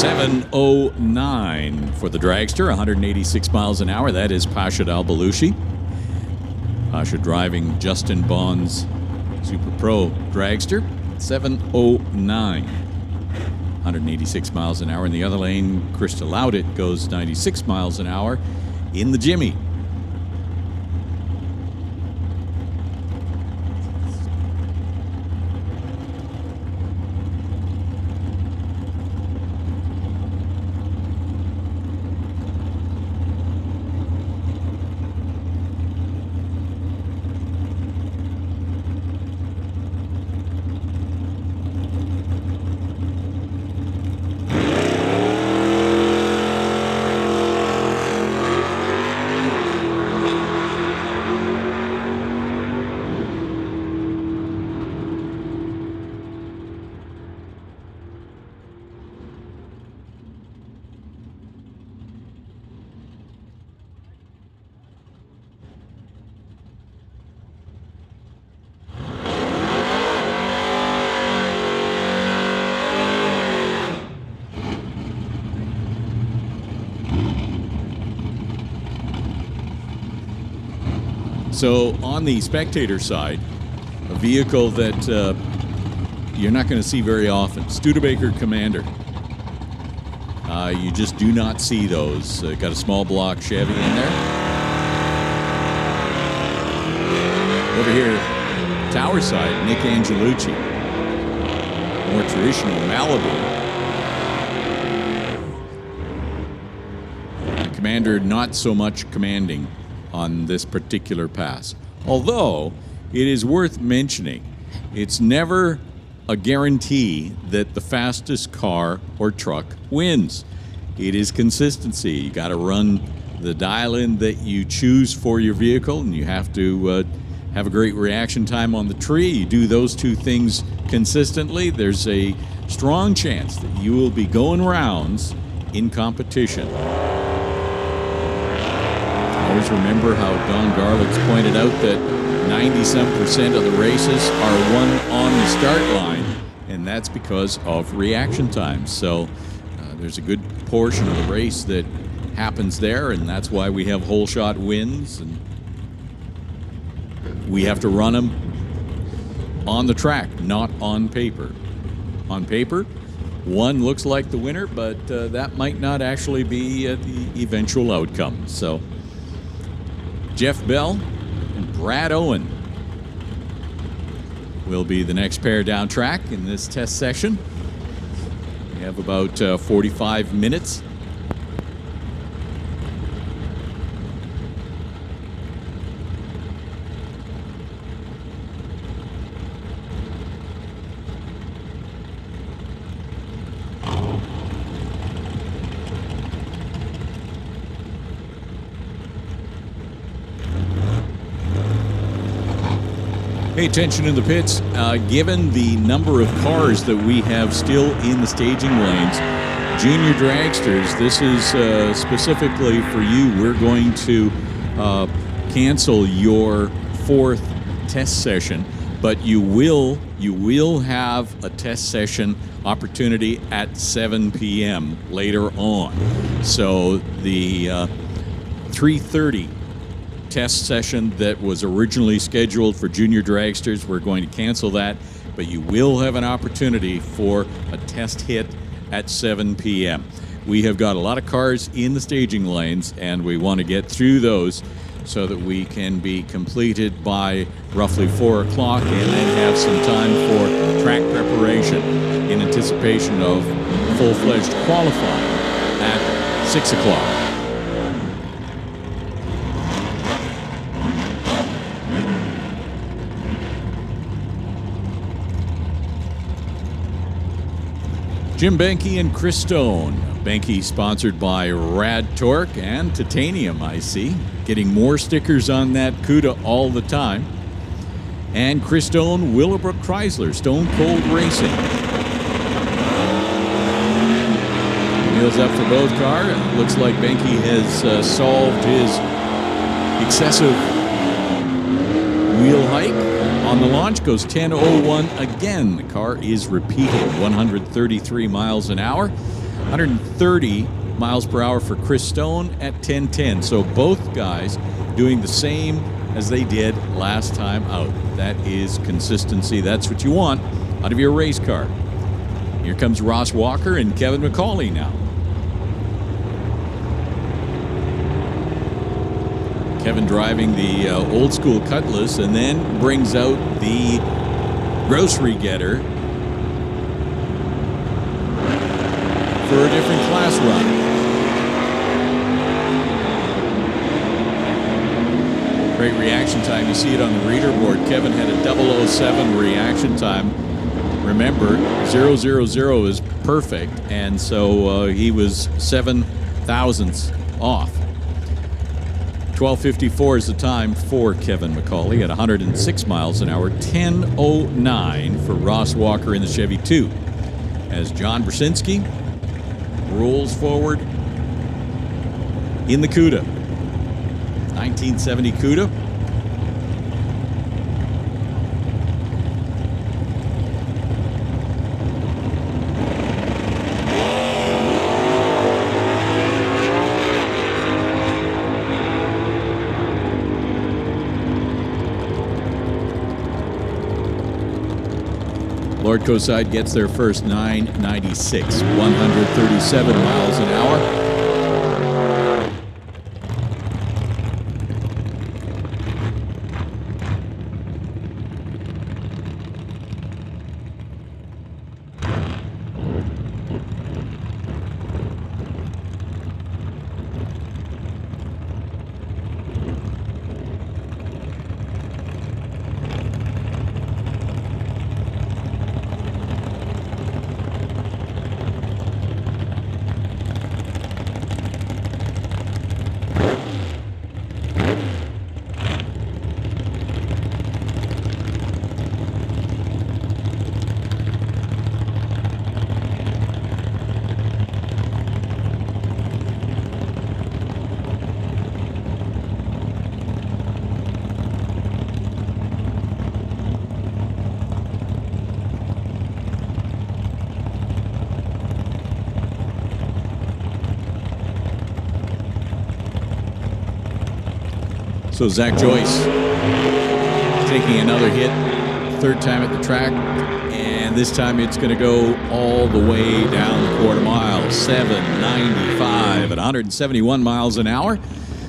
.709 for the dragster, 186 miles an hour. That is Pasha Dalbalushi. Pasha driving Justin Bond's Super Pro dragster, 709. 186 miles an hour. In the other lane, Krista Loudit goes 96 miles an hour in the Jimmy. So on the spectator side, a vehicle that you're not going to see very often, Studebaker Commander. You just do not see those. Got a small block Chevy in there. Over here, tower side, Nick Angelucci. More traditional Malibu. Commander not so much commanding on this particular pass. Although, it is worth mentioning, it's never a guarantee that the fastest car or truck wins. It is consistency. You got to run the dial-in that you choose for your vehicle, and you have to have a great reaction time on the tree. You do those two things consistently, there's a strong chance that you will be going rounds in competition. Always remember how Don Garlick's pointed out that 90-some% of the races are won on the start line, and that's because of reaction times. So there's a good portion of the race that happens there, and that's why we have whole shot wins, and we have to run them on the track, not on paper. On paper, one looks like the winner, but that might not actually be the eventual outcome. So Jeff Bell and Brad Owen will be the next pair down track in this test session. We have about 45 minutes. Pay attention in the pits. Given the number of cars that we have still in the staging lanes, junior dragsters, this is specifically for you. We're going to cancel your fourth test session, but you will have a test session opportunity at 7 p.m. later on. So the 3:30 test session that was originally scheduled for junior dragsters, we're going to cancel that, but you will have an opportunity for a test hit at 7 p.m. We have got a lot of cars in the staging lanes, and we want to get through those so that we can be completed by roughly 4 o'clock and then have some time for track preparation in anticipation of full-fledged qualifying at 6 o'clock. Jim Benke and Chris Stone. Benke sponsored by Rad Torque and Titanium, I see. Getting more stickers on that CUDA all the time. And Chris Stone, Willowbrook Chrysler, Stone Cold Racing. Wheels up for both cars. It looks like Benke has solved his excessive wheel hike. On the launch, goes 10:01 again. The car is repeating 133 miles an hour, 130 miles per hour for Chris Stone at 10:10. So both guys doing the same as they did last time out. That is consistency. That's what you want out of your race car. Here comes Ross Walker and Kevin McCauley now. Kevin driving the old school Cutlass and then brings out the grocery getter for a different class run. Great reaction time. You see it on the reader board. Kevin had a 007 reaction time. Remember, 000 is perfect, and so he was 7 thousandths off. 12:54 is the time for Kevin McCauley at 106 miles an hour. 10:09 for Ross Walker in the Chevy 2. As John Brzezinski rolls forward in the CUDA. 1970 CUDA. Lordco side gets there first, 996, 137 miles an hour. So Zach Joyce taking another hit, third time at the track, and this time it's going to go all the way down the quarter mile, 795 at 171 miles an hour.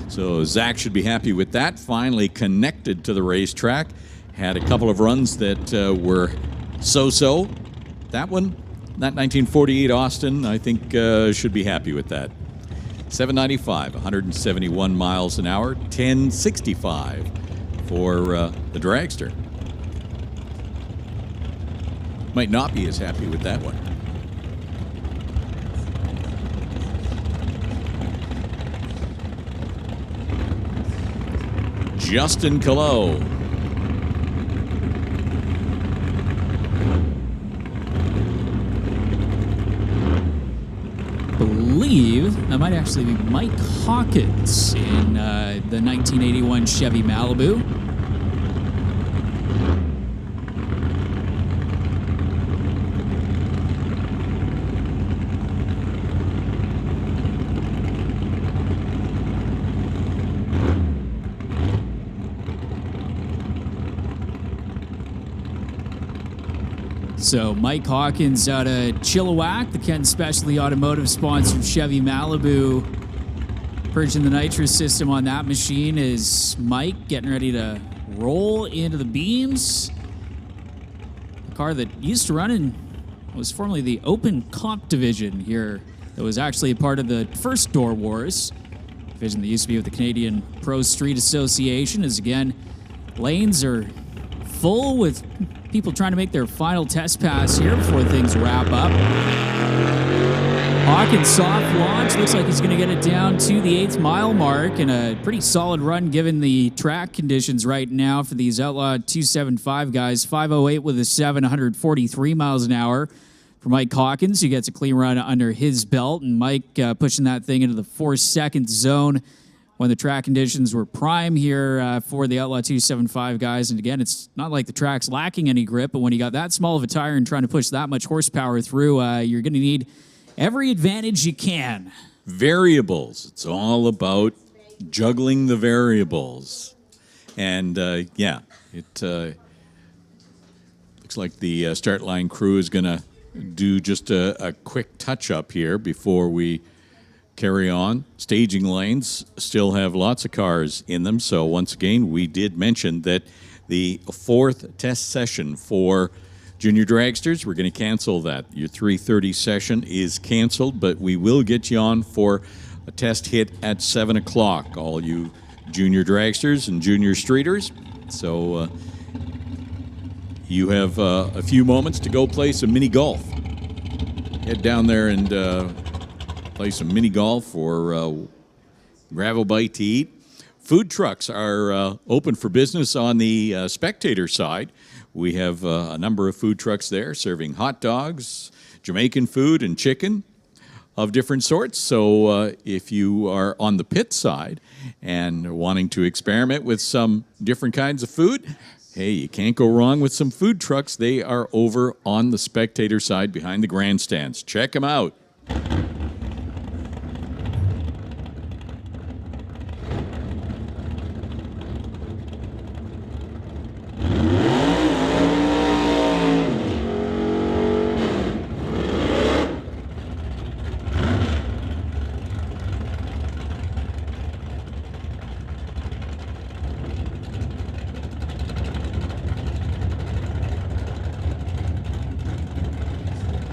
So Zach should be happy with that. Finally connected to the racetrack. Had a couple of runs that were so-so. That one, that 1948 Austin, I think should be happy with that. 795, 171 miles an hour, 1065 for the dragster. Might not be as happy with that one. Justin Calo. Believe that might actually be Mike Hawkins in the 1981 Chevy Malibu. So Mike Hawkins out of Chilliwack, the Ken Specialty Automotive sponsored Chevy Malibu. Purging the Nitro system on that machine is Mike getting ready to roll into the beams. A car that used to run in, was formerly the Open Comp division here. That was actually a part of the first Door Wars division that used to be with the Canadian Pro Street Association. As again, lanes are full with people trying to make their final test pass here before things wrap up. Hawkins soft launch. Looks like he's going to get it down to the 8th mile mark, and a pretty solid run given the track conditions right now for these Outlaw 275 guys. 508 with a 7, 143 miles an hour for Mike Hawkins, who gets a clean run under his belt, and Mike pushing that thing into the 4-second zone when the track conditions were prime here for the Outlaw 275 guys. And again, it's not like the track's lacking any grip, but when you got that small of a tire and trying to push that much horsepower through, you're going to need every advantage you can. Variables. It's all about juggling the variables. And yeah, it looks like the start line crew is going to do just a quick touch-up here before we carry on. Staging lanes still have lots of cars in them, so once again, we did mention that the 4th test session for Junior Dragsters, we're going to cancel that. Your 3:30 session is canceled, but we will get you on for a test hit at 7 o'clock, all you Junior Dragsters and Junior Streeters. So you have a few moments to go play some mini golf. Head down there and play some mini golf or grab a bite to eat. Food trucks are open for business on the spectator side. We have a number of food trucks there serving hot dogs, Jamaican food, and chicken of different sorts. So if you are on the pit side and wanting to experiment with some different kinds of food, hey, you can't go wrong with some food trucks. They are over on the spectator side behind the grandstands. Check them out.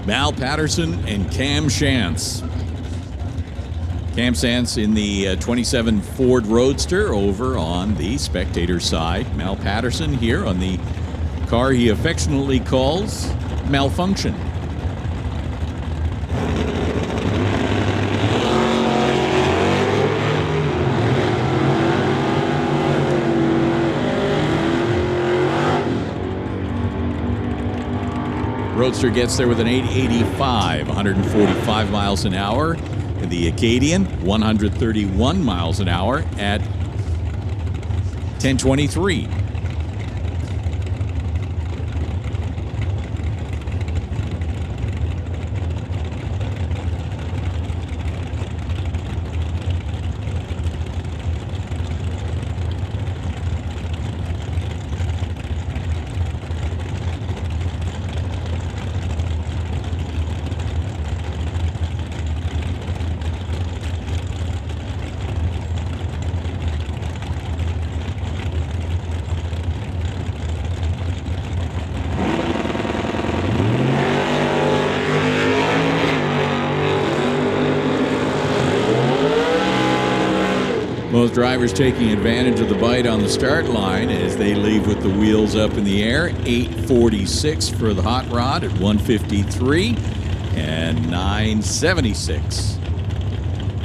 Mal Patterson and Cam Shantz. Cam Shantz in the 27 Ford Roadster over on the spectator side. Mal Patterson here on the car he affectionately calls Malfunction. Roadster gets there with an 885, 145 miles an hour. And the Acadian, 131 miles an hour at 1023. Both drivers taking advantage of the bite on the start line as they leave with the wheels up in the air. 846 for the hot rod at 153 and 976.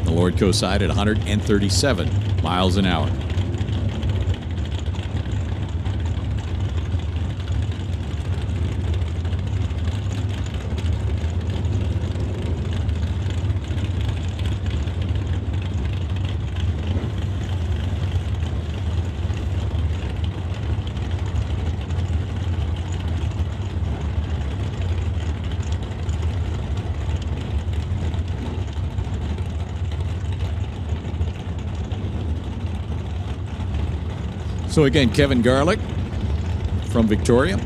The Lordco side at 137 miles an hour. So again, Kevin Garlick from Victoria.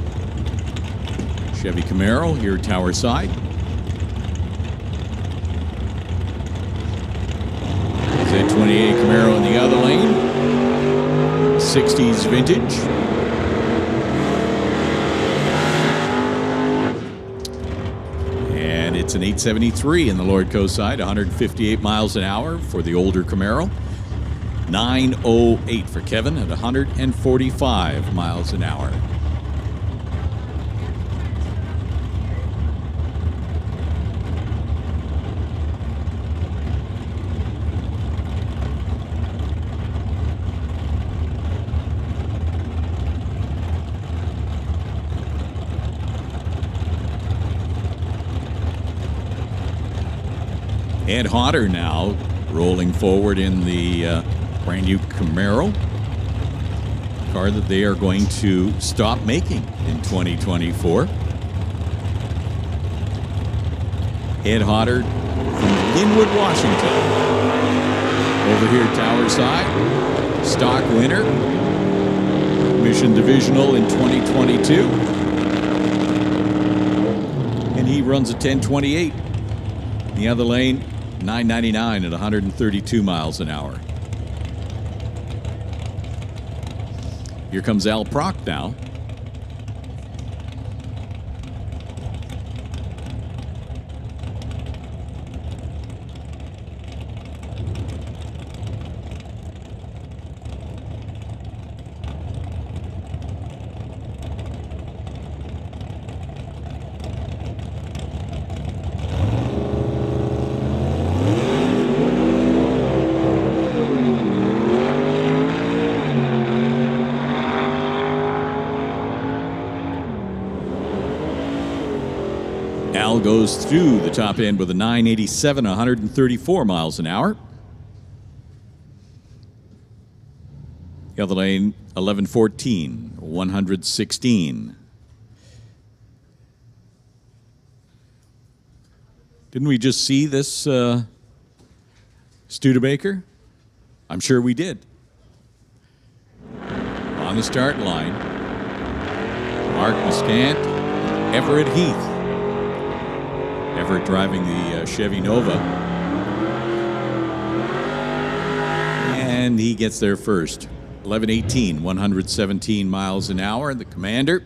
Chevy Camaro here Tower side. Z28 Camaro in the other lane. 60s vintage. And it's an 873 in the Lordco side, 158 miles an hour for the older Camaro. 908 for Kevin at 145 miles an hour. Ed Hodder now rolling forward in the brand new Camaro, car that they are going to stop making in 2024. Ed Hodder from Linwood, Washington. Over here, Tower side, stock winner, Mission Divisional in 2022. And he runs a 10:28. The other lane, 9:99 at 132 miles an hour. Here comes Al Proc now. Al goes through the top end with a 987, 134 miles an hour. The other lane, 1114, 116. Didn't we just see this Studebaker? I'm sure we did. On the start line, Mark Muscant, Everett Heath. Everett driving the Chevy Nova. And he gets there first. 11:18, 117 miles an hour. The Commander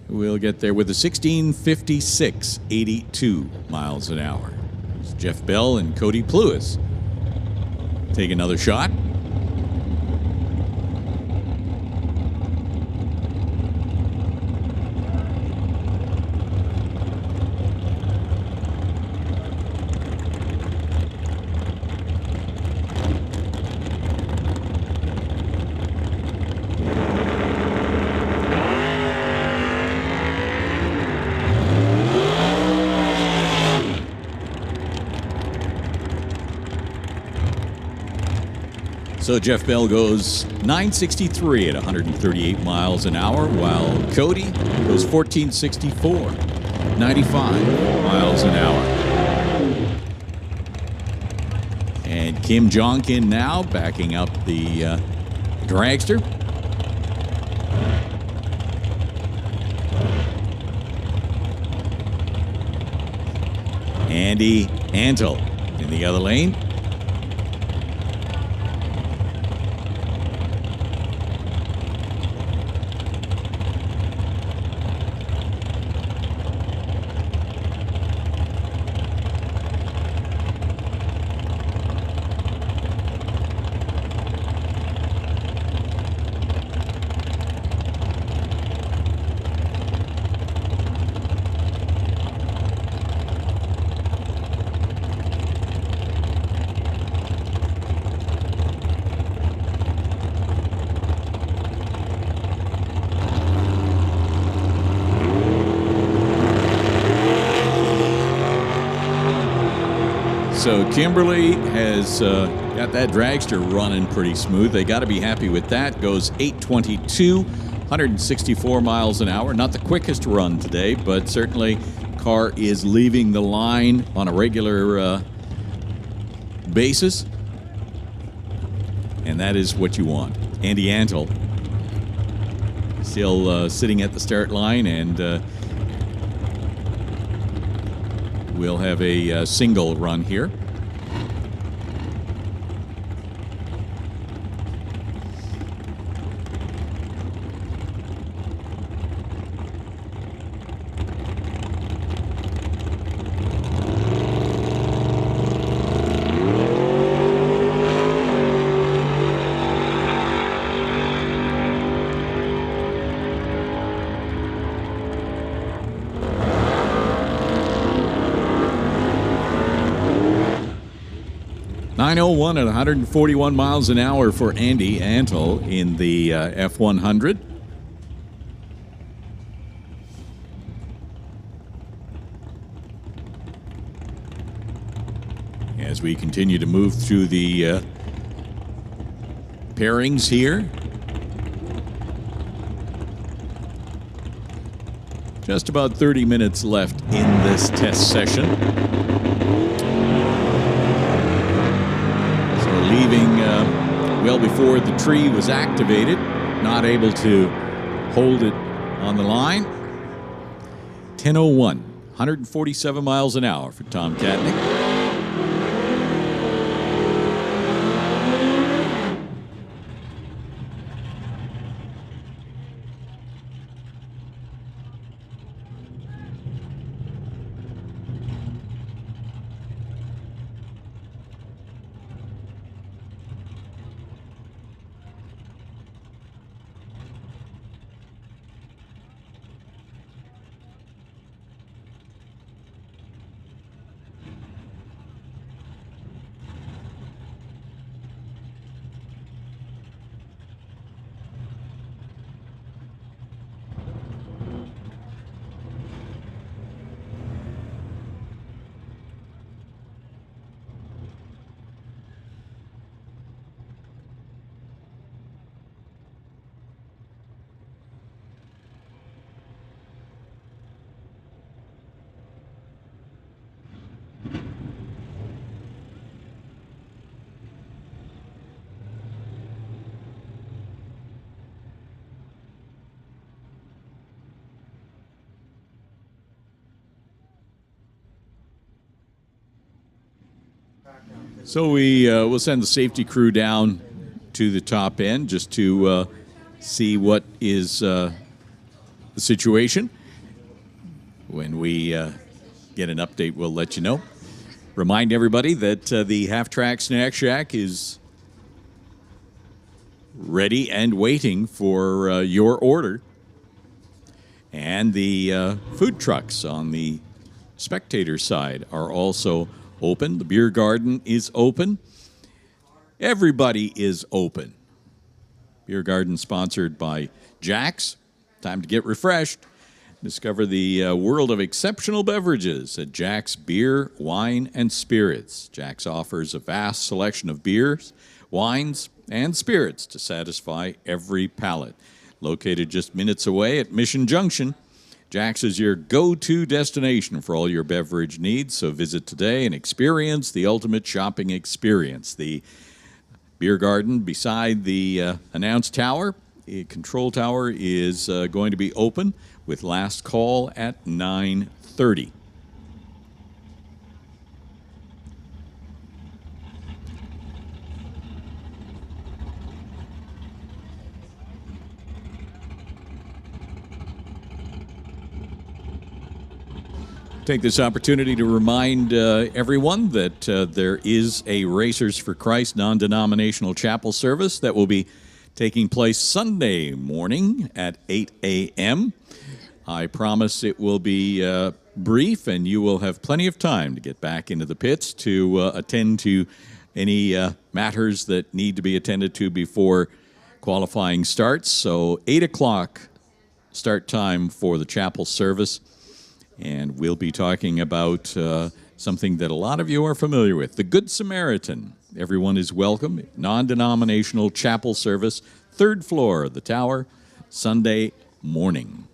will get there with a 16:56, 82 miles an hour. It's Jeff Bell and Cody Plewis take another shot. So Jeff Bell goes 963 at 138 miles an hour, while Cody goes 1464, 95 miles an hour. And Kim Jonkin now backing up the dragster. Andy Antle in the other lane. So Kimberly has got that dragster running pretty smooth. They got to be happy with that. Goes 822, 164 miles an hour. Not the quickest run today, but certainly car is leaving the line on a regular basis. And that is what you want. Andy Antle still sitting at the start line, and we'll have a single run here. .901 at 141 miles an hour for Andy Antle in the F100. As we continue to move through the pairings here. Just about 30 minutes left in this test session. Leaving well before the tree was activated, not able to hold it on the line. 10:01 147 miles an hour for Tom Katnick. So we will send the safety crew down to the top end just to see what is the situation. When we get an update, we'll let you know. Remind everybody that the Half-Track Snack Shack is ready and waiting for your order. And the food trucks on the spectator side are also open. The beer garden is open. Everybody is open. Beer garden sponsored by Jack's. Time to get refreshed. Discover the world of exceptional beverages at Jack's Beer, Wine, and Spirits. Jack's offers a vast selection of beers, wines, and spirits to satisfy every palate. Located just minutes away at Mission Junction, Jack's is your go-to destination for all your beverage needs, so visit today and experience the ultimate shopping experience. The beer garden beside the announced tower, the control tower, is going to be open with last call at 9:30. Take this opportunity to remind everyone that there is a Racers for Christ non-denominational chapel service that will be taking place Sunday morning at 8 a.m. I promise it will be brief, and you will have plenty of time to get back into the pits to attend to any matters that need to be attended to before qualifying starts. So 8 o'clock start time for the chapel service. And we'll be talking about something that a lot of you are familiar with, the Good Samaritan. Everyone is welcome. Non-denominational chapel service, third floor of the tower, Sunday morning.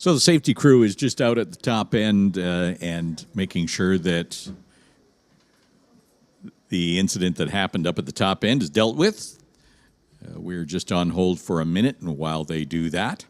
So the safety crew is just out at the top end and making sure that the incident that happened up at the top end is dealt with. We're just on hold for a minute, and while they do that,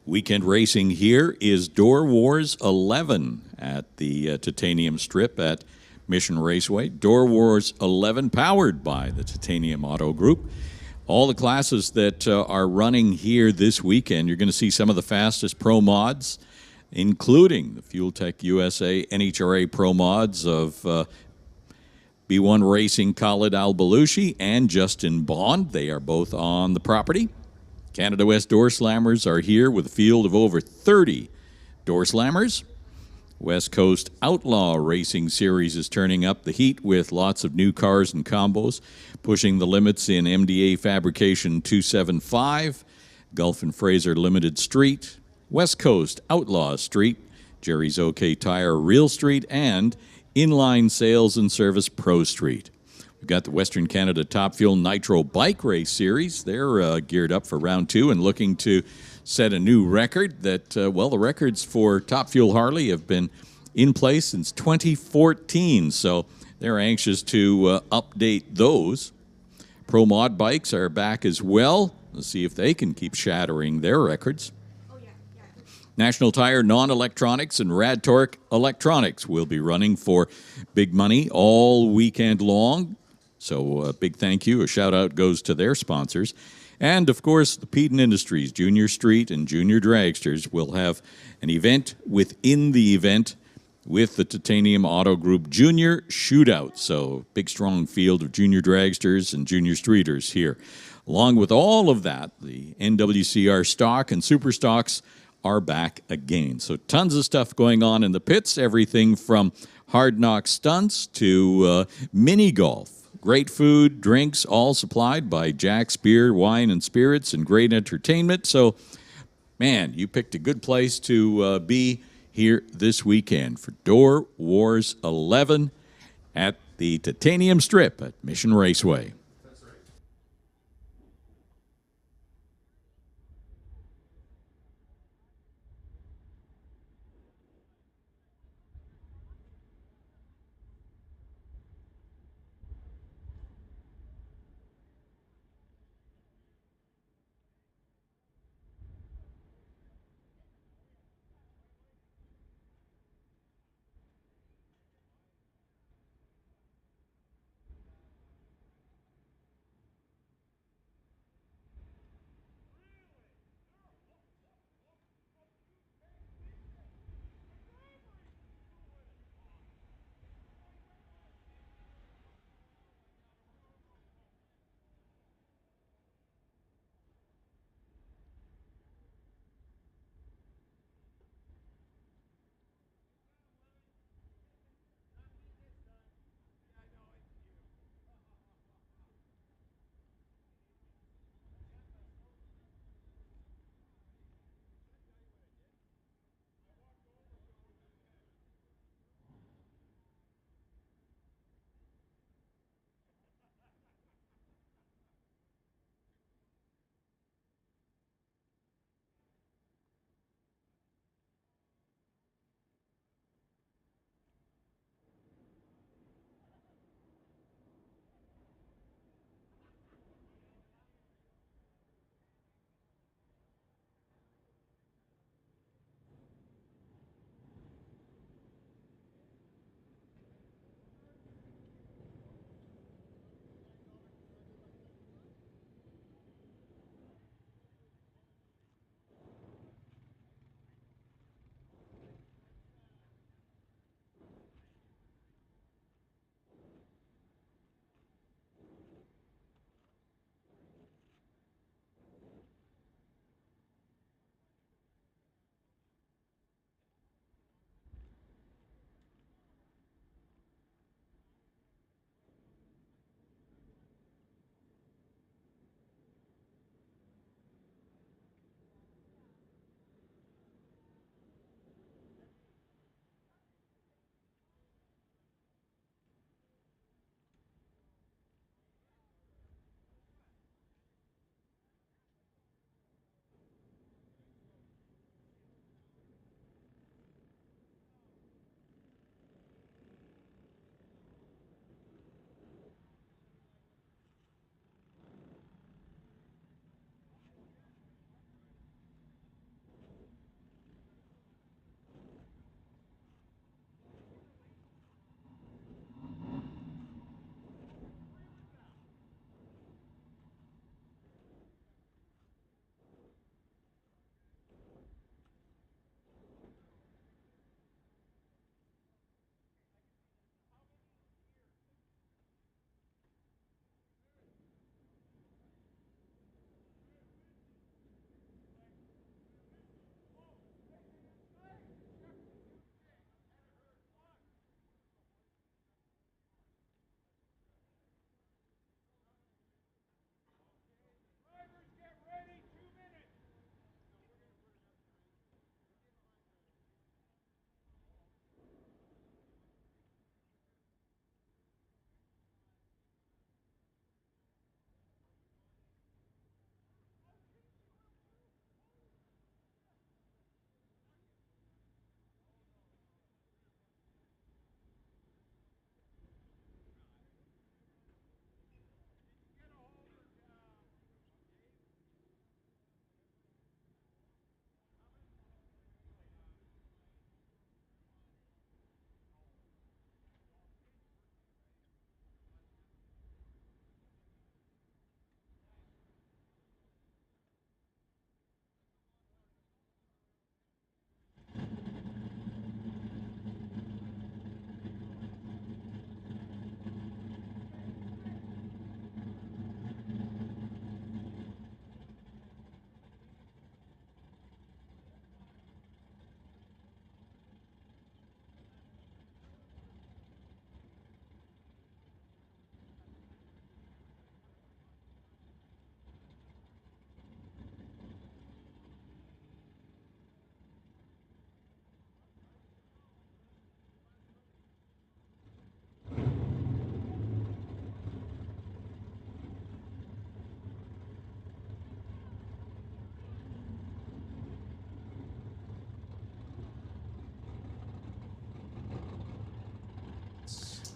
weekend racing here is DOORWARZ 11 at the Titanium Strip at Mission Raceway. DOORWARZ 11 powered by the Titanium Auto Group. All the classes that are running here this weekend, you're going to see some of the fastest pro mods, including the Fuel Tech USA NHRA pro mods of B1 Racing Khalid Al-Balushi and Justin Bond. They are both on the property. Canada West Doorslammers are here with a field of over 30 Doorslammers. West Coast Outlaw Racing Series is turning up the heat with lots of new cars and combos, pushing the limits in MDA Fabrication 275, Gulf and Fraser Limited Street, West Coast Outlaw Street, Gerry's OK Tire Real Street, and Inline Sales and Service Pro Street. We've got the Western Canada Top Fuel Nitro Bike Race Series. They're geared up for round 2 and looking to set a new record that, the records for Top Fuel Harley have been in place since 2014, so they're anxious to update those. Pro Mod bikes are back as well. Let's see if they can keep shattering their records. National Tire Non-Electronics and Rad Torque Electronics will be running for big money all weekend long. So a big thank you, a shout out goes to their sponsors. And of course, the Peden Industries, Junior Street and Junior Dragsters will have an event within the event with the Titanium Auto Group Junior Shootout. So big strong field of Junior Dragsters and Junior Streeters here. Along with all of that, the NWCR stock and super stocks are back again. So tons of stuff going on in the pits, everything from hard knock stunts to mini golf. Great food, drinks, all supplied by Jack's Beer, Wine, and Spirits, and great entertainment. So, man, you picked a good place to be here this weekend for DOORWARZ 11 at the Titanium Strip at Mission Raceway.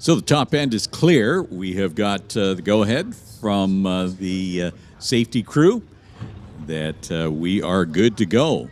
So the top end is clear. We have got the go-ahead from the safety crew that we are good to go.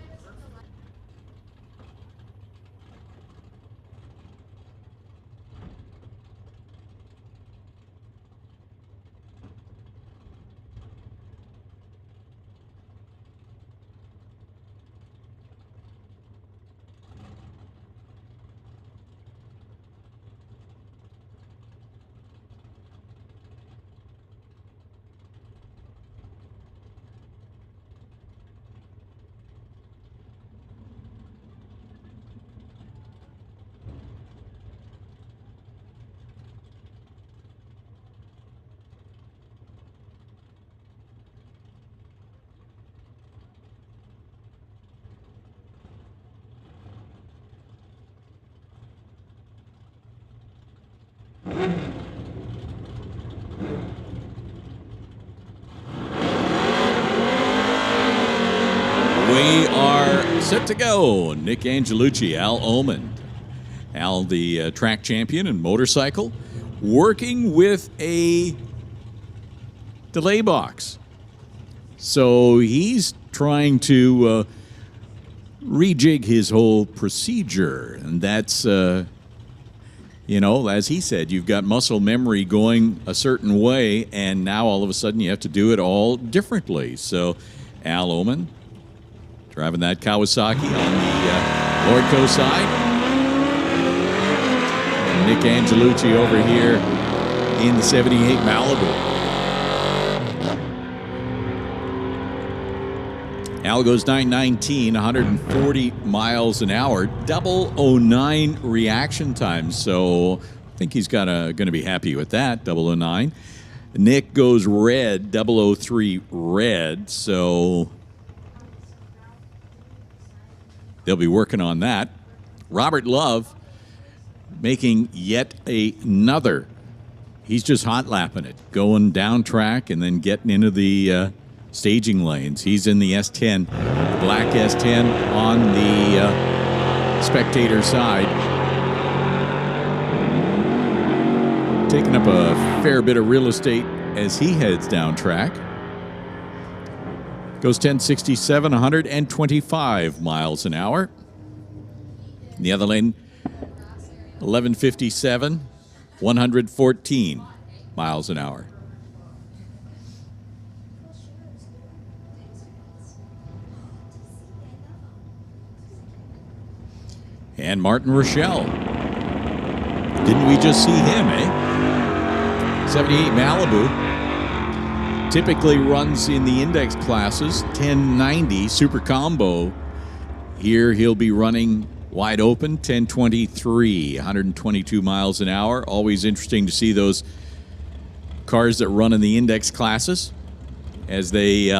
We are set to go. Nick Angelucci, Al Oman. Al, the track champion in motorcycle, working with a delay box. So he's trying to rejig his whole procedure. And that's, you know, as he said, you've got muscle memory going a certain way, and now all of a sudden you have to do it all differently. So Al Oman driving that Kawasaki on the Lordco side. And Nick Angelucci over here in the 78 Malibu. Al goes 919, 140 miles an hour, 009 reaction time. So I think he's going to be happy with that, 009. Nick goes red, 003 red. So they'll be working on that. Robert Love making yet another. He's just hot lapping it, going down track and then getting into the staging lanes. He's in the S10, the black S10 on the spectator side. Taking up a fair bit of real estate as he heads down track. Goes 1067, 125 miles an hour. In the other lane, 1157, 114 miles an hour. And Martin Rochelle. Didn't we just see him, eh? 78 Malibu. Typically runs in the index classes, 1090 Super Combo. Here he'll be running wide open, 1023, 122 miles an hour. Always interesting to see those cars that run in the index classes as they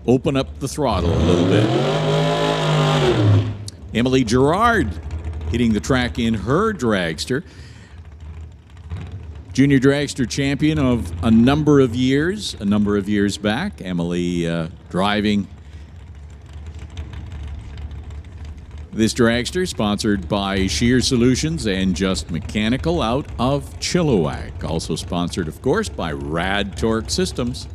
open up the throttle a little bit. Emily Gerard hitting the track in her dragster. Junior dragster champion of a number of years back. Emily driving this dragster, sponsored by Shear Solutions and Just Mechanical out of Chilliwack. Also sponsored, of course, by Rad Torque Systems.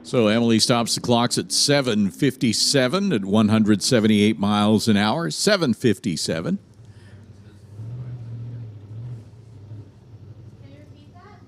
So Emily stops the clocks at 7:57 at 178 miles an hour. 7:57. Can you repeat that?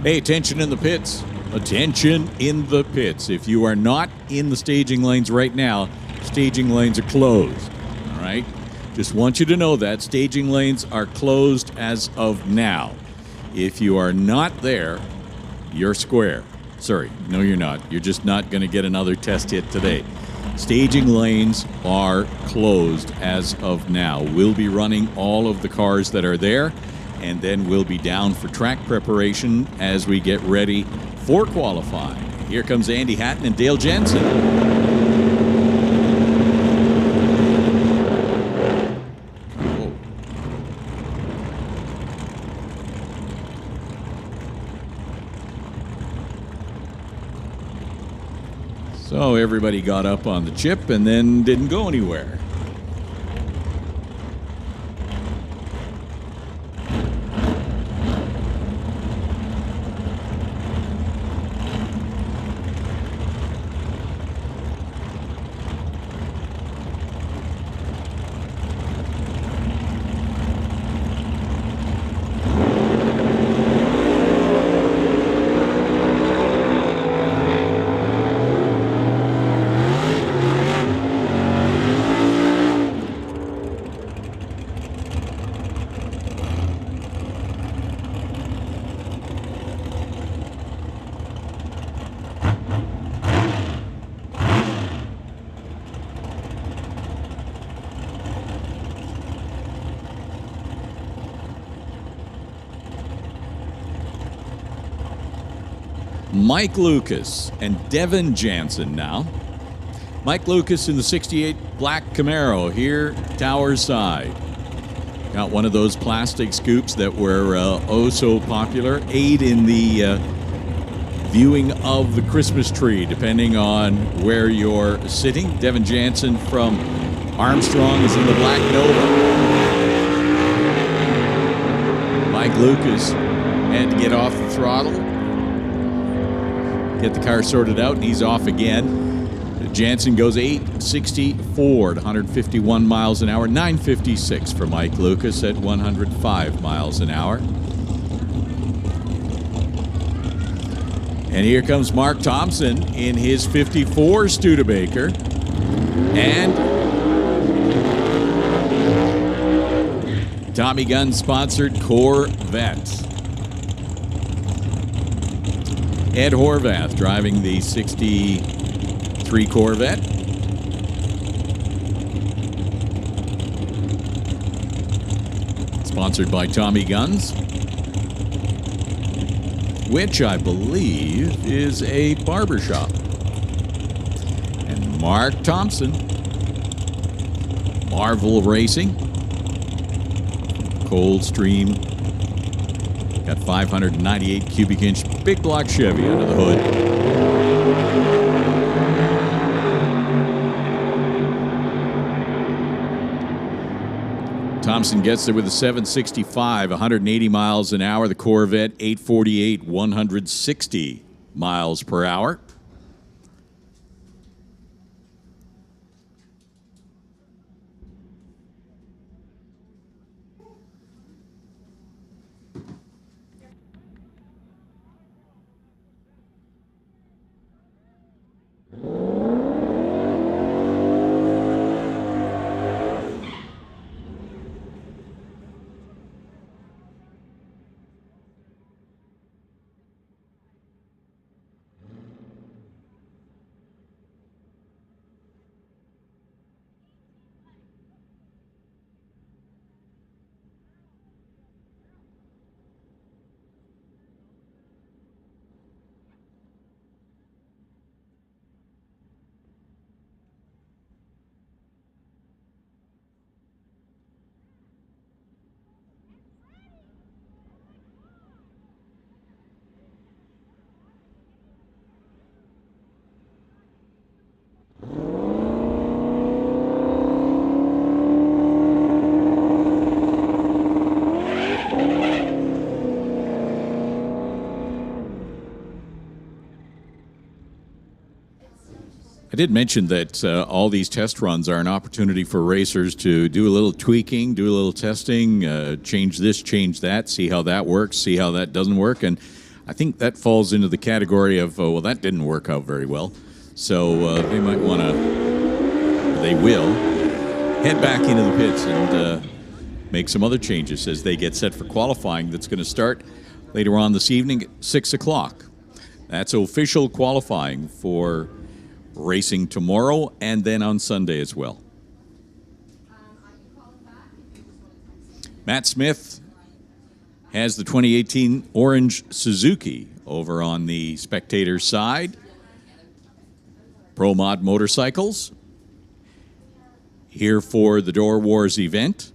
Hey, attention in the pits. Attention in the pits. If you are not in the staging lanes right now, staging lanes are closed. All right? Just want you to know that staging lanes are closed as of now. If you are not there, you're square. Sorry, no you're not. You're just not going to get another test hit today. Staging lanes are closed as of now. We'll be running all of the cars that are there, and then we'll be down for track preparation as we get ready for qualifying. Here comes Andy Hatton and Dale Jensen. So everybody got up on the chip and then didn't go anywhere. Mike Lucas and Devin Jansen now. Mike Lucas in the 68 black Camaro here, tower side. Got one of those plastic scoops that were oh so popular. Aid in the viewing of the Christmas tree, depending on where you're sitting. Devin Jansen from Armstrong is in the black Nova. Mike Lucas had to get off the throttle, get the car sorted out, and he's off again. Jansen goes 864 to 151 miles an hour, 956 for Mike Lucas at 105 miles an hour. And here comes Mark Thompson in his 54 Studebaker. And Tommy Gunn sponsored Corvette. Ed Horvath driving the 63 Corvette. Sponsored by Tommy Guns, which I believe is a barbershop. And Mark Thompson, Marvel Racing, Coldstream, got 598 cubic inch big block Chevy under the hood. Thompson gets there with a 765, 180 miles an hour. The Corvette 848, 160 miles per hour. I did mention that all these test runs are an opportunity for racers to do a little tweaking, do a little testing, change this, change that, see how that works, see how that doesn't work. And I think that falls into the category of, well, that didn't work out very well. So they might want to, they will, head back into the pits and make some other changes as they get set for qualifying that's going to start later on this evening at 6 o'clock. That's official qualifying for racing tomorrow and then on Sunday as well. Matt Smith has the 2018 orange Suzuki over on the spectator side. Pro Mod Motorcycles here for the Door Wars event.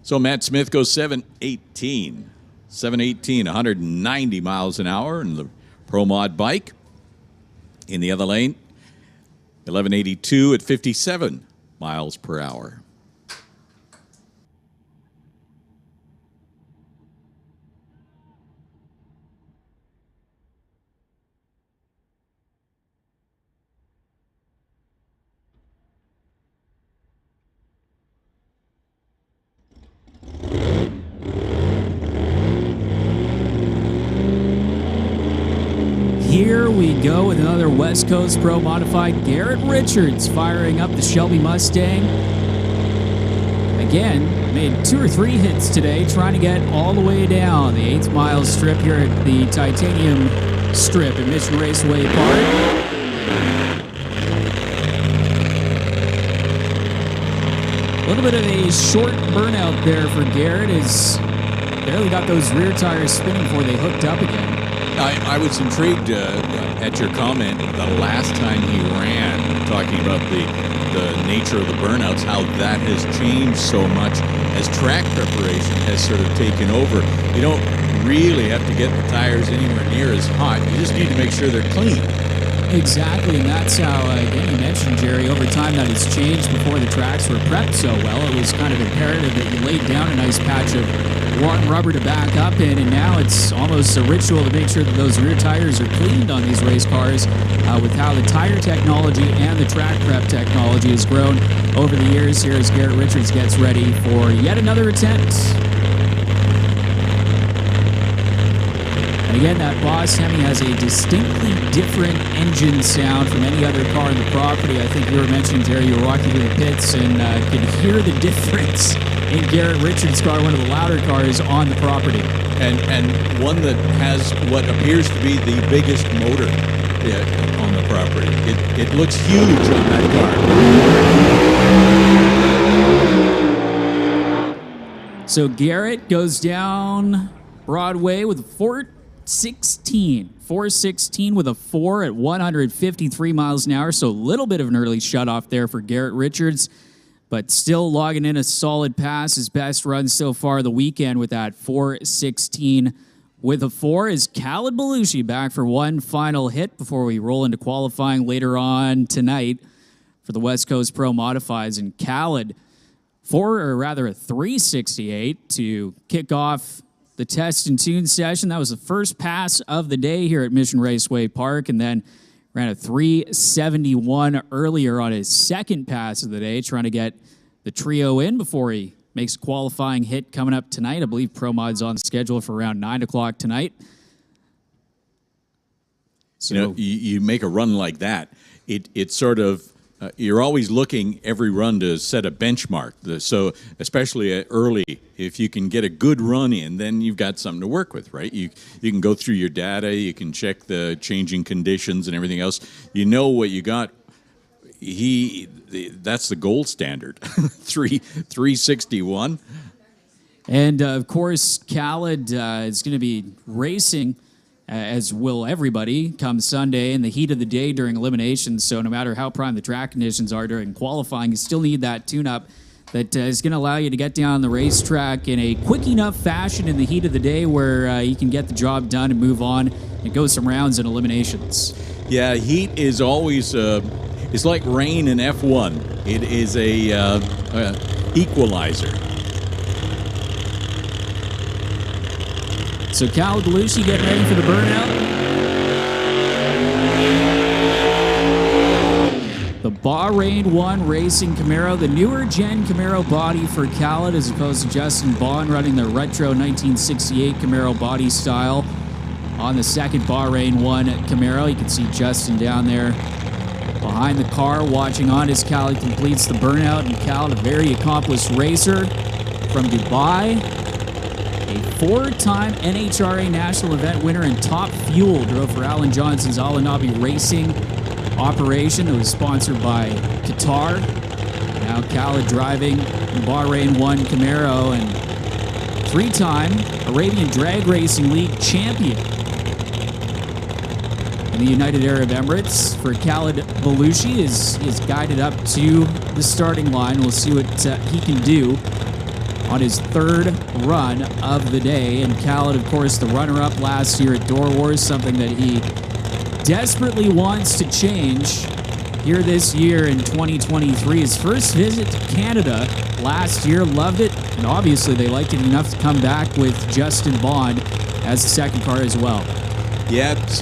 So Matt Smith goes 718. 718, 190 miles an hour in the Pro Mod bike. In the other lane, 1182 at 57 miles per hour. Here we go with another West Coast Pro Modified. Garrett Richards firing up the Shelby Mustang. Again, made 2 or 3 hits today, trying to get all the way down the 8th mile strip here at the Titanium Strip at Mission Raceway Park. A little bit of a short burnout there for Garrett, as barely got those rear tires spinning before they hooked up again. I was intrigued at your comment the last time he ran, talking about the nature of the burnouts, how that has changed so much as track preparation has sort of taken over. You don't really have to get the tires anywhere near as hot. You just need to make sure they're clean. Exactly, and that's how, again, you mentioned, Gerry, over time that has changed. Before the tracks were prepped so well, it was kind of imperative that you laid down a nice patch of warm rubber to back up in, and now it's almost a ritual to make sure that those rear tires are cleaned on these race cars with how the tire technology and the track prep technology has grown over the years here as Garrett Richards gets ready for yet another attempt. And again, that Boss Hemi has a distinctly different engine sound from any other car on the property. I think you were mentioning, Gerry, you were walking through the pits and could hear the difference in Garrett Richards' car, one of the louder cars on the property. And one that has what appears to be the biggest motor on the property. It looks huge on that car. So Garrett goes down Broadway with a 416 with a 4 at 153 miles an hour. So a little bit of an early shutoff there for Garrett Richards, but still logging in a solid pass. His best run so far the weekend with that 416 with a 4 is Khaled Belushi back for one final hit before we roll into qualifying later on tonight for the West Coast Pro Modifieds. And Khaled, a 368 to kick off the test and tune session. That was the first pass of the day here at Mission Raceway Park, and then ran a 371 earlier on his second pass of the day, trying to get the trio in before he makes a qualifying hit coming up tonight. I believe Pro Mod's on schedule for around 9 o'clock tonight. So, you make a run like that, it sort of, you're always looking every run to set a benchmark. So especially early, if you can get a good run in, then you've got something to work with, right? You can go through your data, you can check the changing conditions and everything else. You know what you got. That's the gold standard, 361. And of course, Khaled is going to be racing, as will everybody, come Sunday in the heat of the day during eliminations. So no matter how prime the track conditions are during qualifying, you still need that tune-up that is going to allow you to get down the racetrack in a quick enough fashion in the heat of the day where you can get the job done and move on and go some rounds and eliminations. Yeah, heat is always it's like rain in F1. It is a equalizer. So Cal Belushi getting ready for the burnout. The Bahrain 1 Racing Camaro, the newer gen Camaro body for Khaled as opposed to Justin Bond running the retro 1968 Camaro body style on the second Bahrain 1 Camaro. You can see Justin down there behind the car watching on as Khaled completes the burnout. And Khaled, a very accomplished racer from Dubai, a 4-time NHRA national event winner and top fuel, drove for Alan Johnson's Al Anabi Racing operation. It was sponsored by Qatar. Now Khaled driving the Bahrain 1 Camaro and 3-time Arabian Drag Racing League champion in the United Arab Emirates. For Khaled Belushi is guided up to the starting line. We'll see what he can do on his third run of the day. And Khaled, of course, the runner-up last year at Door Wars, something that he desperately wants to change here this year in 2023. His first visit to Canada last year, loved it, and obviously they liked it enough to come back with Justin Bond as the second car as well. Yeah, it's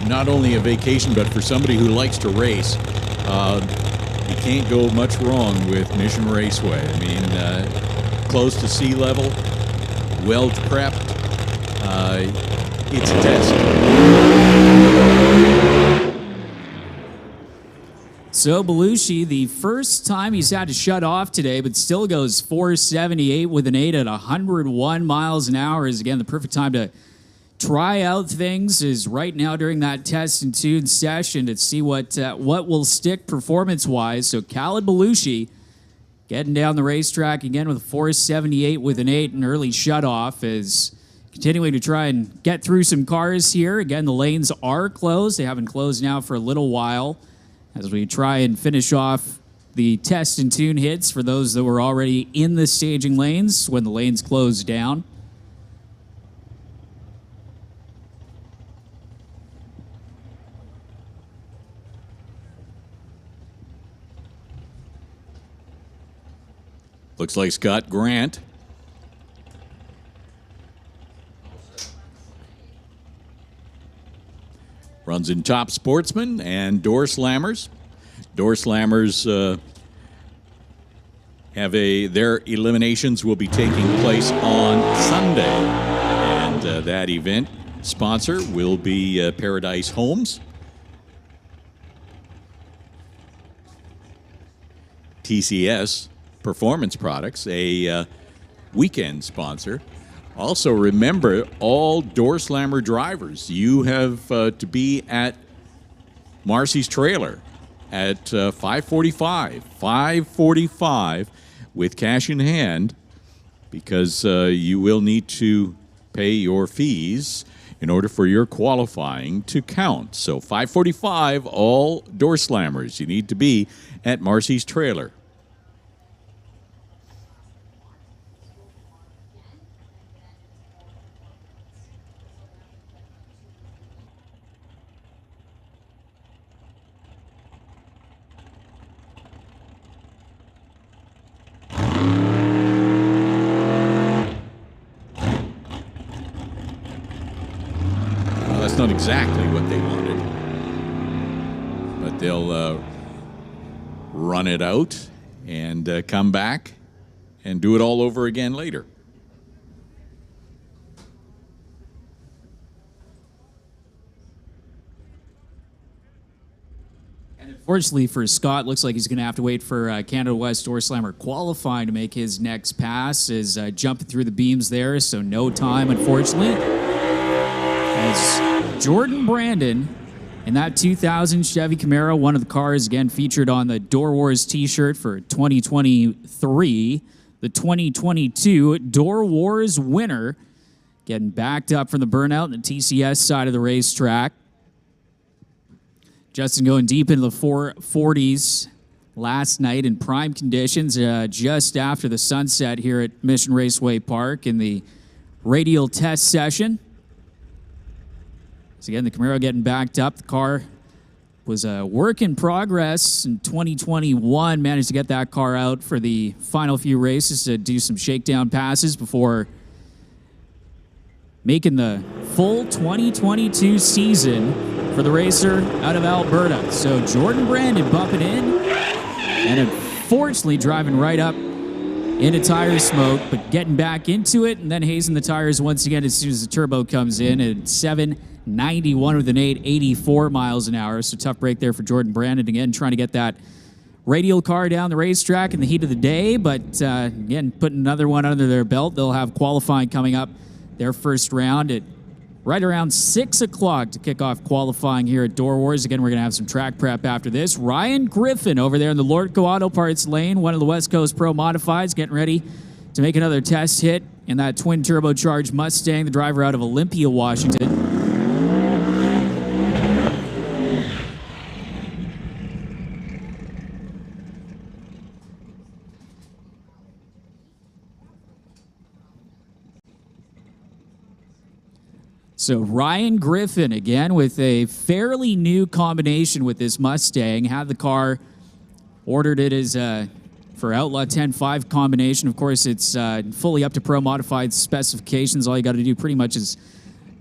not only a vacation, but for somebody who likes to race, you can't go much wrong with Mission Raceway. I mean, close to sea level, well prepped. It's a test. So Belushi, the first time he's had to shut off today, but still goes 478 with an 8 at 101 miles an hour is, again, the perfect time to try out things is right now during that test and tune session to see what will stick performance-wise. So Khaled Belushi getting down the racetrack again with a 478 with an 8, an early shut-off is continuing to try and get through some cars here. Again, the lanes are closed. They haven't closed now for a little while as we try and finish off the test and tune hits for those that were already in the staging lanes when the lanes closed down. Looks like Scott Grant. Runs in Top Sportsman and Doorslammers. Doorslammers have their eliminations will be taking place on Sunday. And that event sponsor will be Paradise Homes. TCS Performance Products, a weekend sponsor. Also, remember, all Doorslammer drivers, you have to be at Marcy's trailer at 5:45. 5:45 with cash in hand, because you will need to pay your fees in order for your qualifying to count. So 5:45, all Doorslammers, you need to be at Marcy's trailer. Not exactly what they wanted, but they'll run it out and come back and do it all over again later. And unfortunately for Scott, looks like he's going to have to wait for Canada West Doorslammer qualifying to make his next pass. Is jumping through the beams there, so no time, unfortunately. As Jordan Brandon in that 2000 Chevy Camaro, one of the cars, again, featured on the Door Wars t-shirt for 2023. The 2022 Door Wars winner, getting backed up from the burnout in the TCS side of the racetrack. Justin going deep into the 440s last night in prime conditions, just after the sunset here at Mission Raceway Park in the radial test session. So again, the Camaro getting backed up. The car was a work in progress in 2021. Managed to get that car out for the final few races to do some shakedown passes before making the full 2022 season for the racer out of Alberta. So Jordan Brandon bumping in and unfortunately driving right up into tire smoke, but getting back into it and then hazing the tires once again as soon as the turbo comes in at 791 with an 884 miles an hour. So tough break there for Jordan Brandon again, trying to get that radial car down the racetrack in the heat of the day, but again, putting another one under their belt. They'll have qualifying coming up, their first round at right around 6 o'clock to kick off qualifying here at DOORWARZ. Again, we're going to have some track prep after this. Ryan Griffin over there in the Lordco Auto Parts lane, one of the West Coast Pro Modifieds, getting ready to make another test hit in that twin turbocharged Mustang, the driver out of Olympia, Washington. So Ryan Griffin, again, with a fairly new combination with this Mustang. Had the car, ordered it as for Outlaw 10.5 combination. Of course, it's fully up to Pro Modified specifications. All you got to do pretty much is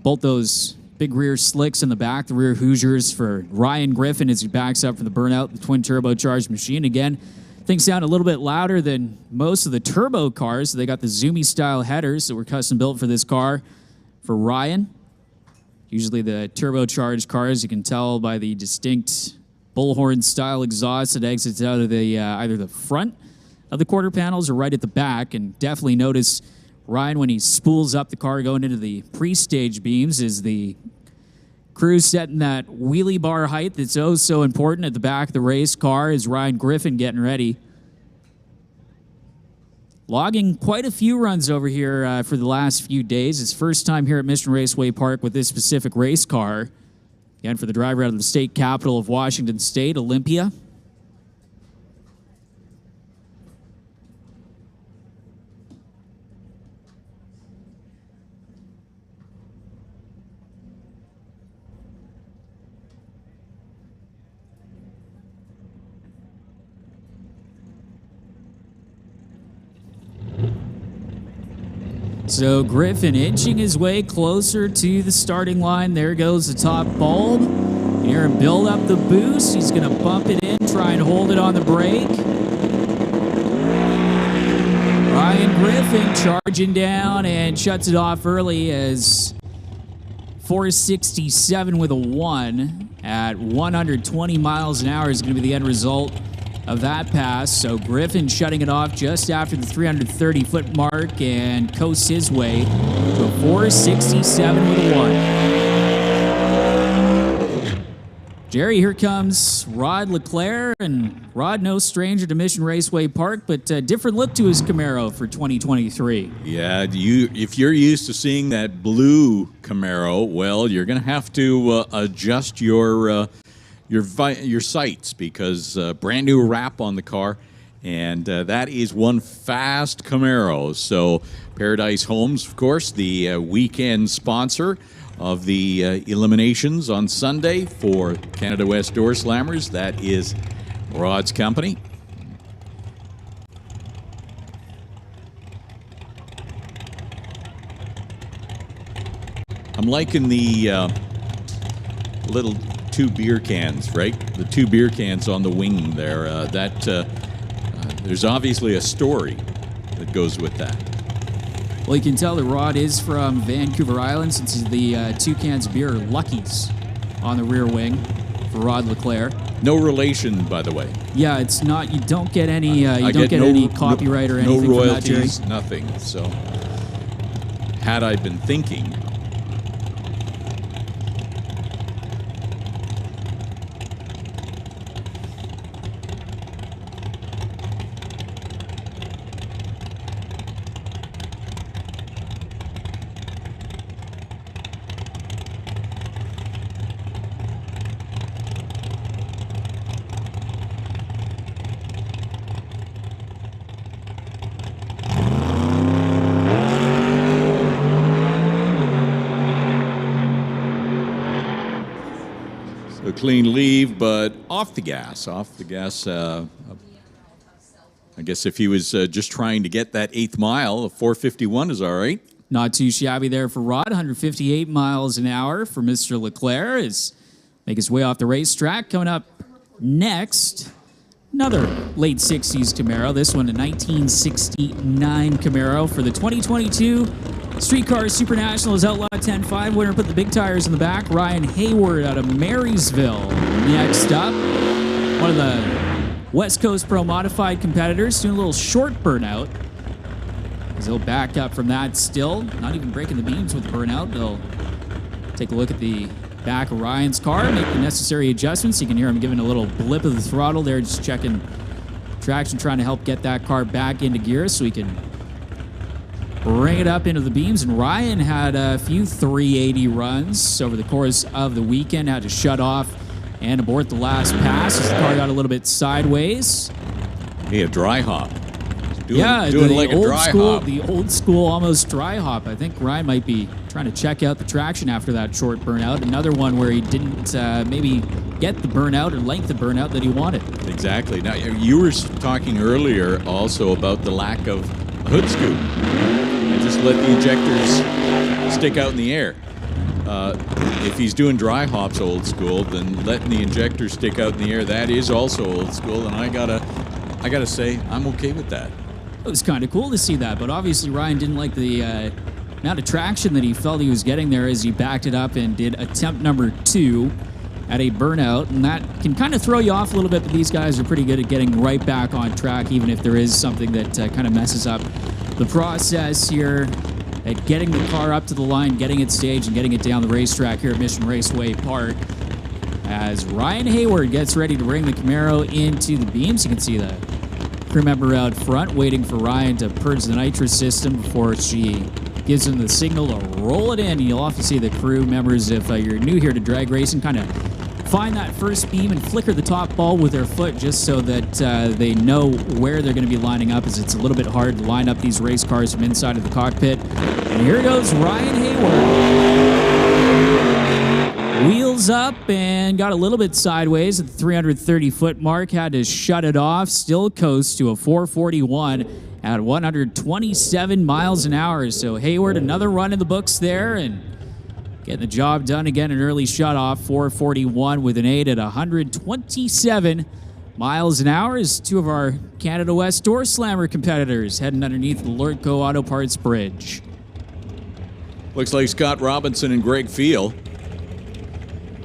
bolt those big rear slicks in the back, the rear Hoosiers for Ryan Griffin as he backs up for the burnout, the twin turbocharged machine. Again, things sound a little bit louder than most of the turbo cars. They got the Zoomy style headers that were custom built for this car for Ryan. Usually the turbocharged cars, you can tell by the distinct bullhorn-style exhaust that exits out of the either the front of the quarter panels or right at the back. And definitely notice Ryan, when he spools up the car going into the pre-stage beams, is the crew setting that wheelie bar height that's oh so important at the back of the race car. Is Ryan Griffin getting ready. Logging quite a few runs over here for the last few days. His first time here at Mission Raceway Park with this specific race car. Again, for the driver out of the state capital of Washington State, Olympia. So Griffin inching his way closer to the starting line. There goes the top bulb. Here and build up the boost. He's going to bump it in, try and hold it on the brake. Ryan Griffin charging down and shuts it off early as 467 with a 1 at 120 miles an hour is going to be the end result of that pass. So Griffin shutting it off just after the 330-foot mark and coasts his way to a 467 with a 1. Gerry, here comes Rod Leclerc, and Rod, no stranger to Mission Raceway Park, but a different look to his Camaro for 2023. Yeah, if you're used to seeing that blue Camaro, well, you're going to have to adjust your sights, because brand new wrap on the car, and that is one fast Camaro. So Paradise Homes, of course, the weekend sponsor of the eliminations on Sunday for Canada West Doorslammers. That is Rod's company. I'm liking the little 2 beer cans, right? The 2 beer cans on the wing there. There's obviously a story that goes with that. Well, you can tell that Rod is from Vancouver Island, since the 2 cans of beer are Lucky's on the rear wing for Rod Leclerc. No relation, by the way. Yeah, it's not. You don't get any. You don't get any copyright or anything no royalties, from that, Gerry. Nothing. So, had I been thinking, clean leave, but off the gas. I guess if he was just trying to get that 8th mile, a 4:51 is all right. Not too shabby there for Rod. 158 miles an hour for Mr. Leclerc is make his way off the racetrack. Coming up next, another late 60s Camaro. This one a 1969 Camaro for the 2022 Streetcar Super Nationals Outlaw 10.5 winner. Put the big tires in the back. Ryan Hayward out of Marysville. Next up, one of the West Coast Pro Modified competitors doing a little short burnout. As he'll back up from that still, not even breaking the beams with the burnout. They'll take a look at the back of Ryan's car, make the necessary adjustments. You can hear him giving a little blip of the throttle there, just checking traction, trying to help get that car back into gear so he can bring it up into the beams. And Ryan had a few 380 runs over the course of the weekend, had to shut off and abort the last pass as the car got a little bit sideways. Hey, a dry hop. Doing the like a old dry school, hop. the old school almost dry hop. I think Ryan might be trying to check out the traction after that short burnout. Another one where he didn't maybe get the burnout or length of burnout that he wanted. Exactly. Now, you were talking earlier also about the lack of a hood scoop. And just let the injectors stick out in the air. If he's doing dry hops old school, then letting the injectors stick out in the air, that is also old school. And I gotta say, I'm okay with that. It was kind of cool to see that, but obviously Ryan didn't like the amount of traction that he felt he was getting there as he backed it up and did attempt number 2 at a burnout, and that can kind of throw you off a little bit, but these guys are pretty good at getting right back on track, even if there is something that kind of messes up the process here at getting the car up to the line, getting it staged, and getting it down the racetrack here at Mission Raceway Park. As Ryan Hayward gets ready to bring the Camaro into the beams, you can see the crew member out front waiting for Ryan to purge the nitrous system before she gives him the signal to roll it in. You'll often see the crew members, if you're new here to drag racing, kind of find that first beam and flicker the top ball with their foot just so that they know where they're going to be lining up, as it's a little bit hard to line up these race cars from inside of the cockpit. And here goes Ryan Hayward. Wheels up and got a little bit sideways at the 330-foot mark. Had to shut it off. Still coasts to a 441 at 127 miles an hour. So Hayward, another run in the books there and getting the job done again. An early shut off, 441 with an 8 at 127 miles an hour. As two of our Canada West Doorslammer competitors heading underneath the Lordco Auto Parts Bridge. Looks like Scott Robinson and Greg Field.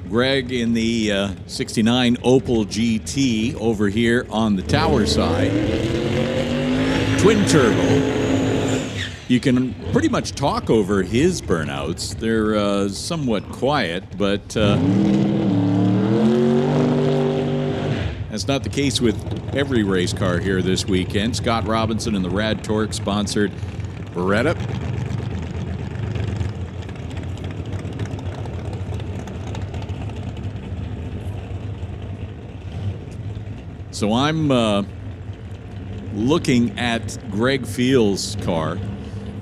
Greg in the 69 Opel GT over here on the tower side. Twin turbo. You can pretty much talk over his burnouts. They're somewhat quiet, but that's not the case with every race car here this weekend. Scott Robinson in the Rad Torque sponsored Beretta. So I'm looking at Greg Field's car,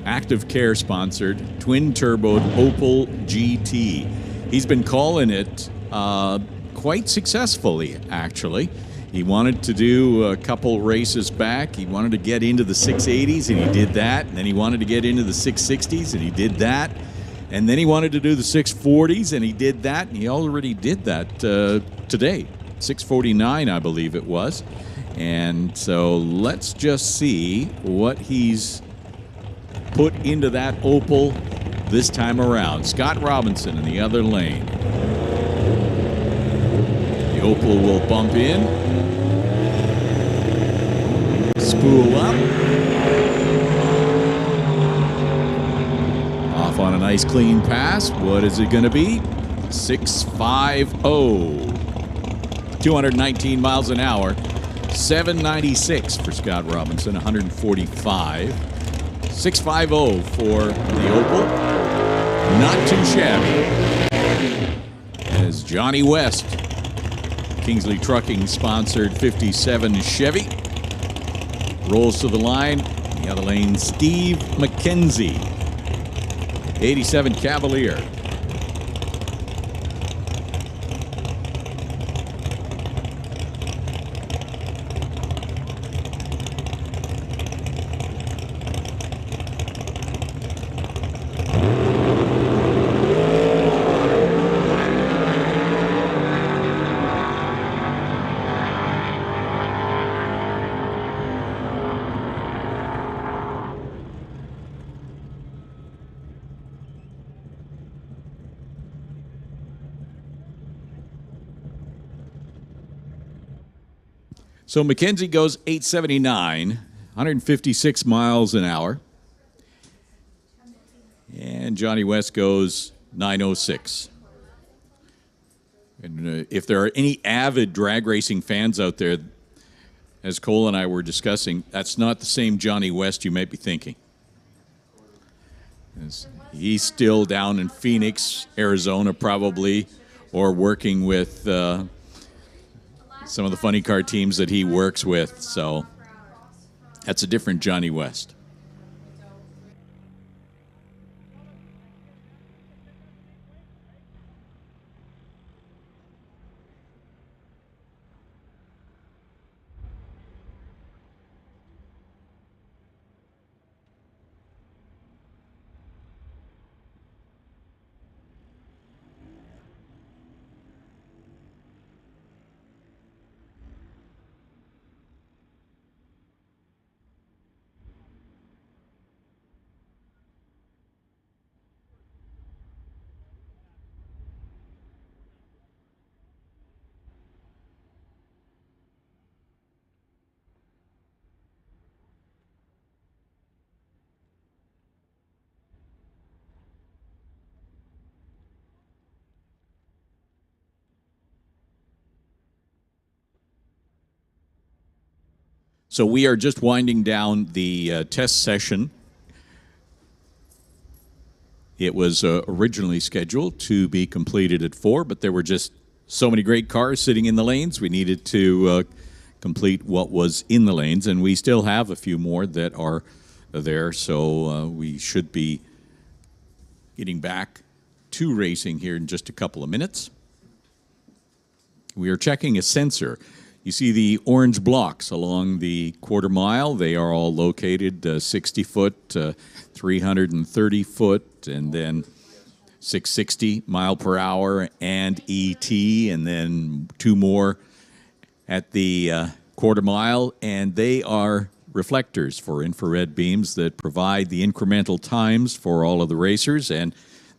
Active Care sponsored, twin-turboed Opel GT. He's been calling it quite successfully, actually. He wanted to do a couple races back. He wanted to get into the 680s, and he did that. And then he wanted to get into the 660s, and he did that. And then he wanted to do the 640s, and he did that. And he already did that today. 649, I believe it was. And so let's just see what he's put into that Opel this time around. Scott Robinson in the other lane. The Opel will bump in. Spool up. Off on a nice clean pass. What is it going to be? 650. 219 miles an hour, 796 for Scott Robinson, 145. 650 for the Opel. Not too shabby. As Johnny West, Kingsley Trucking sponsored 57 Chevy, rolls to the line. In the other lane, Steve McKenzie, 87 Cavalier. So Mackenzie goes 879, 156 miles an hour. And Johnny West goes 906. And if there are any avid drag racing fans out there, as Cole and I were discussing, that's not the same Johnny West you might be thinking. He's still down in Phoenix, Arizona, probably, or working with some of the funny car teams that he works with. So that's a different Johnny West. So we are just winding down the test session. It was originally scheduled to be completed at 4, but there were just so many great cars sitting in the lanes. We needed to complete what was in the lanes, and we still have a few more that are there, so we should be getting back to racing here in just a couple of minutes. We are checking a sensor. You see the orange blocks along the quarter mile. They are all located 60 foot, 330 foot, and then 660 mile per hour and ET, and then 2 more at the quarter mile. And they are reflectors for infrared beams that provide the incremental times for all of the racers and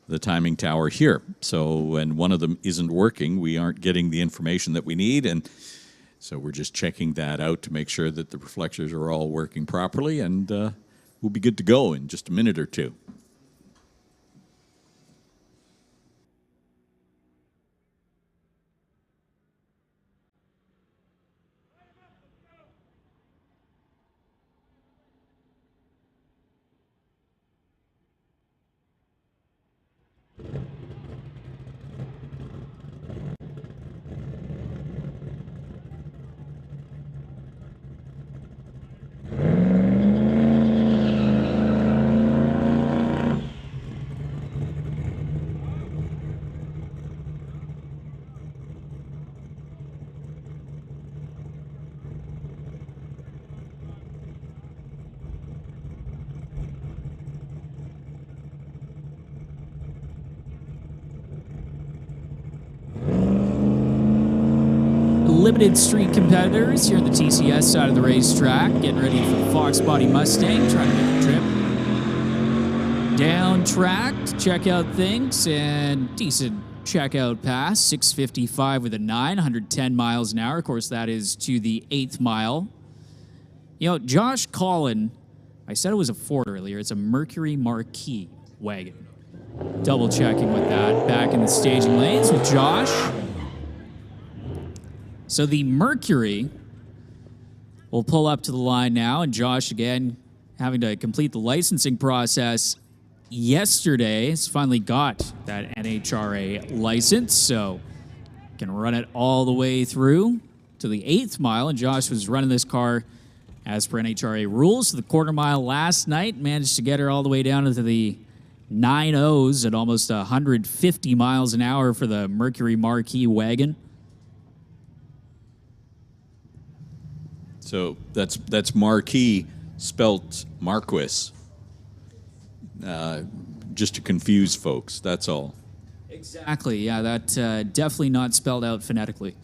the timing tower here. So when one of them isn't working, we aren't getting the information that we need, and so we're just checking that out to make sure that the reflectors are all working properly, and we'll be good to go in just a minute or two. Limited street competitors here on the TCS side of the racetrack, getting ready for the Fox Body Mustang, trying to make the trip down track to check out things, and decent checkout pass, 655 with a 9, 110 miles an hour. Of course, that is to the 8th mile. You know, Josh Collin, I said it was a Ford earlier. It's a Mercury Marquis wagon. Double checking with that. Back in the staging lanes with Josh. So the Mercury will pull up to the line now, and Josh, again, having to complete the licensing process yesterday, has finally got that NHRA license, so can run it all the way through to the 8th mile, and Josh was running this car as per NHRA rules. The quarter mile last night, managed to get her all the way down into the 9.0s at almost 150 miles an hour for the Mercury Marquis wagon. So that's Marquis spelt Marquis, just to confuse folks, that's all. Exactly, yeah, that definitely not spelled out phonetically.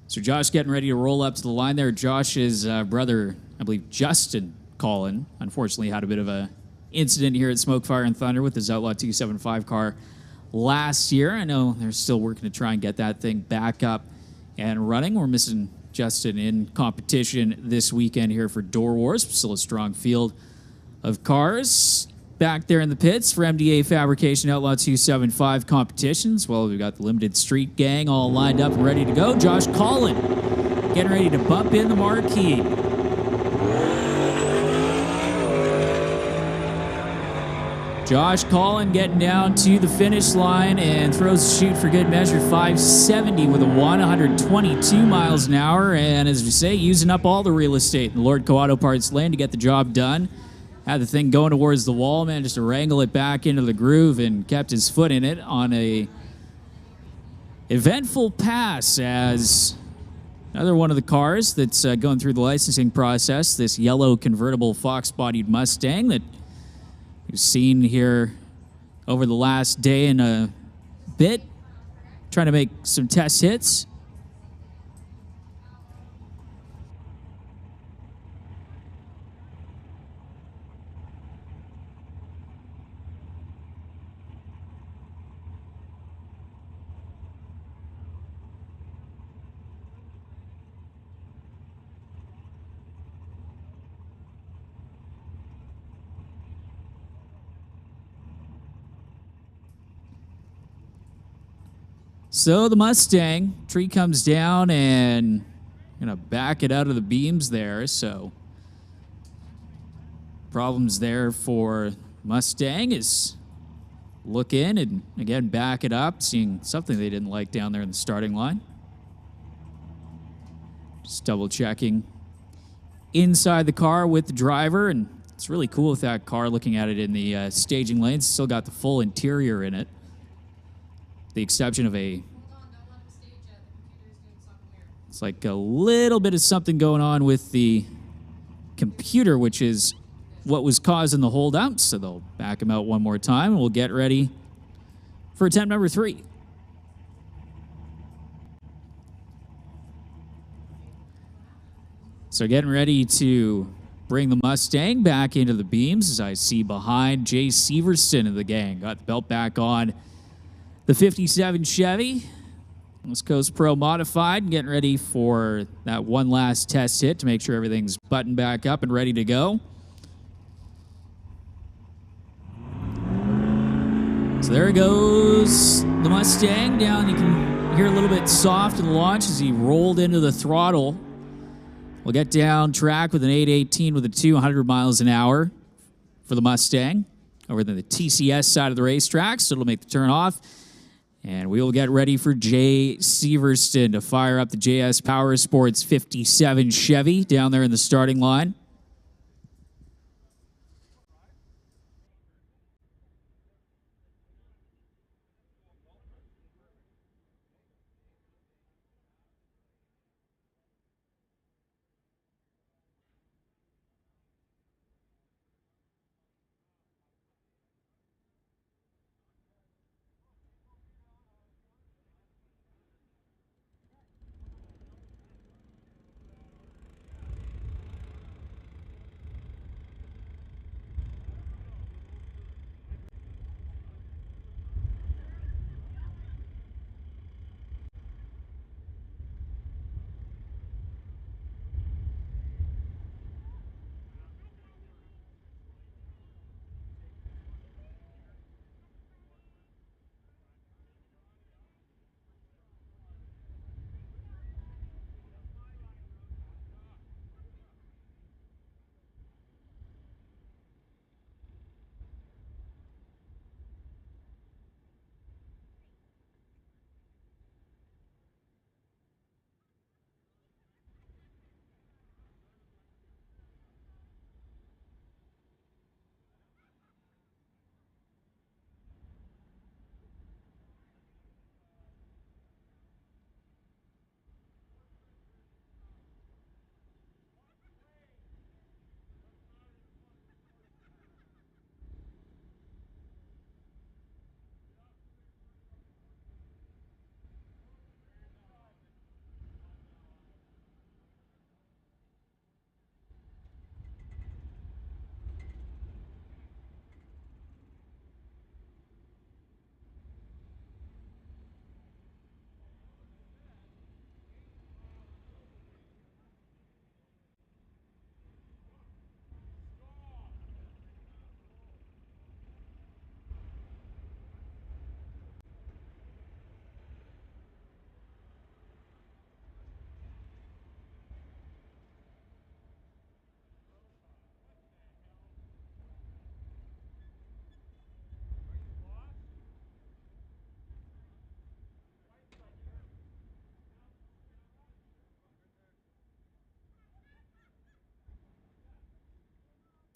So Josh getting ready to roll up to the line there. Josh's brother, I believe Justin Collin, unfortunately had a bit of a incident here at Smoke, Fire, and Thunder with his Outlaw 275 car last year. I know they're still working to try and get that thing back up and running. We're missing Justin in competition this weekend here for DOORWARZ. Still a strong field of cars back there in the pits for MDA Fabrication Outlaw 275 competitions. Well, we've got the Limited Street Gang all lined up and ready to go. Josh Collin getting ready to bump in the marquee. Josh Collin getting down to the finish line and throws a chute for good measure, 570 with a 122 miles an hour. And as we say, using up all the real estate in the Lordco Auto Parts lane to get the job done. Had the thing going towards the wall, managed to wrangle it back into the groove and kept his foot in it on a eventful pass as another one of the cars that's going through the licensing process, this yellow convertible fox-bodied Mustang that you've seen here over the last day and a bit, trying to make some test hits. So the Mustang tree comes down and gonna back it out of the beams there. So problems there for Mustang is look in and again back it up, seeing something they didn't like down there in the starting line. Just double checking inside the car with the driver, and it's really cool with that car looking at it in the staging lanes. Still got the full interior in it. The exception of a, it's like a little bit of something going on with the computer, which is what was causing the holdup. So they'll back him out one more time, and we'll get ready for attempt number 3. So getting ready to bring the Mustang back into the beams, as I see behind Jay Severson of the gang. Got the belt back on the 57 Chevy, West Coast Pro modified, getting ready for that one last test hit to make sure everything's buttoned back up and ready to go. So there goes the Mustang down. You can hear a little bit soft in the launch as he rolled into the throttle. We'll get down track with an 818 with a 200 miles an hour for the Mustang over the TCS side of the racetrack, so it'll make the turn off. And we will get ready for Jay Severson to fire up the JS Power Sports 57 Chevy down there in the starting line.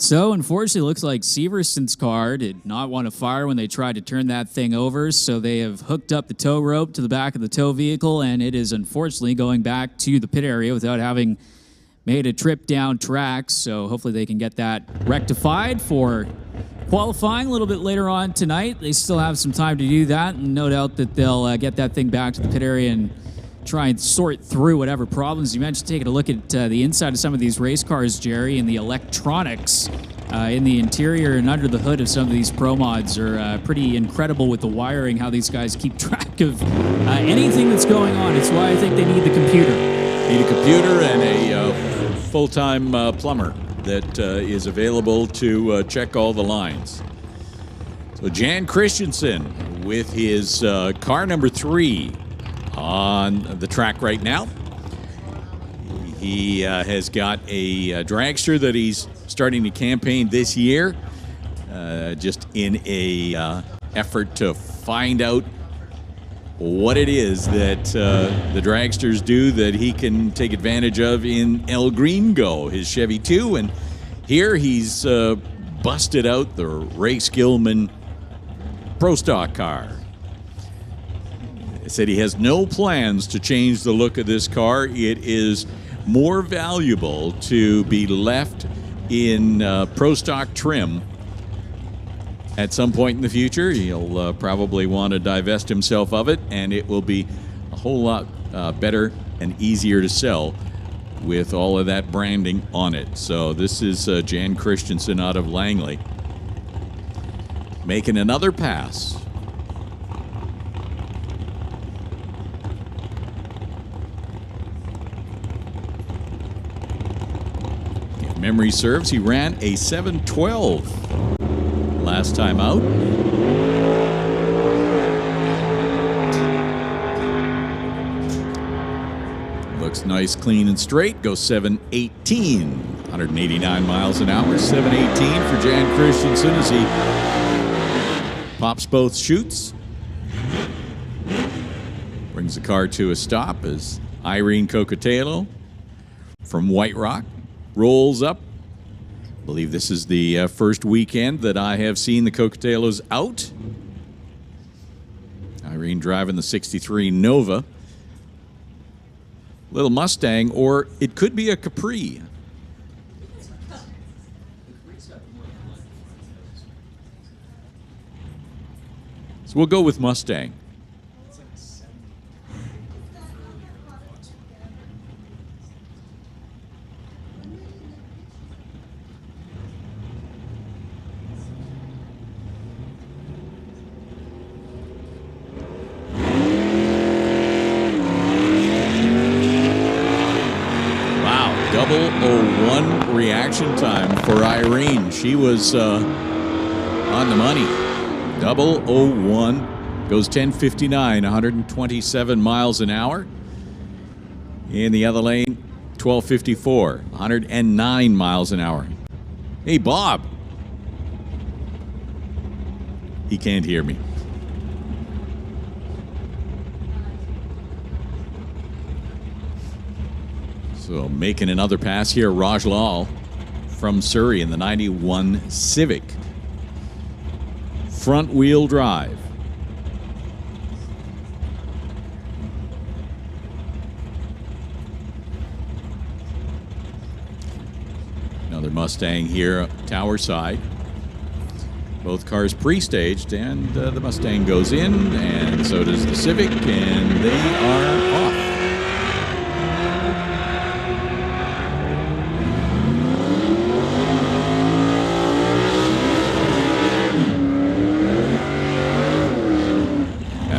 So, unfortunately, it looks like Severson's car did not want to fire when they tried to turn that thing over, so they have hooked up the tow rope to the back of the tow vehicle, and it is unfortunately going back to the pit area without having made a trip down tracks, so hopefully they can get that rectified for qualifying a little bit later on tonight. They still have some time to do that, and no doubt that they'll get that thing back to the pit area and try and sort through whatever problems. You mentioned taking a look at the inside of some of these race cars, Gerry, and the electronics in the interior and under the hood of some of these Pro Mods are pretty incredible with the wiring, how these guys keep track of anything that's going on. It's why I think they need the computer. Need a computer and a full-time plumber that is available to check all the lines. So Jan Christensen with his car number 3 on the track right now. He has got a dragster that he's starting to campaign this year, just in a effort to find out what it is that the dragsters do that he can take advantage of in El Gringo, his Chevy 2. And here he's busted out the Ray Skillman Pro Stock car. He said he has no plans to change the look of this car. It is more valuable to be left in Pro Stock trim at some point in the future. He'll probably want to divest himself of it, and it will be a whole lot better and easier to sell with all of that branding on it. So this is Jan Christensen out of Langley making another pass. If memory serves, he ran a 7:12 last time out. Looks nice, clean, and straight. Goes 7:18, 189 miles an hour. 7:18 for Jan Christensen as he pops both chutes. Brings the car to a stop as Irene Cocatello from White Rock rolls up. I believe this is the first weekend that I have seen the Cocatellos out. Irene driving the 63 Nova. Little Mustang, or it could be a Capri. So we'll go with Mustang. Reaction time for Irene. She was on the money. 001 goes 10:59, 127 miles an hour. In the other lane, 12:54, 109 miles an hour. Hey, Bob. He can't hear me. So making another pass here, Raj Lal from Surrey in the 91 Civic. Front wheel drive. Another Mustang here, tower side. Both cars pre-staged, and the Mustang goes in, and so does the Civic, and they are off.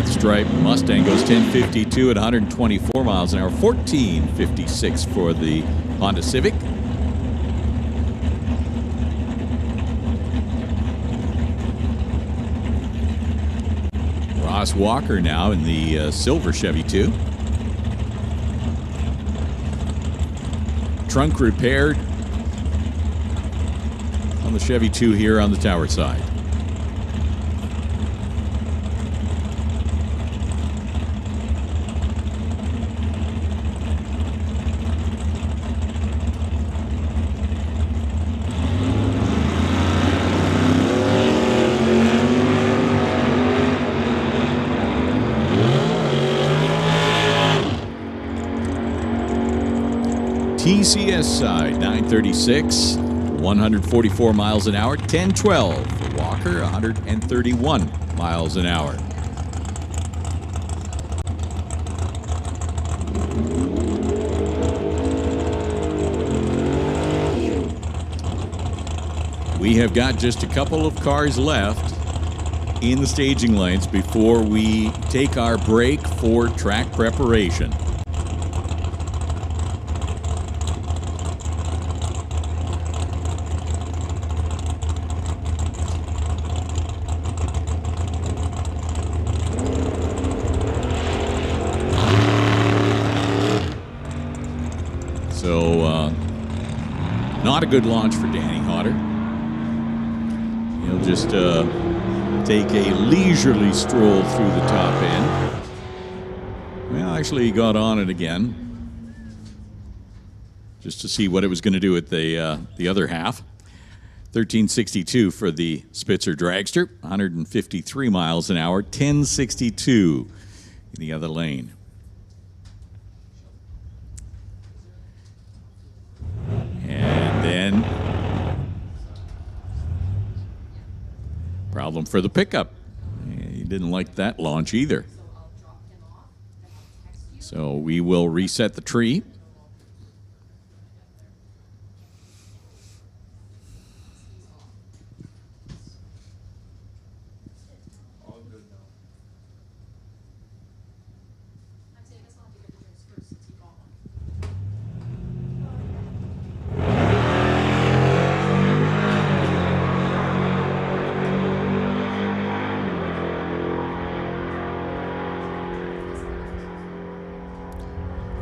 Stripe Mustang goes 10:52 at 124 miles an hour. 14:56 for the Honda Civic. Ross Walker now in the silver Chevy 2. Trunk repaired on the Chevy 2 here on the tower side. TCS side, 936, 144 miles an hour, 1012 for Walker, 131 miles an hour. We have got just a couple of cars left in the staging lanes before we take our break for track preparation. So, not a good launch for Danny Hodder. He'll just take a leisurely stroll through the top end. Well, actually, he got on it again just to see what it was going to do at the other half. 1362 for the Spitzer Dragster, 153 miles an hour, 1062 in the other lane. And then problem for the pickup. He didn't like that launch either. So we will reset the tree.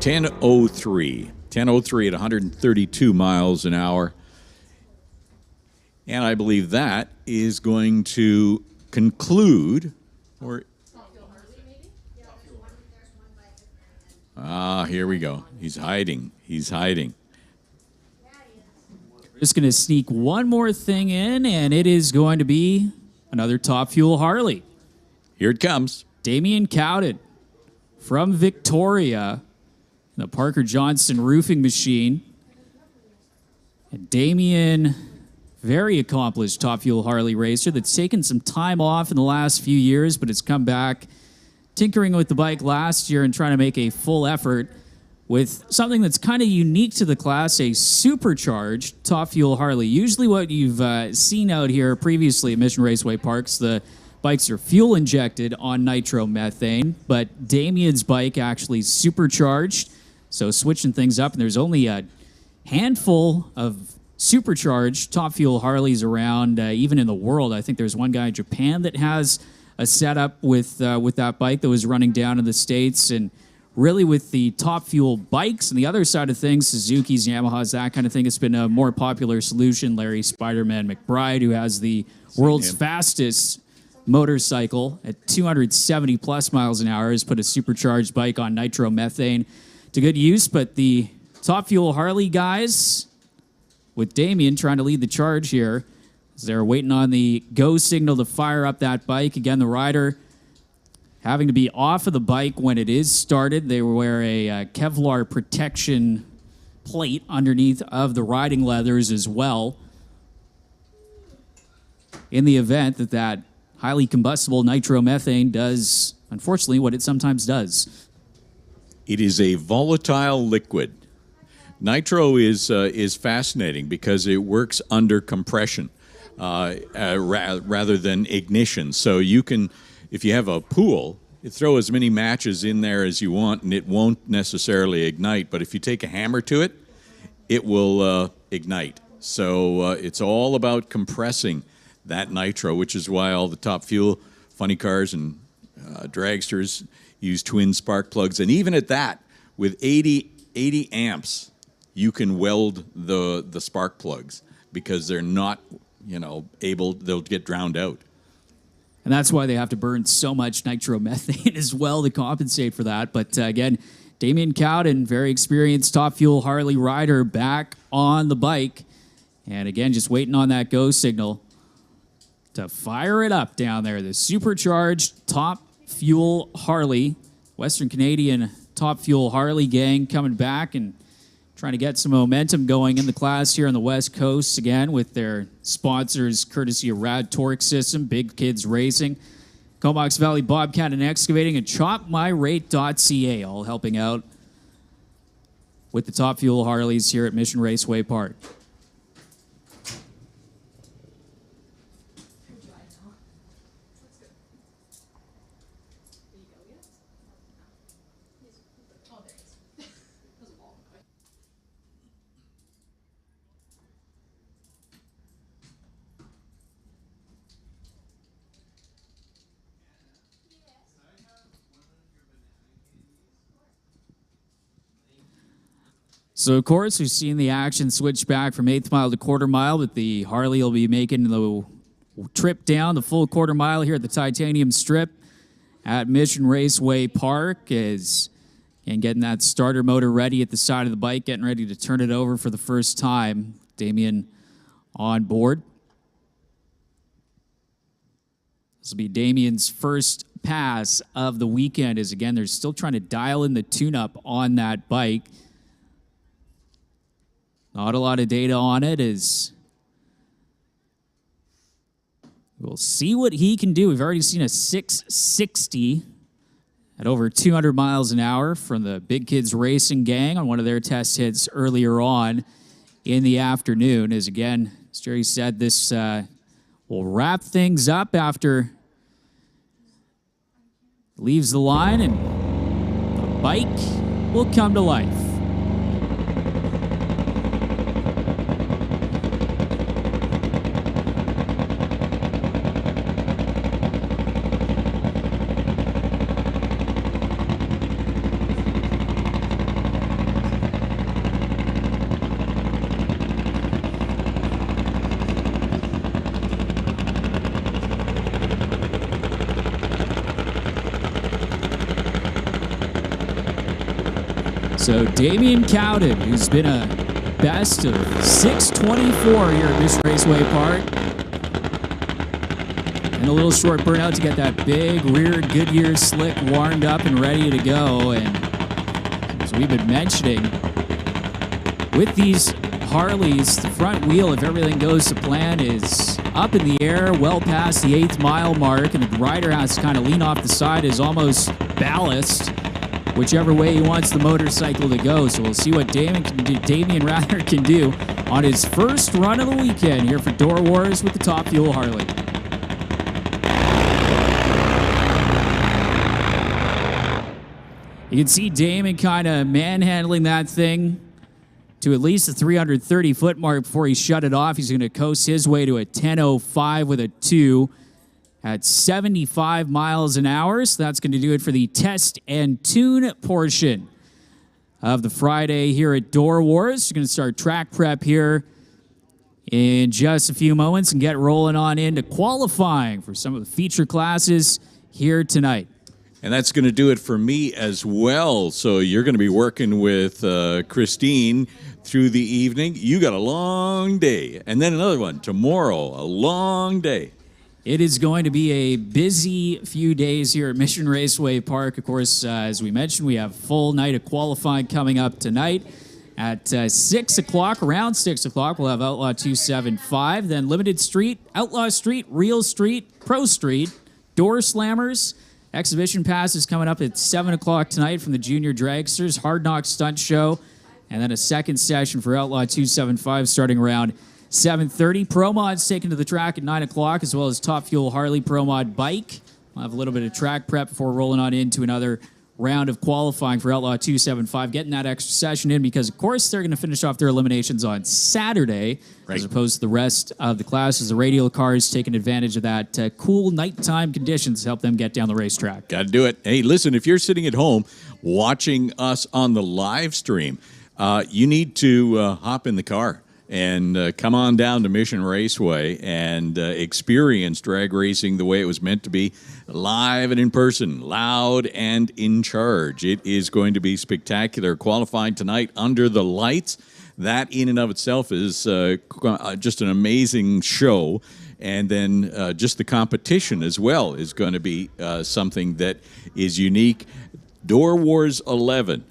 .1003 at 132 miles an hour. And I believe that is going to conclude, or here we go. He's hiding. He's hiding. We're just going to sneak one more thing in, and it is going to be another Top Fuel Harley. Here it comes. Damian Cowden from Victoria, the Parker Johnson roofing machine. And Damian, very accomplished Top Fuel Harley racer that's taken some time off in the last few years, but has come back tinkering with the bike last year and trying to make a full effort with something that's kind of unique to the class, a supercharged Top Fuel Harley. Usually what you've seen out here previously at Mission Raceway Parks, the bikes are fuel injected on nitromethane, but Damian's bike actually supercharged. So switching things up, and there's only a handful of supercharged Top Fuel Harleys around, even in the world. I think there's one guy in Japan that has a setup with that bike that was running down in the States. And really with the Top Fuel bikes and the other side of things, Suzuki's, Yamaha's, that kind of thing, it's been a more popular solution. Larry Spider-Man McBride, who has the world's fastest motorcycle at 270 plus miles an hour, has put a supercharged bike on nitromethane to good use. But the Top Fuel Harley guys, with Damian trying to lead the charge here, as they're waiting on the go signal to fire up that bike. Again, the rider having to be off of the bike when it is started. They wear a Kevlar protection plate underneath of the riding leathers as well, in the event that highly combustible nitromethane does, unfortunately, what it sometimes does. It is a volatile liquid. Nitro is fascinating because it works under compression rather than ignition. So you can, if you have a pool, you throw as many matches in there as you want, and it won't necessarily ignite. But if you take a hammer to it, it will ignite. So it's all about compressing that nitro, which is why all the Top Fuel funny cars and dragsters use twin spark plugs. And even at that, with 80 amps, you can weld the spark plugs because they're not, they'll get drowned out. And that's why they have to burn so much nitromethane as well to compensate for that. But again, Damian Cowden, very experienced Top Fuel Harley rider, back on the bike. And again, just waiting on that go signal to fire it up down there. The supercharged Top Fuel Harley, Western Canadian Top Fuel Harley gang coming back and trying to get some momentum going in the class here on the West Coast again with their sponsors courtesy of Rad Torque System, Big Kids Racing, Comox Valley Bobcat and Excavating, and ChopMyRate.ca, all helping out with the Top Fuel Harleys here at Mission Raceway Park. So, of course, we've seen the action switch back from 8th mile to quarter mile, but the Harley will be making the trip down the full quarter mile here at the Titanium Strip at Mission Raceway Park, and getting that starter motor ready at the side of the bike, getting ready to turn it over for the first time. Damien on board. This will be Damien's first pass of the weekend, as again, they're still trying to dial in the tune-up on that bike. Not a lot of data on it. We'll see what he can do. We've already seen a 660 at over 200 miles an hour from the Big Kids Racing gang on one of their test hits earlier on in the afternoon. As again, as Gerry said, this will wrap things up after leaves the line, and the bike will come to life. So Damien Cowden, who's been a best of 624 here at Mission Raceway Park. And a little short burnout to get that big rear Goodyear slick warmed up and ready to go. And as we've been mentioning, with these Harleys, the front wheel, if everything goes to plan, is up in the air, well past the 8th mile mark, and the rider has to kind of lean off the side as almost ballast, whichever way he wants the motorcycle to go. So we'll see what Damien can do on his first run of the weekend here for DOORWARZ with the Top Fuel Harley. You can see Damien kind of manhandling that thing to at least the 330-foot mark before he shut it off. He's going to coast his way to a 10:05 with a 2. At 75 miles an hour. So that's going to do it for the test and tune portion of the Friday here at DOORWARZ. We're going to start track prep here in just a few moments and get rolling on into qualifying for some of the feature classes here tonight. And that's going to do it for me as well. So you're going to be working with Christine through the evening. You got a long day. And then another one tomorrow, a long day. It is going to be a busy few days here at Mission Raceway Park. Of course, as we mentioned, we have a full night of qualifying coming up tonight at 6 o'clock. Around 6 o'clock, we'll have Outlaw 275, then Limited Street, Outlaw Street, Real Street, Pro Street, Doorslammers. Exhibition pass is coming up at 7 o'clock tonight from the Junior Dragsters, Hard Knock Stunt Show, and then a second session for Outlaw 275 starting around 7:30. Pro Mod's taken to the track at 9 o'clock, as well as Top Fuel Harley Pro Mod Bike. We'll have a little bit of track prep before rolling on into another round of qualifying for Outlaw 275, getting that extra session in because, of course, they're going to finish off their eliminations on Saturday, right, as opposed to the rest of the classes. The radial cars taking advantage of that cool nighttime conditions to help them get down the racetrack. Got to do it. Hey, listen, if you're sitting at home watching us on the live stream, you need to hop in the car and come on down to Mission Raceway and experience drag racing the way it was meant to be, live and in person, loud and in charge. It is going to be spectacular. Qualifying tonight under the lights. That in and of itself is just an amazing show. And then just the competition as well is going to be something that is unique. DOORWARZ 11.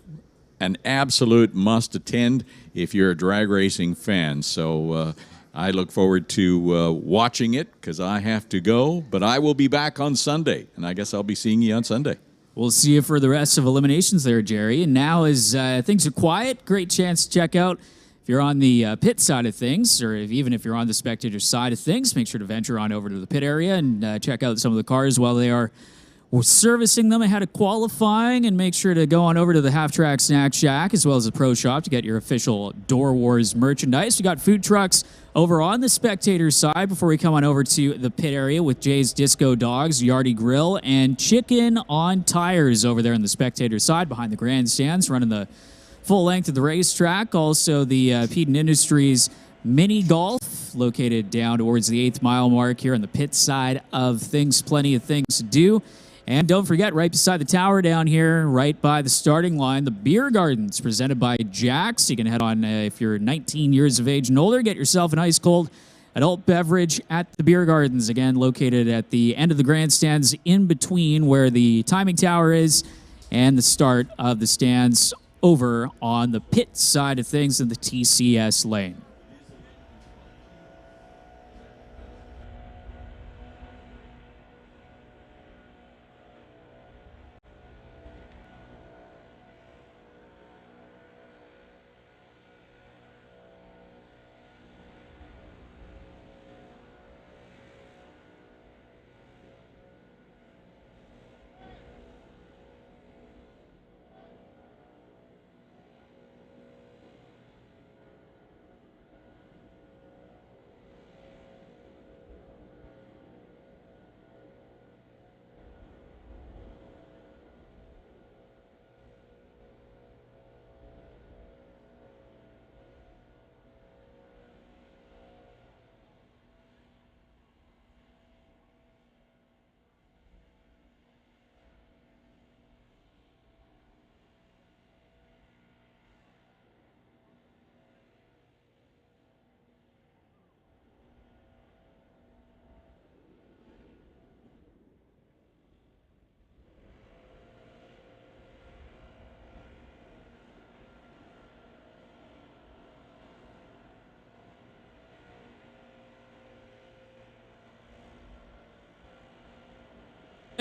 an absolute must attend if you're a drag racing fan. So I look forward to watching it because I have to go, but I will be back on Sunday, and I guess I'll be seeing you on Sunday. We'll see you for the rest of eliminations there, Gerry. And now as things are quiet, great chance to check out if you're on the pit side of things, or even if you're on the spectator side of things, make sure to venture on over to the pit area and check out some of the cars while they are servicing them ahead of qualifying, and make sure to go on over to the Half Track Snack Shack as well as the Pro Shop to get your official Door Wars merchandise. We got food trucks over on the spectator side before we come on over to the pit area with Jay's Disco Dogs, Yardie Grill, and Chicken on Tires over there on the spectator side behind the grandstands, running the full length of the racetrack. Also the Peden Industries Mini Golf located down towards the 8th mile mark here on the pit side of things. Plenty of things to do. And don't forget, right beside the tower down here, right by the starting line, the Beer Gardens presented by Jack's. You can head on, if you're 19 years of age and older, get yourself an ice-cold adult beverage at the Beer Gardens. Again, located at the end of the grandstands in between where the timing tower is and the start of the stands over on the pit side of things in the TCS lane.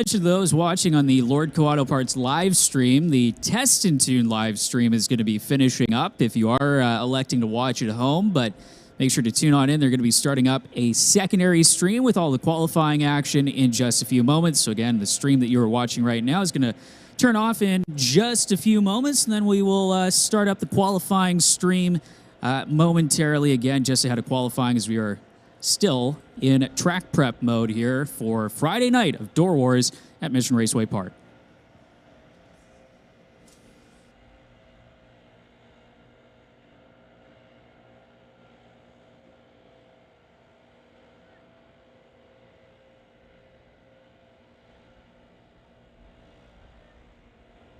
To those watching on the Lordco Auto Parts live stream, the Test and Tune live stream is going to be finishing up if you are electing to watch at home, but make sure to tune on in. They're going to be starting up a secondary stream with all the qualifying action in just a few moments. So again, the stream that you are watching right now is going to turn off in just a few moments, and then we will start up the qualifying stream momentarily again, just ahead of qualifying, as we are still in track prep mode here for Friday night of Door Wars at Mission Raceway Park.